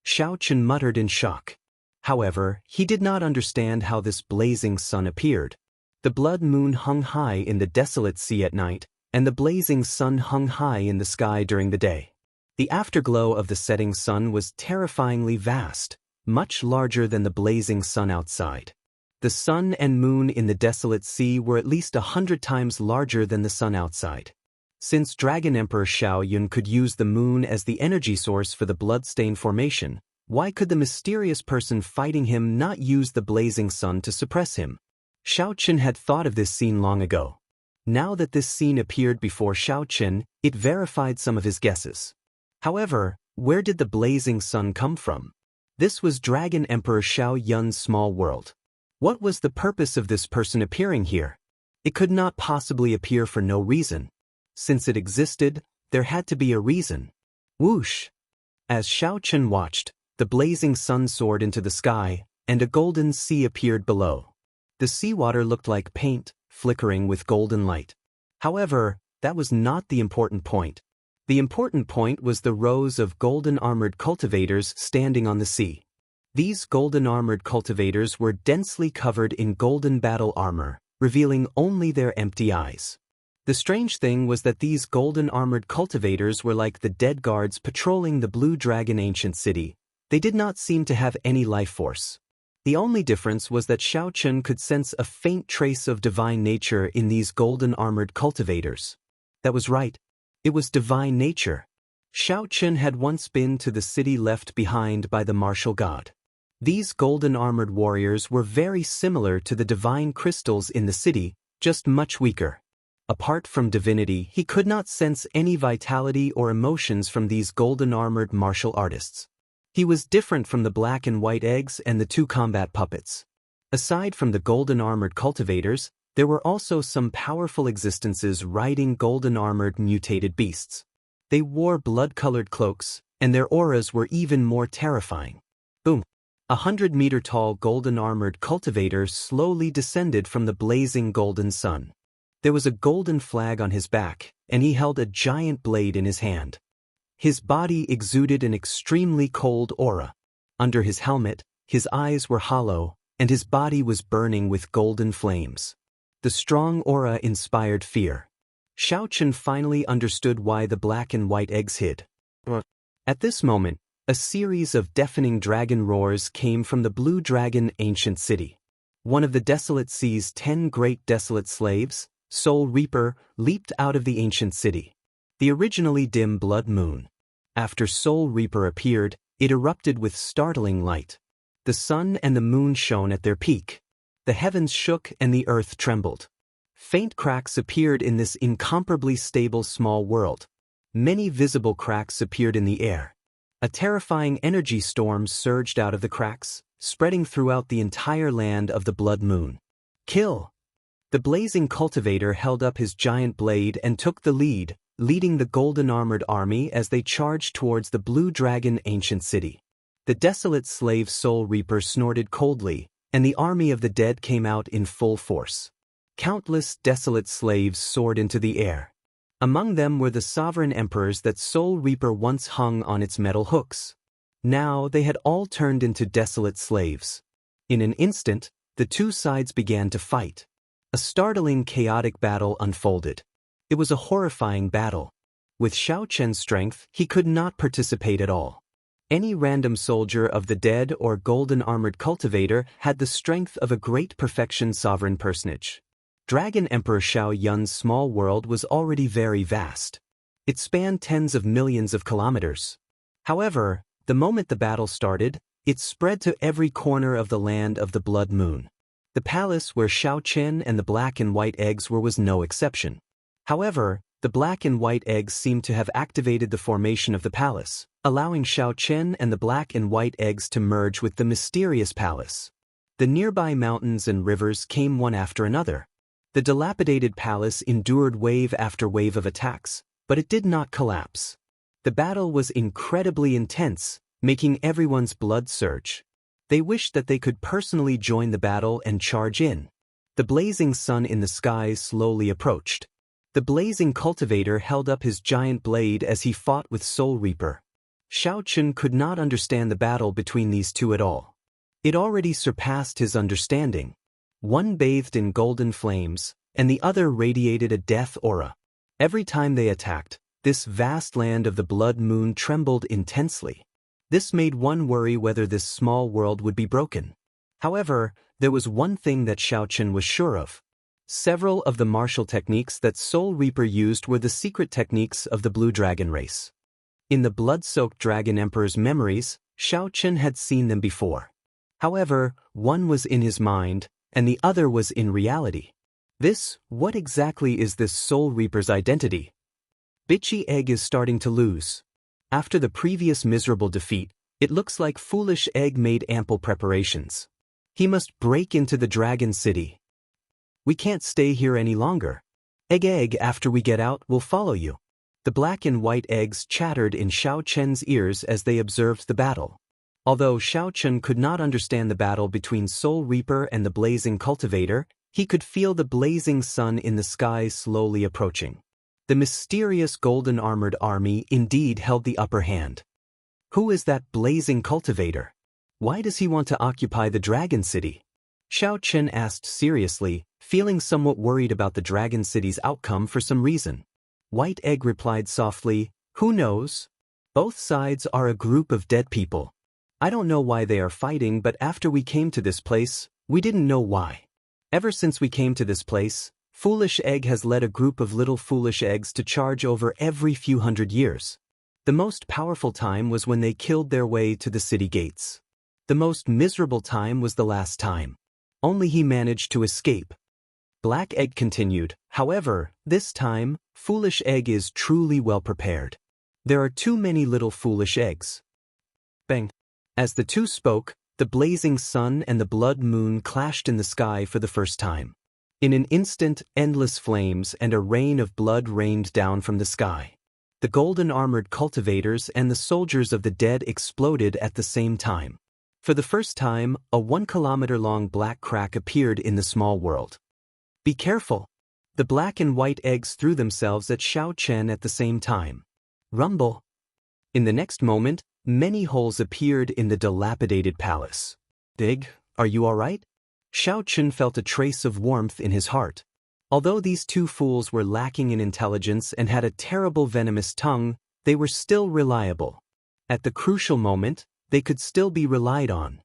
Xiao Chen muttered in shock. However, he did not understand how this blazing sun appeared. The blood moon hung high in the desolate sea at night, and the blazing sun hung high in the sky during the day. The afterglow of the setting sun was terrifyingly vast, much larger than the blazing sun outside. The sun and moon in the desolate sea were at least 100 times larger than the sun outside. Since Dragon Emperor Xiao Yun could use the moon as the energy source for the bloodstain formation, why could the mysterious person fighting him not use the blazing sun to suppress him? Xiao Chen had thought of this scene long ago. Now that this scene appeared before Xiao Chen, it verified some of his guesses. However, where did the blazing sun come from? This was Dragon Emperor Xiao Yun's small world. What was the purpose of this person appearing here? It could not possibly appear for no reason. Since it existed, there had to be a reason. Whoosh! As Xiao Chen watched, the blazing sun soared into the sky, and a golden sea appeared below. The seawater looked like paint, flickering with golden light. However, that was not the important point. The important point was the rows of golden-armored cultivators standing on the sea. These golden-armored cultivators were densely covered in golden battle armor, revealing only their empty eyes. The strange thing was that these golden-armored cultivators were like the dead guards patrolling the Blue Dragon ancient city. They did not seem to have any life force. The only difference was that Xiao Chen could sense a faint trace of divine nature in these golden-armored cultivators. That was right. It was divine nature. Xiao Chen had once been to the city left behind by the martial god. These golden-armored warriors were very similar to the divine crystals in the city, just much weaker. Apart from divinity, he could not sense any vitality or emotions from these golden-armored martial artists. He was different from the black and white eggs and the two combat puppets. Aside from the golden-armored cultivators, there were also some powerful existences riding golden-armored mutated beasts. They wore blood-colored cloaks, and their auras were even more terrifying. Boom! 100-meter-tall golden-armored cultivator slowly descended from the blazing golden sun. There was a golden flag on his back, and he held a giant blade in his hand. His body exuded an extremely cold aura. Under his helmet, his eyes were hollow, and his body was burning with golden flames. The strong aura inspired fear. Xiao Chen finally understood why the black and white eggs hid. At this moment, a series of deafening dragon roars came from the Blue Dragon ancient city. One of the desolate sea's 10 great desolate slaves, Soul Reaper, leaped out of the ancient city. The originally dim blood moon. After Soul Reaper appeared, it erupted with startling light. The sun and the moon shone at their peak. The heavens shook and the earth trembled. Faint cracks appeared in this incomparably stable small world. Many visible cracks appeared in the air. A terrifying energy storm surged out of the cracks, spreading throughout the entire land of the blood moon. Kill! The blazing cultivator held up his giant blade and took the lead, leading the golden-armored army as they charged towards the Blue Dragon ancient city. The desolate slave Soul Reaper snorted coldly, and the army of the dead came out in full force. Countless desolate slaves soared into the air. Among them were the sovereign emperors that Soul Reaper once hung on its metal hooks. Now they had all turned into desolate slaves. In an instant, the two sides began to fight. A startling chaotic battle unfolded. It was a horrifying battle. With Xiao Chen's strength, he could not participate at all. Any random soldier of the dead or golden-armored cultivator had the strength of a great perfection sovereign personage. Dragon Emperor Xiao Yun's small world was already very vast. It spanned tens of millions of kilometers. However, the moment the battle started, it spread to every corner of the land of the Blood Moon. The palace where Xiao Chen and the black and white eggs were was no exception. However, The black and white eggs seemed to have activated the formation of the palace, allowing Xiao Chen and the black and white eggs to merge with the mysterious palace. The nearby mountains and rivers came one after another. The dilapidated palace endured wave after wave of attacks, but it did not collapse. The battle was incredibly intense, making everyone's blood surge. They wished that they could personally join the battle and charge in. The blazing sun in the sky slowly approached. The blazing cultivator held up his giant blade as he fought with Soul Reaper. Xiao Chen could not understand the battle between these two at all. It already surpassed his understanding. One bathed in golden flames, and the other radiated a death aura. Every time they attacked, this vast land of the blood moon trembled intensely. This made one worry whether this small world would be broken. However, there was one thing that Xiao Chen was sure of. Several of the martial techniques that Soul Reaper used were the secret techniques of the Blue Dragon race. In the blood-soaked Dragon Emperor's memories, Xiao Chen had seen them before. However, one was in his mind, and the other was in reality. What exactly is this Soul Reaper's identity? Bitchy Egg is starting to lose. After the previous miserable defeat, it looks like Foolish Egg made ample preparations. He must break into the Dragon City. We can't stay here any longer. Egg, after we get out, we'll follow you. The black and white eggs chattered in Xiao Chen's ears as they observed the battle. Although Xiao Chen could not understand the battle between Soul Reaper and the blazing cultivator, he could feel the blazing sun in the sky slowly approaching. The mysterious golden-armored army indeed held the upper hand. Who is that blazing cultivator? Why does he want to occupy the Dragon City? Xiao Chen asked seriously, feeling somewhat worried about the Dragon City's outcome for some reason. White Egg replied softly, "Who knows? Both sides are a group of dead people. I don't know why they are fighting, but after we came to this place, we didn't know why. Ever since we came to this place, Foolish Egg has led a group of little foolish eggs to charge over every few hundred years. The most powerful time was when they killed their way to the city gates. The most miserable time was the last time. Only he managed to escape." Black Egg continued, "However, this time, Foolish Egg is truly well prepared. There are too many little foolish eggs." Bang! As the two spoke, the blazing sun and the blood moon clashed in the sky for the first time. In an instant, endless flames and a rain of blood rained down from the sky. The golden-armored cultivators and the soldiers of the dead exploded at the same time. For the first time, a 1-kilometer-long black crack appeared in the small world. "Be careful!" The black and white eggs threw themselves at Xiao Chen at the same time. Rumble! In the next moment, many holes appeared in the dilapidated palace. "Dig, are you all right?" Xiao Chen felt a trace of warmth in his heart. Although these two fools were lacking in intelligence and had a terrible venomous tongue, they were still reliable. At the crucial moment, they could still be relied on.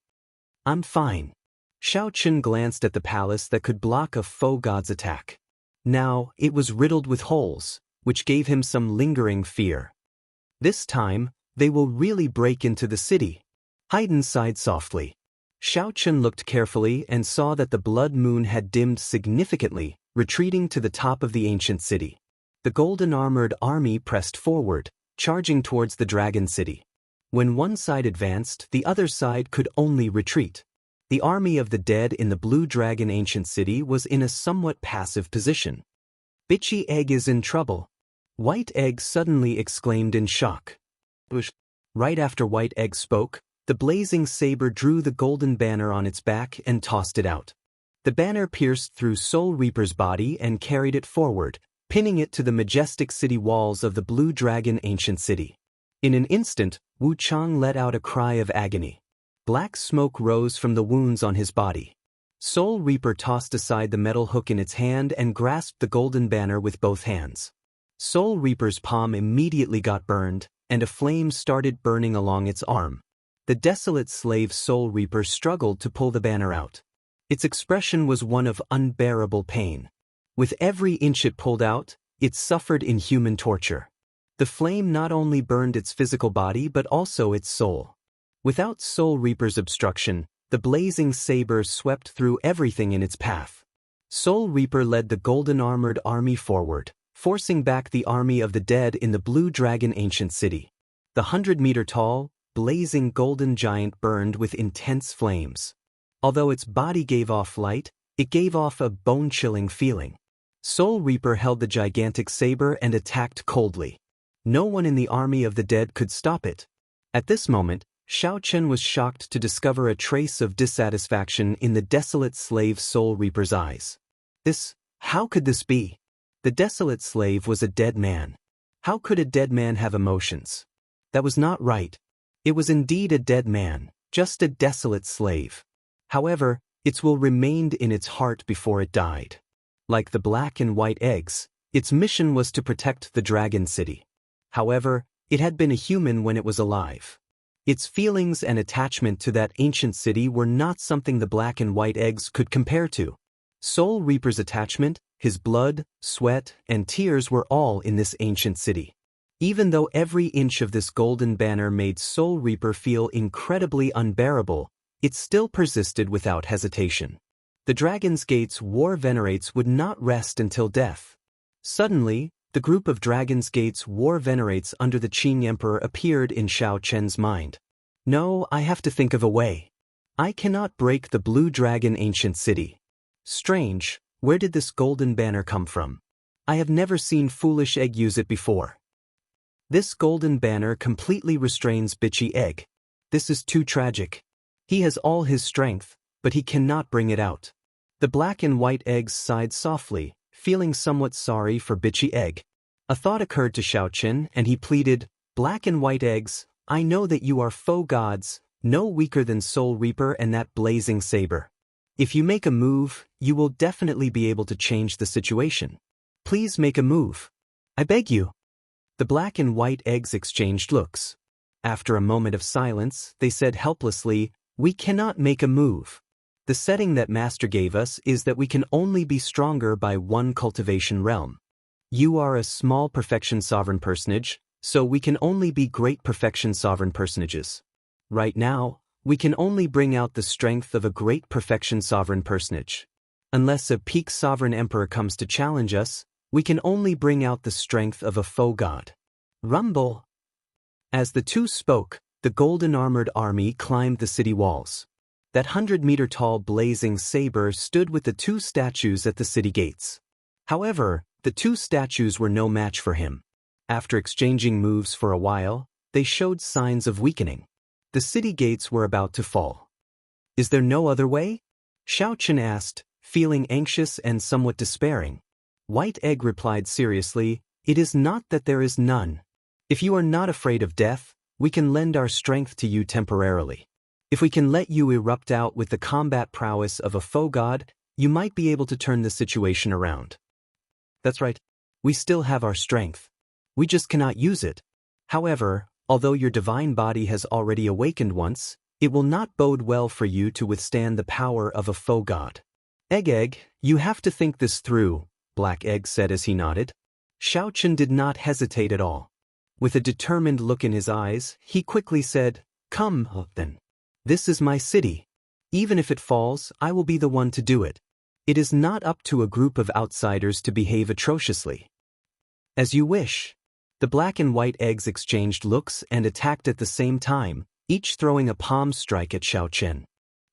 "I'm fine." Xiao Chen glanced at the palace that could block a foe god's attack. Now, it was riddled with holes, which gave him some lingering fear. This time, they will really break into the city. Haydn sighed softly. Xiao Chen looked carefully and saw that the blood moon had dimmed significantly, retreating to the top of the ancient city. The golden-armored army pressed forward, charging towards the Dragon City. When one side advanced, the other side could only retreat. The army of the dead in the Blue Dragon ancient city was in a somewhat passive position. "Bitchy Egg is in trouble." White Egg suddenly exclaimed in shock. Right after White Egg spoke, the blazing saber drew the golden banner on its back and tossed it out. The banner pierced through Soul Reaper's body and carried it forward, pinning it to the majestic city walls of the Blue Dragon ancient city. In an instant, Wu Chang let out a cry of agony. Black smoke rose from the wounds on his body. Soul Reaper tossed aside the metal hook in its hand and grasped the golden banner with both hands. Soul Reaper's palm immediately got burned, and a flame started burning along its arm. The desolate slave Soul Reaper struggled to pull the banner out. Its expression was one of unbearable pain. With every inch it pulled out, it suffered inhuman torture. The flame not only burned its physical body but also its soul. Without Soul Reaper's obstruction, the blazing saber swept through everything in its path. Soul Reaper led the golden-armored army forward, forcing back the army of the dead in the Blue Dragon ancient city. The 100-meter-tall, blazing golden giant burned with intense flames. Although its body gave off light, it gave off a bone-chilling feeling. Soul Reaper held the gigantic saber and attacked coldly. No one in the army of the dead could stop it. At this moment, Xiao Chen was shocked to discover a trace of dissatisfaction in the desolate slave Soul Reaper's eyes. How could this be? The desolate slave was a dead man. How could a dead man have emotions? That was not right. It was indeed a dead man, just a desolate slave. However, its will remained in its heart before it died. Like the black and white eggs, its mission was to protect the Dragon City. However, it had been a human when it was alive. Its feelings and attachment to that ancient city were not something the black and white eggs could compare to. Soul Reaper's attachment, his blood, sweat, and tears were all in this ancient city. Even though every inch of this golden banner made Soul Reaper feel incredibly unbearable, it still persisted without hesitation. The Dragon's Gate's war venerates would not rest until death. Suddenly, the group of Dragon's Gate's war venerates under the Qing Emperor appeared in Xiao Chen's mind. No, I have to think of a way. I cannot break the Blue Dragon ancient city. Strange, where did this golden banner come from? I have never seen Foolish Egg use it before. This golden banner completely restrains Bitchy Egg. This is too tragic. He has all his strength, but he cannot bring it out. The black and white eggs sighed softly, feeling somewhat sorry for Bitchy Egg. A thought occurred to Xiao Chen and he pleaded, "Black and white eggs, I know that you are foe gods, no weaker than Soul Reaper and that blazing saber. If you make a move, you will definitely be able to change the situation. Please make a move. I beg you." The black and white eggs exchanged looks. After a moment of silence, they said helplessly, "We cannot make a move. The setting that Master gave us is that we can only be stronger by one cultivation realm. You are a small perfection sovereign personage, so we can only be great perfection sovereign personages. Right now, we can only bring out the strength of a great perfection sovereign personage. Unless a peak sovereign emperor comes to challenge us, we can only bring out the strength of a foe god." Rumble. As the two spoke, the golden-armored army climbed the city walls. That 100-meter-tall blazing saber stood with the two statues at the city gates. However, the two statues were no match for him. After exchanging moves for a while, they showed signs of weakening. The city gates were about to fall. "Is there no other way?" Xiao Chen asked, feeling anxious and somewhat despairing. White Egg replied seriously, "It is not that there is none. If you are not afraid of death, we can lend our strength to you temporarily. If we can let you erupt out with the combat prowess of a foe god, you might be able to turn the situation around." "That's right. We still have our strength. We just cannot use it. However, although your divine body has already awakened once, it will not bode well for you to withstand the power of a foe god." Egg, you have to think this through," Black Egg said as he nodded. Xiao Chen did not hesitate at all. With a determined look in his eyes, he quickly said, "Come, then. This is my city. Even if it falls, I will be the one to do it. It is not up to a group of outsiders to behave atrociously." "As you wish." The black and white eggs exchanged looks and attacked at the same time, each throwing a palm strike at Xiao Chen.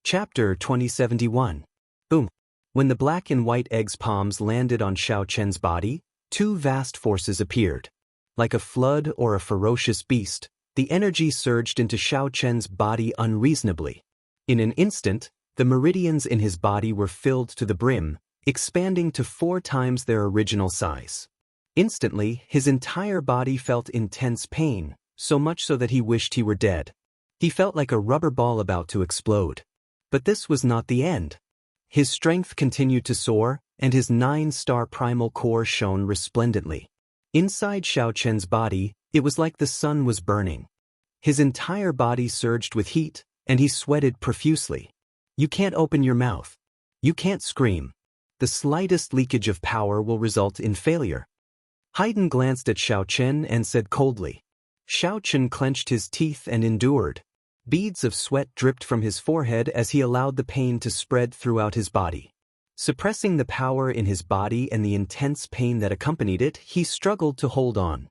Chapter 2071. Boom. When the black and white eggs' palms landed on Xiao Chen's body, two vast forces appeared. Like a flood or a ferocious beast, the energy surged into Xiao Chen's body unreasonably. In an instant, the meridians in his body were filled to the brim, expanding to 4 times their original size. Instantly, his entire body felt intense pain, so much so that he wished he were dead. He felt like a rubber ball about to explode. But this was not the end. His strength continued to soar, and his 9-star primal core shone resplendently. Inside Xiao Chen's body, it was like the sun was burning. His entire body surged with heat, and he sweated profusely. "You can't open your mouth. You can't scream. The slightest leakage of power will result in failure." Haydn glanced at Xiao Chen and said coldly. Xiao Chen clenched his teeth and endured. Beads of sweat dripped from his forehead as he allowed the pain to spread throughout his body. Suppressing the power in his body and the intense pain that accompanied it, he struggled to hold on.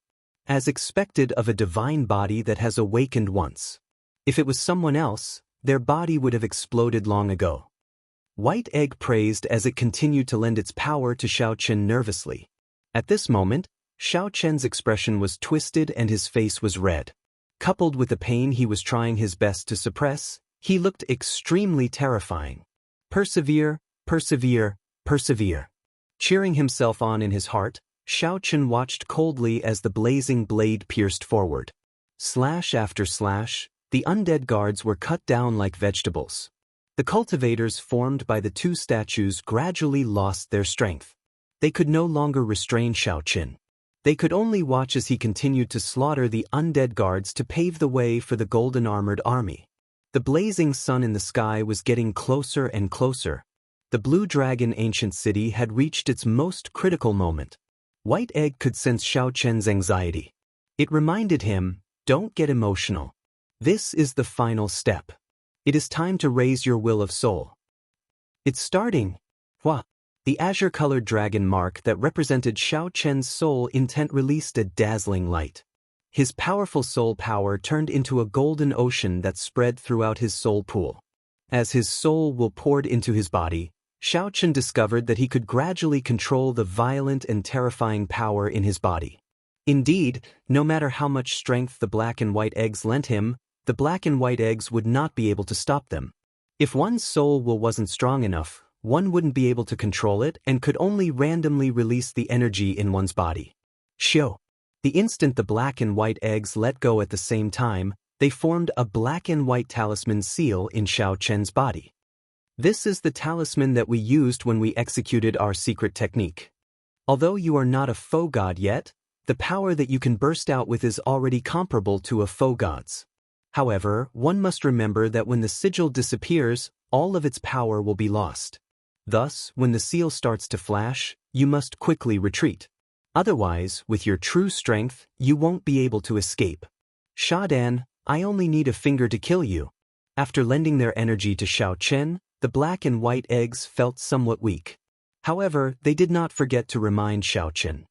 As expected of a divine body that has awakened once. If it was someone else, their body would have exploded long ago. White Egg praised as it continued to lend its power to Xiao Chen nervously. At this moment, Xiao Chen's expression was twisted and his face was red. Coupled with the pain he was trying his best to suppress, he looked extremely terrifying. Persevere, persevere, persevere. Cheering himself on in his heart, Xiao Chen watched coldly as the blazing blade pierced forward. Slash after slash, the undead guards were cut down like vegetables. The cultivators formed by the two statues gradually lost their strength. They could no longer restrain Xiao Chen. They could only watch as he continued to slaughter the undead guards to pave the way for the golden-armored army. The blazing sun in the sky was getting closer and closer. The Blue Dragon ancient city had reached its most critical moment. White Egg could sense Xiao Chen's anxiety. It reminded him, don't get emotional. This is the final step. It is time to raise your will of soul. It's starting. Hua. The azure-colored dragon mark that represented Xiao Chen's soul intent released a dazzling light. His powerful soul power turned into a golden ocean that spread throughout his soul pool. As his soul will poured into his body, Xiao Chen discovered that he could gradually control the violent and terrifying power in his body. Indeed, no matter how much strength the black and white eggs lent him, the black and white eggs would not be able to stop them. If one's soul will wasn't strong enough, one wouldn't be able to control it and could only randomly release the energy in one's body. Shio. The instant the black and white eggs let go at the same time, they formed a black and white talisman seal in Xiao Chen's body. This is the talisman that we used when we executed our secret technique. Although you are not a faux god yet, the power that you can burst out with is already comparable to a faux god's. However, one must remember that when the sigil disappears, all of its power will be lost. Thus, when the seal starts to flash, you must quickly retreat. Otherwise, with your true strength, you won't be able to escape. Shadan, I only need a finger to kill you. After lending their energy to Xiao Chen, the black and white eggs felt somewhat weak. However, they did not forget to remind Xiao Chen.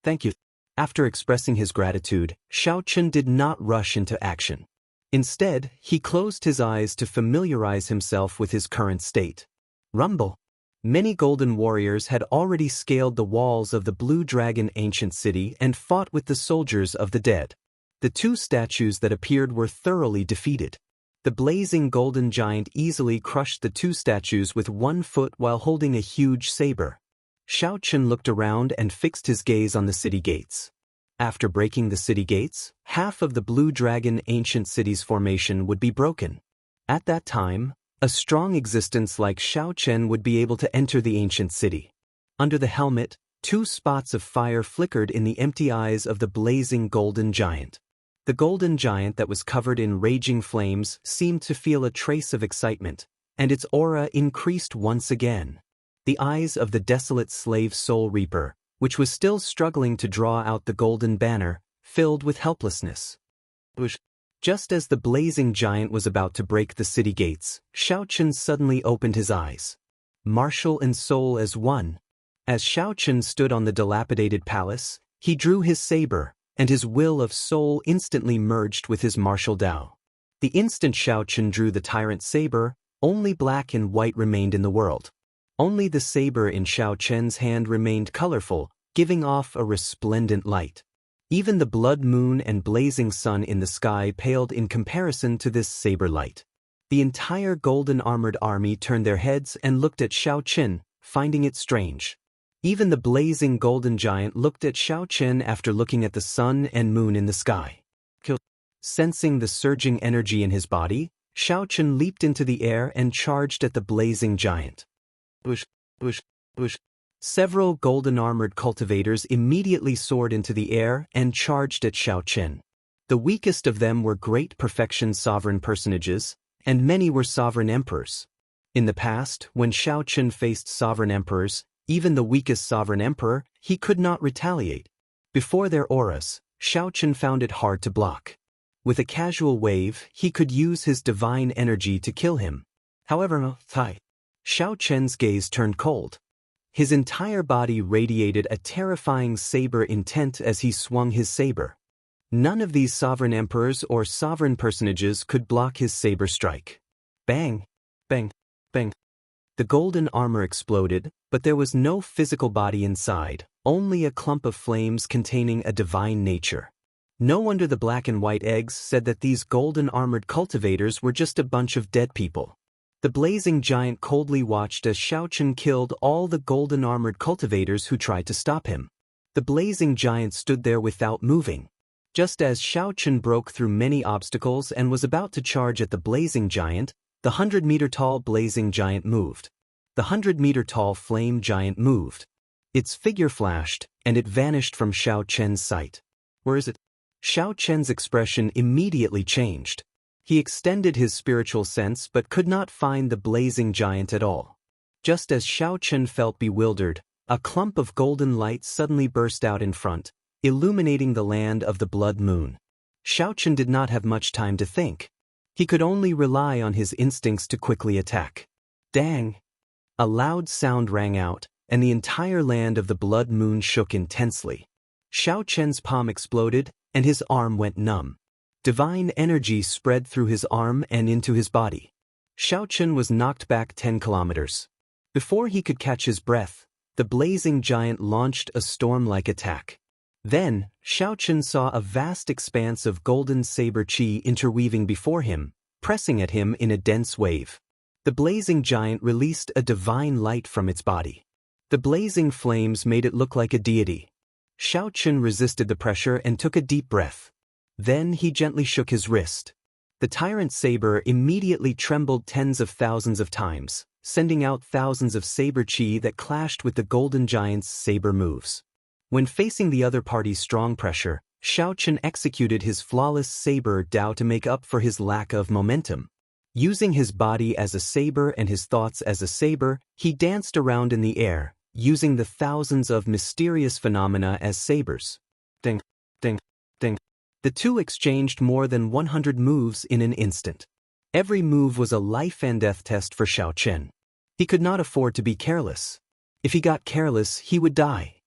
Thank you. After expressing his gratitude, Xiao Chen did not rush into action. Instead, he closed his eyes to familiarize himself with his current state. Rumble. Many golden warriors had already scaled the walls of the Blue Dragon ancient city and fought with the soldiers of the dead. The two statues that appeared were thoroughly defeated. The blazing golden giant easily crushed the two statues with 1 foot while holding a huge saber. Xiao Chen looked around and fixed his gaze on the city gates. After breaking the city gates, half of the Blue Dragon ancient city's formation would be broken. At that time, a strong existence like Xiao Chen would be able to enter the ancient city. Under the helmet, 2 spots of fire flickered in the empty eyes of the blazing golden giant. The golden giant that was covered in raging flames seemed to feel a trace of excitement, and its aura increased once again. The eyes of the desolate slave soul reaper, which was still struggling to draw out the golden banner, filled with helplessness. Just as the blazing giant was about to break the city gates, Xiao Chen suddenly opened his eyes. Martial and soul as one. As Xiao Chen stood on the dilapidated palace, he drew his saber, and his will of soul instantly merged with his martial Dao. The instant Xiao Chen drew the tyrant saber, only black and white remained in the world. Only the saber in Xiao Chen's hand remained colorful, giving off a resplendent light. Even the blood moon and blazing sun in the sky paled in comparison to this saber light. The entire golden-armored army turned their heads and looked at Xiao Chen, finding it strange. Even the blazing golden giant looked at Xiao Chen after looking at the sun and moon in the sky. Sensing the surging energy in his body, Xiao Chen leaped into the air and charged at the blazing giant. Bush, bush, bush. Several golden-armored cultivators immediately soared into the air and charged at Xiao Chen. The weakest of them were great perfection sovereign personages, and many were sovereign emperors. In the past, when Xiao Chen faced sovereign emperors, even the weakest sovereign emperor, he could not retaliate. Before their auras, Xiao Chen found it hard to block. With a casual wave, he could use his divine energy to kill him. However, Xiao Chen's gaze turned cold. His entire body radiated a terrifying saber intent as he swung his saber. None of these sovereign emperors or sovereign personages could block his saber strike. Bang! Bang! Bang! The golden armor exploded, but there was no physical body inside, only a clump of flames containing a divine nature. No wonder the black and white eggs said that these golden-armored cultivators were just a bunch of dead people. The blazing giant coldly watched as Xiao Chen killed all the golden-armored cultivators who tried to stop him. The blazing giant stood there without moving. Just as Xiao Chen broke through many obstacles and was about to charge at the blazing giant, the 100-meter-tall blazing giant moved. The 100-meter-tall flame giant moved. Its figure flashed, and it vanished from Xiao Chen's sight. Where is it? Xiao Chen's expression immediately changed. He extended his spiritual sense but could not find the blazing giant at all. Just as Xiao Chen felt bewildered, a clump of golden light suddenly burst out in front, illuminating the land of the blood moon. Xiao Chen did not have much time to think. He could only rely on his instincts to quickly attack. Dang! A loud sound rang out, and the entire land of the blood moon shook intensely. Xiao Chen's palm exploded, and his arm went numb. Divine energy spread through his arm and into his body. Xiao Chen was knocked back 10 kilometers. Before he could catch his breath, the blazing giant launched a storm-like attack. Then, Xiao Chen saw a vast expanse of golden saber chi interweaving before him, pressing at him in a dense wave. The blazing giant released a divine light from its body. The blazing flames made it look like a deity. Xiao Chen resisted the pressure and took a deep breath. Then he gently shook his wrist. The tyrant saber immediately trembled tens of thousands of times, sending out thousands of saber chi that clashed with the golden giant's saber moves. When facing the other party's strong pressure, Xiao Chen executed his flawless saber dao to make up for his lack of momentum. Using his body as a saber and his thoughts as a saber, he danced around in the air, using the thousands of mysterious phenomena as sabers. Ding, ding, ding. The two exchanged more than 100 moves in an instant. Every move was a life and death test for Xiao Chen. He could not afford to be careless. If he got careless, he would die.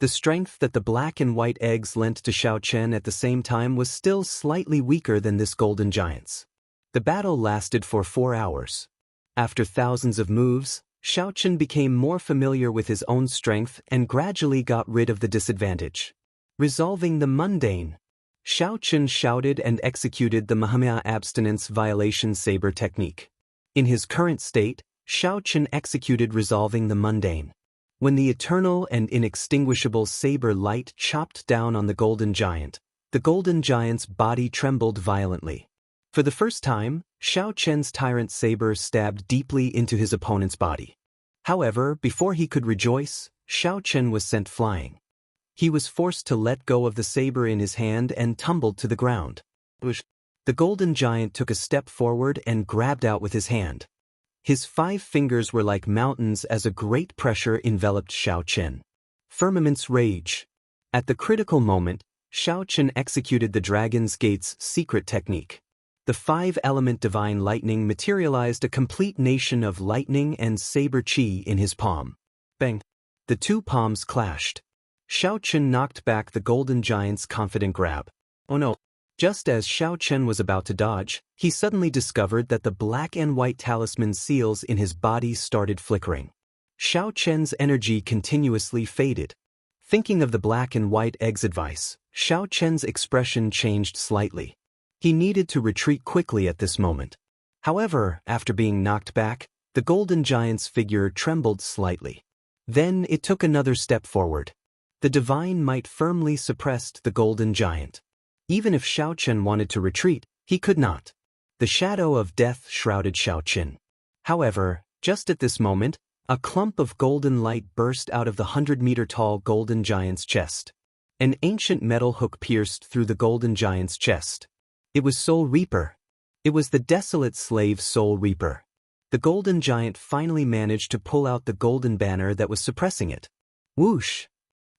The strength that the black and white eggs lent to Xiao Chen at the same time was still slightly weaker than this golden giant's. The battle lasted for 4 hours. After thousands of moves, Xiao Chen became more familiar with his own strength and gradually got rid of the disadvantage. Resolving the mundane. Xiao Chen shouted and executed the Mahamaya abstinence violation saber technique. In his current state, Xiao Chen executed resolving the mundane. When the eternal and inextinguishable saber light chopped down on the golden giant's body trembled violently. For the first time, Xiao Chen's tyrant saber stabbed deeply into his opponent's body. However, before he could rejoice, Xiao Chen was sent flying. He was forced to let go of the saber in his hand and tumbled to the ground. The golden giant took a step forward and grabbed out with his hand. His 5 fingers were like mountains as a great pressure enveloped Xiao Chen. Firmament's rage. At the critical moment, Xiao Chen executed the Dragon's Gate's secret technique. The 5-element divine lightning materialized a complete nation of lightning and saber chi in his palm. Bang! The 2 palms clashed. Xiao Chen knocked back the golden giant's confident grab. Oh no! Just as Xiao Chen was about to dodge, he suddenly discovered that the black and white talisman seals in his body started flickering. Xiao Chen's energy continuously faded. Thinking of the black and white egg's advice, Xiao Chen's expression changed slightly. He needed to retreat quickly at this moment. However, after being knocked back, the golden giant's figure trembled slightly. Then it took another step forward. The divine might firmly suppressed the golden giant. Even if Xiao Chen wanted to retreat, he could not. The shadow of death shrouded Xiao Chen. However, just at this moment, a clump of golden light burst out of the 100-meter-tall golden giant's chest. An ancient metal hook pierced through the golden giant's chest. It was Soul Reaper. It was the desolate slave Soul Reaper. The golden giant finally managed to pull out the golden banner that was suppressing it. Whoosh!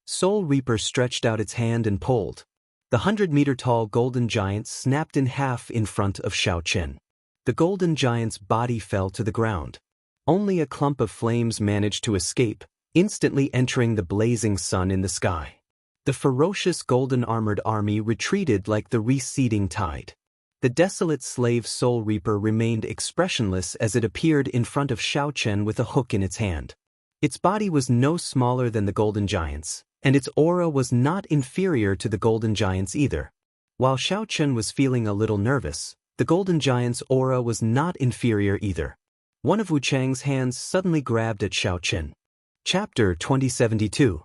Soul Reaper stretched out its hand and pulled. The 100-meter-tall golden giant snapped in half in front of Xiao Chen. The golden giant's body fell to the ground. Only a clump of flames managed to escape, instantly entering the blazing sun in the sky. The ferocious golden-armored army retreated like the receding tide. The desolate slave Soul Reaper remained expressionless as it appeared in front of Xiao Chen with a hook in its hand. Its body was no smaller than the Golden Giant's, and its aura was not inferior to the Golden Giant's either. While Xiao Chen was feeling a little nervous, the Golden Giant's aura was not inferior either. One of Wu Chang's hands suddenly grabbed at Xiao Chen. Chapter 2072.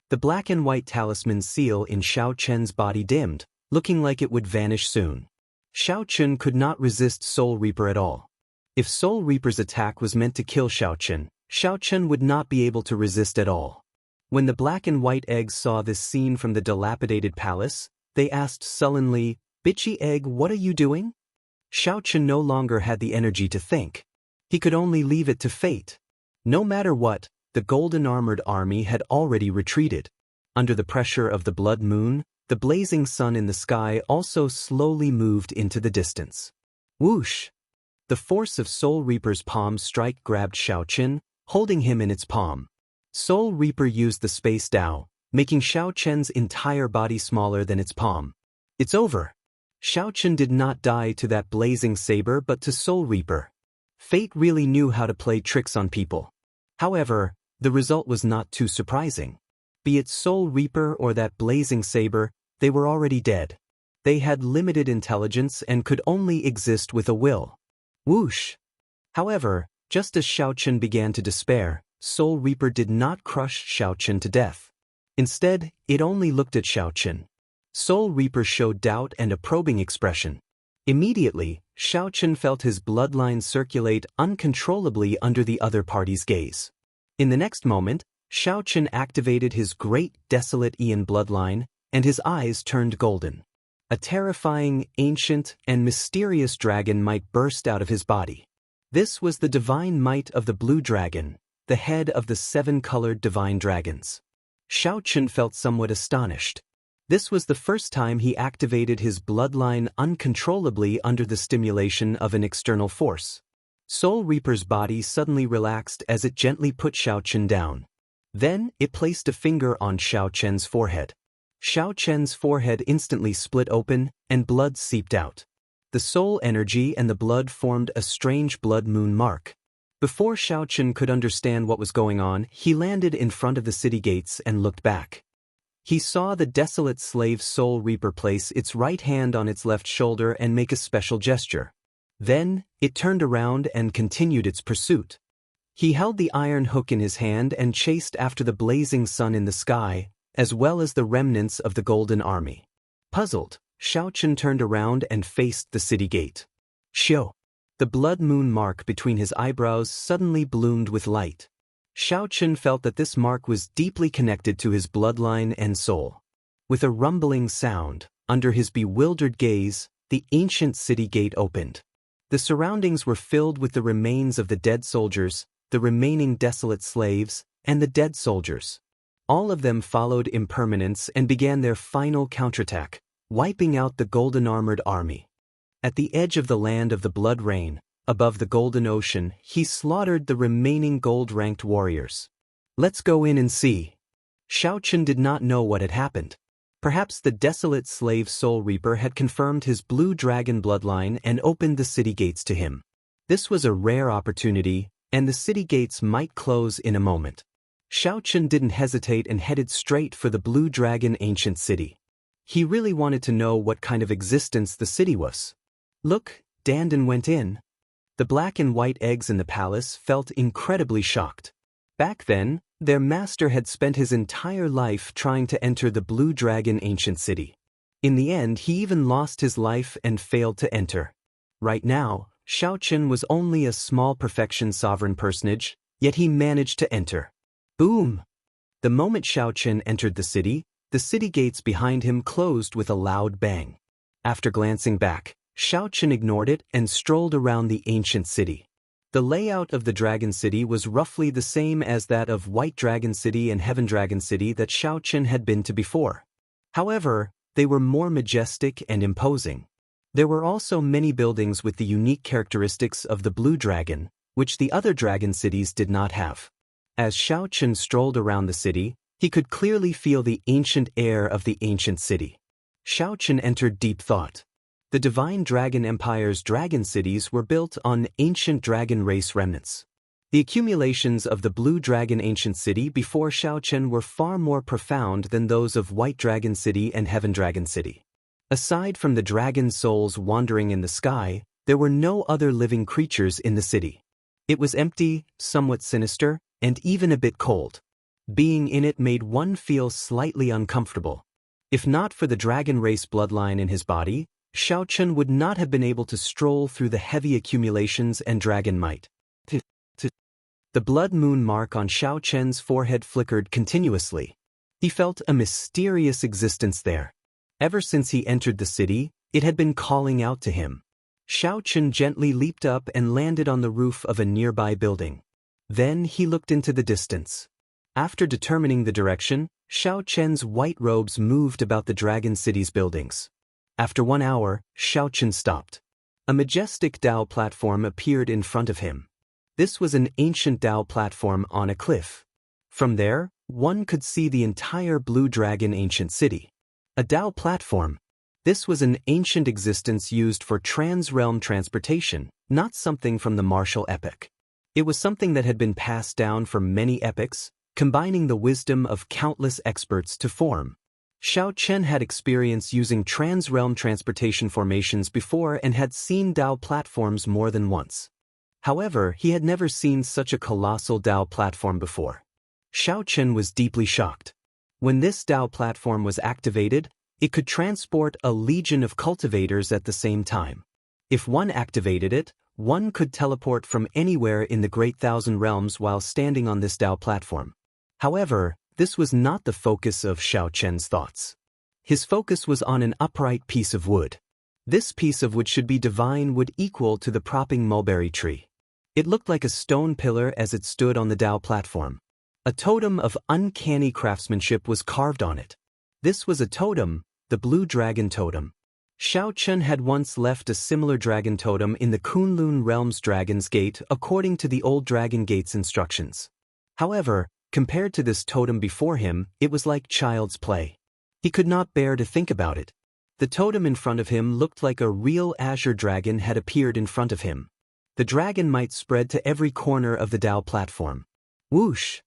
The black and white talisman seal in Xiao Chen's body dimmed, looking like it would vanish soon. Xiao Chen could not resist Soul Reaper at all. If Soul Reaper's attack was meant to kill Xiao Chen would not be able to resist at all. When the black and white eggs saw this scene from the dilapidated palace, they asked sullenly, "Bitchy egg, what are you doing?" Xiao Chen no longer had the energy to think. He could only leave it to fate. No matter what, the golden-armored army had already retreated. Under the pressure of the blood moon, the blazing sun in the sky also slowly moved into the distance. Whoosh! The force of Soul Reaper's palm strike grabbed Xiao Chen, holding him in its palm. Soul Reaper used the Space Dao, making Xiao Chen's entire body smaller than its palm. It's over. Xiao Chen did not die to that blazing saber but to Soul Reaper. Fate really knew how to play tricks on people. However, the result was not too surprising. Be it Soul Reaper or that blazing saber, they were already dead. They had limited intelligence and could only exist with a will. Whoosh! However, just as Xiao Chen began to despair, Soul Reaper did not crush Xiao Chen to death. Instead, it only looked at Xiao Chen. Soul Reaper showed doubt and a probing expression. Immediately, Xiao Chen felt his bloodline circulate uncontrollably under the other party's gaze. In the next moment, Xiao Chen activated his great desolate Aeon bloodline, and his eyes turned golden. A terrifying, ancient, and mysterious dragon might burst out of his body. This was the divine might of the blue dragon, the head of the 7-colored divine dragons. Xiao Chen felt somewhat astonished. This was the first time he activated his bloodline uncontrollably under the stimulation of an external force. Soul Reaper's body suddenly relaxed as it gently put Xiao Chen down. Then, it placed a finger on Xiao Chen's forehead. Xiao Chen's forehead instantly split open, and blood seeped out. The soul energy and the blood formed a strange blood moon mark. Before Xiao Chen could understand what was going on, he landed in front of the city gates and looked back. He saw the desolate slave Soul Reaper place its right hand on its left shoulder and make a special gesture. Then, it turned around and continued its pursuit. He held the iron hook in his hand and chased after the blazing sun in the sky, as well as the remnants of the Golden Army. Puzzled, Xiao Chen turned around and faced the city gate. Xiao! The blood moon mark between his eyebrows suddenly bloomed with light. Xiao Chen felt that this mark was deeply connected to his bloodline and soul. With a rumbling sound, under his bewildered gaze, the ancient city gate opened. The surroundings were filled with the remains of the dead soldiers, the remaining desolate slaves, and the dead soldiers. All of them followed impermanence and began their final counterattack, wiping out the golden-armored army. At the edge of the land of the blood rain, above the golden ocean, he slaughtered the remaining gold-ranked warriors. Let's go in and see. Xiao Chen did not know what had happened. Perhaps the desolate slave Soul Reaper had confirmed his blue dragon bloodline and opened the city gates to him. This was a rare opportunity, and the city gates might close in a moment. Xiao Chen didn't hesitate and headed straight for the blue dragon ancient city. He really wanted to know what kind of existence the city was. Look, Dandan went in. The black and white eggs in the palace felt incredibly shocked. Back then, their master had spent his entire life trying to enter the blue dragon ancient city. In the end, he even lost his life and failed to enter. Right now, Xiao Chen was only a small perfection sovereign personage, yet he managed to enter. Boom! The moment Xiao Chen entered the city gates behind him closed with a loud bang. After glancing back, Xiao Chen ignored it and strolled around the ancient city. The layout of the Dragon City was roughly the same as that of White Dragon City and Heaven Dragon City that Xiao Chen had been to before. However, they were more majestic and imposing. There were also many buildings with the unique characteristics of the Blue Dragon, which the other dragon cities did not have. As Xiao Chen strolled around the city, he could clearly feel the ancient air of the ancient city. Xiao Chen entered deep thought. The Divine Dragon Empire's dragon cities were built on ancient dragon race remnants. The accumulations of the Blue Dragon Ancient City before Xiao Chen were far more profound than those of White Dragon City and Heaven Dragon City. Aside from the dragon souls wandering in the sky, there were no other living creatures in the city. It was empty, somewhat sinister, and even a bit cold. Being in it made one feel slightly uncomfortable. If not for the dragon race bloodline in his body, Xiao Chen would not have been able to stroll through the heavy accumulations and dragon might. The blood moon mark on Xiao Chen's forehead flickered continuously. He felt a mysterious existence there. Ever since he entered the city, it had been calling out to him. Xiao Chen gently leaped up and landed on the roof of a nearby building. Then he looked into the distance. After determining the direction, Xiao Chen's white robes moved about the dragon city's buildings. After 1 hour, Xiao Chen stopped. A majestic Dao platform appeared in front of him. This was an ancient Dao platform on a cliff. From there, one could see the entire Blue Dragon Ancient City. A Dao platform. This was an ancient existence used for trans-realm transportation, not something from the martial epic. It was something that had been passed down from many epics, combining the wisdom of countless experts to form. Xiao Chen had experience using trans-realm transportation formations before and had seen Dao platforms more than once. However, he had never seen such a colossal Dao platform before. Xiao Chen was deeply shocked. When this Dao platform was activated, it could transport a legion of cultivators at the same time. If one activated it, one could teleport from anywhere in the Great Thousand Realms while standing on this Dao platform. However, this was not the focus of Xiao Chen's thoughts. His focus was on an upright piece of wood. This piece of wood should be divine wood equal to the propping mulberry tree. It looked like a stone pillar as it stood on the Dao platform. A totem of uncanny craftsmanship was carved on it. This was a totem, the Blue Dragon Totem. Xiao Chen had once left a similar dragon totem in the Kunlun Realm's Dragon's Gate according to the old Dragon Gate's instructions. However, compared to this totem before him, it was like child's play. He could not bear to think about it. The totem in front of him looked like a real azure dragon had appeared in front of him. The dragon might spread to every corner of the Dao platform. Whoosh!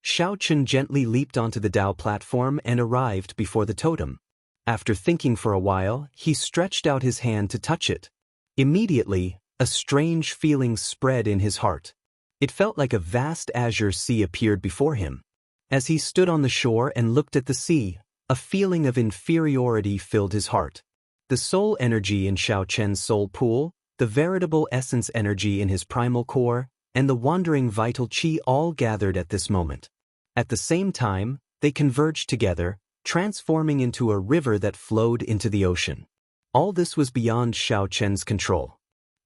Xiao Chen gently leaped onto the Dao platform and arrived before the totem. After thinking for a while, he stretched out his hand to touch it. Immediately, a strange feeling spread in his heart. It felt like a vast azure sea appeared before him. As he stood on the shore and looked at the sea, a feeling of inferiority filled his heart. The soul energy in Xiao Chen's soul pool, the veritable essence energy in his primal core, and the wandering vital qi all gathered at this moment. At the same time, they converged together, transforming into a river that flowed into the ocean. All this was beyond Xiao Chen's control.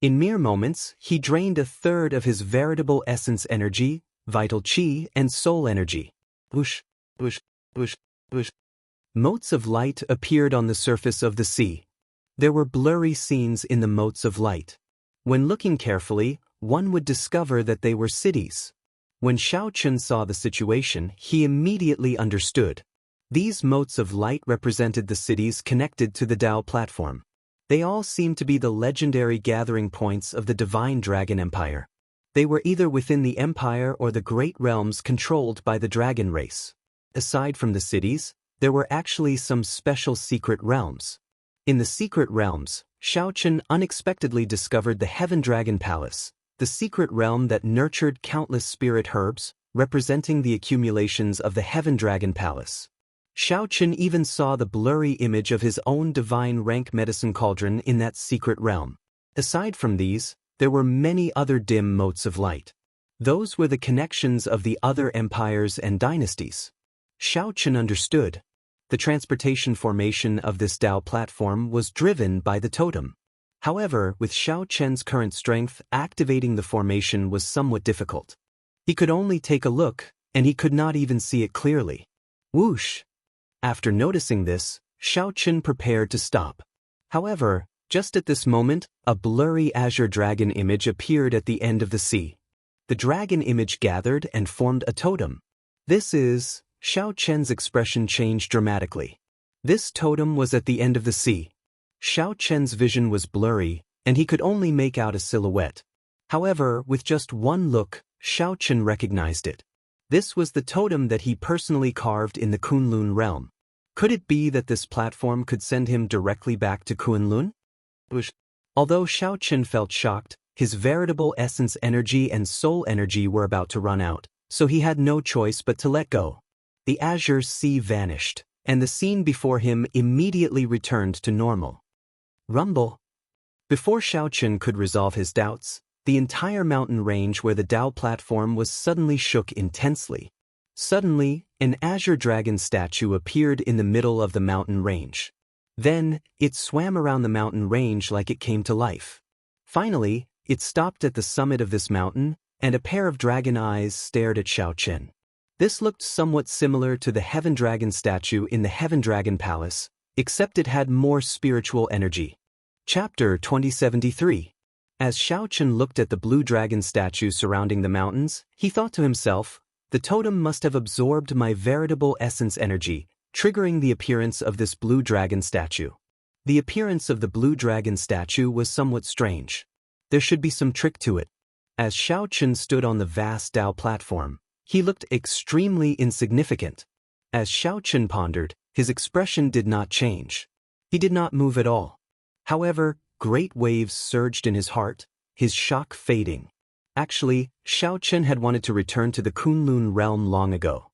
In mere moments, he drained a third of his veritable essence energy, vital qi, and soul energy. Whoosh, whoosh, whoosh, whoosh. Motes of light appeared on the surface of the sea. There were blurry scenes in the motes of light. When looking carefully, one would discover that they were cities. When Xiao Chen saw the situation, he immediately understood. These motes of light represented the cities connected to the Dao platform. They all seemed to be the legendary gathering points of the Divine Dragon Empire. They were either within the empire or the great realms controlled by the dragon race. Aside from the cities, there were actually some special secret realms. In the secret realms, Xiao Chen unexpectedly discovered the Heaven Dragon Palace, the secret realm that nurtured countless spirit herbs, representing the accumulations of the Heaven Dragon Palace. Xiao Chen even saw the blurry image of his own divine rank medicine cauldron in that secret realm. Aside from these, there were many other dim motes of light. Those were the connections of the other empires and dynasties. Xiao Chen understood. The transportation formation of this Dao platform was driven by the totem. However, with Xiao Chen's current strength, activating the formation was somewhat difficult. He could only take a look, and he could not even see it clearly. Whoosh! After noticing this, Xiao Chen prepared to stop. However, just at this moment, a blurry azure dragon image appeared at the end of the sea. the dragon image gathered and formed a totem. Xiao Chen's expression changed dramatically. This totem was at the end of the sea. Xiao Chen's vision was blurry, and he could only make out a silhouette. However, with just one look, Xiao Chen recognized it. This was the totem that he personally carved in the Kunlun realm. Could it be that this platform could send him directly back to Kunlun? Although Xiao Chen felt shocked, his veritable essence energy and soul energy were about to run out, so he had no choice but to let go. The azure sea vanished, and the scene before him immediately returned to normal. Rumble. Before Xiao Chen could resolve his doubts, the entire mountain range where the Dao platform was suddenly shook intensely. Suddenly, an azure dragon statue appeared in the middle of the mountain range. Then, it swam around the mountain range like it came to life. Finally, it stopped at the summit of this mountain, and a pair of dragon eyes stared at Xiao Chen. This looked somewhat similar to the Heaven Dragon statue in the Heaven Dragon Palace, except it had more spiritual energy. Chapter 2073. As Xiao Chen looked at the blue dragon statue surrounding the mountains, he thought to himself, the totem must have absorbed my veritable essence energy, triggering the appearance of this blue dragon statue. The appearance of the blue dragon statue was somewhat strange. There should be some trick to it. As Xiao Chen stood on the vast Dao platform, he looked extremely insignificant. As Xiao Chen pondered, his expression did not change. He did not move at all. However, great waves surged in his heart, his shock fading. Actually, Xiao Chen had wanted to return to the Kunlun realm long ago.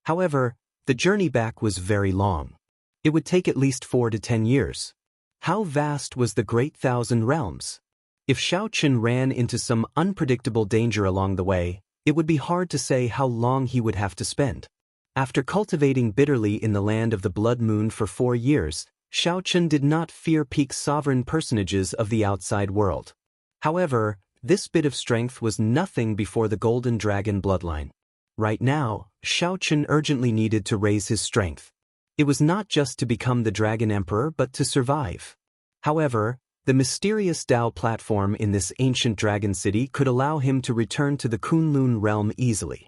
However, the journey back was very long. It would take at least 4 to 10 years. How vast was the Great Thousand Realms? If Xiao Chen ran into some unpredictable danger along the way, it would be hard to say how long he would have to spend. After cultivating bitterly in the land of the Blood Moon for 4 years, Xiao Chen did not fear peak sovereign personages of the outside world. However, this bit of strength was nothing before the Golden Dragon bloodline. Right now, Xiao Chen urgently needed to raise his strength. It was not just to become the Dragon Emperor but to survive. However, the mysterious Dao platform in this ancient dragon city could allow him to return to the Kunlun realm easily.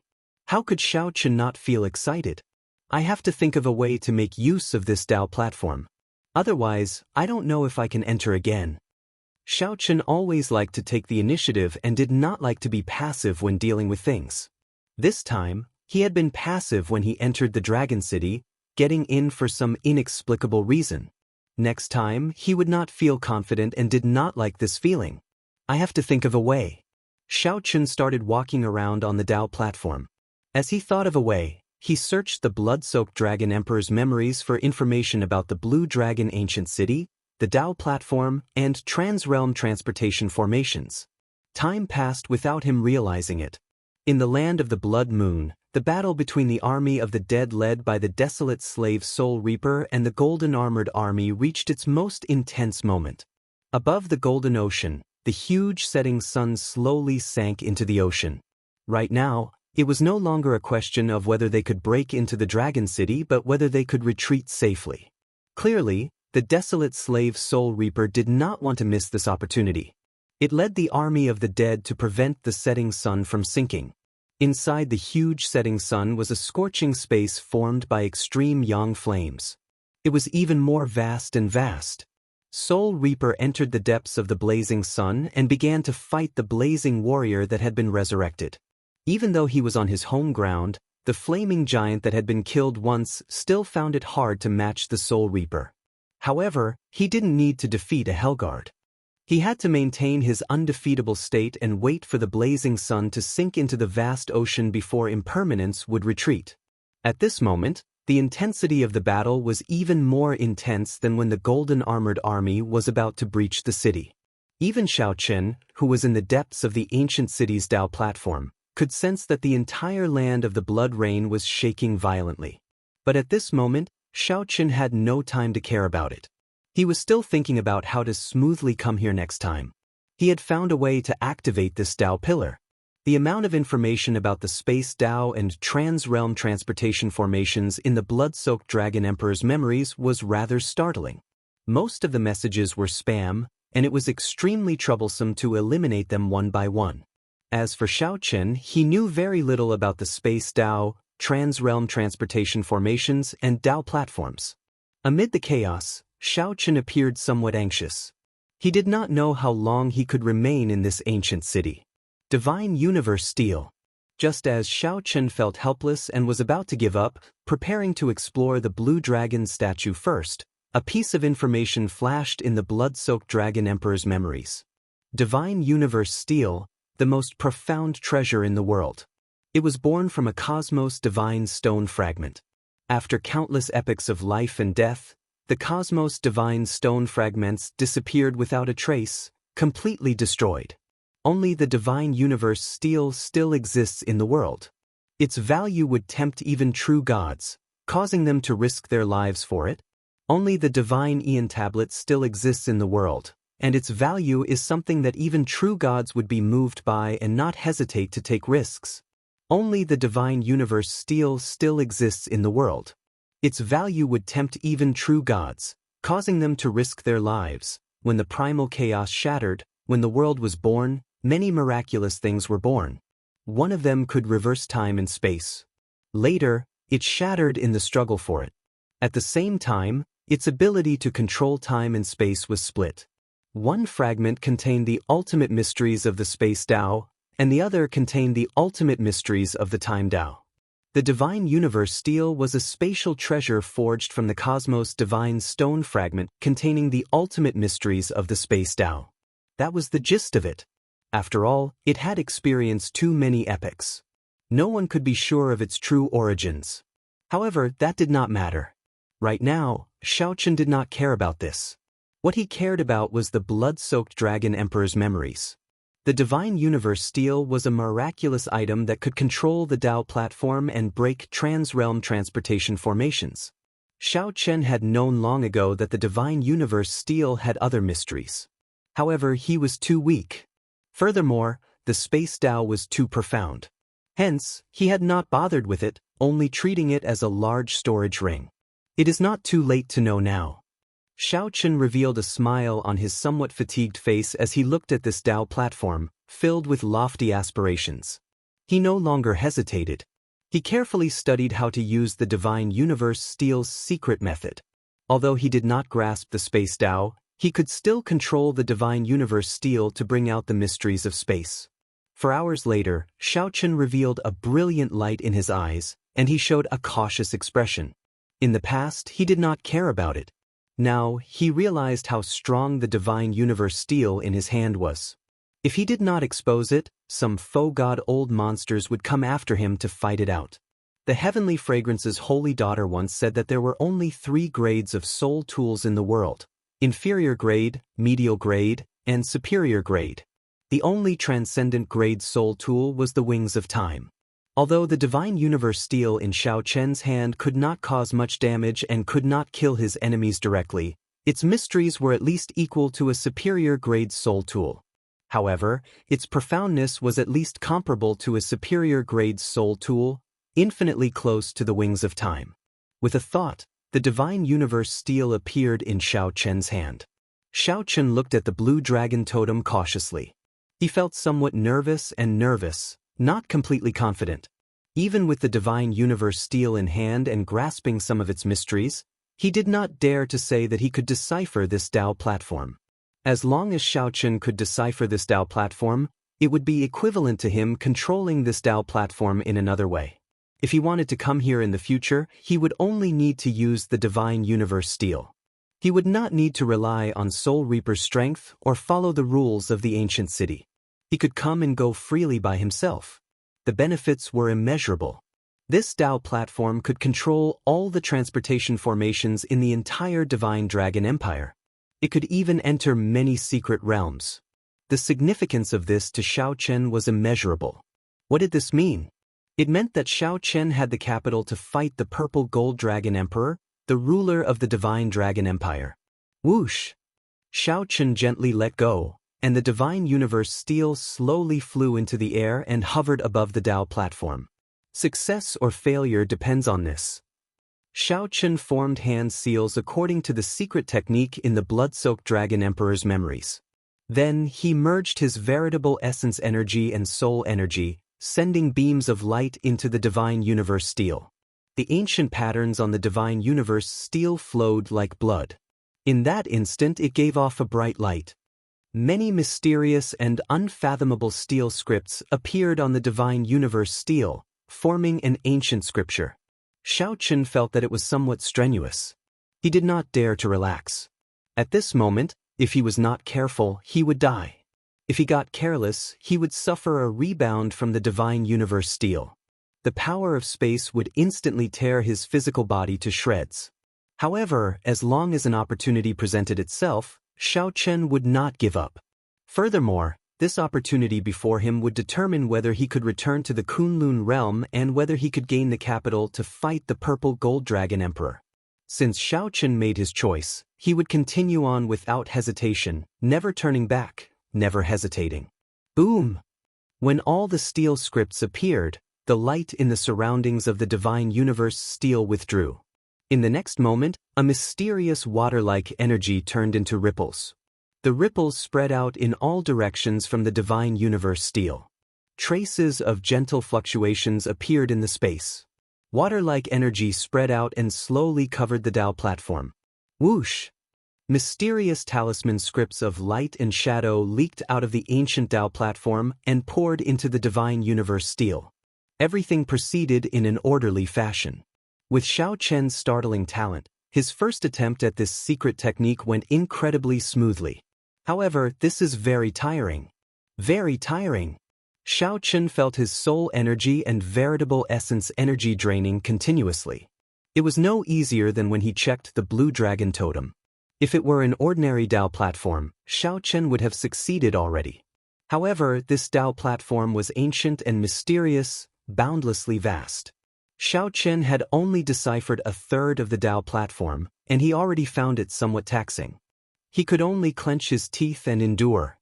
How could Xiao Chen not feel excited? I have to think of a way to make use of this Dao platform. Otherwise, I don't know if I can enter again. Xiao Chen always liked to take the initiative and did not like to be passive when dealing with things. This time, he had been passive when he entered the Dragon City, getting in for some inexplicable reason. Next time, he would not feel confident and did not like this feeling. I have to think of a way. Xiao Chen started walking around on the Dao platform. As he thought of a way, he searched the blood-soaked Dragon Emperor's memories for information about the Blue Dragon Ancient City, the Dao platform, and trans-realm transportation formations. Time passed without him realizing it. In the land of the Blood Moon, the battle between the army of the dead led by the desolate slave Soul Reaper and the golden armored army reached its most intense moment. Above the golden ocean, the huge setting sun slowly sank into the ocean. Right now, it was no longer a question of whether they could break into the Dragon City but whether they could retreat safely. Clearly, the desolate slave Soul Reaper did not want to miss this opportunity. It led the army of the dead to prevent the setting sun from sinking. Inside the huge setting sun was a scorching space formed by extreme yang flames. It was even more vast and vast. Soul Reaper entered the depths of the blazing sun and began to fight the blazing warrior that had been resurrected. Even though he was on his home ground, the flaming giant that had been killed once still found it hard to match the Soul Reaper. However, he didn't need to defeat a Hellguard. He had to maintain his undefeatable state and wait for the blazing sun to sink into the vast ocean before impermanence would retreat. At this moment, the intensity of the battle was even more intense than when the golden armored army was about to breach the city. Even Xiao Chen, who was in the depths of the ancient city's Dao platform, could sense that the entire land of the Blood Rain was shaking violently. But at this moment, Xiao Chen had no time to care about it. He was still thinking about how to smoothly come here next time. He had found a way to activate this Dao pillar. The amount of information about the space Dao and trans-realm transportation formations in the blood-soaked Dragon Emperor's memories was rather startling. Most of the messages were spam, and it was extremely troublesome to eliminate them one by one. As for Xiao Chen, he knew very little about the space Dao, trans-realm transportation formations, and Dao platforms. Amid the chaos, Xiao Chen appeared somewhat anxious. He did not know how long he could remain in this ancient city. Divine Universe Steel. Just as Xiao Chen felt helpless and was about to give up, preparing to explore the Blue Dragon statue first, a piece of information flashed in the blood-soaked Dragon Emperor's memories. Divine Universe Steel, the most profound treasure in the world. It was born from a cosmos divine stone fragment. After countless epochs of life and death, the cosmos divine stone fragments disappeared without a trace, completely destroyed. Only the divine universe steel still exists in the world. Its value would tempt even true gods, causing them to risk their lives for it. Only the divine Aeon tablet still exists in the world, and its value is something that even true gods would be moved by and not hesitate to take risks. Only the divine universe steel still exists in the world. Its value would tempt even true gods, causing them to risk their lives. When the primal chaos shattered, when the world was born, many miraculous things were born. One of them could reverse time and space. Later, it shattered in the struggle for it. At the same time, its ability to control time and space was split. One fragment contained the ultimate mysteries of the space Dao, and the other contained the ultimate mysteries of the time Dao. The divine universe steel was a spatial treasure forged from the cosmos divine stone fragment containing the ultimate mysteries of the space Dao. That was the gist of it. After all, it had experienced too many epochs. No one could be sure of its true origins. However, that did not matter. Right now, Xiao Chen did not care about this. What he cared about was the blood-soaked Dragon Emperor's memories. The divine universe steel was a miraculous item that could control the Dao platform and break trans-realm transportation formations. Xiao Chen had known long ago that the divine universe steel had other mysteries. However, he was too weak. Furthermore, the space Dao was too profound. Hence, he had not bothered with it, only treating it as a large storage ring. It is not too late to know now. Xiao Chen revealed a smile on his somewhat fatigued face as he looked at this Dao platform, filled with lofty aspirations. He no longer hesitated. He carefully studied how to use the divine universe steel's secret method. Although he did not grasp the space Dao, he could still control the divine universe steel to bring out the mysteries of space. For hours later, Xiao Chen revealed a brilliant light in his eyes, and he showed a cautious expression. In the past, he did not care about it. Now, he realized how strong the divine universe steel in his hand was. If he did not expose it, some faux god old monsters would come after him to fight it out. The Heavenly Fragrance's holy daughter once said that there were only 3 grades of soul tools in the world: inferior grade, medial grade, and superior grade. The only transcendent grade soul tool was the Wings of Time. Although the divine universe steel in Xiao Chen's hand could not cause much damage and could not kill his enemies directly, its mysteries were at least equal to a superior grade soul tool. However, its profoundness was at least comparable to a superior grade soul tool, infinitely close to the Wings of Time. With a thought, the divine universe steel appeared in Xiao Chen's hand. Xiao Chen looked at the blue dragon totem cautiously. He felt somewhat nervous, not completely confident. Even with the divine universe steel in hand and grasping some of its mysteries, he did not dare to say that he could decipher this Dao platform. As long as Xiao Chen could decipher this Dao platform, it would be equivalent to him controlling this Dao platform in another way. If he wanted to come here in the future, he would only need to use the divine universe steel. He would not need to rely on Soul Reaper's strength or follow the rules of the ancient city. He could come and go freely by himself. The benefits were immeasurable. This Dao platform could control all the transportation formations in the entire Divine Dragon Empire. It could even enter many secret realms. The significance of this to Xiao Chen was immeasurable. What did this mean? It meant that Xiao Chen had the capital to fight the Purple Gold Dragon Emperor, the ruler of the Divine Dragon Empire. Whoosh! Xiao Chen gently let go, and the divine universe steel slowly flew into the air and hovered above the Dao platform. Success or failure depends on this. Xiao Chen formed hand seals according to the secret technique in the blood-soaked Dragon Emperor's memories. Then he merged his veritable essence energy and soul energy, sending beams of light into the divine universe steel. The ancient patterns on the divine universe steel flowed like blood. In that instant it gave off a bright light. Many mysterious and unfathomable steel scripts appeared on the divine universe steel, forming an ancient scripture. Xiao Chen felt that it was somewhat strenuous. He did not dare to relax. At this moment, if he was not careful, he would die. If he got careless, he would suffer a rebound from the divine universe steel. The power of space would instantly tear his physical body to shreds. However, as long as an opportunity presented itself, Xiao Chen would not give up. Furthermore, this opportunity before him would determine whether he could return to the Kunlun realm and whether he could gain the capital to fight the Purple Gold Dragon Emperor. Since Xiao Chen made his choice, he would continue on without hesitation, never turning back, never hesitating. Boom! When all the steel scripts appeared, the light in the surroundings of the divine universe steel withdrew. In the next moment, a mysterious water-like energy turned into ripples. The ripples spread out in all directions from the divine universe steel. Traces of gentle fluctuations appeared in the space. Water-like energy spread out and slowly covered the Tao platform. Whoosh! Mysterious talisman scripts of light and shadow leaked out of the ancient Tao platform and poured into the divine universe steel. Everything proceeded in an orderly fashion. With Xiao Chen's startling talent, his first attempt at this secret technique went incredibly smoothly. However, this is very tiring. Very tiring. Xiao Chen felt his soul energy and veritable essence energy draining continuously. It was no easier than when he checked the blue dragon totem. If it were an ordinary Tao platform, Xiao Chen would have succeeded already. However, this Tao platform was ancient and mysterious, boundlessly vast. Xiao Chen had only deciphered a third of the Tao platform, and he already found it somewhat taxing. He could only clench his teeth and endure.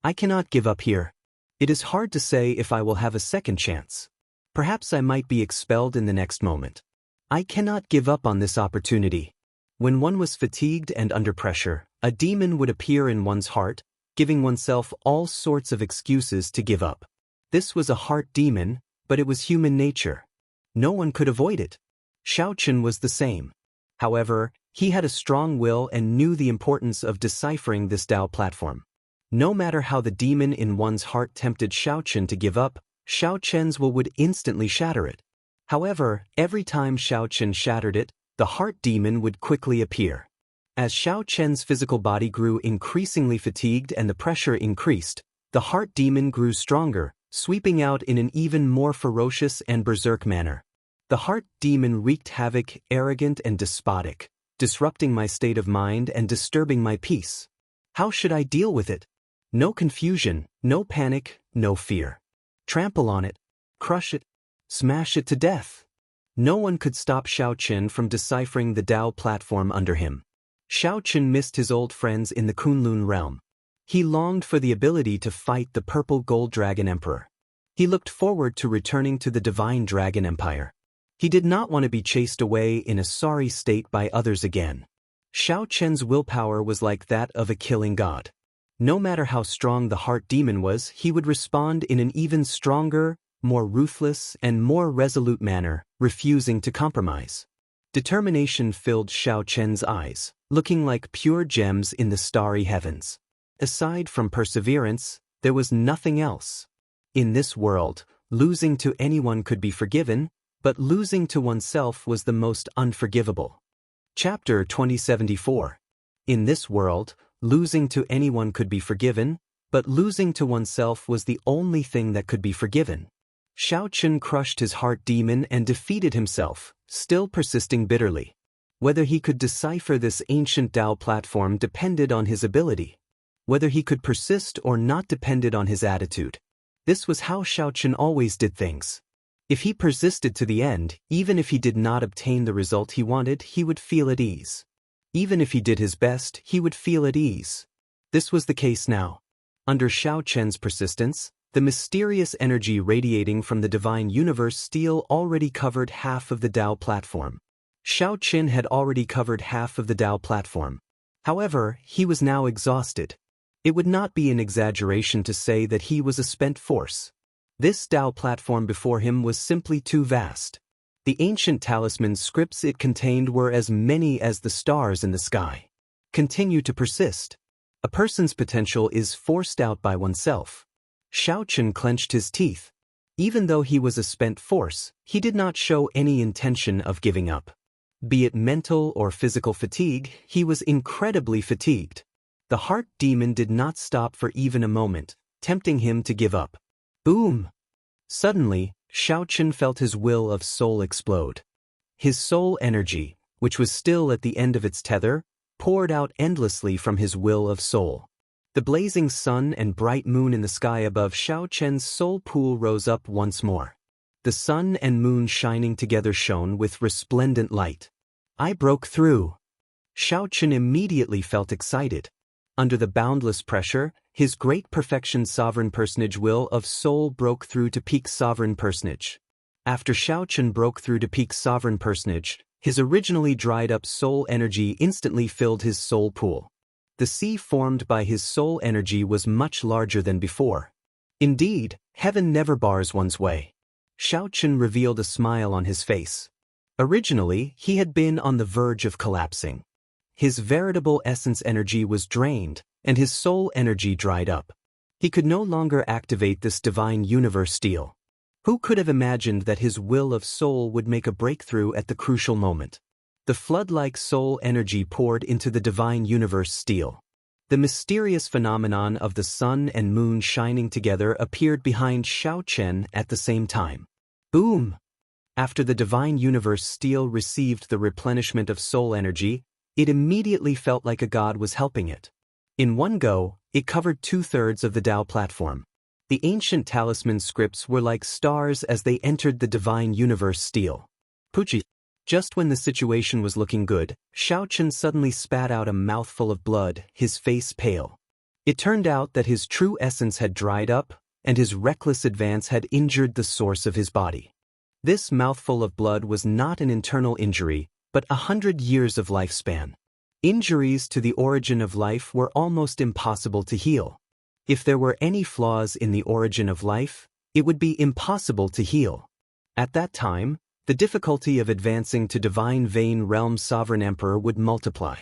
I cannot give up here. It is hard to say if I will have a second chance. Perhaps I might be expelled in the next moment. I cannot give up on this opportunity. When one was fatigued and under pressure, a demon would appear in one's heart, giving oneself all sorts of excuses to give up. This was a heart demon, but it was human nature. No one could avoid it. Xiao Chen was the same. However, he had a strong will and knew the importance of deciphering this Tao platform. No matter how the demon in one's heart tempted Xiao Chen to give up, Xiao Chen's will would instantly shatter it. However, every time Xiao Chen shattered it, the heart demon would quickly appear. As Xiao Chen's physical body grew increasingly fatigued and the pressure increased, the heart demon grew stronger, sweeping out in an even more ferocious and berserk manner. The heart demon wreaked havoc, arrogant and despotic, disrupting my state of mind and disturbing my peace. How should I deal with it? No confusion, no panic, no fear. Trample on it, crush it, smash it to death. No one could stop Xiao Chen from deciphering the Tao platform under him. Xiao Chen missed his old friends in the Kunlun realm. He longed for the ability to fight the Purple Gold Dragon Emperor. He looked forward to returning to the Divine Dragon Empire. He did not want to be chased away in a sorry state by others again. Xiao Chen's willpower was like that of a killing god. No matter how strong the heart demon was, he would respond in an even stronger, more ruthless, and more resolute manner, refusing to compromise. Determination filled Xiao Chen's eyes, looking like pure gems in the starry heavens. Aside from perseverance, there was nothing else. In this world, losing to anyone could be forgiven, but losing to oneself was the most unforgivable. Chapter 2074. In this world, losing to anyone could be forgiven, but losing to oneself was the only thing that could be forgiven. Xiao Chen crushed his heart demon and defeated himself, still persisting bitterly. Whether he could decipher this ancient Tao platform depended on his ability. Whether he could persist or not depended on his attitude. This was how Xiao Chen always did things. If he persisted to the end, even if he did not obtain the result he wanted, he would feel at ease. Even if he did his best, he would feel at ease. This was the case now. Under Xiao Chen's persistence, the mysterious energy radiating from the divine universe steel already covered half of the Tao platform. Xiao Chen had already covered half of the Tao platform. However, he was now exhausted. It would not be an exaggeration to say that he was a spent force. This Tao platform before him was simply too vast. The ancient talisman scripts it contained were as many as the stars in the sky. Continue to persist. A person's potential is forced out by oneself. Xiaochen clenched his teeth. Even though he was a spent force, he did not show any intention of giving up. Be it mental or physical fatigue, he was incredibly fatigued. The heart demon did not stop for even a moment, tempting him to give up. Boom! Suddenly, Xiaochen felt his will of soul explode. His soul energy, which was still at the end of its tether, poured out endlessly from his will of soul. The blazing sun and bright moon in the sky above Xiaochen's soul pool rose up once more. The sun and moon shining together shone with resplendent light. I broke through. Xiaochen immediately felt excited. Under the boundless pressure, his great perfection sovereign personage will of soul broke through to peak sovereign personage. After Xiaochen broke through to peak sovereign personage, his originally dried-up soul energy instantly filled his soul pool. The sea formed by his soul energy was much larger than before. Indeed, heaven never bars one's way. Xiaochen revealed a smile on his face. Originally, he had been on the verge of collapsing. His veritable essence energy was drained, and his soul energy dried up. He could no longer activate this divine universe steel. Who could have imagined that his will of soul would make a breakthrough at the crucial moment? The flood-like soul energy poured into the divine universe steel. The mysterious phenomenon of the sun and moon shining together appeared behind Xiaochen at the same time. Boom! After the divine universe steel received the replenishment of soul energy, it immediately felt like a god was helping it. In one go, it covered 2/3 of the Tao platform. The ancient talisman scripts were like stars as they entered the divine universe steel. Pucci. Just when the situation was looking good, Xiaochen suddenly spat out a mouthful of blood, his face pale. It turned out that his true essence had dried up, and his reckless advance had injured the source of his body. This mouthful of blood was not an internal injury, but 100 years of lifespan. Injuries to the origin of life were almost impossible to heal. If there were any flaws in the origin of life, it would be impossible to heal. At that time, the difficulty of advancing to divine vein realm sovereign emperor would multiply.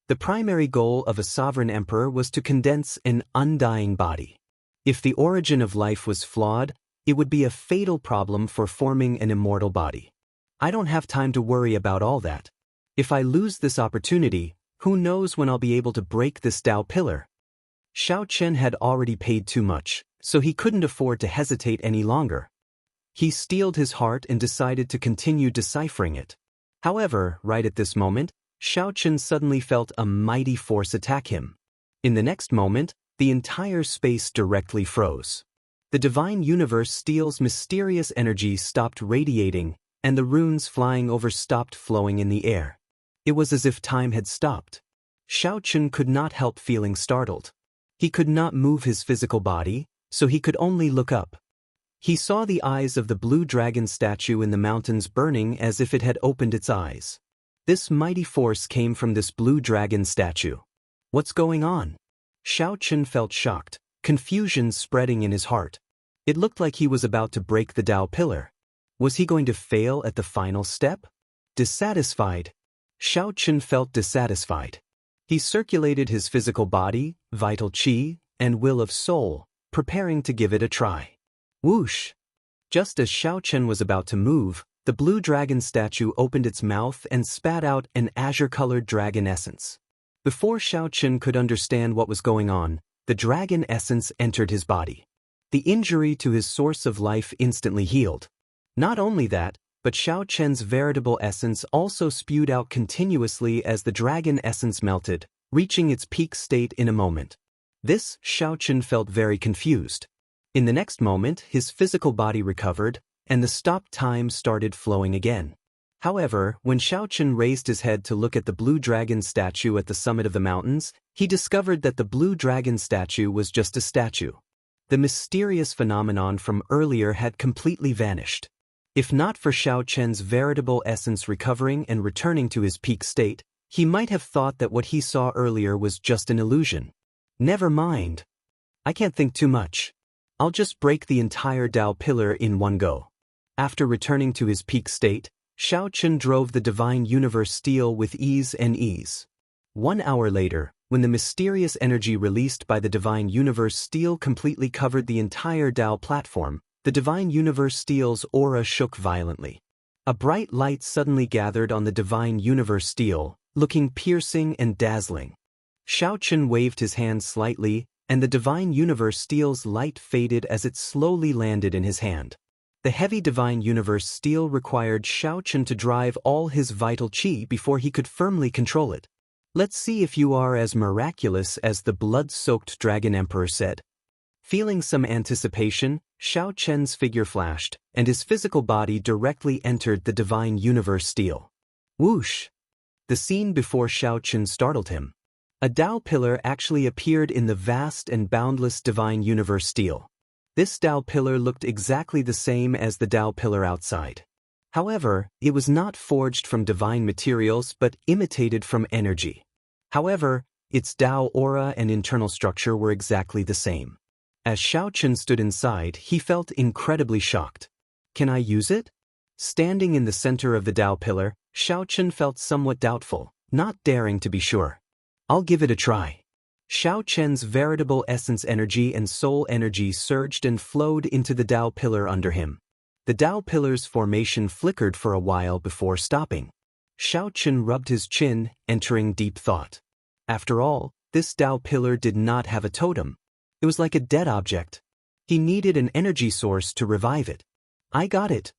The primary goal of a sovereign emperor was to condense an undying body. If the origin of life was flawed, it would be a fatal problem for forming an immortal body. I don't have time to worry about all that. If I lose this opportunity, who knows when I'll be able to break this Tao pillar? Xiaochen had already paid too much, so he couldn't afford to hesitate any longer. He steeled his heart and decided to continue deciphering it. However, right at this moment, Xiaochen suddenly felt a mighty force attack him. In the next moment, the entire space directly froze. The divine universe steel's mysterious energy stopped radiating, and the runes flying over stopped flowing in the air. It was as if time had stopped. Xiaochen could not help feeling startled. He could not move his physical body, so he could only look up. He saw the eyes of the blue dragon statue in the mountains burning as if it had opened its eyes. This mighty force came from this blue dragon statue. What's going on? Xiaochen felt shocked, confusion spreading in his heart. It looked like he was about to break the Tao pillar. Was he going to fail at the final step? Dissatisfied. Xiaochen felt dissatisfied. He circulated his physical body, vital qi, and will of soul, preparing to give it a try. Whoosh! Just as Xiaochen was about to move, the blue dragon statue opened its mouth and spat out an azure-colored dragon essence. Before Xiaochen could understand what was going on, the dragon essence entered his body. The injury to his source of life instantly healed. Not only that, but Xiaochen's veritable essence also spewed out continuously as the dragon essence melted, reaching its peak state in a moment. This, Xiaochen felt very confused. In the next moment, his physical body recovered, and the stopped time started flowing again. However, when Xiaochen raised his head to look at the blue dragon statue at the summit of the mountains, he discovered that the blue dragon statue was just a statue. The mysterious phenomenon from earlier had completely vanished. If not for Xiaochen's veritable essence recovering and returning to his peak state, he might have thought that what he saw earlier was just an illusion. Never mind. I can't think too much. I'll just break the entire Tao pillar in one go. After returning to his peak state, Xiaochen drove the divine universe steel with ease and ease. 1 hour later, when the mysterious energy released by the divine universe steel completely covered the entire Tao platform, the divine universe steel's aura shook violently. A bright light suddenly gathered on the divine universe steel, looking piercing and dazzling. Xiaochen waved his hand slightly, and the divine universe steel's light faded as it slowly landed in his hand. The heavy divine universe steel required Xiaochen to drive all his vital qi before he could firmly control it. Let's see if you are as miraculous as the blood-soaked Dragon Emperor said. Feeling some anticipation, Xiaochen's figure flashed, and his physical body directly entered the divine universe steel. Whoosh! The scene before Xiaochen startled him. A Tao pillar actually appeared in the vast and boundless divine universe steel. This Tao pillar looked exactly the same as the Tao pillar outside. However, it was not forged from divine materials but imitated from energy. However, its Tao aura and internal structure were exactly the same. As Xiaochen stood inside, he felt incredibly shocked. Can I use it? Standing in the center of the Tao pillar, Xiaochen felt somewhat doubtful, not daring to be sure. I'll give it a try. Xiaochen's veritable essence energy and soul energy surged and flowed into the Tao pillar under him. The Tao pillar's formation flickered for a while before stopping. Xiaochen rubbed his chin, entering deep thought. After all, this Tao pillar did not have a totem. It was like a dead object. He needed an energy source to revive it. I got it.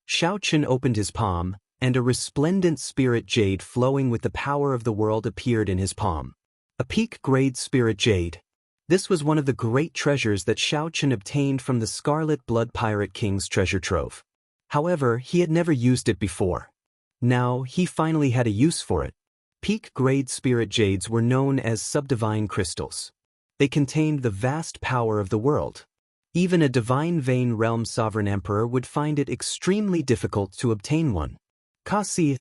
Xiaochen opened his palm, and a resplendent spirit jade flowing with the power of the world appeared in his palm. A peak-grade spirit jade. This was one of the great treasures that Xiaochen obtained from the Scarlet Blood Pirate King's treasure trove. However, he had never used it before. Now, he finally had a use for it. Peak-grade spirit jades were known as subdivine crystals. They contained the vast power of the world. Even a divine vein realm sovereign emperor would find it extremely difficult to obtain one. Kasi.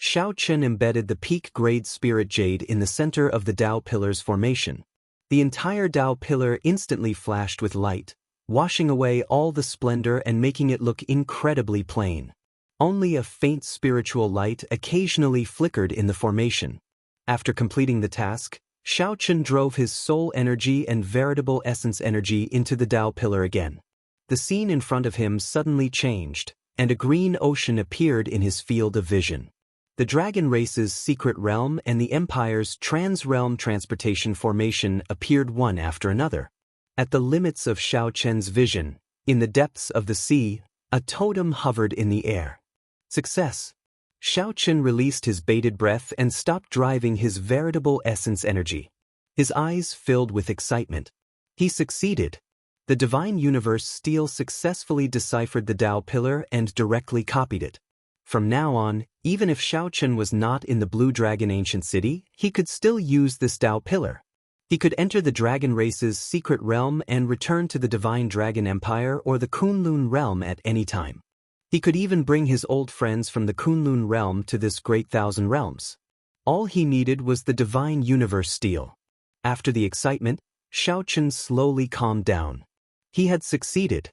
Xiaochen embedded the peak-grade spirit jade in the center of the Tao pillar's formation. The entire Tao pillar instantly flashed with light, washing away all the splendor and making it look incredibly plain. Only a faint spiritual light occasionally flickered in the formation. After completing the task, Xiaochen drove his soul energy and veritable essence energy into the Tao pillar again. The scene in front of him suddenly changed, and a green ocean appeared in his field of vision. The dragon race's secret realm and the empire's trans-realm transportation formation appeared one after another. At the limits of Xiaochen's vision, in the depths of the sea, a totem hovered in the air. Success! Xiaochen released his bated breath and stopped driving his veritable essence energy. His eyes filled with excitement. He succeeded. The divine universe steel successfully deciphered the Tao pillar and directly copied it. From now on, even if Xiaochen was not in the Blue Dragon Ancient City, he could still use this Tao pillar. He could enter the dragon race's secret realm and return to the Divine Dragon Empire or the Kunlun realm at any time. He could even bring his old friends from the Kunlun realm to this great thousand realms. All he needed was the divine universe steel. After the excitement, Xiaochen slowly calmed down. He had succeeded.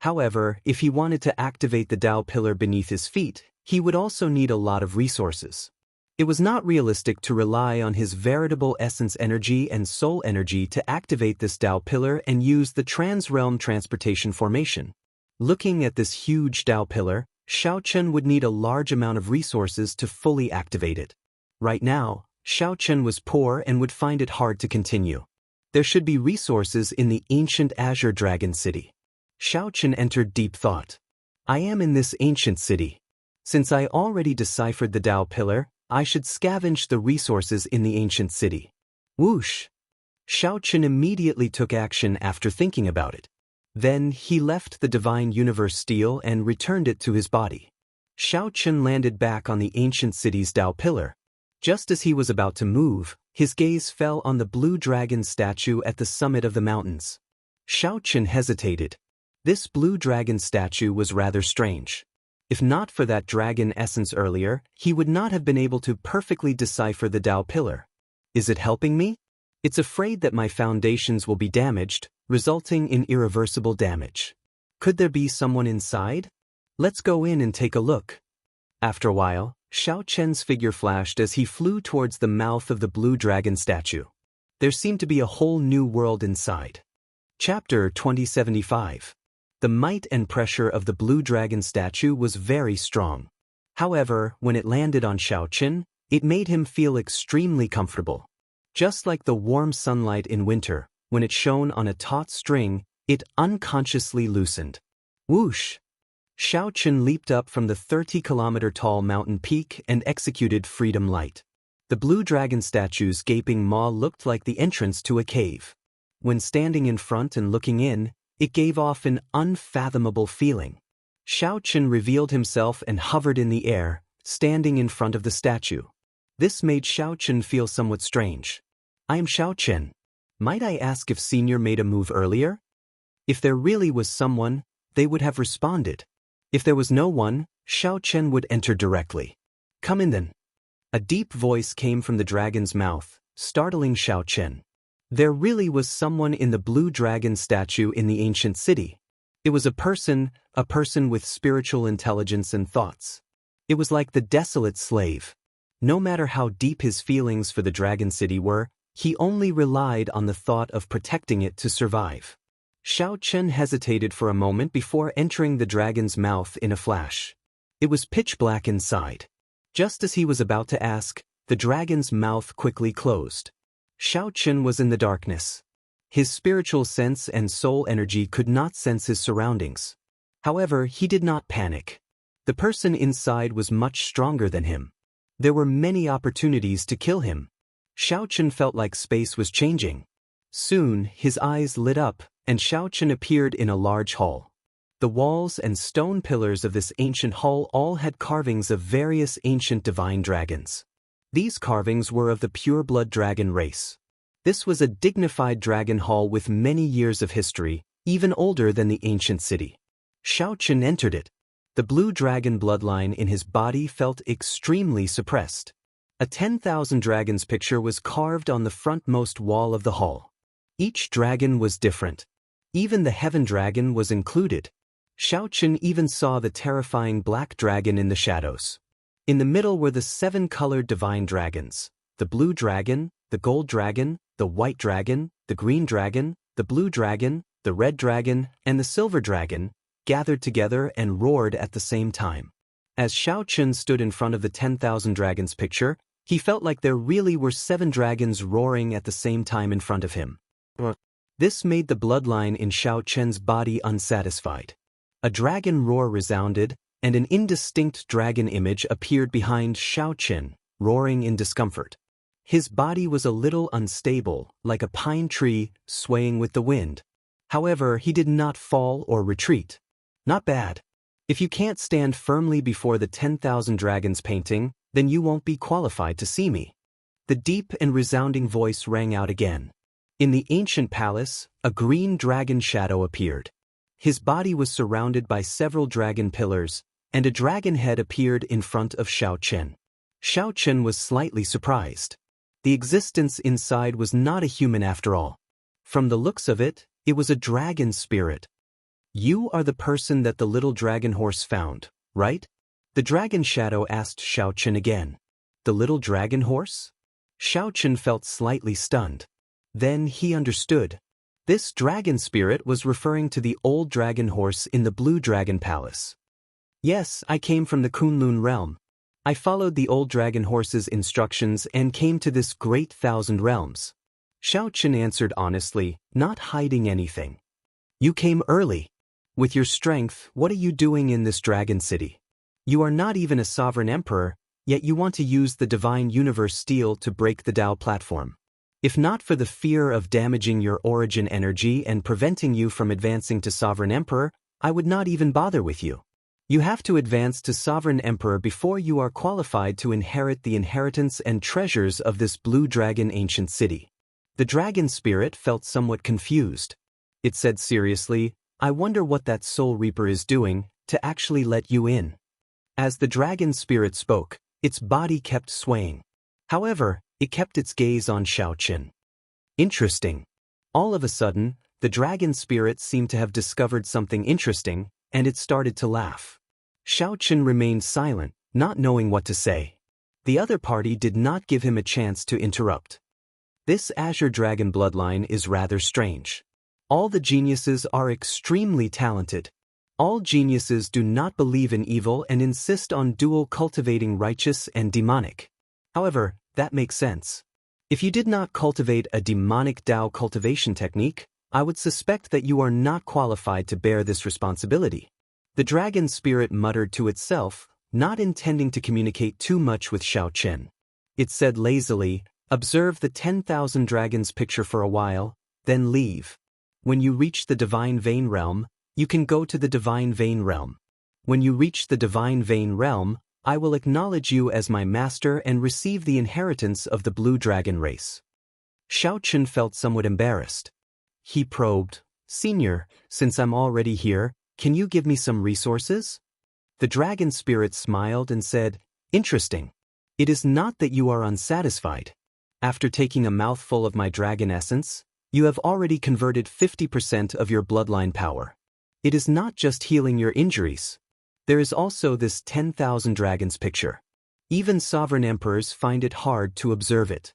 However, if he wanted to activate the Tao pillar beneath his feet, he would also need a lot of resources. It was not realistic to rely on his veritable essence energy and soul energy to activate this Tao pillar and use the trans-realm transportation formation. Looking at this huge Tao pillar, Xiaochen would need a large amount of resources to fully activate it. Right now, Xiaochen was poor and would find it hard to continue. There should be resources in the ancient Azure Dragon City. Xiaochen entered deep thought. I am in this ancient city. Since I already deciphered the Tao pillar, I should scavenge the resources in the ancient city. Whoosh! Xiaochen immediately took action after thinking about it. Then he left the divine universe steel and returned it to his body. Xiaochen landed back on the ancient city's Tao pillar. Just as he was about to move, his gaze fell on the blue dragon statue at the summit of the mountains. Xiaochen hesitated. This blue dragon statue was rather strange. If not for that dragon essence earlier, he would not have been able to perfectly decipher the Tao pillar. Is it helping me? It's afraid that my foundations will be damaged, resulting in irreversible damage. Could there be someone inside? Let's go in and take a look. After a while, Xiao Chen's figure flashed as he flew towards the mouth of the blue dragon statue. There seemed to be a whole new world inside. Chapter 2075. The might and pressure of the blue dragon statue was very strong. However, when it landed on Xiao Chen, it made him feel extremely comfortable. Just like the warm sunlight in winter, when it shone on a taut string, it unconsciously loosened. Whoosh! Xiao Chen leaped up from the 30-kilometer-tall mountain peak and executed Freedom Light. The blue dragon statue's gaping maw looked like the entrance to a cave. When standing in front and looking in, it gave off an unfathomable feeling. Xiao Chen revealed himself and hovered in the air, standing in front of the statue. This made Xiao Chen feel somewhat strange. I am Xiao Chen. Might I ask if Senior made a move earlier? If there really was someone, they would have responded. If there was no one, Xiao Chen would enter directly. Come in then. A deep voice came from the dragon's mouth, startling Xiao Chen. There really was someone in the blue dragon statue in the ancient city. It was a person with spiritual intelligence and thoughts. It was like the desolate slave. No matter how deep his feelings for the dragon city were, he only relied on the thought of protecting it to survive. Xiao Chen hesitated for a moment before entering the dragon's mouth in a flash. It was pitch black inside. Just as he was about to ask, the dragon's mouth quickly closed. Xiao Chen was in the darkness. His spiritual sense and soul energy could not sense his surroundings. However, he did not panic. The person inside was much stronger than him. There were many opportunities to kill him. Xiao Chen felt like space was changing. Soon, his eyes lit up, and Xiao Chen appeared in a large hall. The walls and stone pillars of this ancient hall all had carvings of various ancient divine dragons. These carvings were of the pure-blood dragon race. This was a dignified dragon hall with many years of history, even older than the ancient city. Xiao Chen entered it. The blue dragon bloodline in his body felt extremely suppressed. A 10,000 dragons picture was carved on the frontmost wall of the hall. Each dragon was different. Even the heaven dragon was included. Xiao Chen even saw the terrifying black dragon in the shadows. In the middle were the 7-colored divine dragons: the blue dragon, the gold dragon, the white dragon, the green dragon, the blue dragon, the red dragon, and the silver dragon, gathered together and roared at the same time. As Xiao Chen stood in front of the 10,000 dragons picture, he felt like there really were 7 dragons roaring at the same time in front of him. This made the bloodline in Xiao Chen's body unsatisfied. A dragon roar resounded, and an indistinct dragon image appeared behind Xiao Chen, roaring in discomfort. His body was a little unstable, like a pine tree swaying with the wind. However, he did not fall or retreat. Not bad. If you can't stand firmly before the 10,000 dragons painting, then you won't be qualified to see me. The deep and resounding voice rang out again. In the ancient palace, a green dragon shadow appeared. His body was surrounded by several dragon pillars, and a dragon head appeared in front of Xiao Chen. Xiao Chen was slightly surprised. The existence inside was not a human after all. From the looks of it, it was a dragon spirit. You are the person that the little dragon horse found, right? The dragon shadow asked Xiao Chen again. The little dragon horse? Xiao Chen felt slightly stunned. Then he understood. This dragon spirit was referring to the old dragon horse in the Blue Dragon Palace. Yes, I came from the Kunlun realm. I followed the old dragon horse's instructions and came to this great 1,000 realms. Xiao Chen answered honestly, not hiding anything. You came early. With your strength, what are you doing in this dragon city? You are not even a sovereign emperor, yet you want to use the divine universe steel to break the Tao platform. If not for the fear of damaging your origin energy and preventing you from advancing to sovereign emperor, I would not even bother with you. You have to advance to sovereign emperor before you are qualified to inherit the inheritance and treasures of this blue dragon ancient city. The dragon spirit felt somewhat confused. It said seriously, I wonder what that soul reaper is doing to actually let you in. As the dragon spirit spoke, its body kept swaying. However, it kept its gaze on Xiao Chen. Interesting. All of a sudden, the dragon spirit seemed to have discovered something interesting, and it started to laugh. Xiaochen remained silent, not knowing what to say. The other party did not give him a chance to interrupt. This Azure Dragon bloodline is rather strange. All the geniuses are extremely talented. All geniuses do not believe in evil and insist on dual cultivating righteous and demonic. However, that makes sense. If you did not cultivate a demonic Dao cultivation technique, I would suspect that you are not qualified to bear this responsibility. The dragon spirit muttered to itself, not intending to communicate too much with Xiaochen. It said lazily, "Observe the 10,000 dragons picture for a while, then leave. When you reach the Divine Vein Realm, you can go to the Divine Vein Realm. When you reach the Divine Vein Realm, I will acknowledge you as my master and receive the inheritance of the blue dragon race." Xiaochen felt somewhat embarrassed. He probed, "Senior, since I'm already here, can you give me some resources?" The dragon spirit smiled and said, "Interesting. It is not that you are unsatisfied. After taking a mouthful of my dragon essence, you have already converted 50% of your bloodline power. It is not just healing your injuries. There is also this 10,000 dragons picture. Even sovereign emperors find it hard to observe it.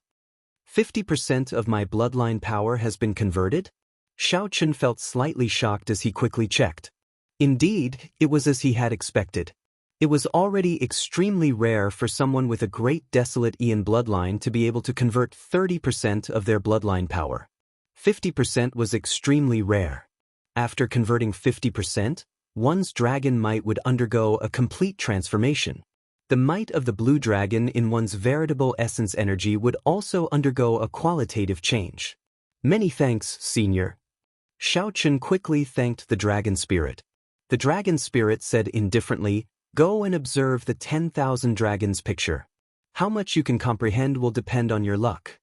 50% of my bloodline power has been converted?" Xiaochen felt slightly shocked as he quickly checked. Indeed, it was as he had expected. It was already extremely rare for someone with a great desolate Ian bloodline to be able to convert 30% of their bloodline power. 50% was extremely rare. After converting 50%, one's dragon might would undergo a complete transformation. The might of the blue dragon in one's veritable essence energy would also undergo a qualitative change. "Many thanks, Senior." Xiaochen quickly thanked the dragon spirit. The dragon spirit said indifferently, "Go and observe the 10,000 dragons picture. How much you can comprehend will depend on your luck."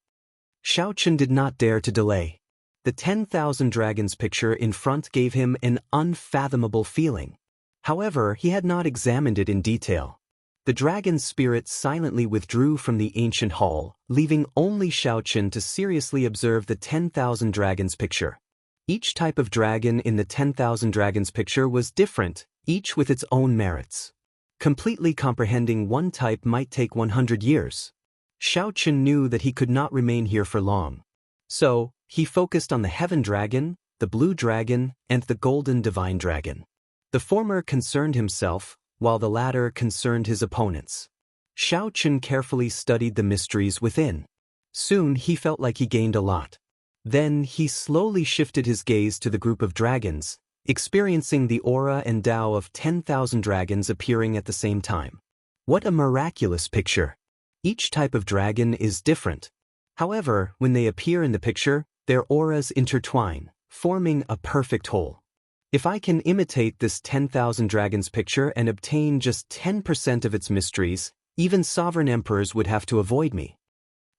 Xiaochen did not dare to delay. The 10,000 dragons picture in front gave him an unfathomable feeling. However, he had not examined it in detail. The dragon spirit silently withdrew from the ancient hall, leaving only Xiaochen to seriously observe the 10,000 dragons picture. Each type of dragon in the 10,000 dragons picture was different, each with its own merits. Completely comprehending one type might take 100 years. Xiaochen knew that he could not remain here for long. So, he focused on the heaven dragon, the blue dragon, and the golden divine dragon. The former concerned himself, while the latter concerned his opponents. Xiaochen carefully studied the mysteries within. Soon he felt like he gained a lot. Then he slowly shifted his gaze to the group of dragons, experiencing the aura and Tao of 10,000 dragons appearing at the same time. What a miraculous picture! Each type of dragon is different. However, when they appear in the picture, their auras intertwine, forming a perfect whole. If I can imitate this 10,000 dragons picture and obtain just 10% of its mysteries, even sovereign emperors would have to avoid me.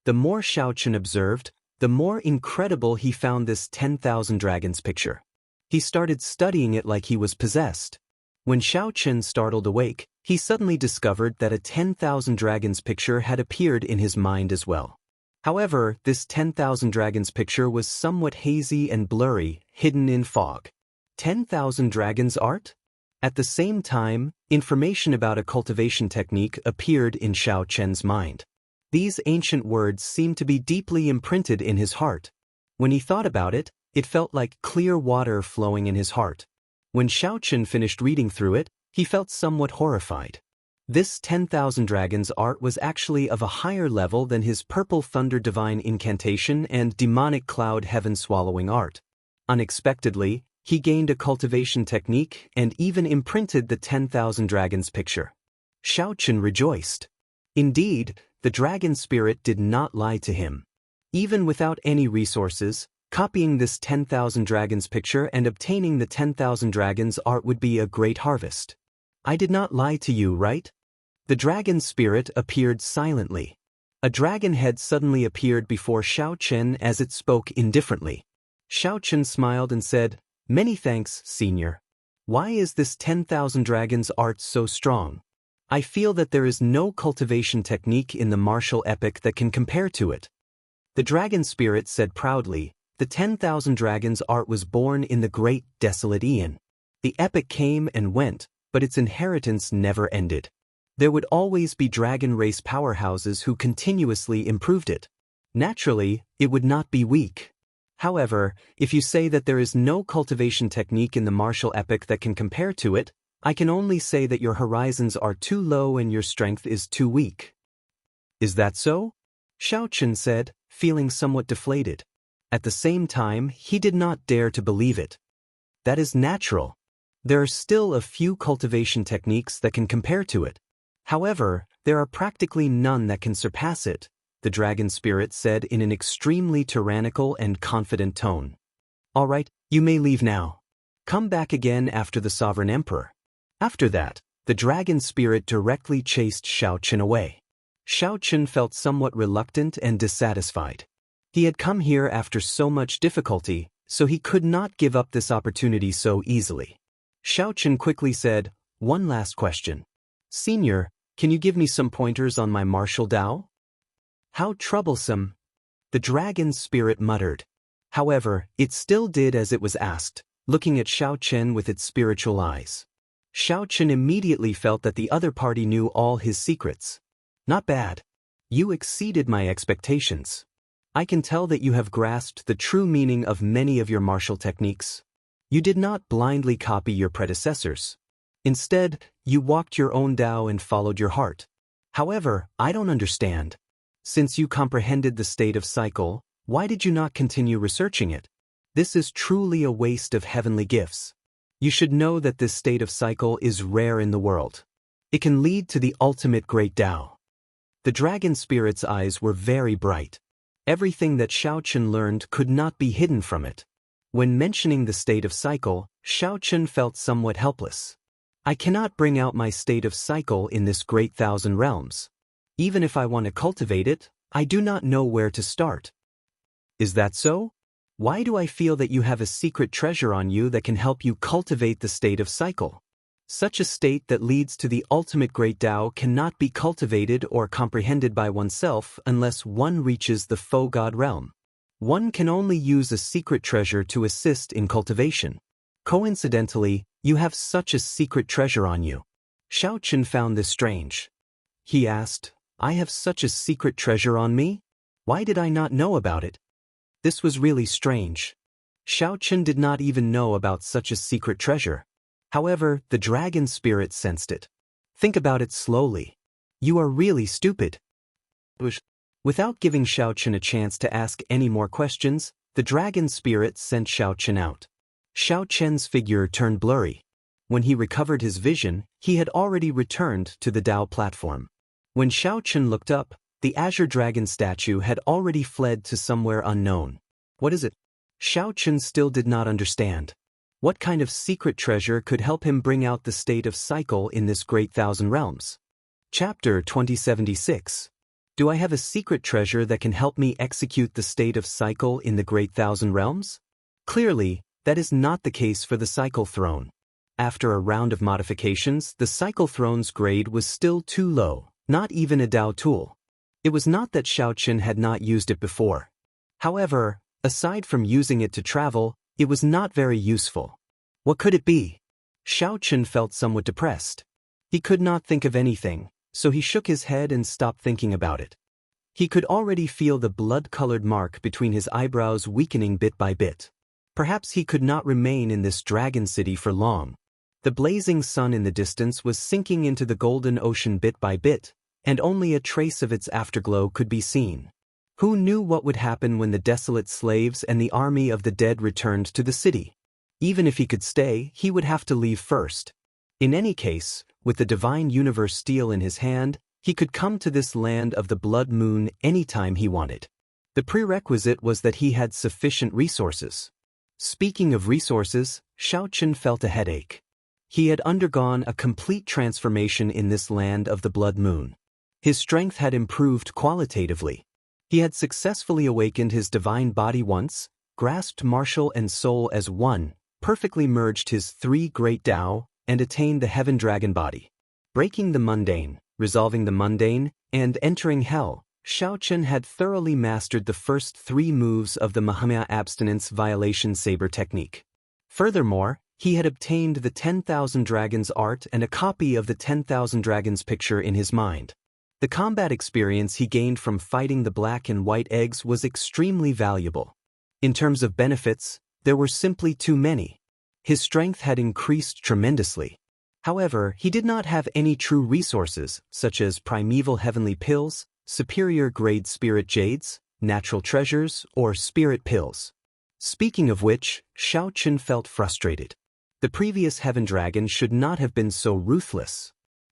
The more Xiaochen observed, the more incredible he found this 10,000 dragons picture. He started studying it like he was possessed. When Xiaochen startled awake, he suddenly discovered that a 10,000 dragons picture had appeared in his mind as well. However, this 10,000 dragons picture was somewhat hazy and blurry, hidden in fog. 10,000 dragons art? At the same time, information about a cultivation technique appeared in Xiaochen's mind. These ancient words seemed to be deeply imprinted in his heart. When he thought about it, it felt like clear water flowing in his heart. When Xiaochen finished reading through it, he felt somewhat horrified. This 10,000 dragons art was actually of a higher level than his purple thunder divine incantation and demonic cloud heaven swallowing art. Unexpectedly, he gained a cultivation technique and even imprinted the 10,000 dragons picture. Xiaochen rejoiced. Indeed, the dragon spirit did not lie to him. Even without any resources, copying this 10,000 dragons picture and obtaining the 10,000 dragons art would be a great harvest. I did not lie to you, right? The dragon spirit appeared silently. A dragon head suddenly appeared before Xiaochen as it spoke indifferently. Xiaochen smiled and said, "Many thanks, Senior. Why is this 10,000 dragons art so strong? I feel that there is no cultivation technique in the martial epic that can compare to it." The dragon spirit said proudly, the 10,000 dragons art was born in the great desolate Aeon. The epic came and went, but its inheritance never ended. There would always be dragon race powerhouses who continuously improved it. Naturally, it would not be weak. However, if you say that there is no cultivation technique in the martial epic that can compare to it, I can only say that your horizons are too low and your strength is too weak. Is that so? Xiao Chen said, feeling somewhat deflated. At the same time, he did not dare to believe it. That is natural. There are still a few cultivation techniques that can compare to it. However, there are practically none that can surpass it, the dragon spirit said in an extremely tyrannical and confident tone. All right, you may leave now. Come back again after the sovereign emperor. After that, the dragon spirit directly chased Xiao Chen away. Xiao Chen felt somewhat reluctant and dissatisfied. He had come here after so much difficulty, so he could not give up this opportunity so easily. Xiao Chen quickly said, "One last question. Senior, can you give me some pointers on my martial Dao?" How troublesome, the dragon spirit muttered. However, it still did as it was asked, looking at Xiao Chen with its spiritual eyes. Xiao Chen immediately felt that the other party knew all his secrets. Not bad. You exceeded my expectations. I can tell that you have grasped the true meaning of many of your martial techniques. You did not blindly copy your predecessors. Instead, you walked your own Dao and followed your heart. However, I don't understand. Since you comprehended the state of cycle, why did you not continue researching it? This is truly a waste of heavenly gifts. You should know that this state of cycle is rare in the world. It can lead to the ultimate great Dao. The dragon spirit's eyes were very bright. Everything that Xiao Chen learned could not be hidden from it. When mentioning the state of cycle, Xiao Chen felt somewhat helpless. I cannot bring out my state of cycle in this great thousand realms. Even if I want to cultivate it, I do not know where to start. Is that so? Why do I feel that you have a secret treasure on you that can help you cultivate the state of cycle? Such a state that leads to the ultimate great Dao cannot be cultivated or comprehended by oneself unless one reaches the faux god realm. One can only use a secret treasure to assist in cultivation. Coincidentally, you have such a secret treasure on you. Xiao Chen found this strange. He asked, I have such a secret treasure on me? Why did I not know about it? This was really strange. Xiao Chen did not even know about such a secret treasure. However, the dragon spirit sensed it. Think about it slowly. You are really stupid. Without giving Xiao Chen a chance to ask any more questions, the dragon spirit sent Xiao Chen out. Xiao Chen's figure turned blurry. When he recovered his vision, he had already returned to the Dao platform. When Xiao Chen looked up, the azure dragon statue had already fled to somewhere unknown. What is it? Xiao Chen still did not understand. What kind of secret treasure could help him bring out the state of cycle in this great thousand realms? Chapter 2076. Do I have a secret treasure that can help me execute the state of cycle in the great thousand realms? Clearly, that is not the case for the cycle throne. After a round of modifications, the cycle throne's grade was still too low, not even a Dao tool. It was not that Xiao Chen had not used it before. However, aside from using it to travel, it was not very useful. What could it be? Xiao Chen felt somewhat depressed. He could not think of anything, so he shook his head and stopped thinking about it. He could already feel the blood-colored mark between his eyebrows weakening bit by bit. Perhaps he could not remain in this dragon city for long. The blazing sun in the distance was sinking into the golden ocean bit by bit, and only a trace of its afterglow could be seen. Who knew what would happen when the desolate slaves and the army of the dead returned to the city? Even if he could stay, he would have to leave first. In any case, with the divine universe steel in his hand, he could come to this land of the blood moon anytime he wanted. The prerequisite was that he had sufficient resources. Speaking of resources, Xiao Chen felt a headache. He had undergone a complete transformation in this land of the blood moon. His strength had improved qualitatively. He had successfully awakened his divine body once, grasped martial and soul as one, perfectly merged his three great Dao, and attained the heaven dragon body. Breaking the mundane, resolving the mundane, and entering hell, Xiao Chen had thoroughly mastered the first 3 moves of the Mahamaya abstinence violation saber technique. Furthermore, he had obtained the 10,000 Dragons art and a copy of the 10,000 Dragons picture in his mind. The combat experience he gained from fighting the black and white eggs was extremely valuable. In terms of benefits, there were simply too many. His strength had increased tremendously. However, he did not have any true resources, such as primeval heavenly pills, superior grade spirit jades, natural treasures, or spirit pills. Speaking of which, Xiao Chen felt frustrated. The previous Heaven Dragon should not have been so ruthless.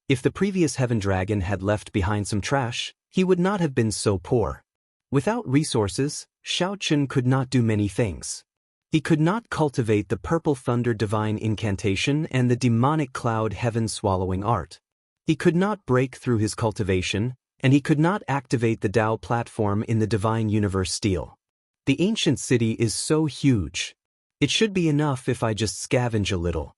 If the previous Heaven Dragon had left behind some trash, he would not have been so poor. Without resources, Xiao Chen could not do many things. He could not cultivate the Purple Thunder Divine Incantation and the Demonic Cloud Heaven Swallowing Art. He could not break through his cultivation, and he could not activate the Tao platform in the Divine Universe Steel. The ancient city is so huge. It should be enough if I just scavenge a little.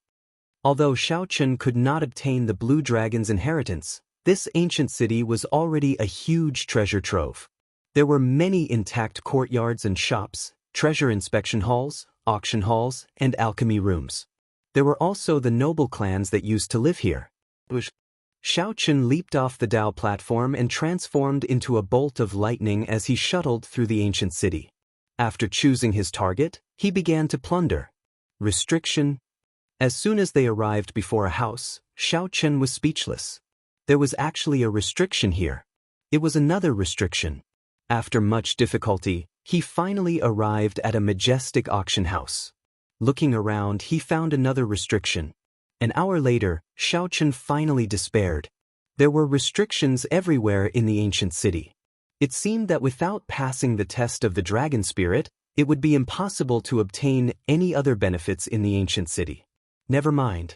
Although Xiao Chen could not obtain the Blue Dragon's inheritance, this ancient city was already a huge treasure trove. There were many intact courtyards and shops, treasure inspection halls, auction halls, and alchemy rooms. There were also the noble clans that used to live here. Xiao Chen leaped off the Tao platform and transformed into a bolt of lightning as he shuttled through the ancient city. After choosing his target, he began to plunder. Restriction. As soon as they arrived before a house, Xiao Chen was speechless. There was actually a restriction here. It was another restriction. After much difficulty, he finally arrived at a majestic auction house. Looking around, he found another restriction. An hour later, Xiao Chen finally despaired. There were restrictions everywhere in the ancient city. It seemed that without passing the test of the dragon spirit, it would be impossible to obtain any other benefits in the ancient city. Never mind.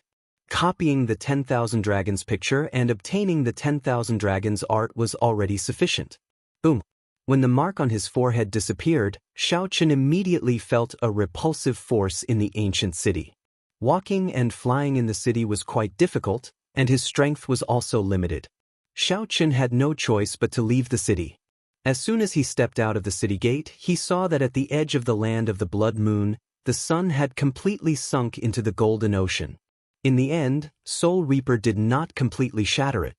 Copying the 10,000 Dragons picture and obtaining the 10,000 Dragons art was already sufficient. Boom. When the mark on his forehead disappeared, Xiao Chen immediately felt a repulsive force in the ancient city. Walking and flying in the city was quite difficult, and his strength was also limited. Xiao Chen had no choice but to leave the city. As soon as he stepped out of the city gate, he saw that at the edge of the land of the Blood Moon, the sun had completely sunk into the golden ocean. In the end, Soul Reaper did not completely shatter it.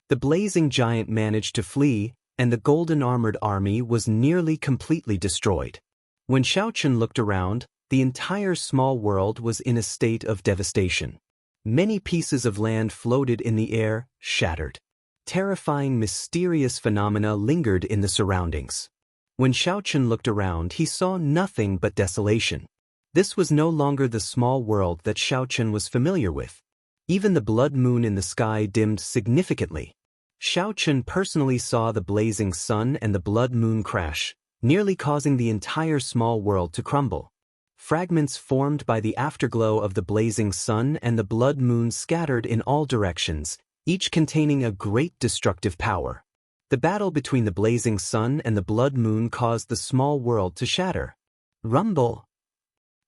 The blazing giant managed to flee, and the golden armored army was nearly completely destroyed. When Xiao Chen looked around, the entire small world was in a state of devastation. Many pieces of land floated in the air, shattered. Terrifying, mysterious phenomena lingered in the surroundings. When Xiao Chen looked around, he saw nothing but desolation. This was no longer the small world that Xiao Chen was familiar with. Even the blood moon in the sky dimmed significantly. Xiao Chen personally saw the blazing sun and the blood moon crash, nearly causing the entire small world to crumble. Fragments formed by the afterglow of the blazing sun and the blood moon scattered in all directions, each containing a great destructive power. The battle between the blazing sun and the blood moon caused the small world to shatter. Rumble.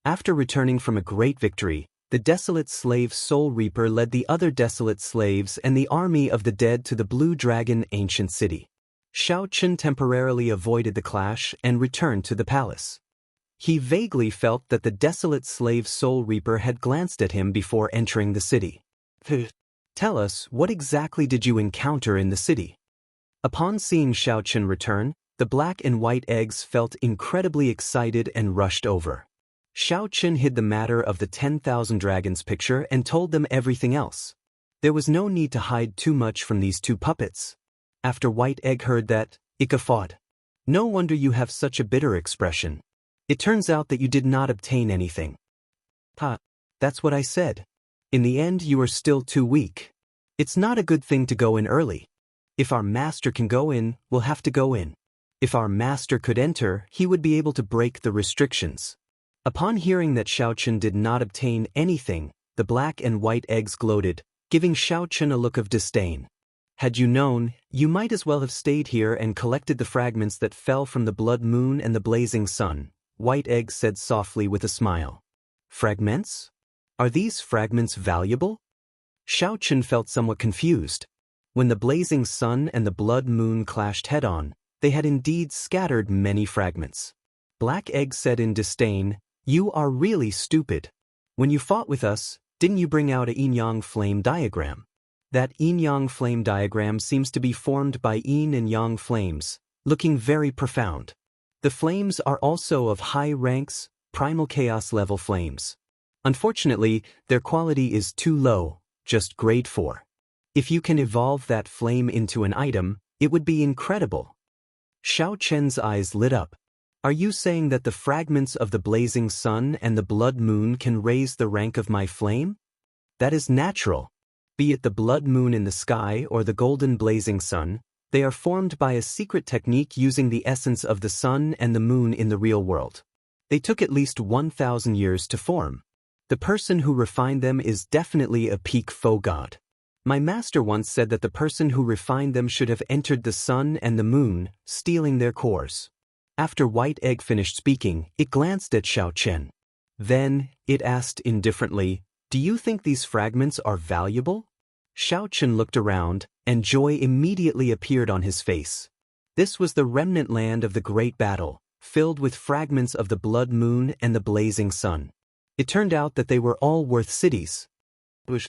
After returning from a great victory, the desolate slave Soul Reaper led the other desolate slaves and the army of the dead to the Blue Dragon ancient city. Xiao Chen temporarily avoided the clash and returned to the palace. He vaguely felt that the desolate slave Soul Reaper had glanced at him before entering the city. Tell us, what exactly did you encounter in the city? Upon seeing Xiao Chen return, the black and white eggs felt incredibly excited and rushed over. Xiao Chen hid the matter of the 10,000 Dragons picture and told them everything else. There was no need to hide too much from these two puppets. After White Egg heard that, it guffawed. No wonder you have such a bitter expression. It turns out that you did not obtain anything. Ha, that's what I said. In the end, you are still too weak. It's not a good thing to go in early. If our master can go in, we'll have to go in. If our master could enter, he would be able to break the restrictions. Upon hearing that Xiao Chen did not obtain anything, the black and white eggs gloated, giving Xiao Chen a look of disdain. Had you known, you might as well have stayed here and collected the fragments that fell from the blood moon and the blazing sun, White Egg said softly with a smile. Fragments? Are these fragments valuable? Xiao Chen felt somewhat confused. When the blazing sun and the blood moon clashed head-on, They had indeed scattered many fragments. Black Egg said in disdain, "You are really stupid. When you fought with us, didn't you bring out a yin-yang flame diagram? That yin-yang flame diagram seems to be formed by yin and yang flames, looking very profound. The flames are also of high ranks, primal chaos level flames. Unfortunately, their quality is too low, just grade 4. If you can evolve that flame into an item, it would be incredible." Xiao Chen's eyes lit up. "Are you saying that the fragments of the blazing sun and the blood moon can raise the rank of my flame? That is natural. Be it the blood moon in the sky or the golden blazing sun, they are formed by a secret technique using the essence of the sun and the moon in the real world. They took at least 1,000 years to form. The person who refined them is definitely a peak faux god. My master once said that the person who refined them should have entered the sun and the moon, stealing their cores." After White Egg finished speaking, it glanced at Xiao Chen. Then, it asked indifferently, "Do you think these fragments are valuable?" Xiao Chen looked around, and joy immediately appeared on his face. This was the remnant land of the great battle, filled with fragments of the blood moon and the blazing sun. It turned out that they were all worth cities. Bush.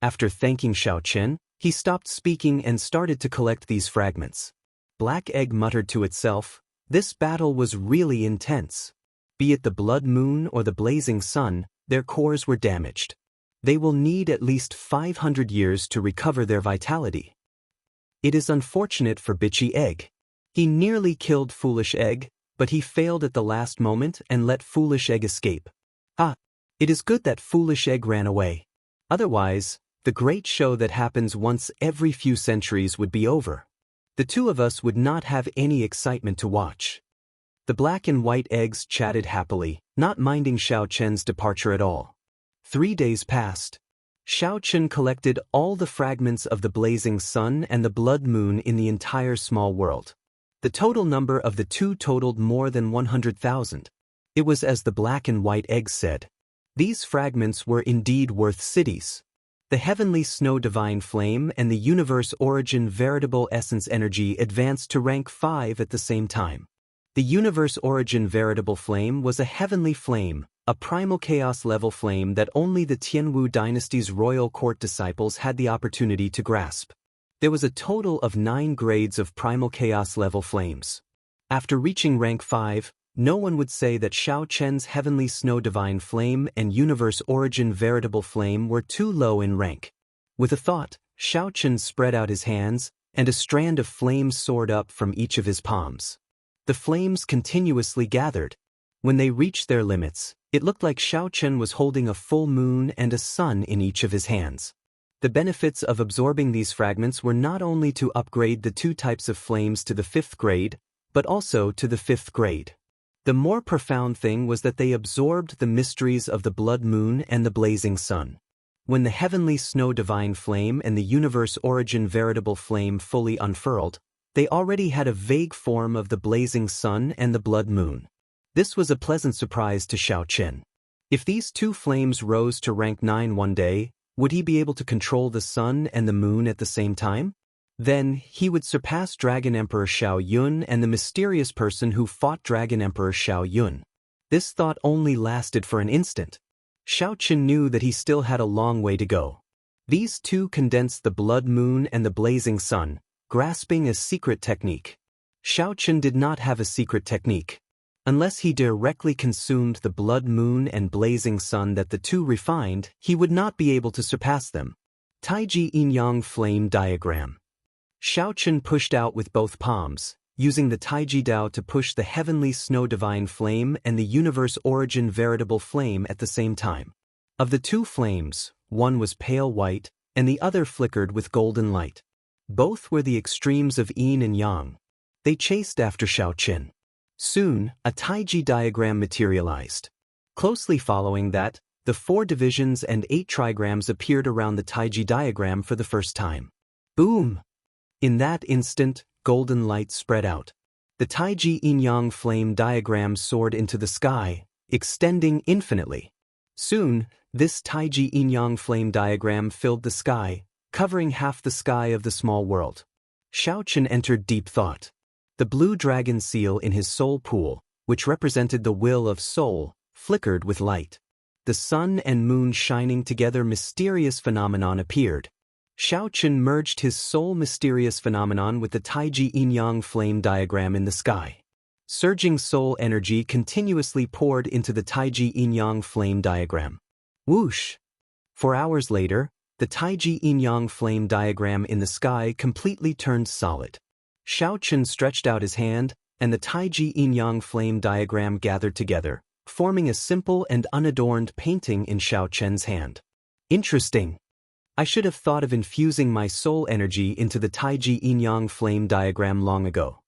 After thanking Xiao Chen, he stopped speaking and started to collect these fragments. Black Egg muttered to itself, "This battle was really intense. Be it the blood moon or the blazing sun, their cores were damaged. They will need at least 500 years to recover their vitality. It is unfortunate for Bitchy Egg. He nearly killed Foolish Egg, but he failed at the last moment and let Foolish Egg escape. It is good that Foolish Egg ran away. Otherwise, the great show that happens once every few centuries would be over. The two of us would not have any excitement to watch." The Black and White Eggs chatted happily, not minding Xiao Chen's departure at all. 3 days passed. Xiao Chen collected all the fragments of the blazing sun and the blood moon in the entire small world. The total number of the two totaled more than 100,000. It was as the Black and White Eggs said. These fragments were indeed worth cities. The heavenly snow divine flame and the universe origin veritable essence energy advanced to rank 5 at the same time. The universe origin veritable flame was a heavenly flame, a primal chaos level flame that only the Tianwu dynasty's royal court disciples had the opportunity to grasp. There was a total of 9 grades of primal chaos level flames. After reaching rank 5, no one would say that Xiao Chen's heavenly snow divine flame and universe origin veritable flame were too low in rank. With a thought, Xiao Chen spread out his hands, and a strand of flames soared up from each of his palms. The flames continuously gathered. When they reached their limits, it looked like Xiao Chen was holding a full moon and a sun in each of his hands. The benefits of absorbing these fragments were not only to upgrade the 2 types of flames to the 5th grade, but also to the 5th grade. The more profound thing was that they absorbed the mysteries of the blood moon and the blazing sun. When the heavenly snow divine flame and the universe origin veritable flame fully unfurled, they already had a vague form of the blazing sun and the blood moon. This was a pleasant surprise to Xiao Chen. If these 2 flames rose to rank 9 one day, would he be able to control the sun and the moon at the same time? Then, he would surpass Dragon Emperor Xiao Yun and the mysterious person who fought Dragon Emperor Xiao Yun. This thought only lasted for an instant. Xiao Chen knew that he still had a long way to go. These 2 condensed the blood moon and the blazing sun, grasping a secret technique. Xiao Chen did not have a secret technique. Unless he directly consumed the blood moon and blazing sun that the 2 refined, he would not be able to surpass them. Taiji Yin-Yang Flame Diagram. Xiao Chen pushed out with both palms, using the Taiji Dao to push the heavenly snow divine flame and the universe origin veritable flame at the same time. Of the 2 flames, one was pale white, and the other flickered with golden light. Both were the extremes of yin and yang. They chased after Xiao Chen. Soon, a Taiji diagram materialized. Closely following that, the 4 divisions and 8 trigrams appeared around the Taiji diagram for the first time. Boom! In that instant, golden light spread out. The Taiji Yin-Yang flame diagram soared into the sky, extending infinitely. Soon, this Taiji Yin-Yang flame diagram filled the sky, covering half the sky of the small world. Chen entered deep thought. The blue dragon seal in his soul pool, which represented the will of soul, flickered with light. The sun and moon shining together, mysterious phenomenon appeared. Chen merged his soul mysterious phenomenon with the Taiji yin-yang flame diagram in the sky. Surging soul energy continuously poured into the Taiji yin-yang flame diagram. Whoosh! 4 hours later, the Taiji yin-yang flame diagram in the sky completely turned solid. Chen stretched out his hand, and the Taiji yin-yang flame diagram gathered together, forming a simple and unadorned painting in Chen's hand. Interesting. I should have thought of infusing my soul energy into the Taiji yin-yang flame diagram long ago.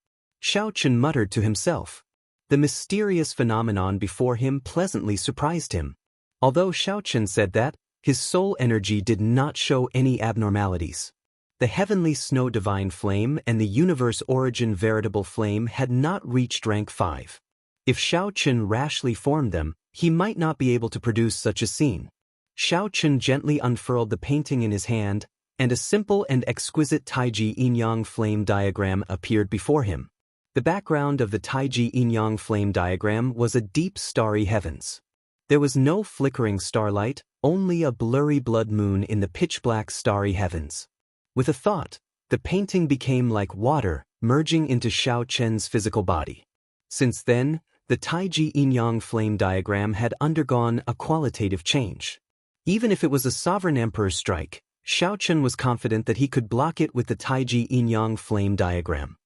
Chen muttered to himself. The mysterious phenomenon before him pleasantly surprised him. Although Chen said that, his soul energy did not show any abnormalities. The heavenly snow divine flame and the universe origin veritable flame had not reached rank 5. If Chen rashly formed them, he might not be able to produce such a scene. Chen gently unfurled the painting in his hand, and a simple and exquisite Taiji yin-yang flame diagram appeared before him. The background of the Taiji yin-yang flame diagram was a deep starry heavens. There was no flickering starlight, only a blurry blood moon in the pitch-black starry heavens. With a thought, the painting became like water, merging into Chen's physical body. Since then, the Taiji yin-yang flame diagram had undergone a qualitative change. Even if it was a sovereign emperor's strike, Chen was confident that he could block it with the Taiji yin-yang flame diagram.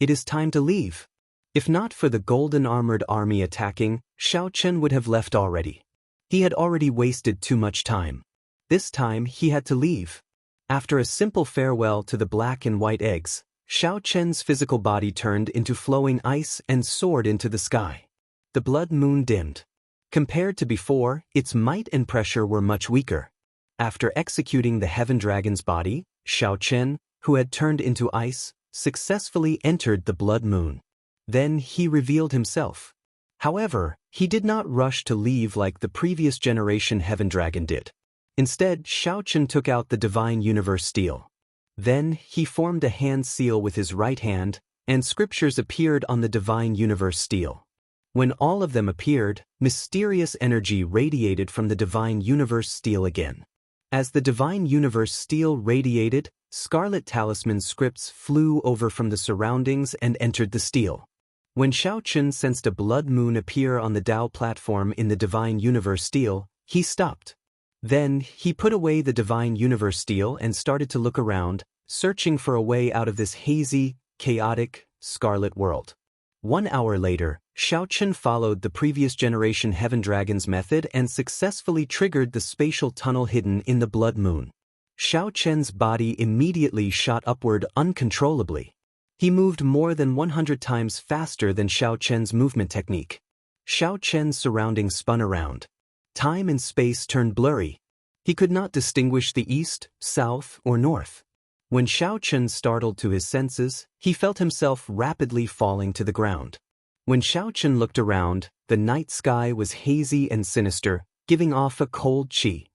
It is time to leave. If not for the golden armored army attacking, Chen would have left already. He had already wasted too much time. This time he had to leave. After a simple farewell to the black and white eggs, Chen's physical body turned into flowing ice and soared into the sky. The blood moon dimmed. Compared to before, its might and pressure were much weaker. After executing the heaven dragon's body, Chen, who had turned into ice, successfully entered the blood moon. Then he revealed himself. However, he did not rush to leave like the previous generation heaven dragon did. Instead, Chen took out the divine universe steel. Then he formed a hand seal with his right hand, and scriptures appeared on the divine universe steel. When all of them appeared, mysterious energy radiated from the divine universe steel again. As the divine universe steel radiated, scarlet talisman scripts flew over from the surroundings and entered the steel. When Chen sensed a blood moon appear on the Dao platform in the divine universe steel, he stopped. Then, he put away the divine universe steel and started to look around, searching for a way out of this hazy, chaotic, scarlet world. 1 hour later, Chen followed the previous generation heaven dragon's method and successfully triggered the spatial tunnel hidden in the blood moon. Chen's body immediately shot upward uncontrollably. He moved more than 100 times faster than Chen's movement technique. Chen's surroundings spun around. Time and space turned blurry. He could not distinguish the east, south, or north. When Chen startled to his senses, he felt himself rapidly falling to the ground. When Chen looked around, the night sky was hazy and sinister, giving off a cold qi.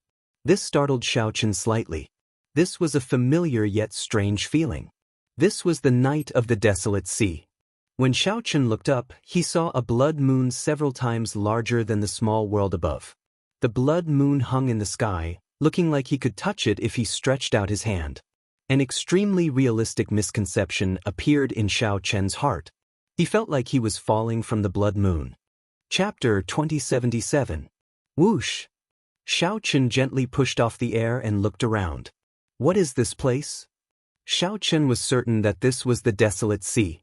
This startled Chen slightly. This was a familiar yet strange feeling. This was the night of the desolate sea. When Chen looked up, he saw a blood moon several times larger than the small world above. The blood moon hung in the sky, looking like he could touch it if he stretched out his hand. An extremely realistic misconception appeared in Chen's heart. He felt like he was falling from the blood moon. Chapter 2077. Whoosh! Chen gently pushed off the air and looked around. What is this place? Chen was certain that this was the desolate sea.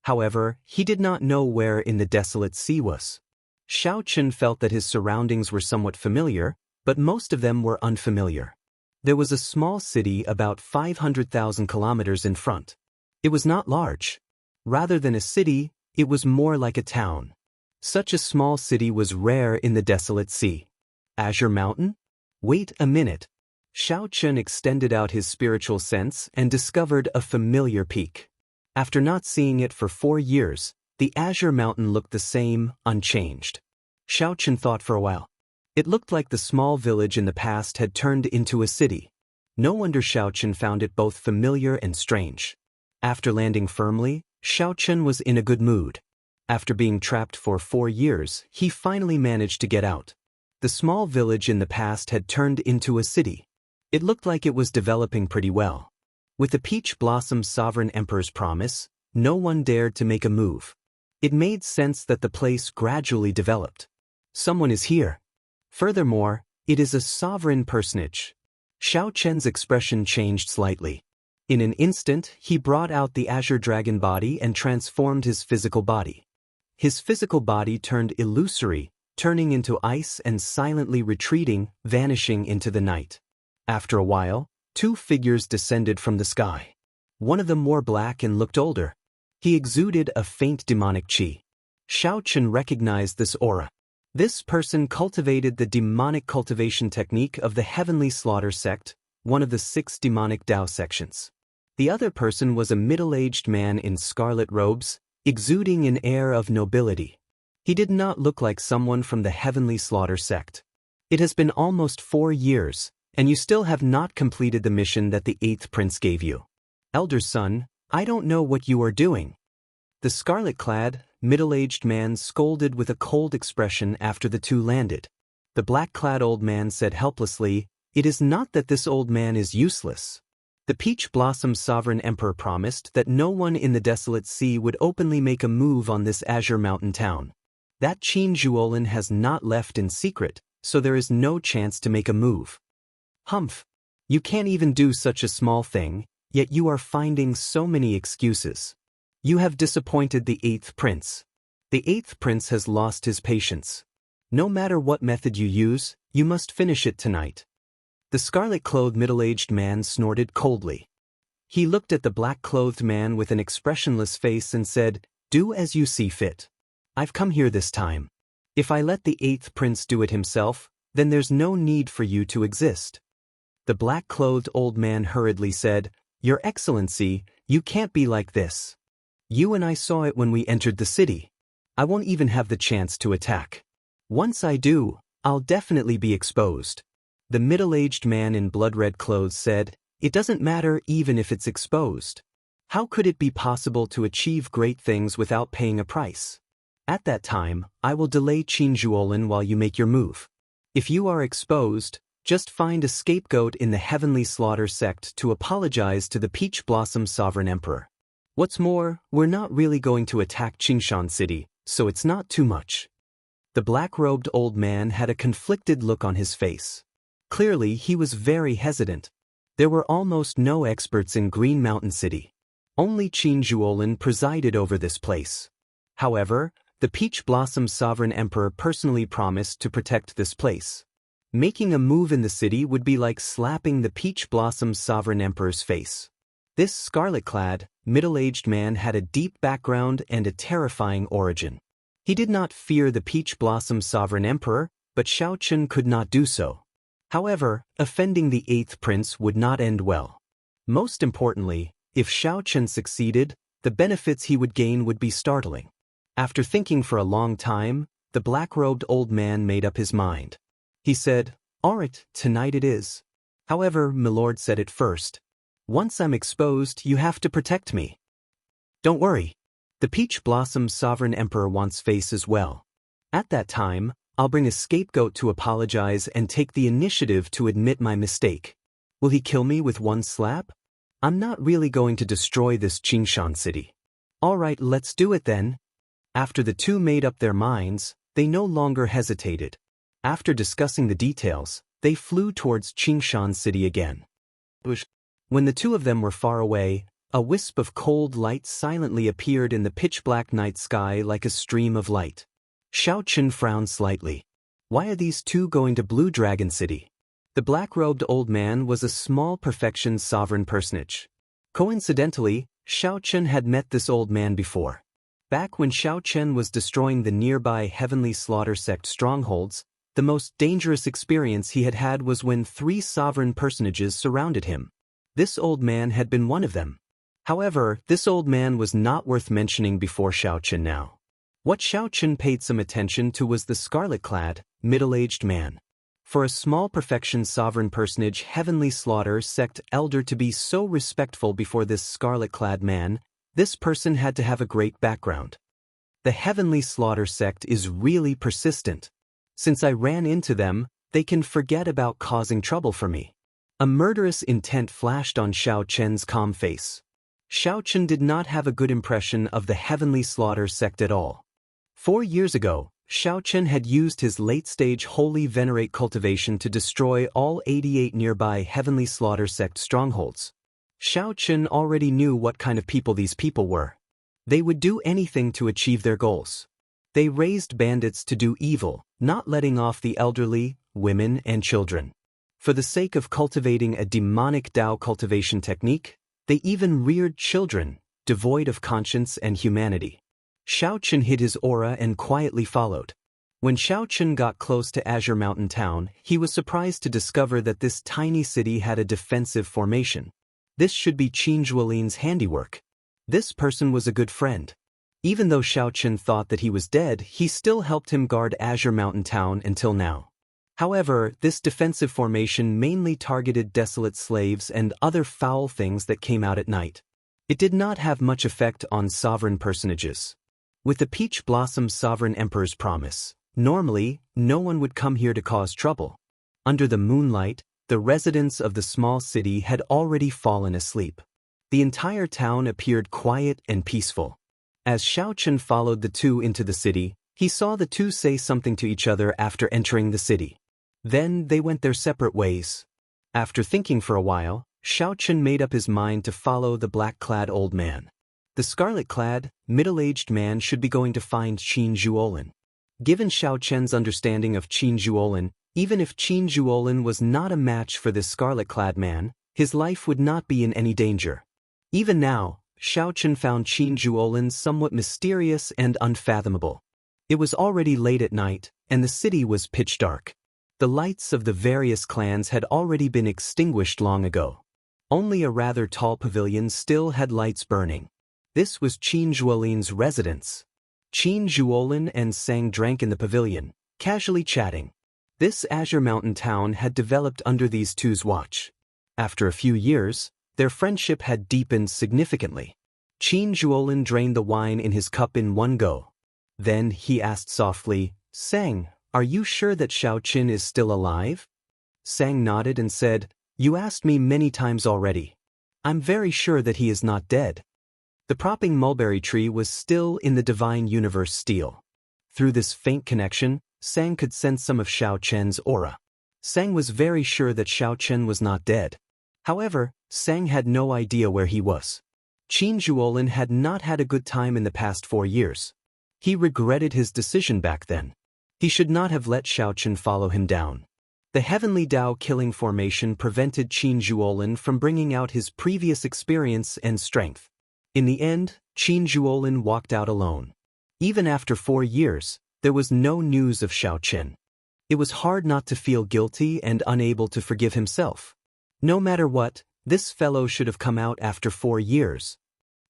However, he did not know where in the desolate sea was. Chen felt that his surroundings were somewhat familiar, but most of them were unfamiliar. There was a small city about 500,000 kilometers in front. It was not large. Rather than a city, it was more like a town. Such a small city was rare in the desolate sea. Azure Mountain? Wait a minute. Chen extended out his spiritual sense and discovered a familiar peak. After not seeing it for 4 years, the Azure Mountain looked the same, unchanged. Chen thought for a while. It looked like the small village in the past had turned into a city. No wonder Chen found it both familiar and strange. After landing firmly, Xiao Chen was in a good mood. After being trapped for 4 years, he finally managed to get out. The small village in the past had turned into a city. It looked like it was developing pretty well. With the Peach Blossom Sovereign Emperor's promise, no one dared to make a move. It made sense that the place gradually developed. Someone is here. Furthermore, it is a sovereign personage. Xiao Chen's expression changed slightly. In an instant, he brought out the Azure Dragon body and transformed his physical body. His physical body turned illusory, turning into ice and silently retreating, vanishing into the night. After a while, 2 figures descended from the sky. One of them wore black and looked older. He exuded a faint demonic qi. Xiao Chen recognized this aura. This person cultivated the demonic cultivation technique of the Heavenly Slaughter sect, one of the 6 demonic Dao sections. The other person was a middle-aged man in scarlet robes, exuding an air of nobility. He did not look like someone from the Heavenly Slaughter sect. It has been almost 4 years, and you still have not completed the mission that the 8th prince gave you. Elder son, I don't know what you are doing. The scarlet-clad, middle-aged man scolded with a cold expression after the 2 landed. The black-clad old man said helplessly, "It is not that this old man is useless. The Peach Blossom Sovereign Emperor promised that no one in the desolate sea would openly make a move on this Azure Mountain town. That Qin Zhuolin has not left in secret, so there is no chance to make a move. Humph! You can't even do such a small thing, yet you are finding so many excuses. You have disappointed the 8th prince. The 8th prince has lost his patience. No matter what method you use, you must finish it tonight." The scarlet-clothed middle-aged man snorted coldly. He looked at the black-clothed man with an expressionless face and said, "Do as you see fit. I've come here this time. If I let the 8th prince do it himself, then there's no need for you to exist." The black-clothed old man hurriedly said, "Your Excellency, you can't be like this. You and I saw it when we entered the city. I won't even have the chance to attack. Once I do, I'll definitely be exposed." The middle-aged man in blood-red clothes said, "It doesn't matter even if it's exposed. How could it be possible to achieve great things without paying a price? At that time, I will delay Qin Zhuolin while you make your move. If you are exposed, just find a scapegoat in the Heavenly Slaughter sect to apologize to the Peach Blossom Sovereign Emperor. What's more, we're not really going to attack Qingshan City, so it's not too much." The black-robed old man had a conflicted look on his face. Clearly, he was very hesitant. There were almost no experts in Green Mountain City. Only Qin Zhuolin presided over this place. However, the Peach Blossom Sovereign Emperor personally promised to protect this place. Making a move in the city would be like slapping the Peach Blossom Sovereign Emperor's face. This scarlet-clad, middle-aged man had a deep background and a terrifying origin. He did not fear the Peach Blossom Sovereign Emperor, but Xiao Chen could not do so. However, offending the 8th prince would not end well. Most importantly, if Xiao Chen succeeded, the benefits he would gain would be startling. After thinking for a long time, the black-robed old man made up his mind. He said, "All right, tonight it is. However, Milord said it first. Once I'm exposed, you have to protect me. Don't worry. The Peach Blossom Sovereign Emperor wants face as well. At that time, I'll bring a scapegoat to apologize and take the initiative to admit my mistake. Will he kill me with one slap? I'm not really going to destroy this Qingshan city. All right, let's do it then." After the 2 made up their minds, they no longer hesitated. After discussing the details, they flew towards Qingshan City again. When the 2 of them were far away, a wisp of cold light silently appeared in the pitch-black night sky like a stream of light. Xiao Chen frowned slightly. Why are these 2 going to Blue Dragon City? The black-robed old man was a small perfection sovereign personage. Coincidentally, Xiao Chen had met this old man before. Back when Xiao Chen was destroying the nearby Heavenly Slaughter sect strongholds, the most dangerous experience he had had was when 3 sovereign personages surrounded him. This old man had been one of them. However, this old man was not worth mentioning before Xiao Chen now. What Xiao Chen paid some attention to was the scarlet-clad, middle-aged man. For a small perfection sovereign personage heavenly slaughter sect elder to be so respectful before this scarlet-clad man, this person had to have a great background. The heavenly slaughter sect is really persistent. Since I ran into them, they can forget about causing trouble for me. A murderous intent flashed on Xiao Chen's calm face. Xiao Chen did not have a good impression of the heavenly slaughter sect at all. 4 years ago, Xiao Chen had used his late-stage holy venerate cultivation to destroy all 88 nearby heavenly slaughter sect strongholds. Xiao Chen already knew what kind of people these people were. They would do anything to achieve their goals. They raised bandits to do evil, not letting off the elderly, women, and children. For the sake of cultivating a demonic Tao cultivation technique, they even reared children, devoid of conscience and humanity. Xiao Chen hid his aura and quietly followed. When Xiao Chen got close to Azure Mountain Town, he was surprised to discover that this tiny city had a defensive formation. This should be Qin Zhuolin's handiwork. This person was a good friend. Even though Xiao Chen thought that he was dead, he still helped him guard Azure Mountain Town until now. However, this defensive formation mainly targeted desolate slaves and other foul things that came out at night. It did not have much effect on sovereign personages. With the Peach Blossom Sovereign Emperor's promise, normally, no one would come here to cause trouble. Under the moonlight, the residents of the small city had already fallen asleep. The entire town appeared quiet and peaceful. As Xiao Chen followed the two into the city, he saw the two say something to each other after entering the city. Then they went their separate ways. After thinking for a while, Xiao Chen made up his mind to follow the black-clad old man. The scarlet-clad, middle-aged man should be going to find Qin Zhuolin. Given Xiao Chen's understanding of Qin Zhuolin, even if Qin Zhuolin was not a match for this scarlet-clad man, his life would not be in any danger. Even now, Xiao Chen found Qin Zhuolin somewhat mysterious and unfathomable. It was already late at night, and the city was pitch dark. The lights of the various clans had already been extinguished long ago. Only a rather tall pavilion still had lights burning. This was Qin Zhuolin's residence. Qin Zhuolin and Sang drank in the pavilion, casually chatting. This Azure Mountain town had developed under these two's watch. After a few years, their friendship had deepened significantly. Qin Zhuolin drained the wine in his cup in one go. Then he asked softly, "Sang, are you sure that Xiao Chen is still alive?" Sang nodded and said, "You asked me many times already. I'm very sure that he is not dead." The propping mulberry tree was still in the divine universe steel. Through this faint connection, Sang could sense some of Xiao Chen's aura. Sang was very sure that Xiao Chen was not dead. However, Sang had no idea where he was. Qin Zhuolin had not had a good time in the past 4 years. He regretted his decision back then. He should not have let Xiao Chen follow him down. The heavenly Tao killing formation prevented Qin Zhuolin from bringing out his previous experience and strength. In the end, Qin Zhuolin walked out alone. Even after 4 years, there was no news of Xiao Chen. It was hard not to feel guilty and unable to forgive himself. No matter what, this fellow should have come out after 4 years.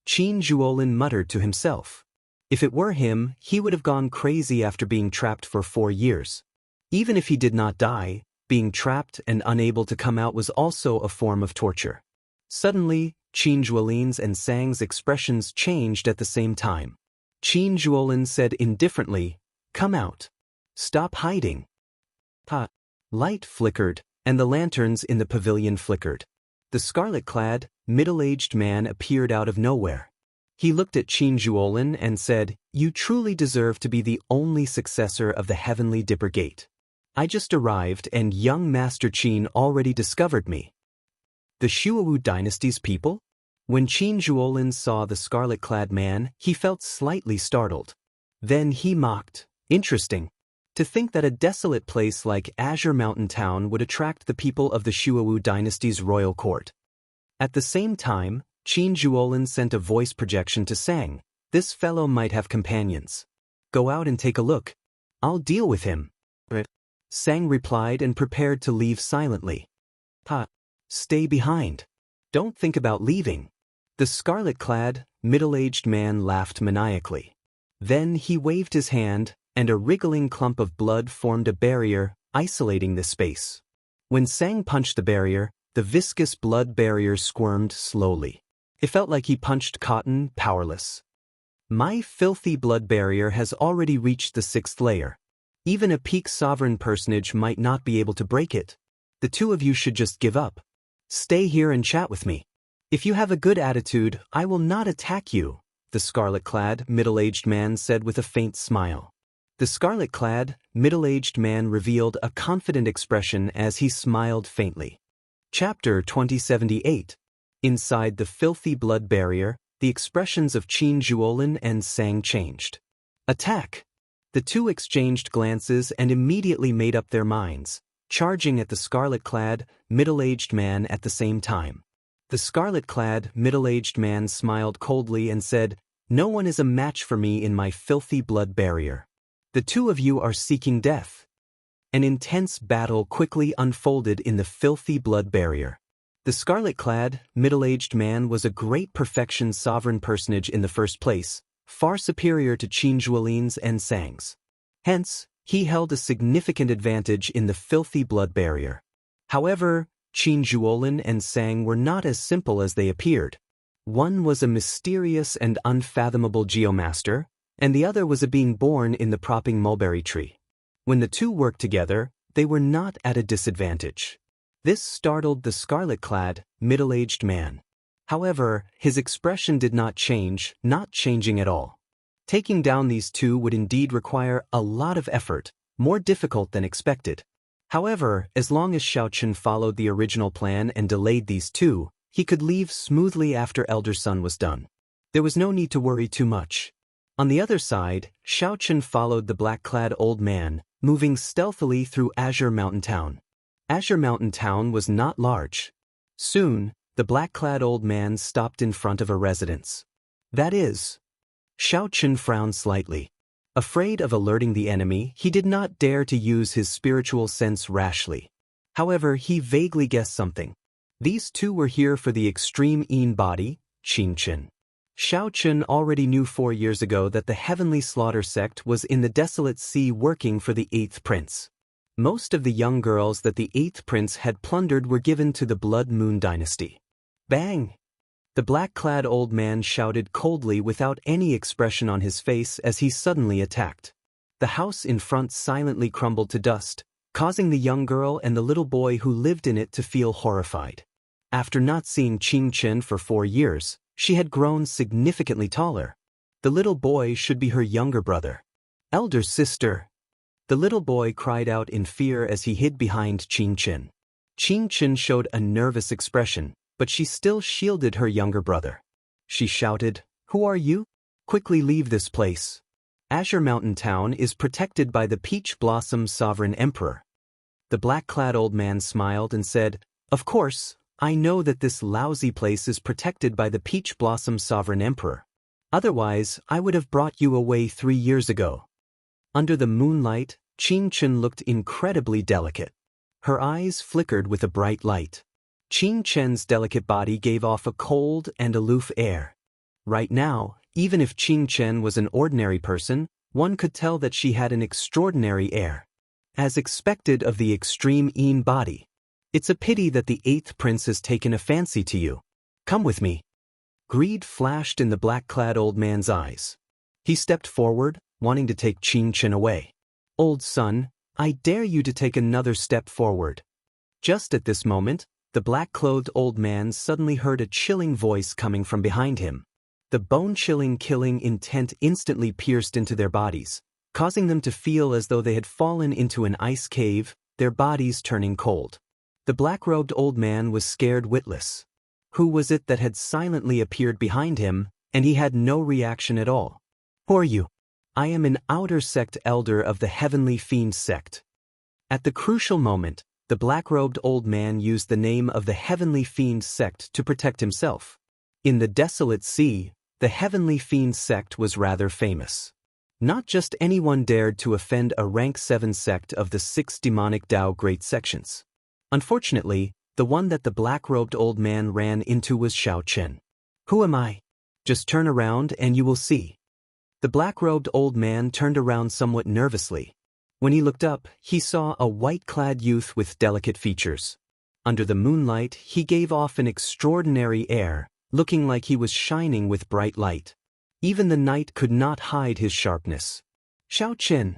Qin Zhuolin muttered to himself. If it were him, he would have gone crazy after being trapped for 4 years. Even if he did not die, being trapped and unable to come out was also a form of torture. Suddenly, Qin Zhuolin's and Sang's expressions changed at the same time. Qin Zhuolin said indifferently, "Come out. Stop hiding." Light flickered, and the lanterns in the pavilion flickered. The scarlet-clad, middle-aged man appeared out of nowhere. He looked at Qin Zhuolin and said, "You truly deserve to be the only successor of the Heavenly Dipper Gate. I just arrived and young Master Qin already discovered me." The Shuowu dynasty's people? When Qin Zhuolin saw the scarlet-clad man, he felt slightly startled. Then he mocked, "Interesting. To think that a desolate place like Azure Mountain Town would attract the people of the Shuowu dynasty's royal court." At the same time, Qin Zhuolin sent a voice projection to Sang. "This fellow might have companions. Go out and take a look. I'll deal with him." Sang replied and prepared to leave silently. Stay behind. Don't think about leaving." The scarlet-clad, middle-aged man laughed maniacally. Then he waved his hand, and a wriggling clump of blood formed a barrier, isolating this space. When Sang punched the barrier, the viscous blood barrier squirmed slowly. It felt like he punched cotton, powerless. My filthy blood barrier has already reached the 6th layer. Even a peak sovereign personage might not be able to break it. The two of you should just give up. Stay here and chat with me. If you have a good attitude, I will not attack you, the scarlet-clad, middle-aged man said with a faint smile. The scarlet-clad, middle-aged man revealed a confident expression as he smiled faintly. Chapter 2078. Inside the filthy blood barrier, the expressions of Qin Zhuolin and Sang changed. Attack! The two exchanged glances and immediately made up their minds, charging at the scarlet-clad, middle-aged man at the same time. The scarlet-clad, middle-aged man smiled coldly and said, "No one is a match for me in my filthy blood barrier. The two of you are seeking death." An intense battle quickly unfolded in the filthy blood barrier. The scarlet-clad, middle-aged man was a great perfection sovereign personage in the first place, far superior to Qin Zhuolin's and Sang's. Hence, he held a significant advantage in the filthy blood barrier. However, Qin Zhuolin and Sang were not as simple as they appeared. One was a mysterious and unfathomable geomaster, and the other was a being born in the propping mulberry tree. When the two worked together, they were not at a disadvantage. This startled the scarlet-clad, middle-aged man. However, his expression did not change, not changing at all. Taking down these two would indeed require a lot of effort, more difficult than expected. However, as long as Xiaochen followed the original plan and delayed these two, he could leave smoothly after Elder Sun was done. There was no need to worry too much. On the other side, Xiaochen followed the black-clad old man, moving stealthily through Azure Mountain Town. Azure Mountain Town was not large. Soon, the black-clad old man stopped in front of a residence. That is. Xiaochen frowned slightly. Afraid of alerting the enemy, he did not dare to use his spiritual sense rashly. However, he vaguely guessed something. These two were here for the extreme Yin body, Qingchen. Xiaochen already knew 4 years ago that the Heavenly Slaughter sect was in the Desolate Sea working for the 8th Prince. Most of the young girls that the 8th Prince had plundered were given to the Blood Moon Dynasty. Bang! The black-clad old man shouted coldly without any expression on his face as he suddenly attacked. The house in front silently crumbled to dust, causing the young girl and the little boy who lived in it to feel horrified. After not seeing Qingchen for 4 years, she had grown significantly taller. The little boy should be her younger brother. Elder sister. The little boy cried out in fear as he hid behind Qingchen. Qingchen showed a nervous expression, but she still shielded her younger brother. She shouted, "Who are you? Quickly leave this place. Azure Mountain Town is protected by the Peach Blossom Sovereign Emperor." The black-clad old man smiled and said, "Of course, I know that this lousy place is protected by the Peach Blossom Sovereign Emperor. Otherwise, I would have brought you away 3 years ago." Under the moonlight, Qingchen looked incredibly delicate. Her eyes flickered with a bright light. Qingchen's delicate body gave off a cold and aloof air. Right now, even if Qingchen was an ordinary person, one could tell that she had an extraordinary air. As expected of the extreme Yin body. It's a pity that the 8th Prince has taken a fancy to you. Come with me. Greed flashed in the black-clad old man's eyes. He stepped forward, wanting to take Qingchen away. "Old son, I dare you to take another step forward." Just at this moment, the black-clothed old man suddenly heard a chilling voice coming from behind him. The bone-chilling killing intent instantly pierced into their bodies, causing them to feel as though they had fallen into an ice cave, their bodies turning cold. The black-robed old man was scared witless. Who was it that had silently appeared behind him, and he had no reaction at all? "Who are you?" "I am an outer sect elder of the Heavenly Fiend sect." At the crucial moment, the black-robed old man used the name of the Heavenly Fiend sect to protect himself. In the Desolate Sea, the Heavenly Fiend sect was rather famous. Not just anyone dared to offend a rank 7 sect of the 6 demonic Tao great sections. Unfortunately, the one that the black-robed old man ran into was Xiaochen. "Who am I?" "Just turn around and you will see." The black-robed old man turned around somewhat nervously. When he looked up, he saw a white-clad youth with delicate features. Under the moonlight, he gave off an extraordinary air, looking like he was shining with bright light. Even the night could not hide his sharpness. Xiao Qin.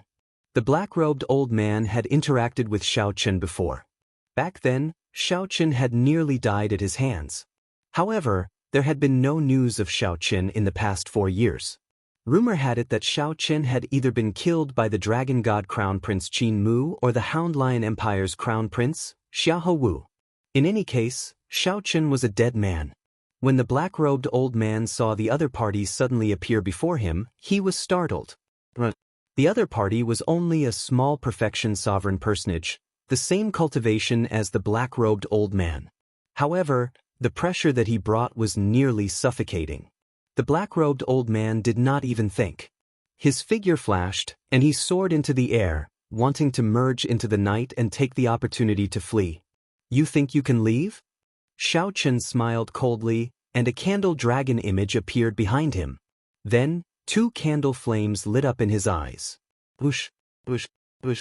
The black-robed old man had interacted with Xiao Qin before. Back then, Xiao Qin had nearly died at his hands. However, there had been no news of Xiao Qin in the past 4 years. Rumor had it that Xiao Qin had either been killed by the Dragon God Crown Prince Qin Mu or the Hound Lion Empire's Crown Prince, Xiahou Wu. In any case, Xiao Qin was a dead man. When the black-robed old man saw the other party suddenly appear before him, he was startled. The other party was only a small perfection sovereign personage, the same cultivation as the black-robed old man. However, the pressure that he brought was nearly suffocating. The black-robed old man did not even think. His figure flashed, and he soared into the air, wanting to merge into the night and take the opportunity to flee. You think you can leave? Xiao Qin smiled coldly, and a candle dragon image appeared behind him. Then, 2 candle flames lit up in his eyes. Whoosh, whoosh, whoosh.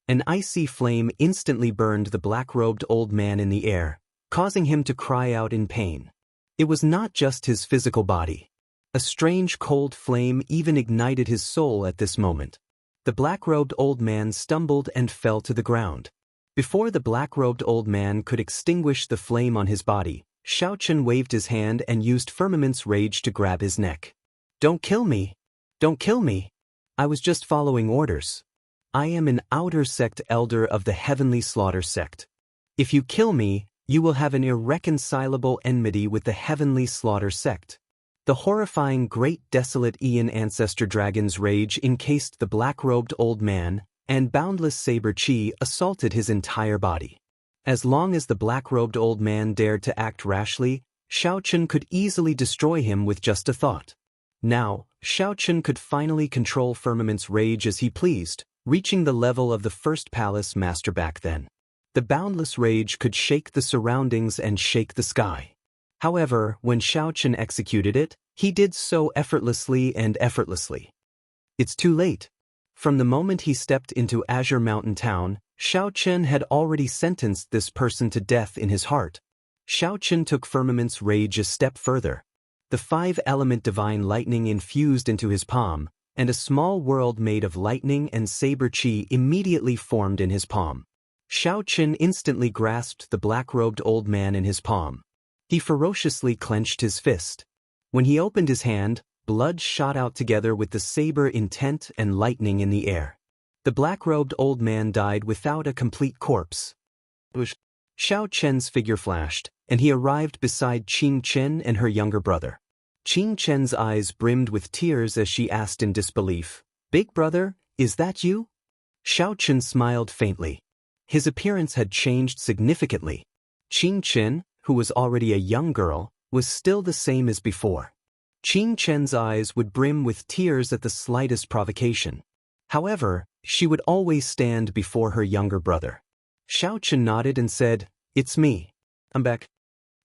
An icy flame instantly burned the black-robed old man in the air, causing him to cry out in pain. It was not just his physical body. A strange cold flame even ignited his soul at this moment. The black-robed old man stumbled and fell to the ground. Before the black-robed old man could extinguish the flame on his body, Xiao Qin waved his hand and used Firmament's rage to grab his neck. Don't kill me! Don't kill me! I was just following orders. I am an outer sect elder of the Heavenly Slaughter sect. If you kill me, you will have an irreconcilable enmity with the Heavenly Slaughter sect. The horrifying great desolate Aeon ancestor dragon's rage encased the black-robed old man, and boundless saber chi assaulted his entire body. As long as the black-robed old man dared to act rashly, Xiao Qin could easily destroy him with just a thought. Now, Xiao Qin could finally control Firmament's rage as he pleased, reaching the level of the first palace master back then. The boundless rage could shake the surroundings and shake the sky. However, when Xiao Qin executed it, he did so effortlessly and effortlessly. It's too late. From the moment he stepped into Azure Mountain Town, Xiao Qin had already sentenced this person to death in his heart. Xiao Qin took Firmament's rage a step further. The 5-element divine lightning infused into his palm, and a small world made of lightning and saber chi immediately formed in his palm. Xiao Qin instantly grasped the black-robed old man in his palm. He ferociously clenched his fist. When he opened his hand, blood shot out together with the saber intent and lightning in the air. The black-robed old man died without a complete corpse. Xiao Qin's figure flashed, and he arrived beside Qing Chen and her younger brother. Qing Chen's eyes brimmed with tears as she asked in disbelief, "Big brother, is that you?" Xiao Qin smiled faintly. His appearance had changed significantly. Qing Chen, who was already a young girl, was still the same as before. Qing Chen's eyes would brim with tears at the slightest provocation. However, she would always stand before her younger brother. Xiao Qin nodded and said, "It's me. I'm back."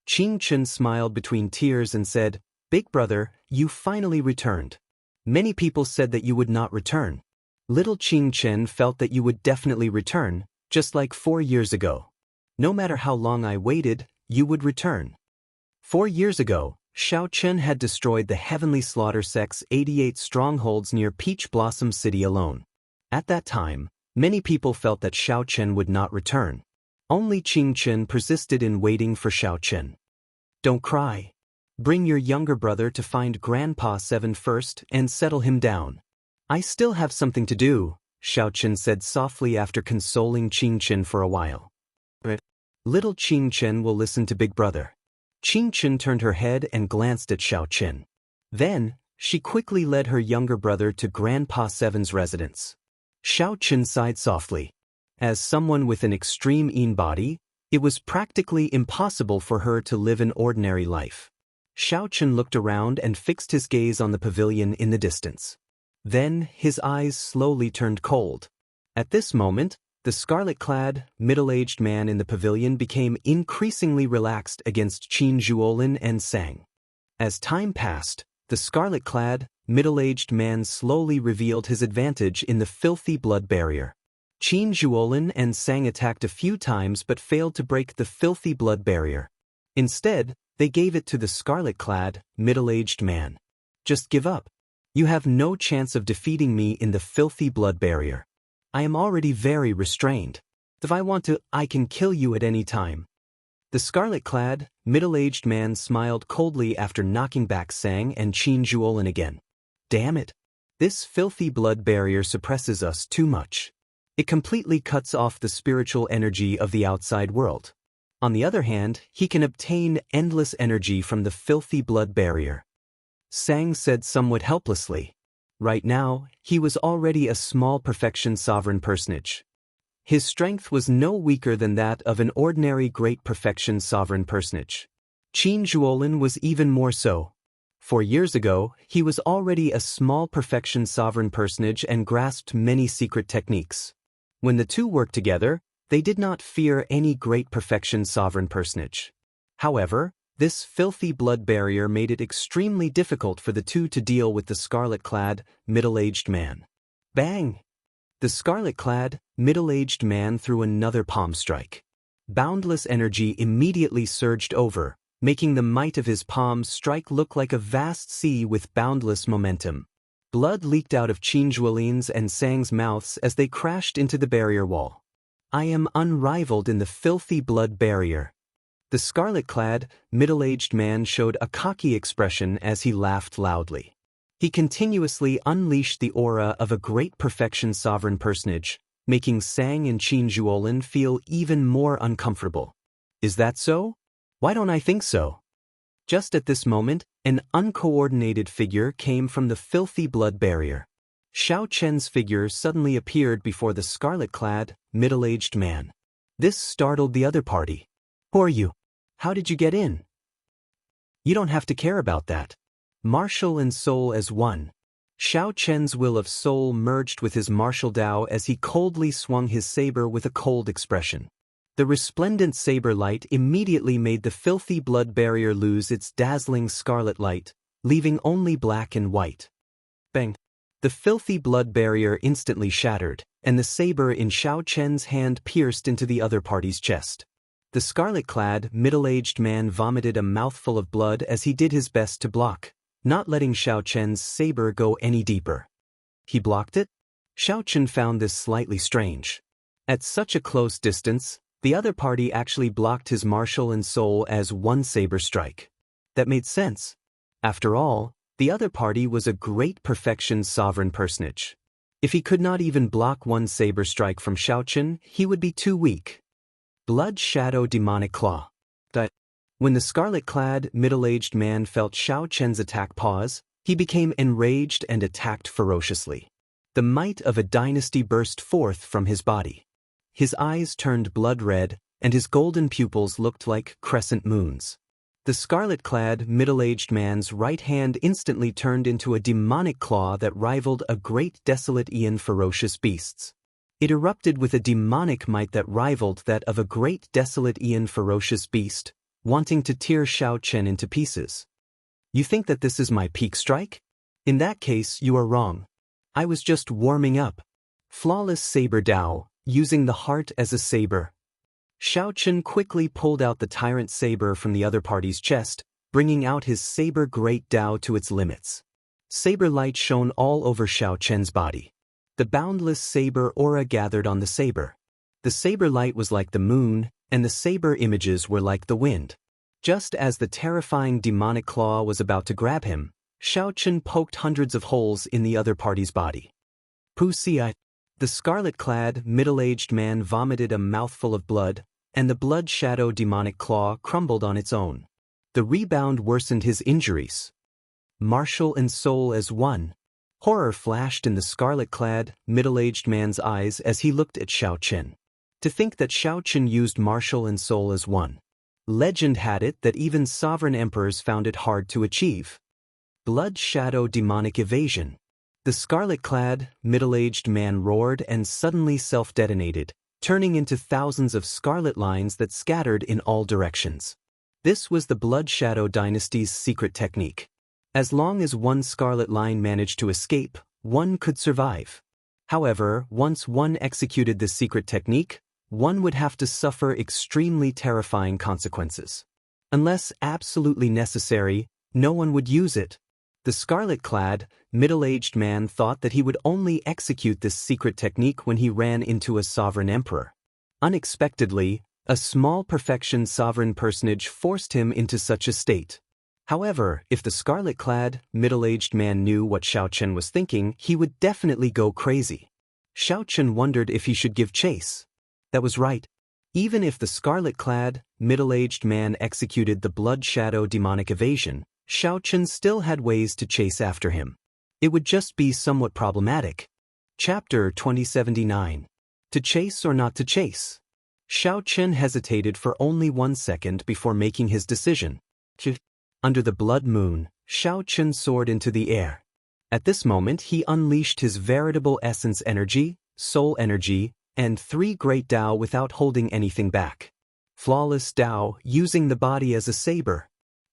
Qing Chen smiled between tears and said, "Big brother, you finally returned. Many people said that you would not return. Little Qing Chen felt that you would definitely return, just like 4 years ago. No matter how long I waited, you would return." 4 years ago, Xiao Qin had destroyed the Heavenly Slaughter sect's 88 strongholds near Peach Blossom City alone. At that time, many people felt that Xiao Qin would not return. Only Qing Chen persisted in waiting for Xiao Qin. "Don't cry. Bring your younger brother to find Grandpa 7 first and settle him down. I still have something to do," Xiao Qin said softly after consoling Qing Chen for a while. "But little Qing Chen will listen to Big Brother." Qing Chen turned her head and glanced at Xiao Qin. Then, she quickly led her younger brother to Grandpa 7's residence. Xiao Qin sighed softly. As someone with an extreme Yin body, it was practically impossible for her to live an ordinary life. Xiao Qin looked around and fixed his gaze on the pavilion in the distance. Then, his eyes slowly turned cold. At this moment, the scarlet-clad, middle-aged man in the pavilion became increasingly relaxed against Qin Zhuolin and Sang. As time passed, the scarlet-clad, middle-aged man slowly revealed his advantage in the filthy blood barrier. Qin Zhuolin and Sang attacked a few times but failed to break the filthy blood barrier. Instead, they gave it to the scarlet-clad, middle-aged man. Just give up. You have no chance of defeating me in the filthy blood barrier. I am already very restrained. If I want to, I can kill you at any time. The scarlet-clad, middle-aged man smiled coldly after knocking back Sang and Qin Zhuolin again. Damn it. This filthy blood barrier suppresses us too much. It completely cuts off the spiritual energy of the outside world. On the other hand, he can obtain endless energy from the filthy blood barrier. Sang said somewhat helplessly. Right now, he was already a small perfection sovereign personage. His strength was no weaker than that of an ordinary great perfection sovereign personage. Qin Zhuolin was even more so. 4 years ago, he was already a small perfection sovereign personage and grasped many secret techniques. When the two worked together, they did not fear any great perfection sovereign personage. However, this filthy blood barrier made it extremely difficult for the two to deal with the scarlet-clad, middle-aged man. Bang! The scarlet-clad, middle-aged man threw another palm strike. Boundless energy immediately surged over, making the might of his palm strike look like a vast sea with boundless momentum. Blood leaked out of Qin Zhuolin's and Sang's mouths as they crashed into the barrier wall. I am unrivaled in the filthy blood barrier. The scarlet-clad, middle-aged man showed a cocky expression as he laughed loudly. He continuously unleashed the aura of a great perfection sovereign personage, making Sang and Qin Zhuolin feel even more uncomfortable. Is that so? Why don't I think so? Just at this moment, an uncoordinated figure came from the filthy blood barrier. Xiao Chen's figure suddenly appeared before the scarlet-clad, middle-aged man. This startled the other party. Who are you? How did you get in? You don't have to care about that. Martial and soul as one. Xiao Chen's will of soul merged with his martial Dao as he coldly swung his saber with a cold expression. The resplendent saber light immediately made the filthy blood barrier lose its dazzling scarlet light, leaving only black and white. Bang! The filthy blood barrier instantly shattered, and the saber in Xiao Chen's hand pierced into the other party's chest. The scarlet-clad, middle-aged man vomited a mouthful of blood as he did his best to block, not letting Xiao Chen's saber go any deeper. He blocked it? Xiao Chen found this slightly strange. At such a close distance, the other party actually blocked his martial and soul as one saber strike. That made sense. After all, the other party was a great perfection sovereign personage. If he could not even block one saber strike from Xiao Chen, he would be too weak. Blood Shadow Demonic Claw. When the scarlet-clad, middle-aged man felt Xiao Chen's attack pause, he became enraged and attacked ferociously. The might of a dynasty burst forth from his body. His eyes turned blood red, and his golden pupils looked like crescent moons. The scarlet-clad, middle-aged man's right hand instantly turned into a demonic claw that rivaled a great desolate aeon ferocious beasts. It erupted with a demonic might that rivaled that of a great desolate aeon ferocious beast, wanting to tear Xiao Chen into pieces. You think that this is my peak strike? In that case, you are wrong. I was just warming up. Flawless Saber Dao, using the heart as a saber. Xiao Chen quickly pulled out the tyrant saber from the other party's chest, bringing out his saber great Dao to its limits. Saber light shone all over Xiao Chen's body. The boundless saber aura gathered on the saber. The saber light was like the moon, and the saber images were like the wind. Just as the terrifying demonic claw was about to grab him, Xiao Chen poked hundreds of holes in the other party's body. Pusia. The scarlet-clad, middle-aged man vomited a mouthful of blood, and the blood shadow demonic claw crumbled on its own. The rebound worsened his injuries. Martial and soul as one. Horror flashed in the scarlet-clad, middle-aged man's eyes as he looked at Xiao Chen. To think that Xiao Chen used martial and soul as one. Legend had it that even sovereign emperors found it hard to achieve. Blood shadow demonic evasion. The scarlet-clad, middle-aged man roared and suddenly self-detonated, turning into thousands of scarlet lines that scattered in all directions. This was the Blood Shadow Dynasty's secret technique. As long as one scarlet line managed to escape, one could survive. However, once one executed this secret technique, one would have to suffer extremely terrifying consequences. Unless absolutely necessary, no one would use it. The scarlet-clad, middle-aged man thought that he would only execute this secret technique when he ran into a sovereign emperor. Unexpectedly, a small perfection sovereign personage forced him into such a state. However, if the scarlet-clad, middle-aged man knew what Xiao Chen was thinking, he would definitely go crazy. Xiao Chen wondered if he should give chase. That was right. Even if the scarlet-clad, middle-aged man executed the blood shadow demonic evasion, Xiao Chen still had ways to chase after him. It would just be somewhat problematic. Chapter 2079. To chase or not to chase? Xiao Chen hesitated for only 1 second before making his decision. Under the blood moon, Xiao Chen soared into the air. At this moment he unleashed his veritable essence energy, soul energy, and 3 great Dao without holding anything back. Flawless Dao, using the body as a saber.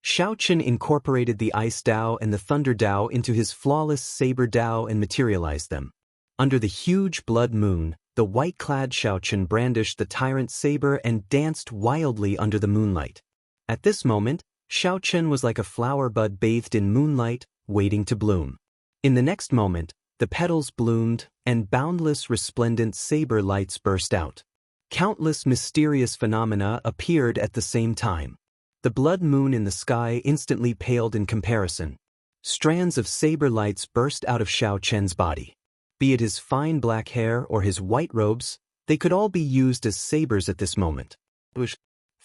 Xiao Chen incorporated the Ice Dao and the Thunder Dao into his flawless Saber Dao and materialized them. Under the huge blood moon, the white-clad Xiao Chen brandished the tyrant saber and danced wildly under the moonlight. At this moment, Xiao Chen was like a flower bud bathed in moonlight, waiting to bloom. In the next moment, the petals bloomed, and boundless resplendent saber lights burst out. Countless mysterious phenomena appeared at the same time. The blood moon in the sky instantly paled in comparison. Strands of saber lights burst out of Xiao Chen's body. Be it his fine black hair or his white robes, they could all be used as sabers at this moment.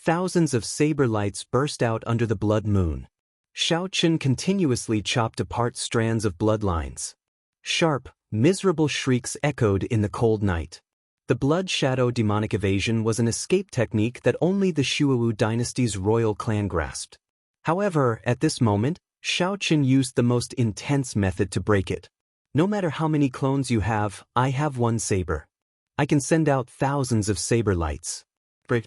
Thousands of saber lights burst out under the blood moon. Xiao Chen continuously chopped apart strands of bloodlines. Sharp, miserable shrieks echoed in the cold night. The blood shadow demonic evasion was an escape technique that only the Shuowu dynasty's royal clan grasped. However, at this moment, Xiao Chen used the most intense method to break it. No matter how many clones you have, I have 1 saber. I can send out thousands of saber lights. Break.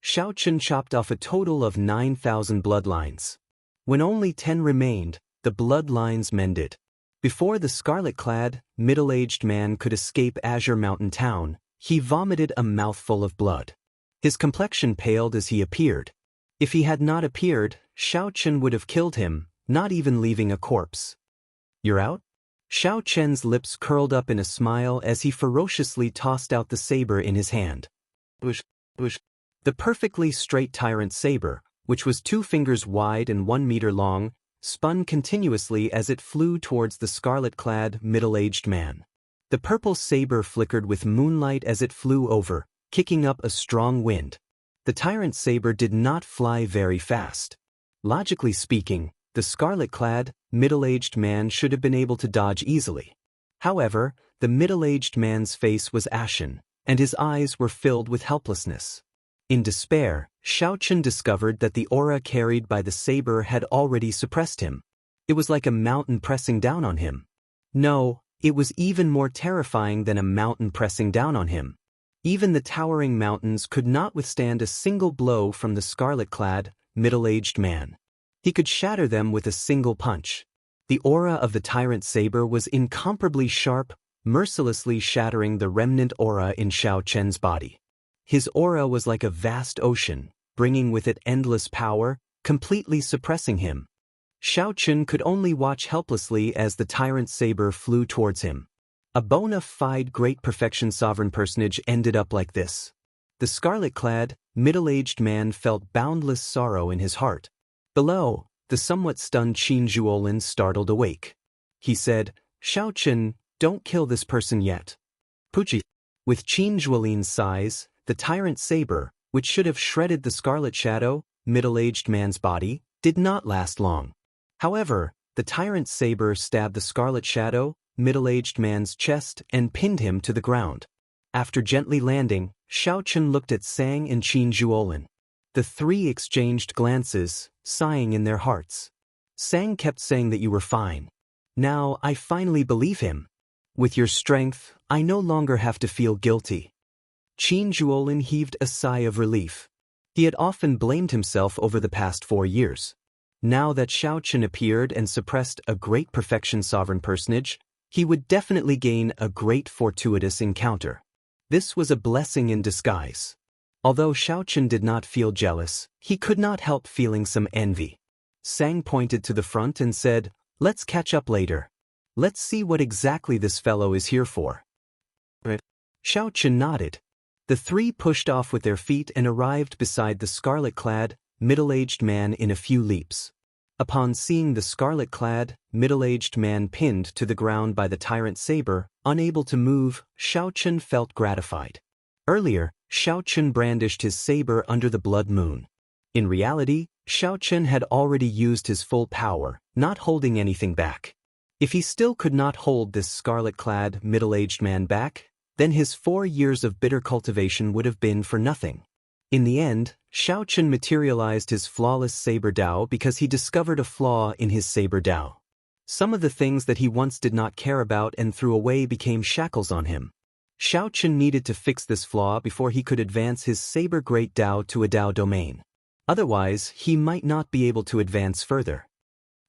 Xiao Chen chopped off a total of 9,000 bloodlines. When only 10 remained, the bloodlines mended. Before the scarlet-clad, middle-aged man could escape Azure Mountain Town, he vomited a mouthful of blood. His complexion paled as he appeared. If he had not appeared, Xiao Chen would have killed him, not even leaving a corpse. You're out? Xiao Chen's lips curled up in a smile as he ferociously tossed out the saber in his hand. The perfectly straight tyrant saber, which was 2 fingers wide and 1 meter long, spun continuously as it flew towards the scarlet-clad, middle-aged man. The purple saber flickered with moonlight as it flew over, kicking up a strong wind. The tyrant saber did not fly very fast. Logically speaking, the scarlet-clad, middle-aged man should have been able to dodge easily. However, the middle-aged man's face was ashen, and his eyes were filled with helplessness. In despair, Xiao Chen discovered that the aura carried by the saber had already suppressed him. It was like a mountain pressing down on him. No, it was even more terrifying than a mountain pressing down on him. Even the towering mountains could not withstand a single blow from the scarlet-clad, middle-aged man. He could shatter them with a single punch. The aura of the tyrant saber was incomparably sharp, mercilessly shattering the remnant aura in Xiao Chen's body. His aura was like a vast ocean, bringing with it endless power, completely suppressing him. Xiao Chen could only watch helplessly as the tyrant saber flew towards him. A bona fide great perfection sovereign personage ended up like this. The scarlet-clad, middle-aged man felt boundless sorrow in his heart. Below, the somewhat stunned Qin Zhuolin startled awake. He said, "Xiao Chen, don't kill this person yet." Pucci. With Qin Zhuolin's size, the tyrant saber, which should have shredded the scarlet shadow, middle-aged man's body, did not last long. However, the tyrant saber stabbed the scarlet shadow, middle-aged man's chest and pinned him to the ground. After gently landing, Xiao Chen looked at Sang and Qin Zhuolin. The 3 exchanged glances, sighing in their hearts. Sang kept saying that you were fine. Now I finally believe him. With your strength, I no longer have to feel guilty. Qin Zhuolin heaved a sigh of relief. He had often blamed himself over the past 4 years. Now that Xiao Chen appeared and suppressed a great perfection sovereign personage, He would definitely gain a great fortuitous encounter. This was a blessing in disguise. Although Xiaochen did not feel jealous, he could not help feeling some envy. Sang pointed to the front and said, "Let's catch up later. Let's see what exactly this fellow is here for." Xiaochen nodded. The three pushed off with their feet and arrived beside the scarlet-clad, middle-aged man in a few leaps. Upon seeing the scarlet-clad, middle-aged man pinned to the ground by the tyrant saber, unable to move, Xiaochen felt gratified. Earlier, Xiaochen brandished his saber under the blood moon. In reality, Xiaochen had already used his full power, not holding anything back. If he still could not hold this scarlet-clad, middle-aged man back, then his 4 years of bitter cultivation would have been for nothing. In the end, Xiaochen materialized his flawless saber Dao because he discovered a flaw in his saber Dao. Some of the things that he once did not care about and threw away became shackles on him. Xiaochen needed to fix this flaw before he could advance his saber great Dao to a Dao domain. Otherwise, he might not be able to advance further.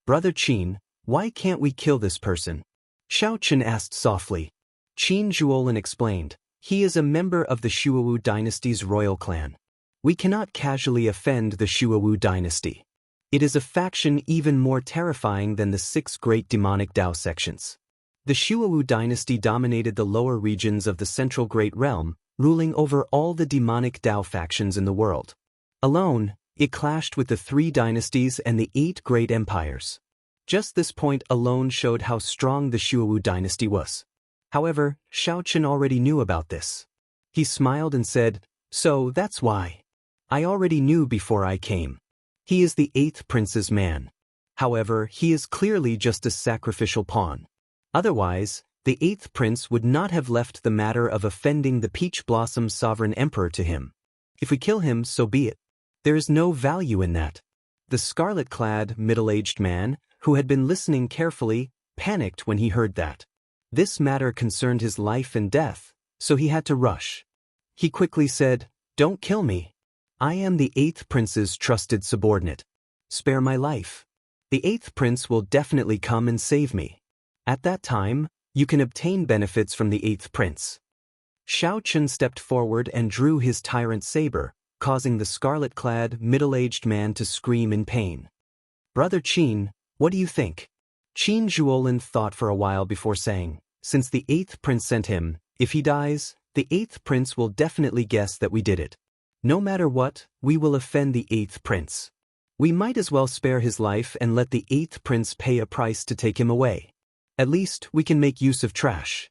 "Brother Qin, why can't we kill this person?" Xiaochen asked softly. Qin Zhuolin explained, "He is a member of the Shuowu dynasty's royal clan. We cannot casually offend the Shuowu dynasty. It is a faction even more terrifying than the 6 great demonic Dao sections. The Shuowu dynasty dominated the lower regions of the central Great Realm, ruling over all the demonic Dao factions in the world. Alone, it clashed with the 3 dynasties and the 8 great empires. Just this point alone showed how strong the Shuowu dynasty was. However, Xiaochen already knew about this. He smiled and said, "So that's why. I already knew before I came. He is the 8th prince's man. However, he is clearly just a sacrificial pawn. Otherwise, the 8th prince would not have left the matter of offending the Peach Blossom sovereign emperor to him. If we kill him, so be it. There is no value in that." The scarlet-clad, middle-aged man, who had been listening carefully, panicked when he heard that. This matter concerned his life and death, so he had to rush. He quickly said, "Don't kill me. I am the 8th prince's trusted subordinate. Spare my life. The 8th prince will definitely come and save me. At that time, you can obtain benefits from the 8th prince." Xiaochen stepped forward and drew his tyrant saber, causing the scarlet-clad, middle-aged man to scream in pain. "Brother Qin, what do you think?" Qin Zhuolin thought for a while before saying, "Since the 8th prince sent him, if he dies, the 8th prince will definitely guess that we did it. No matter what, we will offend the 8th prince. We might as well spare his life and let the 8th prince pay a price to take him away. At least we can make use of trash."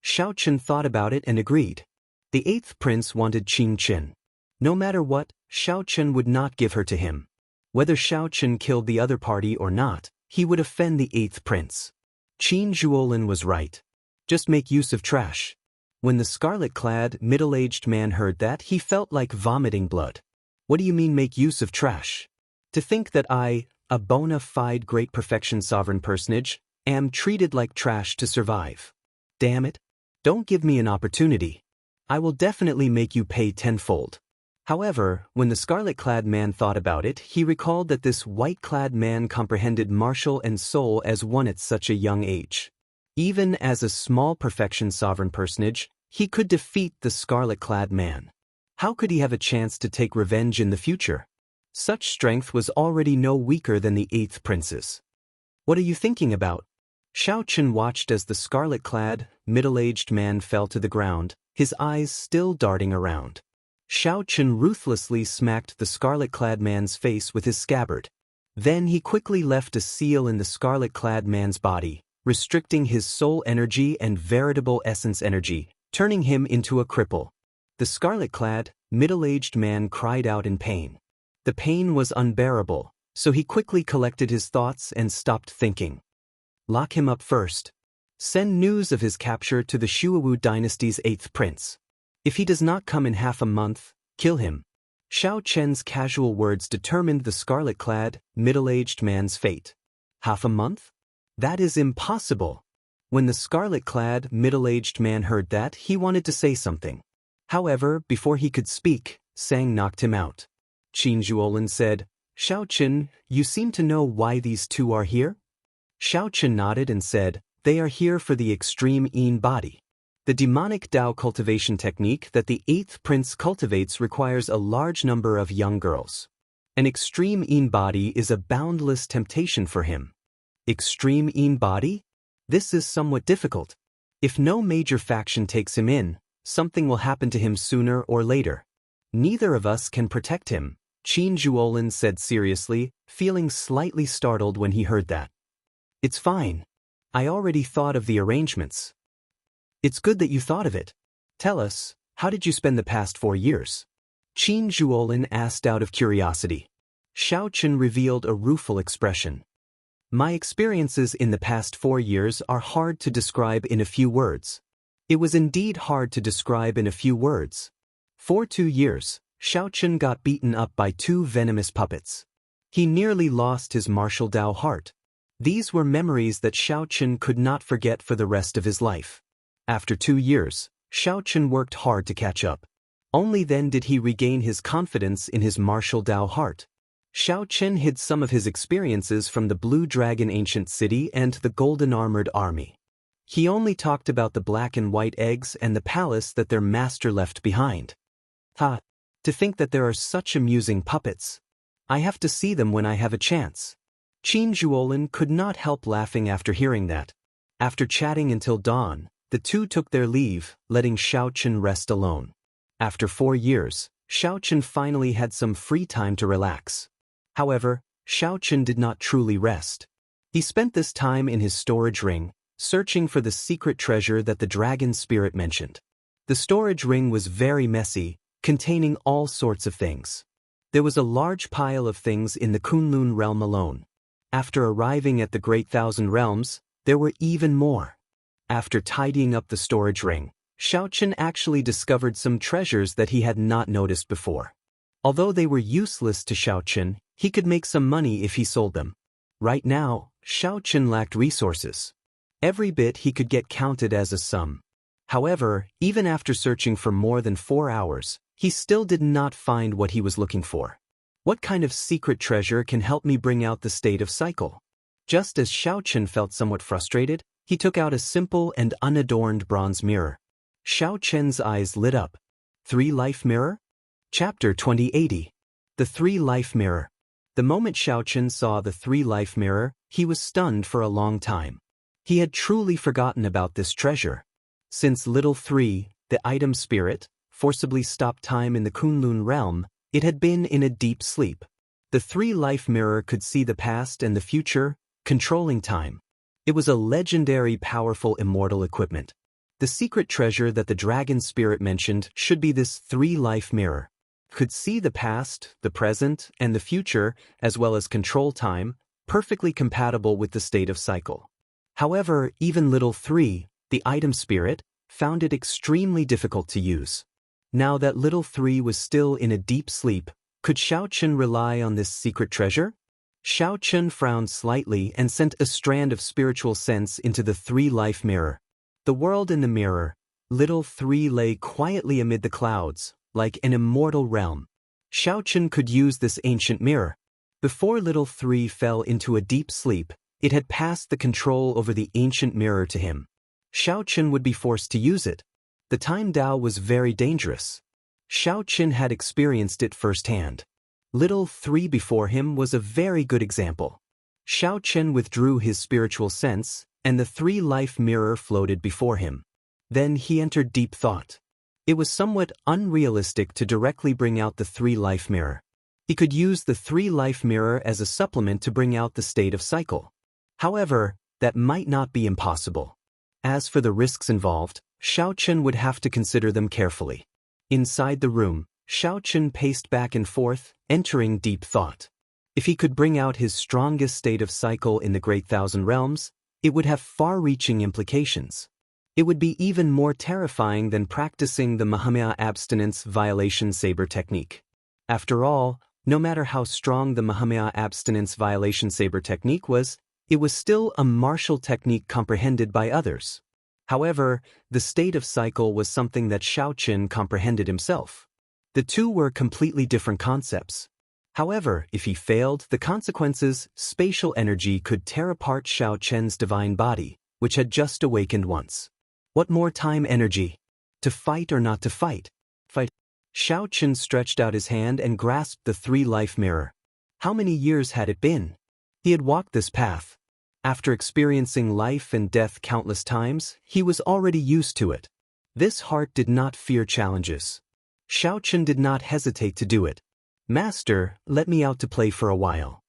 Xiaochen thought about it and agreed. The 8th prince wanted Qin Chen. No matter what, Xiaochen would not give her to him. Whether Xiaochen killed the other party or not, he would offend the 8th prince. Qin Zhuolin was right. Just make use of trash. When the scarlet-clad, middle-aged man heard that, he felt like vomiting blood. "What do you mean make use of trash? To think that I, a bona fide great perfection sovereign personage, am treated like trash to survive. Damn it. Don't give me an opportunity. I will definitely make you pay tenfold." However, when the scarlet-clad man thought about it, he recalled that this white-clad man comprehended martial and soul as one at such a young age. Even as a small perfection sovereign personage, he could defeat the scarlet-clad man. How could he have a chance to take revenge in the future? Such strength was already no weaker than the 8th prince's. "What are you thinking about?" Xiaochen watched as the scarlet-clad, middle-aged man fell to the ground, his eyes still darting around. Xiaochen ruthlessly smacked the scarlet-clad man's face with his scabbard. Then he quickly left a seal in the scarlet-clad man's body, restricting his soul energy and veritable essence energy, turning him into a cripple. The scarlet-clad, middle-aged man cried out in pain. The pain was unbearable, so he quickly collected his thoughts and stopped thinking. Lock him up first. Send news of his capture to the Shuowu dynasty's 8th prince. If he does not come in half a month, kill him. Xiaochen's casual words determined the scarlet-clad, middle-aged man's fate. Half a month? That is impossible. When the scarlet-clad, middle-aged man heard that, he wanted to say something. However, before he could speak, Sang knocked him out. Qin Zhuolin said, "Xiaochen, you seem to know why these two are here?" Xiaochen nodded and said, They are here for the extreme Yin body. The demonic Tao cultivation technique that the 8th prince cultivates requires a large number of young girls. An extreme Yin body is a boundless temptation for him. Extreme Yin body? This is somewhat difficult. If no major faction takes him in, something will happen to him sooner or later. Neither of us can protect him, Qin Zhuolin said seriously, feeling slightly startled when he heard that. It's fine. I already thought of the arrangements. It's good that you thought of it. Tell us, how did you spend the past 4 years? Qin Zhuolin asked out of curiosity. Xiao Chen revealed a rueful expression. My experiences in the past 4 years are hard to describe in a few words. It was indeed hard to describe in a few words. For 2 years, Xiao Chen got beaten up by 2 venomous puppets. He nearly lost his martial Dao heart. These were memories that Xiao Chen could not forget for the rest of his life. After 2 years, Xiao Chen worked hard to catch up. Only then did he regain his confidence in his martial Dao heart. Xiao Chen hid some of his experiences from the Blue Dragon Ancient City and the Golden Armored Army. He only talked about the black and white eggs and the palace that their master left behind. Ha! To think that there are such amusing puppets. I have to see them when I have a chance. Qin Zhuolin could not help laughing after hearing that. After chatting until dawn, the two took their leave, letting Xiao Chen rest alone. After 4 years, Xiao Chen finally had some free time to relax. However, Xiao Chen did not truly rest. He spent this time in his storage ring, searching for the secret treasure that the dragon spirit mentioned. The storage ring was very messy, containing all sorts of things. There was a large pile of things in the Kunlun realm alone. After arriving at the Great Thousand Realms, there were even more. After tidying up the storage ring, Xiao Chen actually discovered some treasures that he had not noticed before. Although they were useless to Xiao Chen, he could make some money if he sold them. Right now, Xiao Chen lacked resources. Every bit he could get counted as a sum. However, even after searching for more than 4 hours, he still did not find what he was looking for. What kind of secret treasure can help me bring out the state of cycle? Just as Xiao Chen felt somewhat frustrated, he took out a simple and unadorned bronze mirror. Xiao Chen's eyes lit up. 3-Life Mirror? Chapter 2080. The 3-Life Mirror. The moment Xiao Chen saw the 3-Life Mirror, he was stunned for a long time. He had truly forgotten about this treasure. Since Little 3, the item spirit, forcibly stopped time in the Kunlun realm, it had been in a deep sleep. The 3-Life Mirror could see the past and the future, controlling time. It was a legendary powerful immortal equipment. The secret treasure that the dragon spirit mentioned should be this 3-Life Mirror. Could see the past, the present, and the future, as well as control time, perfectly compatible with the state of cycle. However, even Little 3, the item spirit, found it extremely difficult to use. Now that Little 3 was still in a deep sleep, could Xiao Chen rely on this secret treasure? Xiao Chen frowned slightly and sent a strand of spiritual sense into the 3-Life Mirror. The world in the mirror, Little 3 lay quietly amid the clouds, like an immortal realm. Xiao Chen could use this ancient mirror. Before Little 3 fell into a deep sleep, it had passed the control over the ancient mirror to him. Xiao Chen would be forced to use it. The time Dao was very dangerous. Xiao Chen had experienced it firsthand. Little 3 before him was a very good example. Xiao Chen withdrew his spiritual sense, and the 3-Life Mirror floated before him. Then he entered deep thought. It was somewhat unrealistic to directly bring out the 3-Life Mirror. He could use the 3-Life Mirror as a supplement to bring out the state of cycle. However, that might not be impossible. As for the risks involved, Xiao Chen would have to consider them carefully. Inside the room, Xiao Chen paced back and forth, entering deep thought. If he could bring out his strongest state of cycle in the Great Thousand Realms, it would have far-reaching implications. It would be even more terrifying than practicing the Mahamaya abstinence violation saber technique. After all, no matter how strong the Mahamaya abstinence violation saber technique was, it was still a martial technique comprehended by others. However, the state of cycle was something that Xiao Chen comprehended himself. The two were completely different concepts. However, if he failed, the consequences, spatial energy could tear apart Xiao Chen's divine body, which had just awakened once. What more time energy? To fight or not to fight? Fight. Xiao Chen stretched out his hand and grasped the three-life mirror. How many years had it been? He had walked this path. After experiencing life and death countless times, he was already used to it. This heart did not fear challenges. Xiao Chen did not hesitate to do it. Master, let me out to play for a while.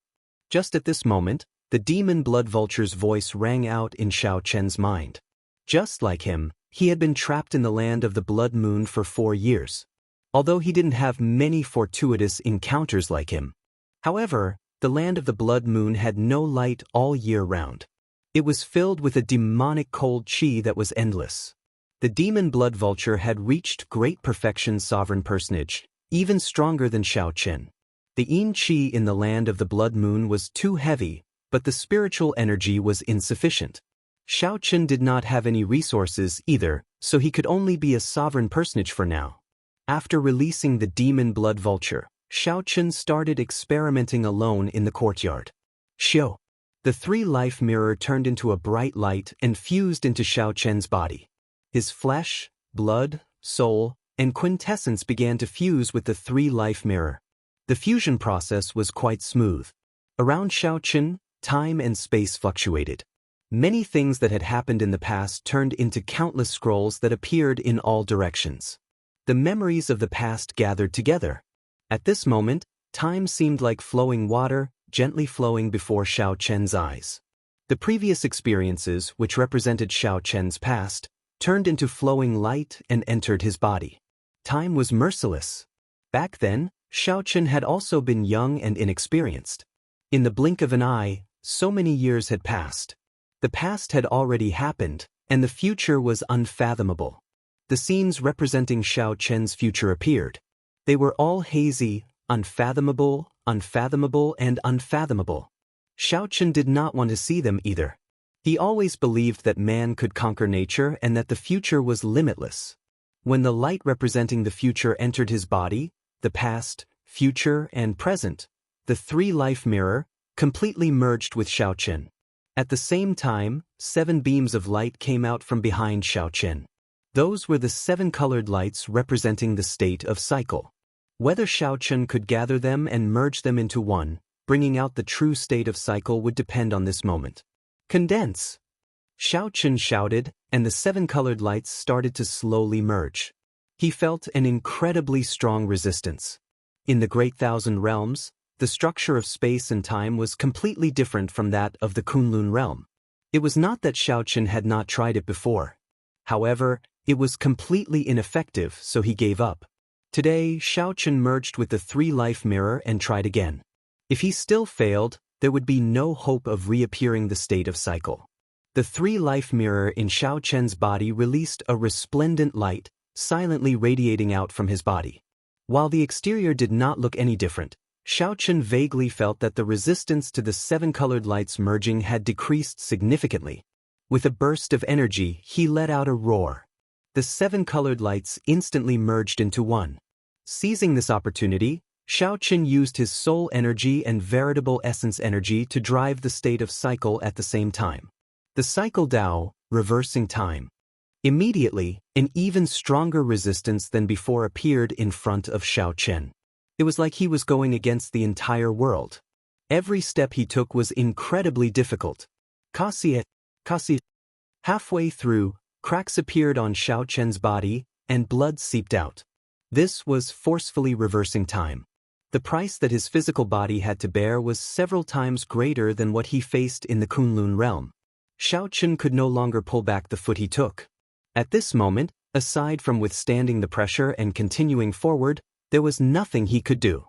Just at this moment, the demon blood vulture's voice rang out in Xiao Chen's mind. Just like him, he had been trapped in the land of the blood moon for 4 years. Although he didn't have many fortuitous encounters like him. However, the land of the blood moon had no light all year round. It was filled with a demonic cold qi that was endless. The demon blood vulture had reached great perfection sovereign personage, even stronger than Xiao Chen. The yin qi in the land of the blood moon was too heavy, but the spiritual energy was insufficient. Xiao Chen did not have any resources either, so he could only be a sovereign personage for now. After releasing the demon blood vulture, Xiao Chen started experimenting alone in the courtyard. Xiao. The three-life mirror turned into a bright light and fused into Xiao Chen's body. His flesh, blood, soul, and quintessence began to fuse with the three-life mirror. The fusion process was quite smooth. Around Xiao Chen, time and space fluctuated. Many things that had happened in the past turned into countless scrolls that appeared in all directions. The memories of the past gathered together. At this moment, time seemed like flowing water, gently flowing before Xiao Chen's eyes. The previous experiences, which represented Xiao Chen's past, turned into flowing light and entered his body. Time was merciless. Back then, Xiao Chen had also been young and inexperienced. In the blink of an eye, so many years had passed. The past had already happened, and the future was unfathomable. The scenes representing Xiao Chen's future appeared. They were all hazy, unfathomable, and unfathomable. Xiao Chen did not want to see them either. He always believed that man could conquer nature and that the future was limitless. When the light representing the future entered his body, the past, future, and present, the three-life mirror, completely merged with Xiao Chen. At the same time, 7 beams of light came out from behind Xiao Chen. Those were the 7 colored lights representing the state of cycle. Whether Xiao Chen could gather them and merge them into one, bringing out the true state of cycle would depend on this moment. Condense! Xiao Chen shouted, and the 7 colored lights started to slowly merge. He felt an incredibly strong resistance. In the Great Thousand Realms, the structure of space and time was completely different from that of the Kunlun realm. It was not that Xiao Chen had not tried it before. However, it was completely ineffective, so he gave up. Today, Xiao Chen merged with the three-life mirror and tried again. If he still failed, there would be no hope of reappearing the state of cycle. The three-life mirror in Xiao Chen's body released a resplendent light, silently radiating out from his body. While the exterior did not look any different, Xiao Chen vaguely felt that the resistance to the 7 colored lights merging had decreased significantly. With a burst of energy, he let out a roar. The 7 colored lights instantly merged into one. Seizing this opportunity, Xiao Chen used his soul energy and veritable essence energy to drive the state of cycle at the same time. The cycle Dao, reversing time. Immediately, an even stronger resistance than before appeared in front of Xiao Chen. It was like he was going against the entire world. Every step he took was incredibly difficult. Kasi. Halfway through, cracks appeared on Xiao Chen's body, and blood seeped out. This was forcefully reversing time. The price that his physical body had to bear was several times greater than what he faced in the Kunlun realm. Xiao Chen could no longer pull back the foot he took. At this moment, aside from withstanding the pressure and continuing forward, there was nothing he could do.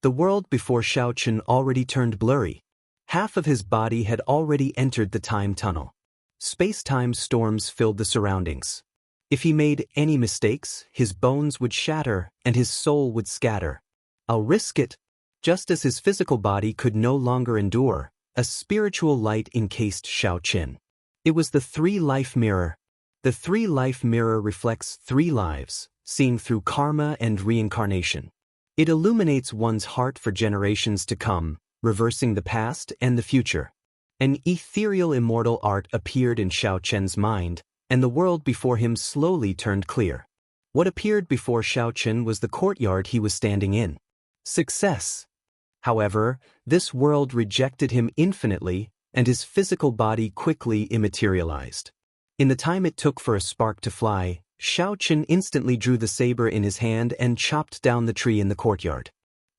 The world before Xiao Chen already turned blurry. Half of his body had already entered the time tunnel. Space-time storms filled the surroundings. If he made any mistakes, his bones would shatter and his soul would scatter. I'll risk it. Just as his physical body could no longer endure, a spiritual light encased Xiao Chen. It was the three-life mirror. The three-life mirror reflects 3 lives, seeing through karma and reincarnation. It illuminates one's heart for generations to come, reversing the past and the future. An ethereal immortal art appeared in Xiao Chen's mind, and the world before him slowly turned clear. What appeared before Xiao Chen was the courtyard he was standing in. Success. However, this world rejected him infinitely, and his physical body quickly immaterialized. In the time it took for a spark to fly, Xiao Chen instantly drew the saber in his hand and chopped down the tree in the courtyard.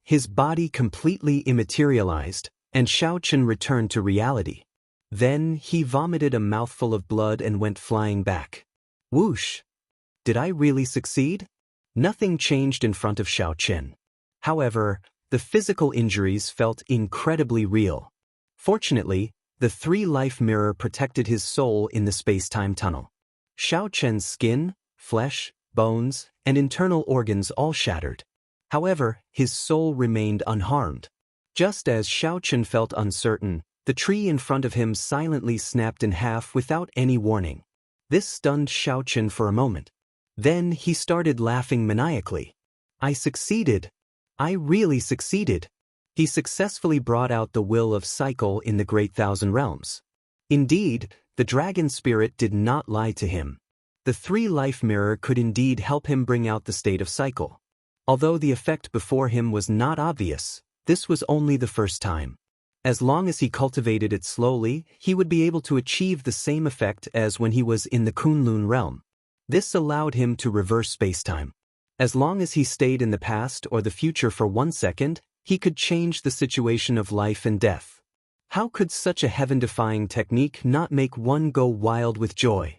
His body completely immaterialized, and Xiao Chen returned to reality. Then he vomited a mouthful of blood and went flying back. Whoosh! Did I really succeed? Nothing changed in front of Xiao Chen. However, the physical injuries felt incredibly real. Fortunately, the three-life mirror protected his soul in the space-time tunnel. Xiao Chen's skin, flesh, bones, and internal organs all shattered. However, his soul remained unharmed. Just as Xiao Chen felt uncertain, the tree in front of him silently snapped in half without any warning. This stunned Xiao Chen for a moment. Then he started laughing maniacally. I succeeded. I really succeeded. He successfully brought out the will of cycle in the Great Thousand Realms. Indeed, the dragon spirit did not lie to him. The three-life mirror could indeed help him bring out the state of cycle. Although the effect before him was not obvious, this was only the first time. As long as he cultivated it slowly, he would be able to achieve the same effect as when he was in the Kunlun realm. This allowed him to reverse spacetime. As long as he stayed in the past or the future for 1 second, he could change the situation of life and death. How could such a heaven-defying technique not make one go wild with joy?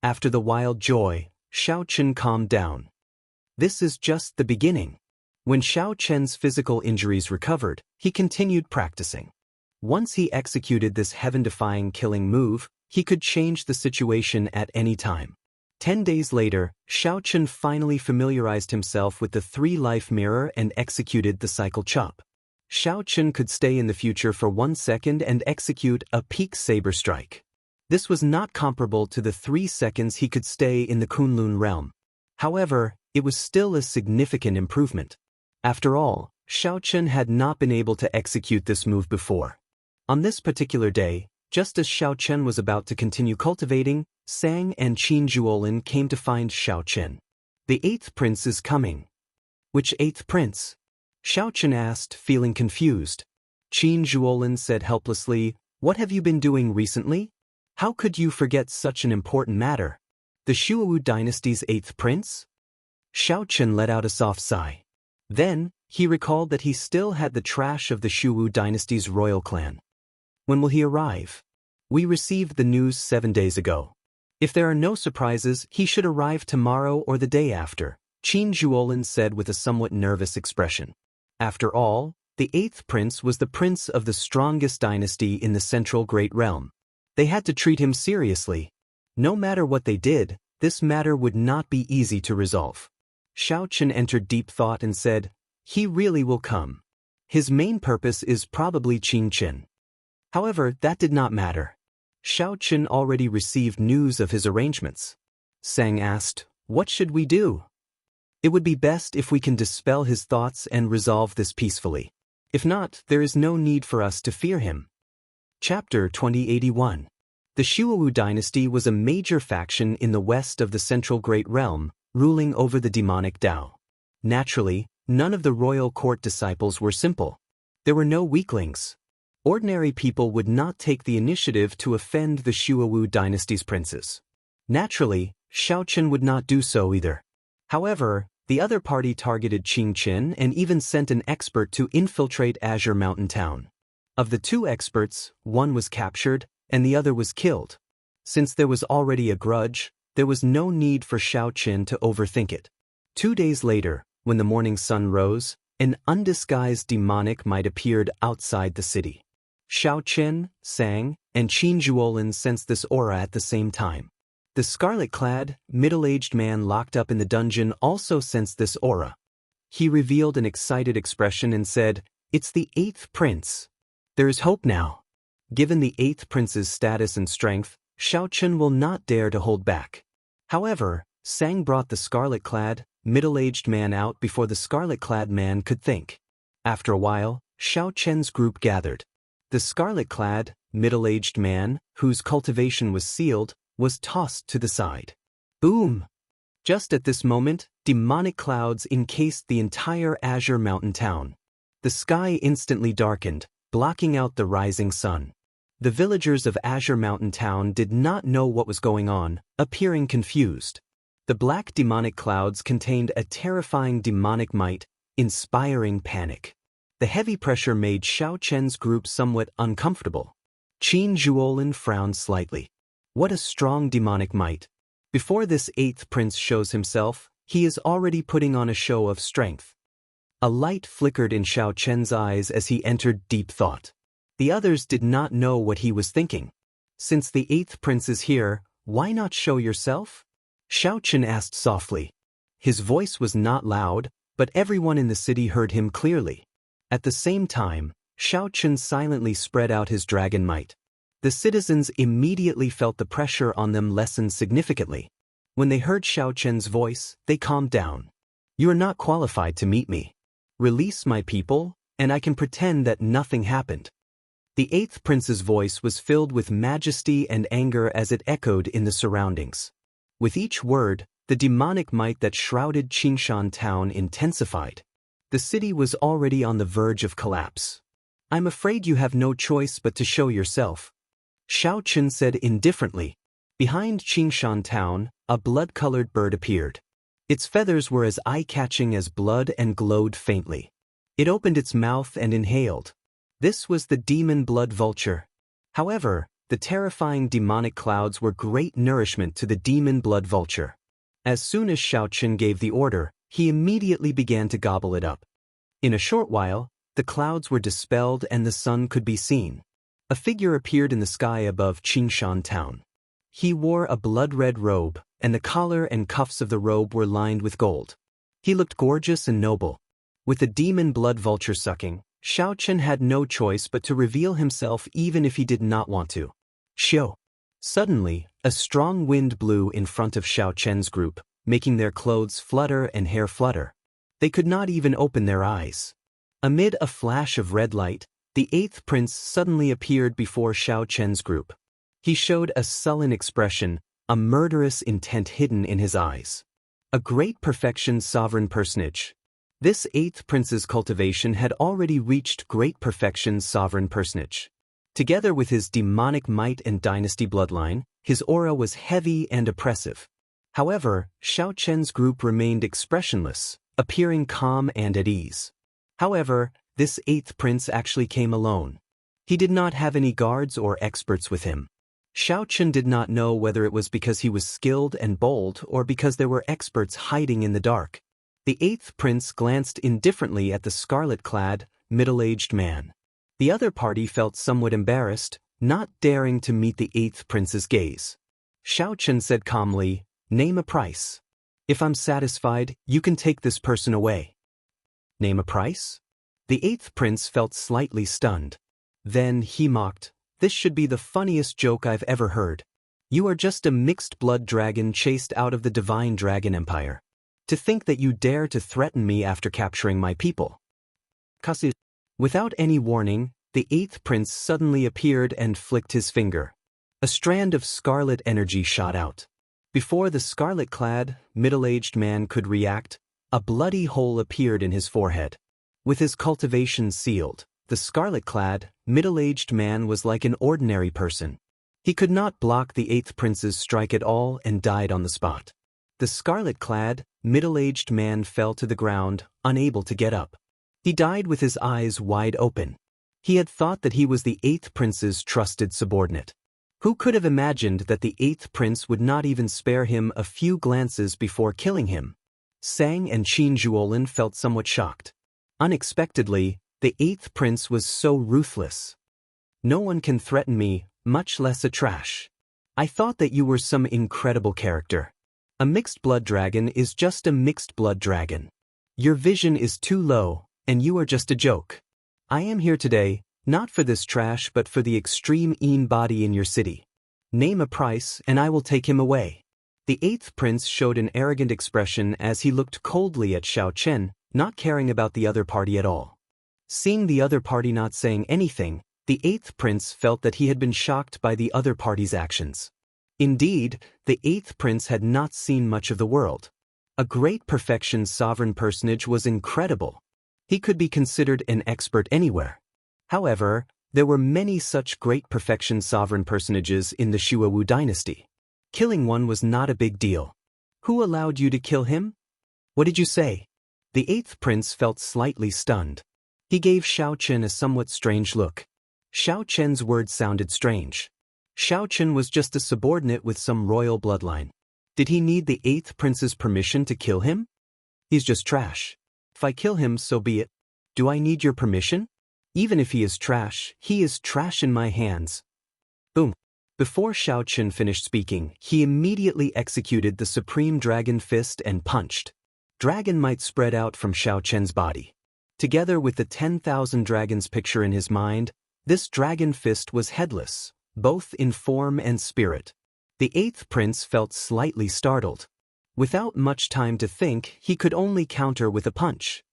After the wild joy, Xiao Chen calmed down. This is just the beginning. When Xiao Chen's physical injuries recovered, he continued practicing. Once he executed this heaven-defying killing move, he could change the situation at any time. 10 days later, Xiao Chen finally familiarized himself with the three-life mirror and executed the cycle chop. Xiao Chen could stay in the future for 1 second and execute a peak saber strike. This was not comparable to the 3 seconds he could stay in the Kunlun realm. However, it was still a significant improvement. After all, Xiao Chen had not been able to execute this move before. On this particular day, just as Xiao Chen was about to continue cultivating, Sang and Qin Zhuolin came to find Xiao Chen. The 8th prince is coming. Which 8th prince? Xiao Chen asked, feeling confused. Qin Zhuolin said helplessly, What have you been doing recently? How could you forget such an important matter? The Shuowu dynasty's 8th prince? Xiao Chen let out a soft sigh. Then, he recalled that he still had the trash of the Shuowu dynasty's royal clan. When will he arrive? We received the news 7 days ago. If there are no surprises, he should arrive tomorrow or the day after, Qin Zhuolin said with a somewhat nervous expression. After all, the 8th prince was the prince of the strongest dynasty in the Central Great Realm. They had to treat him seriously. No matter what they did, this matter would not be easy to resolve. Xiao Chen entered deep thought and said, He really will come. His main purpose is probably Qin Chen. However, that did not matter. Xiao Chen already received news of his arrangements. Sang asked, What should we do? It would be best if we can dispel his thoughts and resolve this peacefully. If not, there is no need for us to fear him. Chapter 2081. The Shuowu dynasty was a major faction in the west of the Central Great Realm, ruling over the demonic Tao. Naturally, none of the royal court disciples were simple. There were no weaklings. Ordinary people would not take the initiative to offend the Shuowu dynasty's princes. Naturally, Xiao Chen would not do so either. However, the other party targeted Qin Chen and even sent an expert to infiltrate Azure Mountain Town. Of the 2 experts, one was captured and the other was killed. Since there was already a grudge, there was no need for Xiao Chen to overthink it. 2 days later, when the morning sun rose, an undisguised demonic might appeared outside the city. Xiao Chen, Sang, and Qin Zhuolin sensed this aura at the same time. The scarlet-clad, middle-aged man locked up in the dungeon also sensed this aura. He revealed an excited expression and said, It's the 8th prince. There is hope now. Given the 8th prince's status and strength, Xiao Chen will not dare to hold back. However, Sang brought the scarlet-clad, middle-aged man out before the scarlet-clad man could think. After a while, Xiao Chen's group gathered. The scarlet-clad, middle-aged man, whose cultivation was sealed, was tossed to the side. Boom! Just at this moment, demonic clouds encased the entire Azure Mountain town. The sky instantly darkened, blocking out the rising sun. The villagers of Azure Mountain town did not know what was going on, appearing confused. The black demonic clouds contained a terrifying demonic might, inspiring panic. The heavy pressure made Xiao Chen's group somewhat uncomfortable. Qin Zhuolin frowned slightly. What a strong demonic might. Before this 8th prince shows himself, he is already putting on a show of strength. A light flickered in Xiao Chen's eyes as he entered deep thought. The others did not know what he was thinking. Since the 8th prince is here, why not show yourself? Xiao Chen asked softly. His voice was not loud, but everyone in the city heard him clearly. At the same time, Xiao Chen silently spread out his dragon might. The citizens immediately felt the pressure on them lessen significantly. When they heard Xiao Chen's voice, they calmed down. You are not qualified to meet me. Release my people, and I can pretend that nothing happened. The 8th prince's voice was filled with majesty and anger as it echoed in the surroundings. With each word, the demonic might that shrouded Qingshan town intensified. The city was already on the verge of collapse. I'm afraid you have no choice but to show yourself. Xiao Chen said indifferently. Behind Qingshan town, a blood-colored bird appeared. Its feathers were as eye-catching as blood and glowed faintly. It opened its mouth and inhaled. This was the demon blood vulture. However, the terrifying demonic clouds were great nourishment to the demon blood vulture. As soon as Xiao Chen gave the order, he immediately began to gobble it up. In a short while, the clouds were dispelled and the sun could be seen. A figure appeared in the sky above Qingshan town. He wore a blood-red robe, and the collar and cuffs of the robe were lined with gold. He looked gorgeous and noble. With the demon blood vulture sucking, Xiao Chen had no choice but to reveal himself even if he did not want to. Xiao. Suddenly, a strong wind blew in front of Xiao Chen's group, making their clothes flutter and hair flutter. They could not even open their eyes. Amid a flash of red light, the 8th prince suddenly appeared before Xiao Chen's group. He showed a sullen expression, a murderous intent hidden in his eyes. A great perfection sovereign personage. This 8th prince's cultivation had already reached great perfection sovereign personage. Together with his demonic might and dynasty bloodline, his aura was heavy and oppressive. However, Xiao Chen's group remained expressionless, appearing calm and at ease. However, this 8th prince actually came alone. He did not have any guards or experts with him. Xiao Chen did not know whether it was because he was skilled and bold or because there were experts hiding in the dark. The 8th prince glanced indifferently at the scarlet-clad, middle-aged man. The other party felt somewhat embarrassed, not daring to meet the 8th prince's gaze. Xiao Chen said calmly, "Name a price. If I'm satisfied, you can take this person away." Name a price? The 8th prince felt slightly stunned. Then he mocked, "This should be the funniest joke I've ever heard. You are just a mixed-blood dragon chased out of the divine dragon empire. To think that you dare to threaten me after capturing my people." Without any warning, the 8th prince suddenly appeared and flicked his finger. A strand of scarlet energy shot out. Before the scarlet-clad, middle-aged man could react, a bloody hole appeared in his forehead. With his cultivation sealed, the scarlet-clad, middle-aged man was like an ordinary person. He could not block the 8th prince's strike at all and died on the spot. The scarlet-clad, middle-aged man fell to the ground, unable to get up. He died with his eyes wide open. He had thought that he was the 8th prince's trusted subordinate. Who could have imagined that the 8th prince would not even spare him a few glances before killing him? Sang and Qin Zhuolin felt somewhat shocked. Unexpectedly, the 8th prince was so ruthless. "No one can threaten me, much less a trash. I thought that you were some incredible character. A mixed-blood dragon is just a mixed-blood dragon. Your vision is too low, and you are just a joke. I am here today, not for this trash but for the extreme body in your city. Name a price and I will take him away." The 8th prince showed an arrogant expression as he looked coldly at Xiao Chen, not caring about the other party at all. Seeing the other party not saying anything, The eighth prince felt that he had been shocked by the other party's actions. Indeed, the eighth prince had not seen much of the world. A great perfection sovereign personage was incredible. He could be considered an expert anywhere. However, there were many such great perfection sovereign personages in the Shuawu dynasty. Killing one was not a big deal. Who allowed you to kill him? What did you say? The eighth prince felt slightly stunned. He gave Xiao Chen a somewhat strange look. Xiao Chen's words sounded strange. Xiao Chen was just a subordinate with some royal bloodline. Did he need the eighth prince's permission to kill him? He's just trash. If I kill him, so be it. Do I need your permission? Even if he is trash in my hands. Boom. Before Xiao Chen finished speaking, he immediately executed the Supreme Dragon Fist and punched. Dragon might spread out from Xiao Chen's body. Together with the 10,000 dragons picture in his mind, this dragon fist was headless, both in form and spirit. The eighth prince felt slightly startled. Without much time to think, he could only counter with a punch.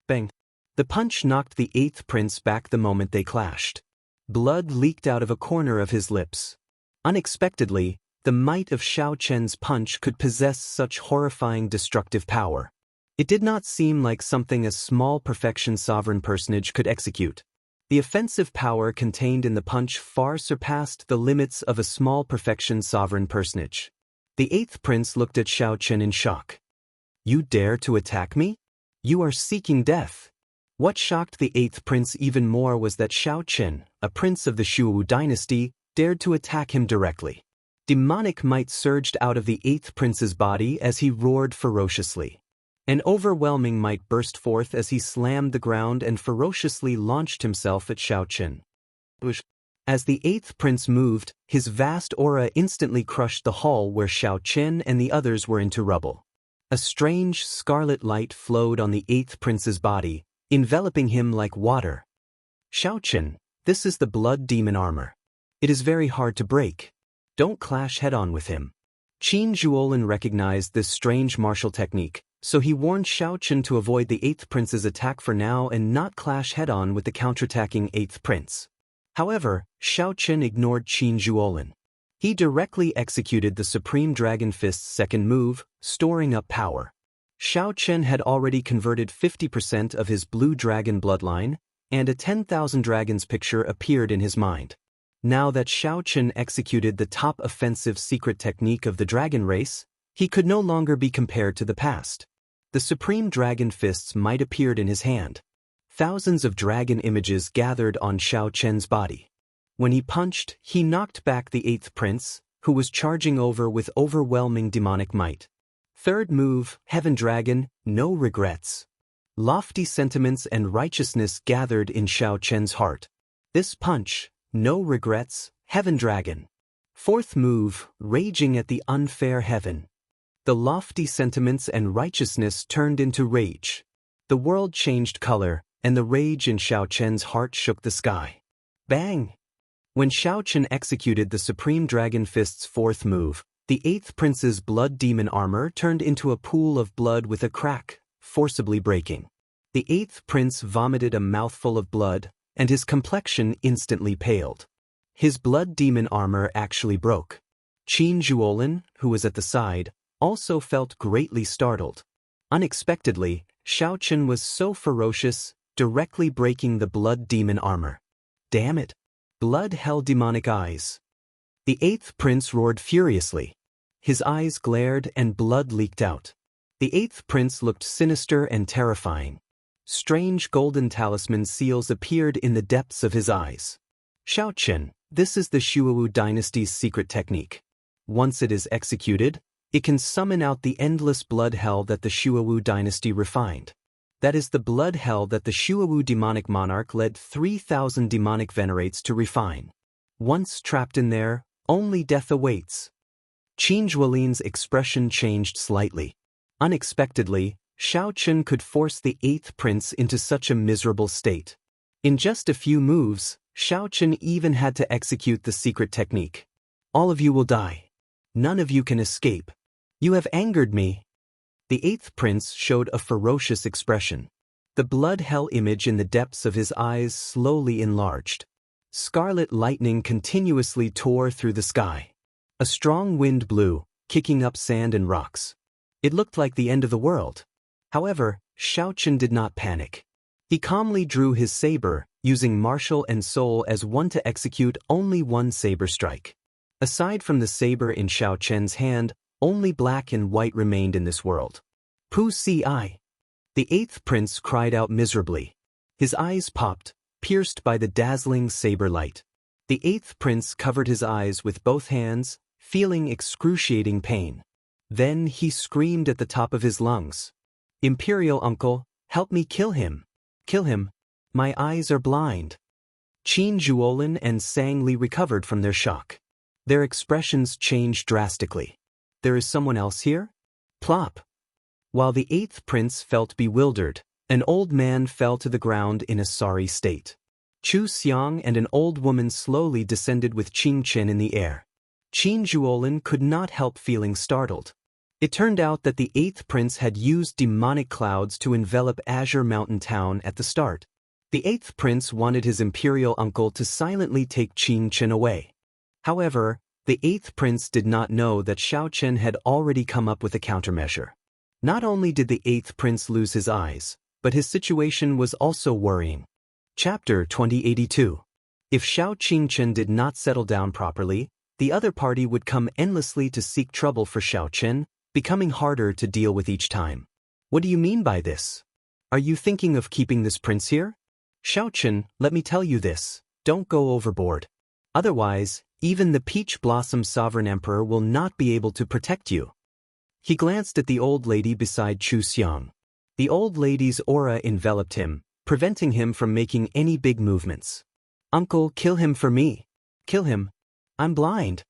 Bang! The punch knocked the eighth prince back the moment they clashed. Blood leaked out of a corner of his lips. Unexpectedly, the might of Xiao Chen's punch could possess such horrifying destructive power. It did not seem like something a small perfection sovereign personage could execute. The offensive power contained in the punch far surpassed the limits of a small perfection sovereign personage. The eighth prince looked at Xiao Chen in shock. You dare to attack me? You are seeking death. What shocked the eighth prince even more was that Xiao Chen, a prince of the Shuwu dynasty, dared to attack him directly. Demonic might surged out of the eighth prince's body as he roared ferociously. An overwhelming might burst forth as he slammed the ground and ferociously launched himself at Xiao Chen. As the eighth prince moved, his vast aura instantly crushed the hall where Xiao Chen and the others were into rubble. A strange scarlet light flowed on the eighth prince's body, enveloping him like water. Xiao Chen, this is the blood demon armor. It is very hard to break. Don't clash head-on with him. Qin Zhuolin recognized this strange martial technique, so he warned Xiao Chen to avoid the eighth prince's attack for now and not clash head-on with the counterattacking eighth prince. However, Xiao Chen ignored Qin Zhuolin. He directly executed the Supreme Dragon Fist's second move, storing up power. Xiao Chen had already converted 50% of his blue dragon bloodline, and a 10,000 dragons picture appeared in his mind. Now that Xiao Chen executed the top offensive secret technique of the dragon race, he could no longer be compared to the past. The Supreme Dragon Fists might appeared in his hand. Thousands of dragon images gathered on Xiao Chen's body. When he punched, he knocked back the eighth prince, who was charging over with overwhelming demonic might. Third move, Heaven Dragon, no regrets. Lofty sentiments and righteousness gathered in Xiao Chen's heart. This punch, no regrets, Heaven Dragon. Fourth move, raging at the unfair heaven. The lofty sentiments and righteousness turned into rage. The world changed color, and the rage in Xiao Chen's heart shook the sky. Bang! When Xiao Chen executed the Supreme Dragon Fist's fourth move, the eighth prince's blood demon armor turned into a pool of blood with a crack, forcibly breaking. The eighth prince vomited a mouthful of blood, and his complexion instantly paled. His blood demon armor actually broke. Qin Zhuolin, who was at the side, also felt greatly startled. Unexpectedly, Xiao Chen was so ferocious, directly breaking the blood demon armor. Damn it! Blood held demonic eyes. The eighth prince roared furiously. His eyes glared and blood leaked out. The eighth prince looked sinister and terrifying. Strange golden talisman seals appeared in the depths of his eyes. Xiao Chen, this is the Shuawu dynasty's secret technique. Once it is executed, it can summon out the endless blood hell that the Shuawu dynasty refined. That is the blood hell that the Shuawu demonic monarch led 3,000 demonic venerates to refine. Once trapped in there, only death awaits. Qin Zhuolin's expression changed slightly. Unexpectedly, Xiao Chen could force the eighth prince into such a miserable state. In just a few moves, Xiao Chen even had to execute the secret technique. All of you will die. None of you can escape. You have angered me. The eighth prince showed a ferocious expression. The blood hell image in the depths of his eyes slowly enlarged. Scarlet lightning continuously tore through the sky. A strong wind blew, kicking up sand and rocks. It looked like the end of the world. However, Xiaochen did not panic. He calmly drew his saber, using martial and soul as one to execute only one saber strike. Aside from the saber in Xiaochen's hand, only black and white remained in this world. Pu Si. The eighth prince cried out miserably. His eyes popped, pierced by the dazzling saber light. The eighth prince covered his eyes with both hands, feeling excruciating pain. Then he screamed at the top of his lungs. "Imperial uncle, help me kill him. Kill him. My eyes are blind." Qin Zhuolin and Sang Li recovered from their shock. Their expressions changed drastically. "There is someone else here?" Plop. While the eighth prince felt bewildered, an old man fell to the ground in a sorry state. Chu Xiang and an old woman slowly descended with Qing Chen in the air. Qin Zhuolin could not help feeling startled. It turned out that the eighth prince had used demonic clouds to envelop Azure Mountain Town at the start. The eighth prince wanted his imperial uncle to silently take Qing Chen away. However, the eighth prince did not know that Xiaochen had already come up with a countermeasure. Not only did the eighth prince lose his eyes, but his situation was also worrying. Chapter 2082. If Xiao Qingchen did not settle down properly, the other party would come endlessly to seek trouble for Xiaochen, becoming harder to deal with each time. What do you mean by this? Are you thinking of keeping this prince here? Xiaochen, let me tell you this, don't go overboard. Otherwise, even the Peach Blossom Sovereign Emperor will not be able to protect you. He glanced at the old lady beside Chu Xiang. The old lady's aura enveloped him, preventing him from making any big movements. "Uncle, kill him for me. Kill him. I'm blind."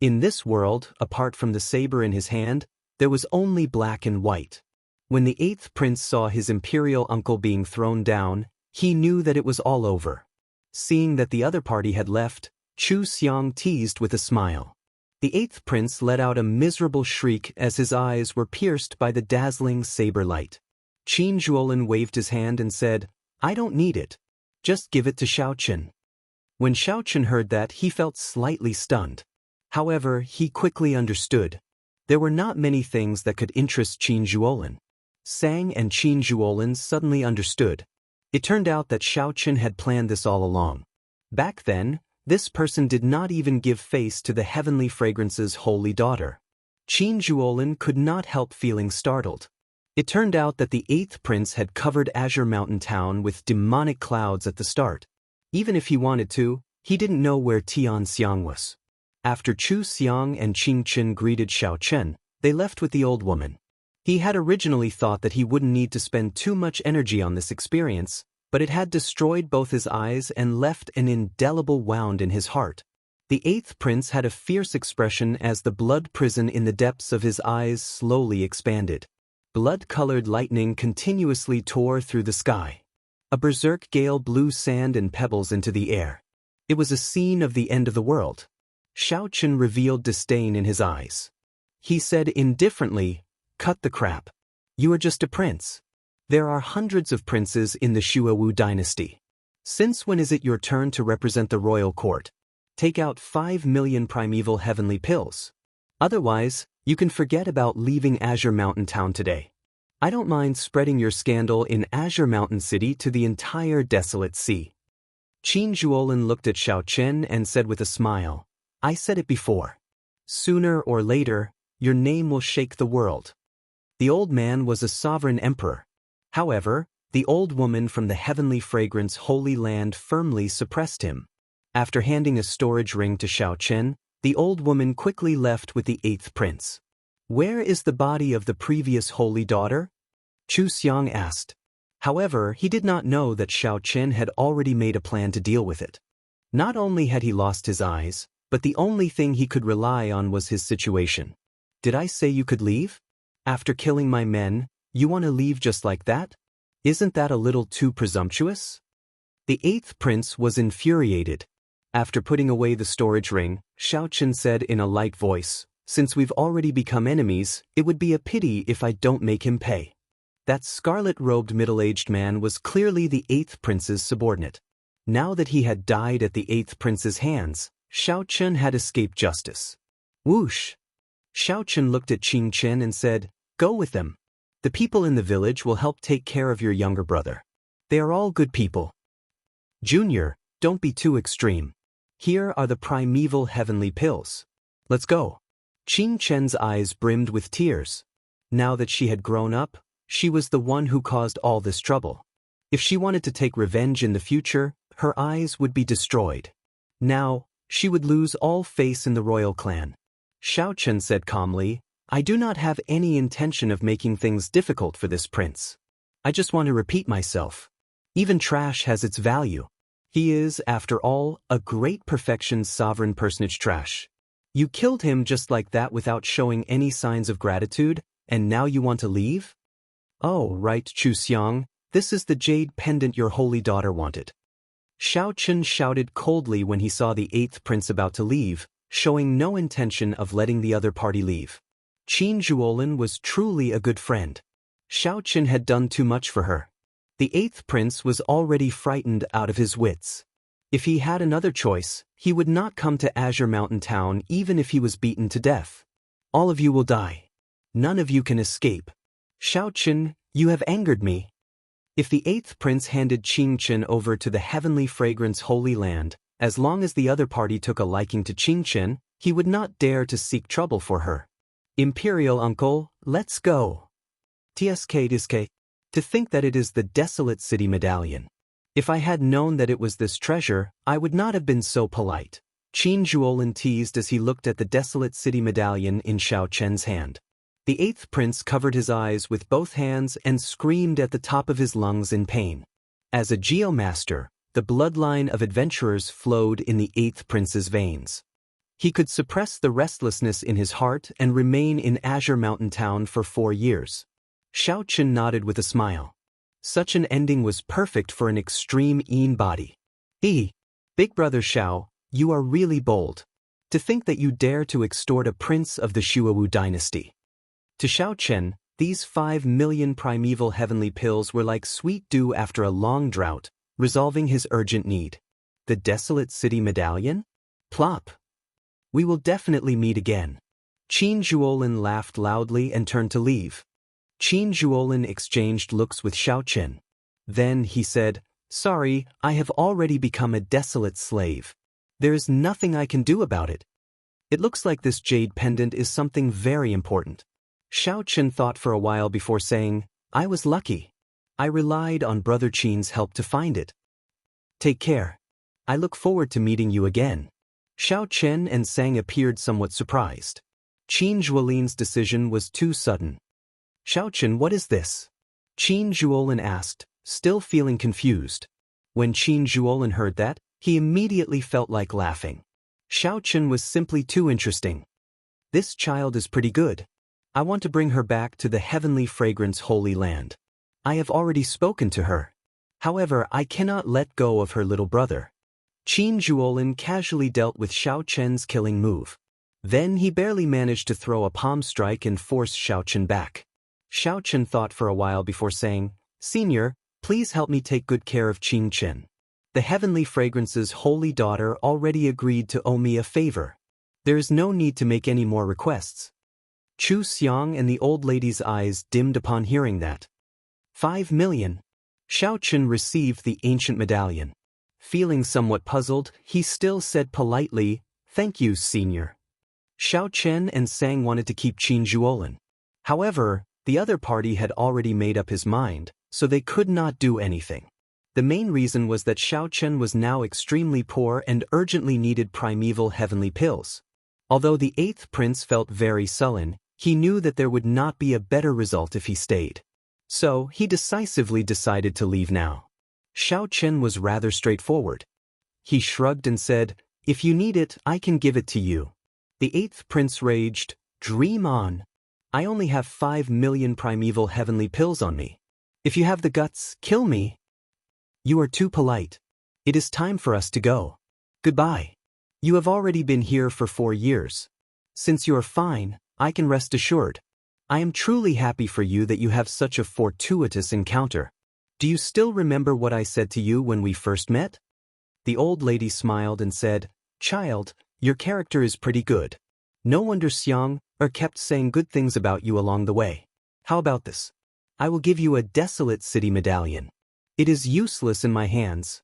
In this world, apart from the saber in his hand, there was only black and white. When the eighth prince saw his imperial uncle being thrown down, he knew that it was all over. Seeing that the other party had left, Chu Xiang teased with a smile. The eighth prince let out a miserable shriek as his eyes were pierced by the dazzling saber light. Qin Zhuolin waved his hand and said, "I don't need it. Just give it to Xiaochen." When Xiaochen heard that, he felt slightly stunned. However, he quickly understood. There were not many things that could interest Qin Zhuolin. Sang and Qin Zhuolin suddenly understood. It turned out that Xiaochen had planned this all along. Back then, this person did not even give face to the heavenly fragrance's holy daughter. Qin Zhuolin could not help feeling startled. It turned out that the eighth prince had covered Azure Mountain Town with demonic clouds at the start. Even if he wanted to, he didn't know where Tian Xiang was. After Chu Xiang and Qing Chen greeted Xiaochen, they left with the old woman. He had originally thought that he wouldn't need to spend too much energy on this experience, but it had destroyed both his eyes and left an indelible wound in his heart. The eighth prince had a fierce expression as the blood prison in the depths of his eyes slowly expanded. Blood-colored lightning continuously tore through the sky. A berserk gale blew sand and pebbles into the air. It was a scene of the end of the world. Xiaochen revealed disdain in his eyes. He said indifferently, "Cut the crap. You are just a prince. There are hundreds of princes in the Shuawu dynasty. Since when is it your turn to represent the royal court? Take out 5 million primeval heavenly pills. Otherwise, you can forget about leaving Azure Mountain Town today. I don't mind spreading your scandal in Azure Mountain City to the entire desolate sea." Qin Zhuolin looked at Xiaochen and said with a smile, "I said it before. Sooner or later, your name will shake the world." The old man was a sovereign emperor. However, the old woman from the heavenly fragrance holy land firmly suppressed him. After handing a storage ring to Xiaochen, the old woman quickly left with the eighth prince. "Where is the body of the previous holy daughter?" Chu Xiang asked. However, he did not know that Xiaochen had already made a plan to deal with it. Not only had he lost his eyes, but the only thing he could rely on was his situation. "Did I say you could leave? After killing my men, you want to leave just like that? Isn't that a little too presumptuous?" The eighth prince was infuriated. After putting away the storage ring, Xiaochen said in a light voice, "Since we've already become enemies, it would be a pity if I don't make him pay." That scarlet-robed middle-aged man was clearly the eighth prince's subordinate. Now that he had died at the 8th prince's hands, Xiao Chen had escaped justice. Whoosh! Xiao Chen looked at Qing Chen and said, "Go with them. The people in the village will help take care of your younger brother. They are all good people. Junior, don't be too extreme. Here are the primeval heavenly pills. Let's go." Qing Chen's eyes brimmed with tears. Now that she had grown up, she was the one who caused all this trouble. If she wanted to take revenge in the future, her eyes would be destroyed. Now, she would lose all faith in the royal clan. Xiao Chen said calmly, "I do not have any intention of making things difficult for this prince. I just want to repeat myself. Even trash has its value. He is, after all, a great perfection sovereign personage trash. You killed him just like that without showing any signs of gratitude, and now you want to leave? Oh, right, Chu Xiang, this is the jade pendant your holy daughter wanted." Xiao Chen shouted coldly when he saw the 8th prince about to leave, showing no intention of letting the other party leave. Qin Zhuolin was truly a good friend. Xiao Chen had done too much for her. The 8th prince was already frightened out of his wits. If he had another choice, he would not come to Azure Mountain Town even if he was beaten to death. "All of you will die. None of you can escape. Xiao Chen, you have angered me." If the 8th prince handed Qing Chen over to the heavenly fragrance holy land, as long as the other party took a liking to Qing Chen, he would not dare to seek trouble for her. "Imperial uncle, let's go. TSK. To think that it is the desolate city medallion. If I had known that it was this treasure, I would not have been so polite." Qin Zhuolin teased as he looked at the desolate city medallion in Xiao Chen's hand. The 8th prince covered his eyes with both hands and screamed at the top of his lungs in pain. As a geomaster, the bloodline of adventurers flowed in the 8th prince's veins. He could suppress the restlessness in his heart and remain in Azure Mountain Town for 4 years. Xiao Chen nodded with a smile. Such an ending was perfect for an extreme Yin body. Big brother Xiao, you are really bold. To think that you dare to extort a prince of the Shuawu dynasty. To Xiao Chen, these 5 million primeval heavenly pills were like sweet dew after a long drought, resolving his urgent need. The desolate city medallion? Plop. We will definitely meet again. Qin Zhuolin laughed loudly and turned to leave. Qin Zhuolin exchanged looks with Xiao Chen. Then he said, "Sorry, I have already become a desolate slave. There is nothing I can do about it. It looks like this jade pendant is something very important." Xiao Chen thought for a while before saying, "I was lucky. I relied on Brother Qin's help to find it. Take care. I look forward to meeting you again." Xiao Chen and Sang appeared somewhat surprised. Qin Zhuolin's decision was too sudden. "Xiao Chen, what is this?" Qin Zhuolin asked, still feeling confused. When Qin Zhuolin heard that, he immediately felt like laughing. Xiao Chen was simply too interesting. "This child is pretty good. I want to bring her back to the heavenly fragrance holy land. I have already spoken to her. However, I cannot let go of her little brother." Qin Zhuolin casually dealt with Xiao Chen's killing move. Then he barely managed to throw a palm strike and force Xiao Chen back. Xiao Chen thought for a while before saying, "Senior, please help me take good care of Qing Chen. The heavenly fragrance's holy daughter already agreed to owe me a favor. There is no need to make any more requests." Chu Xiang and the old lady's eyes dimmed upon hearing that. 5 million. Xiao Chen received the ancient medallion. Feeling somewhat puzzled, he still said politely, "Thank you, senior." Xiao Chen and Sang wanted to keep Qin Zhuolin. However, the other party had already made up his mind, so they could not do anything. The main reason was that Xiao Chen was now extremely poor and urgently needed primeval heavenly pills. Although the 8th prince felt very sullen, he knew that there would not be a better result if he stayed. So, he decisively decided to leave now. Xiao Chen was rather straightforward. He shrugged and said, "If you need it, I can give it to you." The 8th prince raged, "Dream on. I only have 5 million primeval heavenly pills on me. If you have the guts, kill me." "You are too polite. It is time for us to go. Goodbye. You have already been here for 4 years. Since you are fine, I can rest assured. I am truly happy for you that you have such a fortuitous encounter. Do you still remember what I said to you when we first met? The old lady smiled and said, "Child, your character is pretty good. No wonder Xiang kept saying good things about you along the way. How about this? I will give you a desolate city medallion. It is useless in my hands."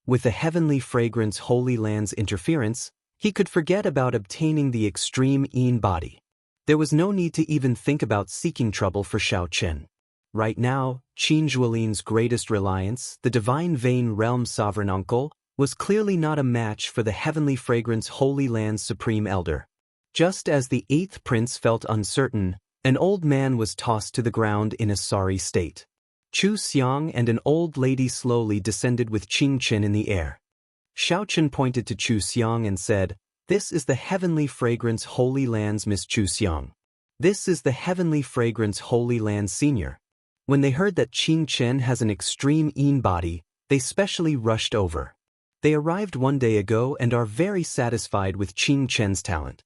With the heavenly fragrance Holy Land's interference, he could forget about obtaining the extreme Yin body. There was no need to even think about seeking trouble for Xiao Chen. Right now, Qin Zhuolin's greatest reliance, the Divine Vein Realm Sovereign Uncle, was clearly not a match for the heavenly fragrance Holy Land's Supreme Elder. Just as the 8th prince felt uncertain, an old man was tossed to the ground in a sorry state. Chu Xiang and an old lady slowly descended with Qing Chen in the air. Xiao Chen pointed to Chu Xiang and said, "This is the heavenly fragrance Holy Land's Miss Chu Xiang. This is the heavenly fragrance Holy Land Senior." When they heard that Qing Chen has an extreme Yin body, they specially rushed over. They arrived one day ago and are very satisfied with Qing Chen's talent.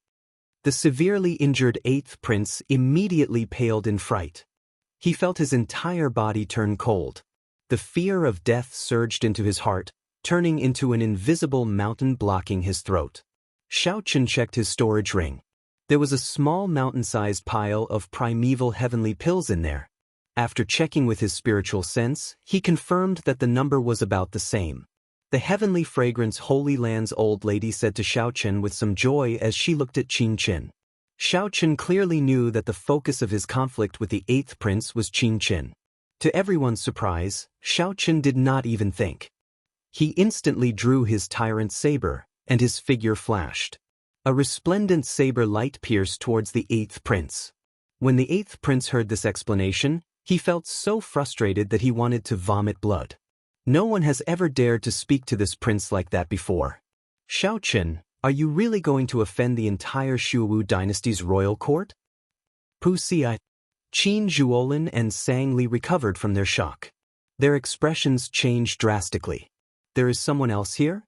The severely injured 8th prince immediately paled in fright. He felt his entire body turn cold. The fear of death surged into his heart, turning into an invisible mountain blocking his throat. Xiao Chen checked his storage ring. There was a small mountain-sized pile of primeval heavenly pills in there. After checking with his spiritual sense, he confirmed that the number was about the same. The heavenly fragrance Holy Land's old lady said to Xiao Chen with some joy as she looked at Qing Chen. Xiao Chen clearly knew that the focus of his conflict with the 8th prince was Qing Chen. To everyone's surprise, Xiao Chen did not even think. He instantly drew his tyrant saber, and his figure flashed. A resplendent saber light pierced towards the 8th prince. When the 8th prince heard this explanation, he felt so frustrated that he wanted to vomit blood. No one has ever dared to speak to this prince like that before. "Xiao Chen, are you really going to offend the entire Shuwu dynasty's royal court?" Pu Xi, Qin Zhuolin and Sang Li recovered from their shock. Their expressions changed drastically. "There is someone else here?"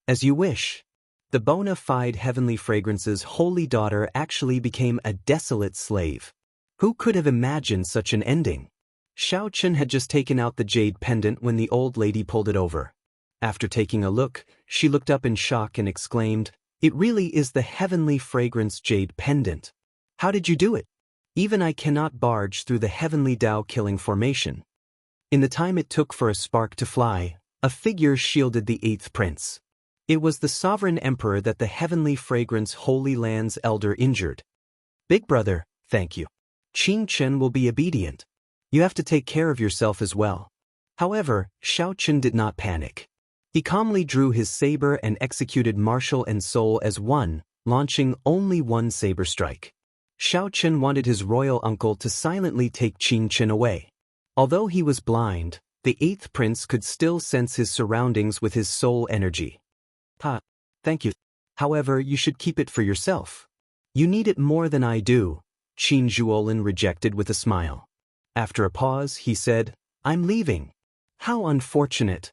"As you wish." The bona fide heavenly fragrance's holy daughter actually became a desolate slave. Who could have imagined such an ending? Xiao Chen had just taken out the jade pendant when the old lady pulled it over. After taking a look, she looked up in shock and exclaimed, "It really is the heavenly fragrance jade pendant. How did you do it? Even I cannot barge through the heavenly Tao-killing formation." In the time it took for a spark to fly, a figure shielded the 8th prince. It was the sovereign emperor that the heavenly fragrance Holy Land's elder injured. "Big brother, thank you. Qing Chen will be obedient. You have to take care of yourself as well." However, Xiao Chen did not panic. He calmly drew his saber and executed martial and soul as one, launching only one saber strike. Xiao Chen wanted his royal uncle to silently take Qing Chen away. Although he was blind, the 8th prince could still sense his surroundings with his soul energy. Thank you. However, you should keep it for yourself. You need it more than I do," Qin Zhuolin rejected with a smile. After a pause, he said, "I'm leaving." "How unfortunate."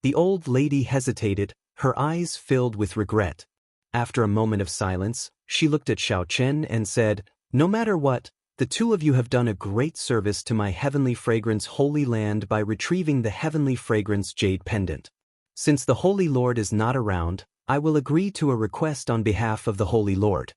The old lady hesitated, her eyes filled with regret. After a moment of silence, she looked at Xiao Chen and said, "No matter what, the two of you have done a great service to my heavenly fragrance Holy Land by retrieving the heavenly fragrance jade pendant. Since the Holy Lord is not around, I will agree to a request on behalf of the Holy Lord.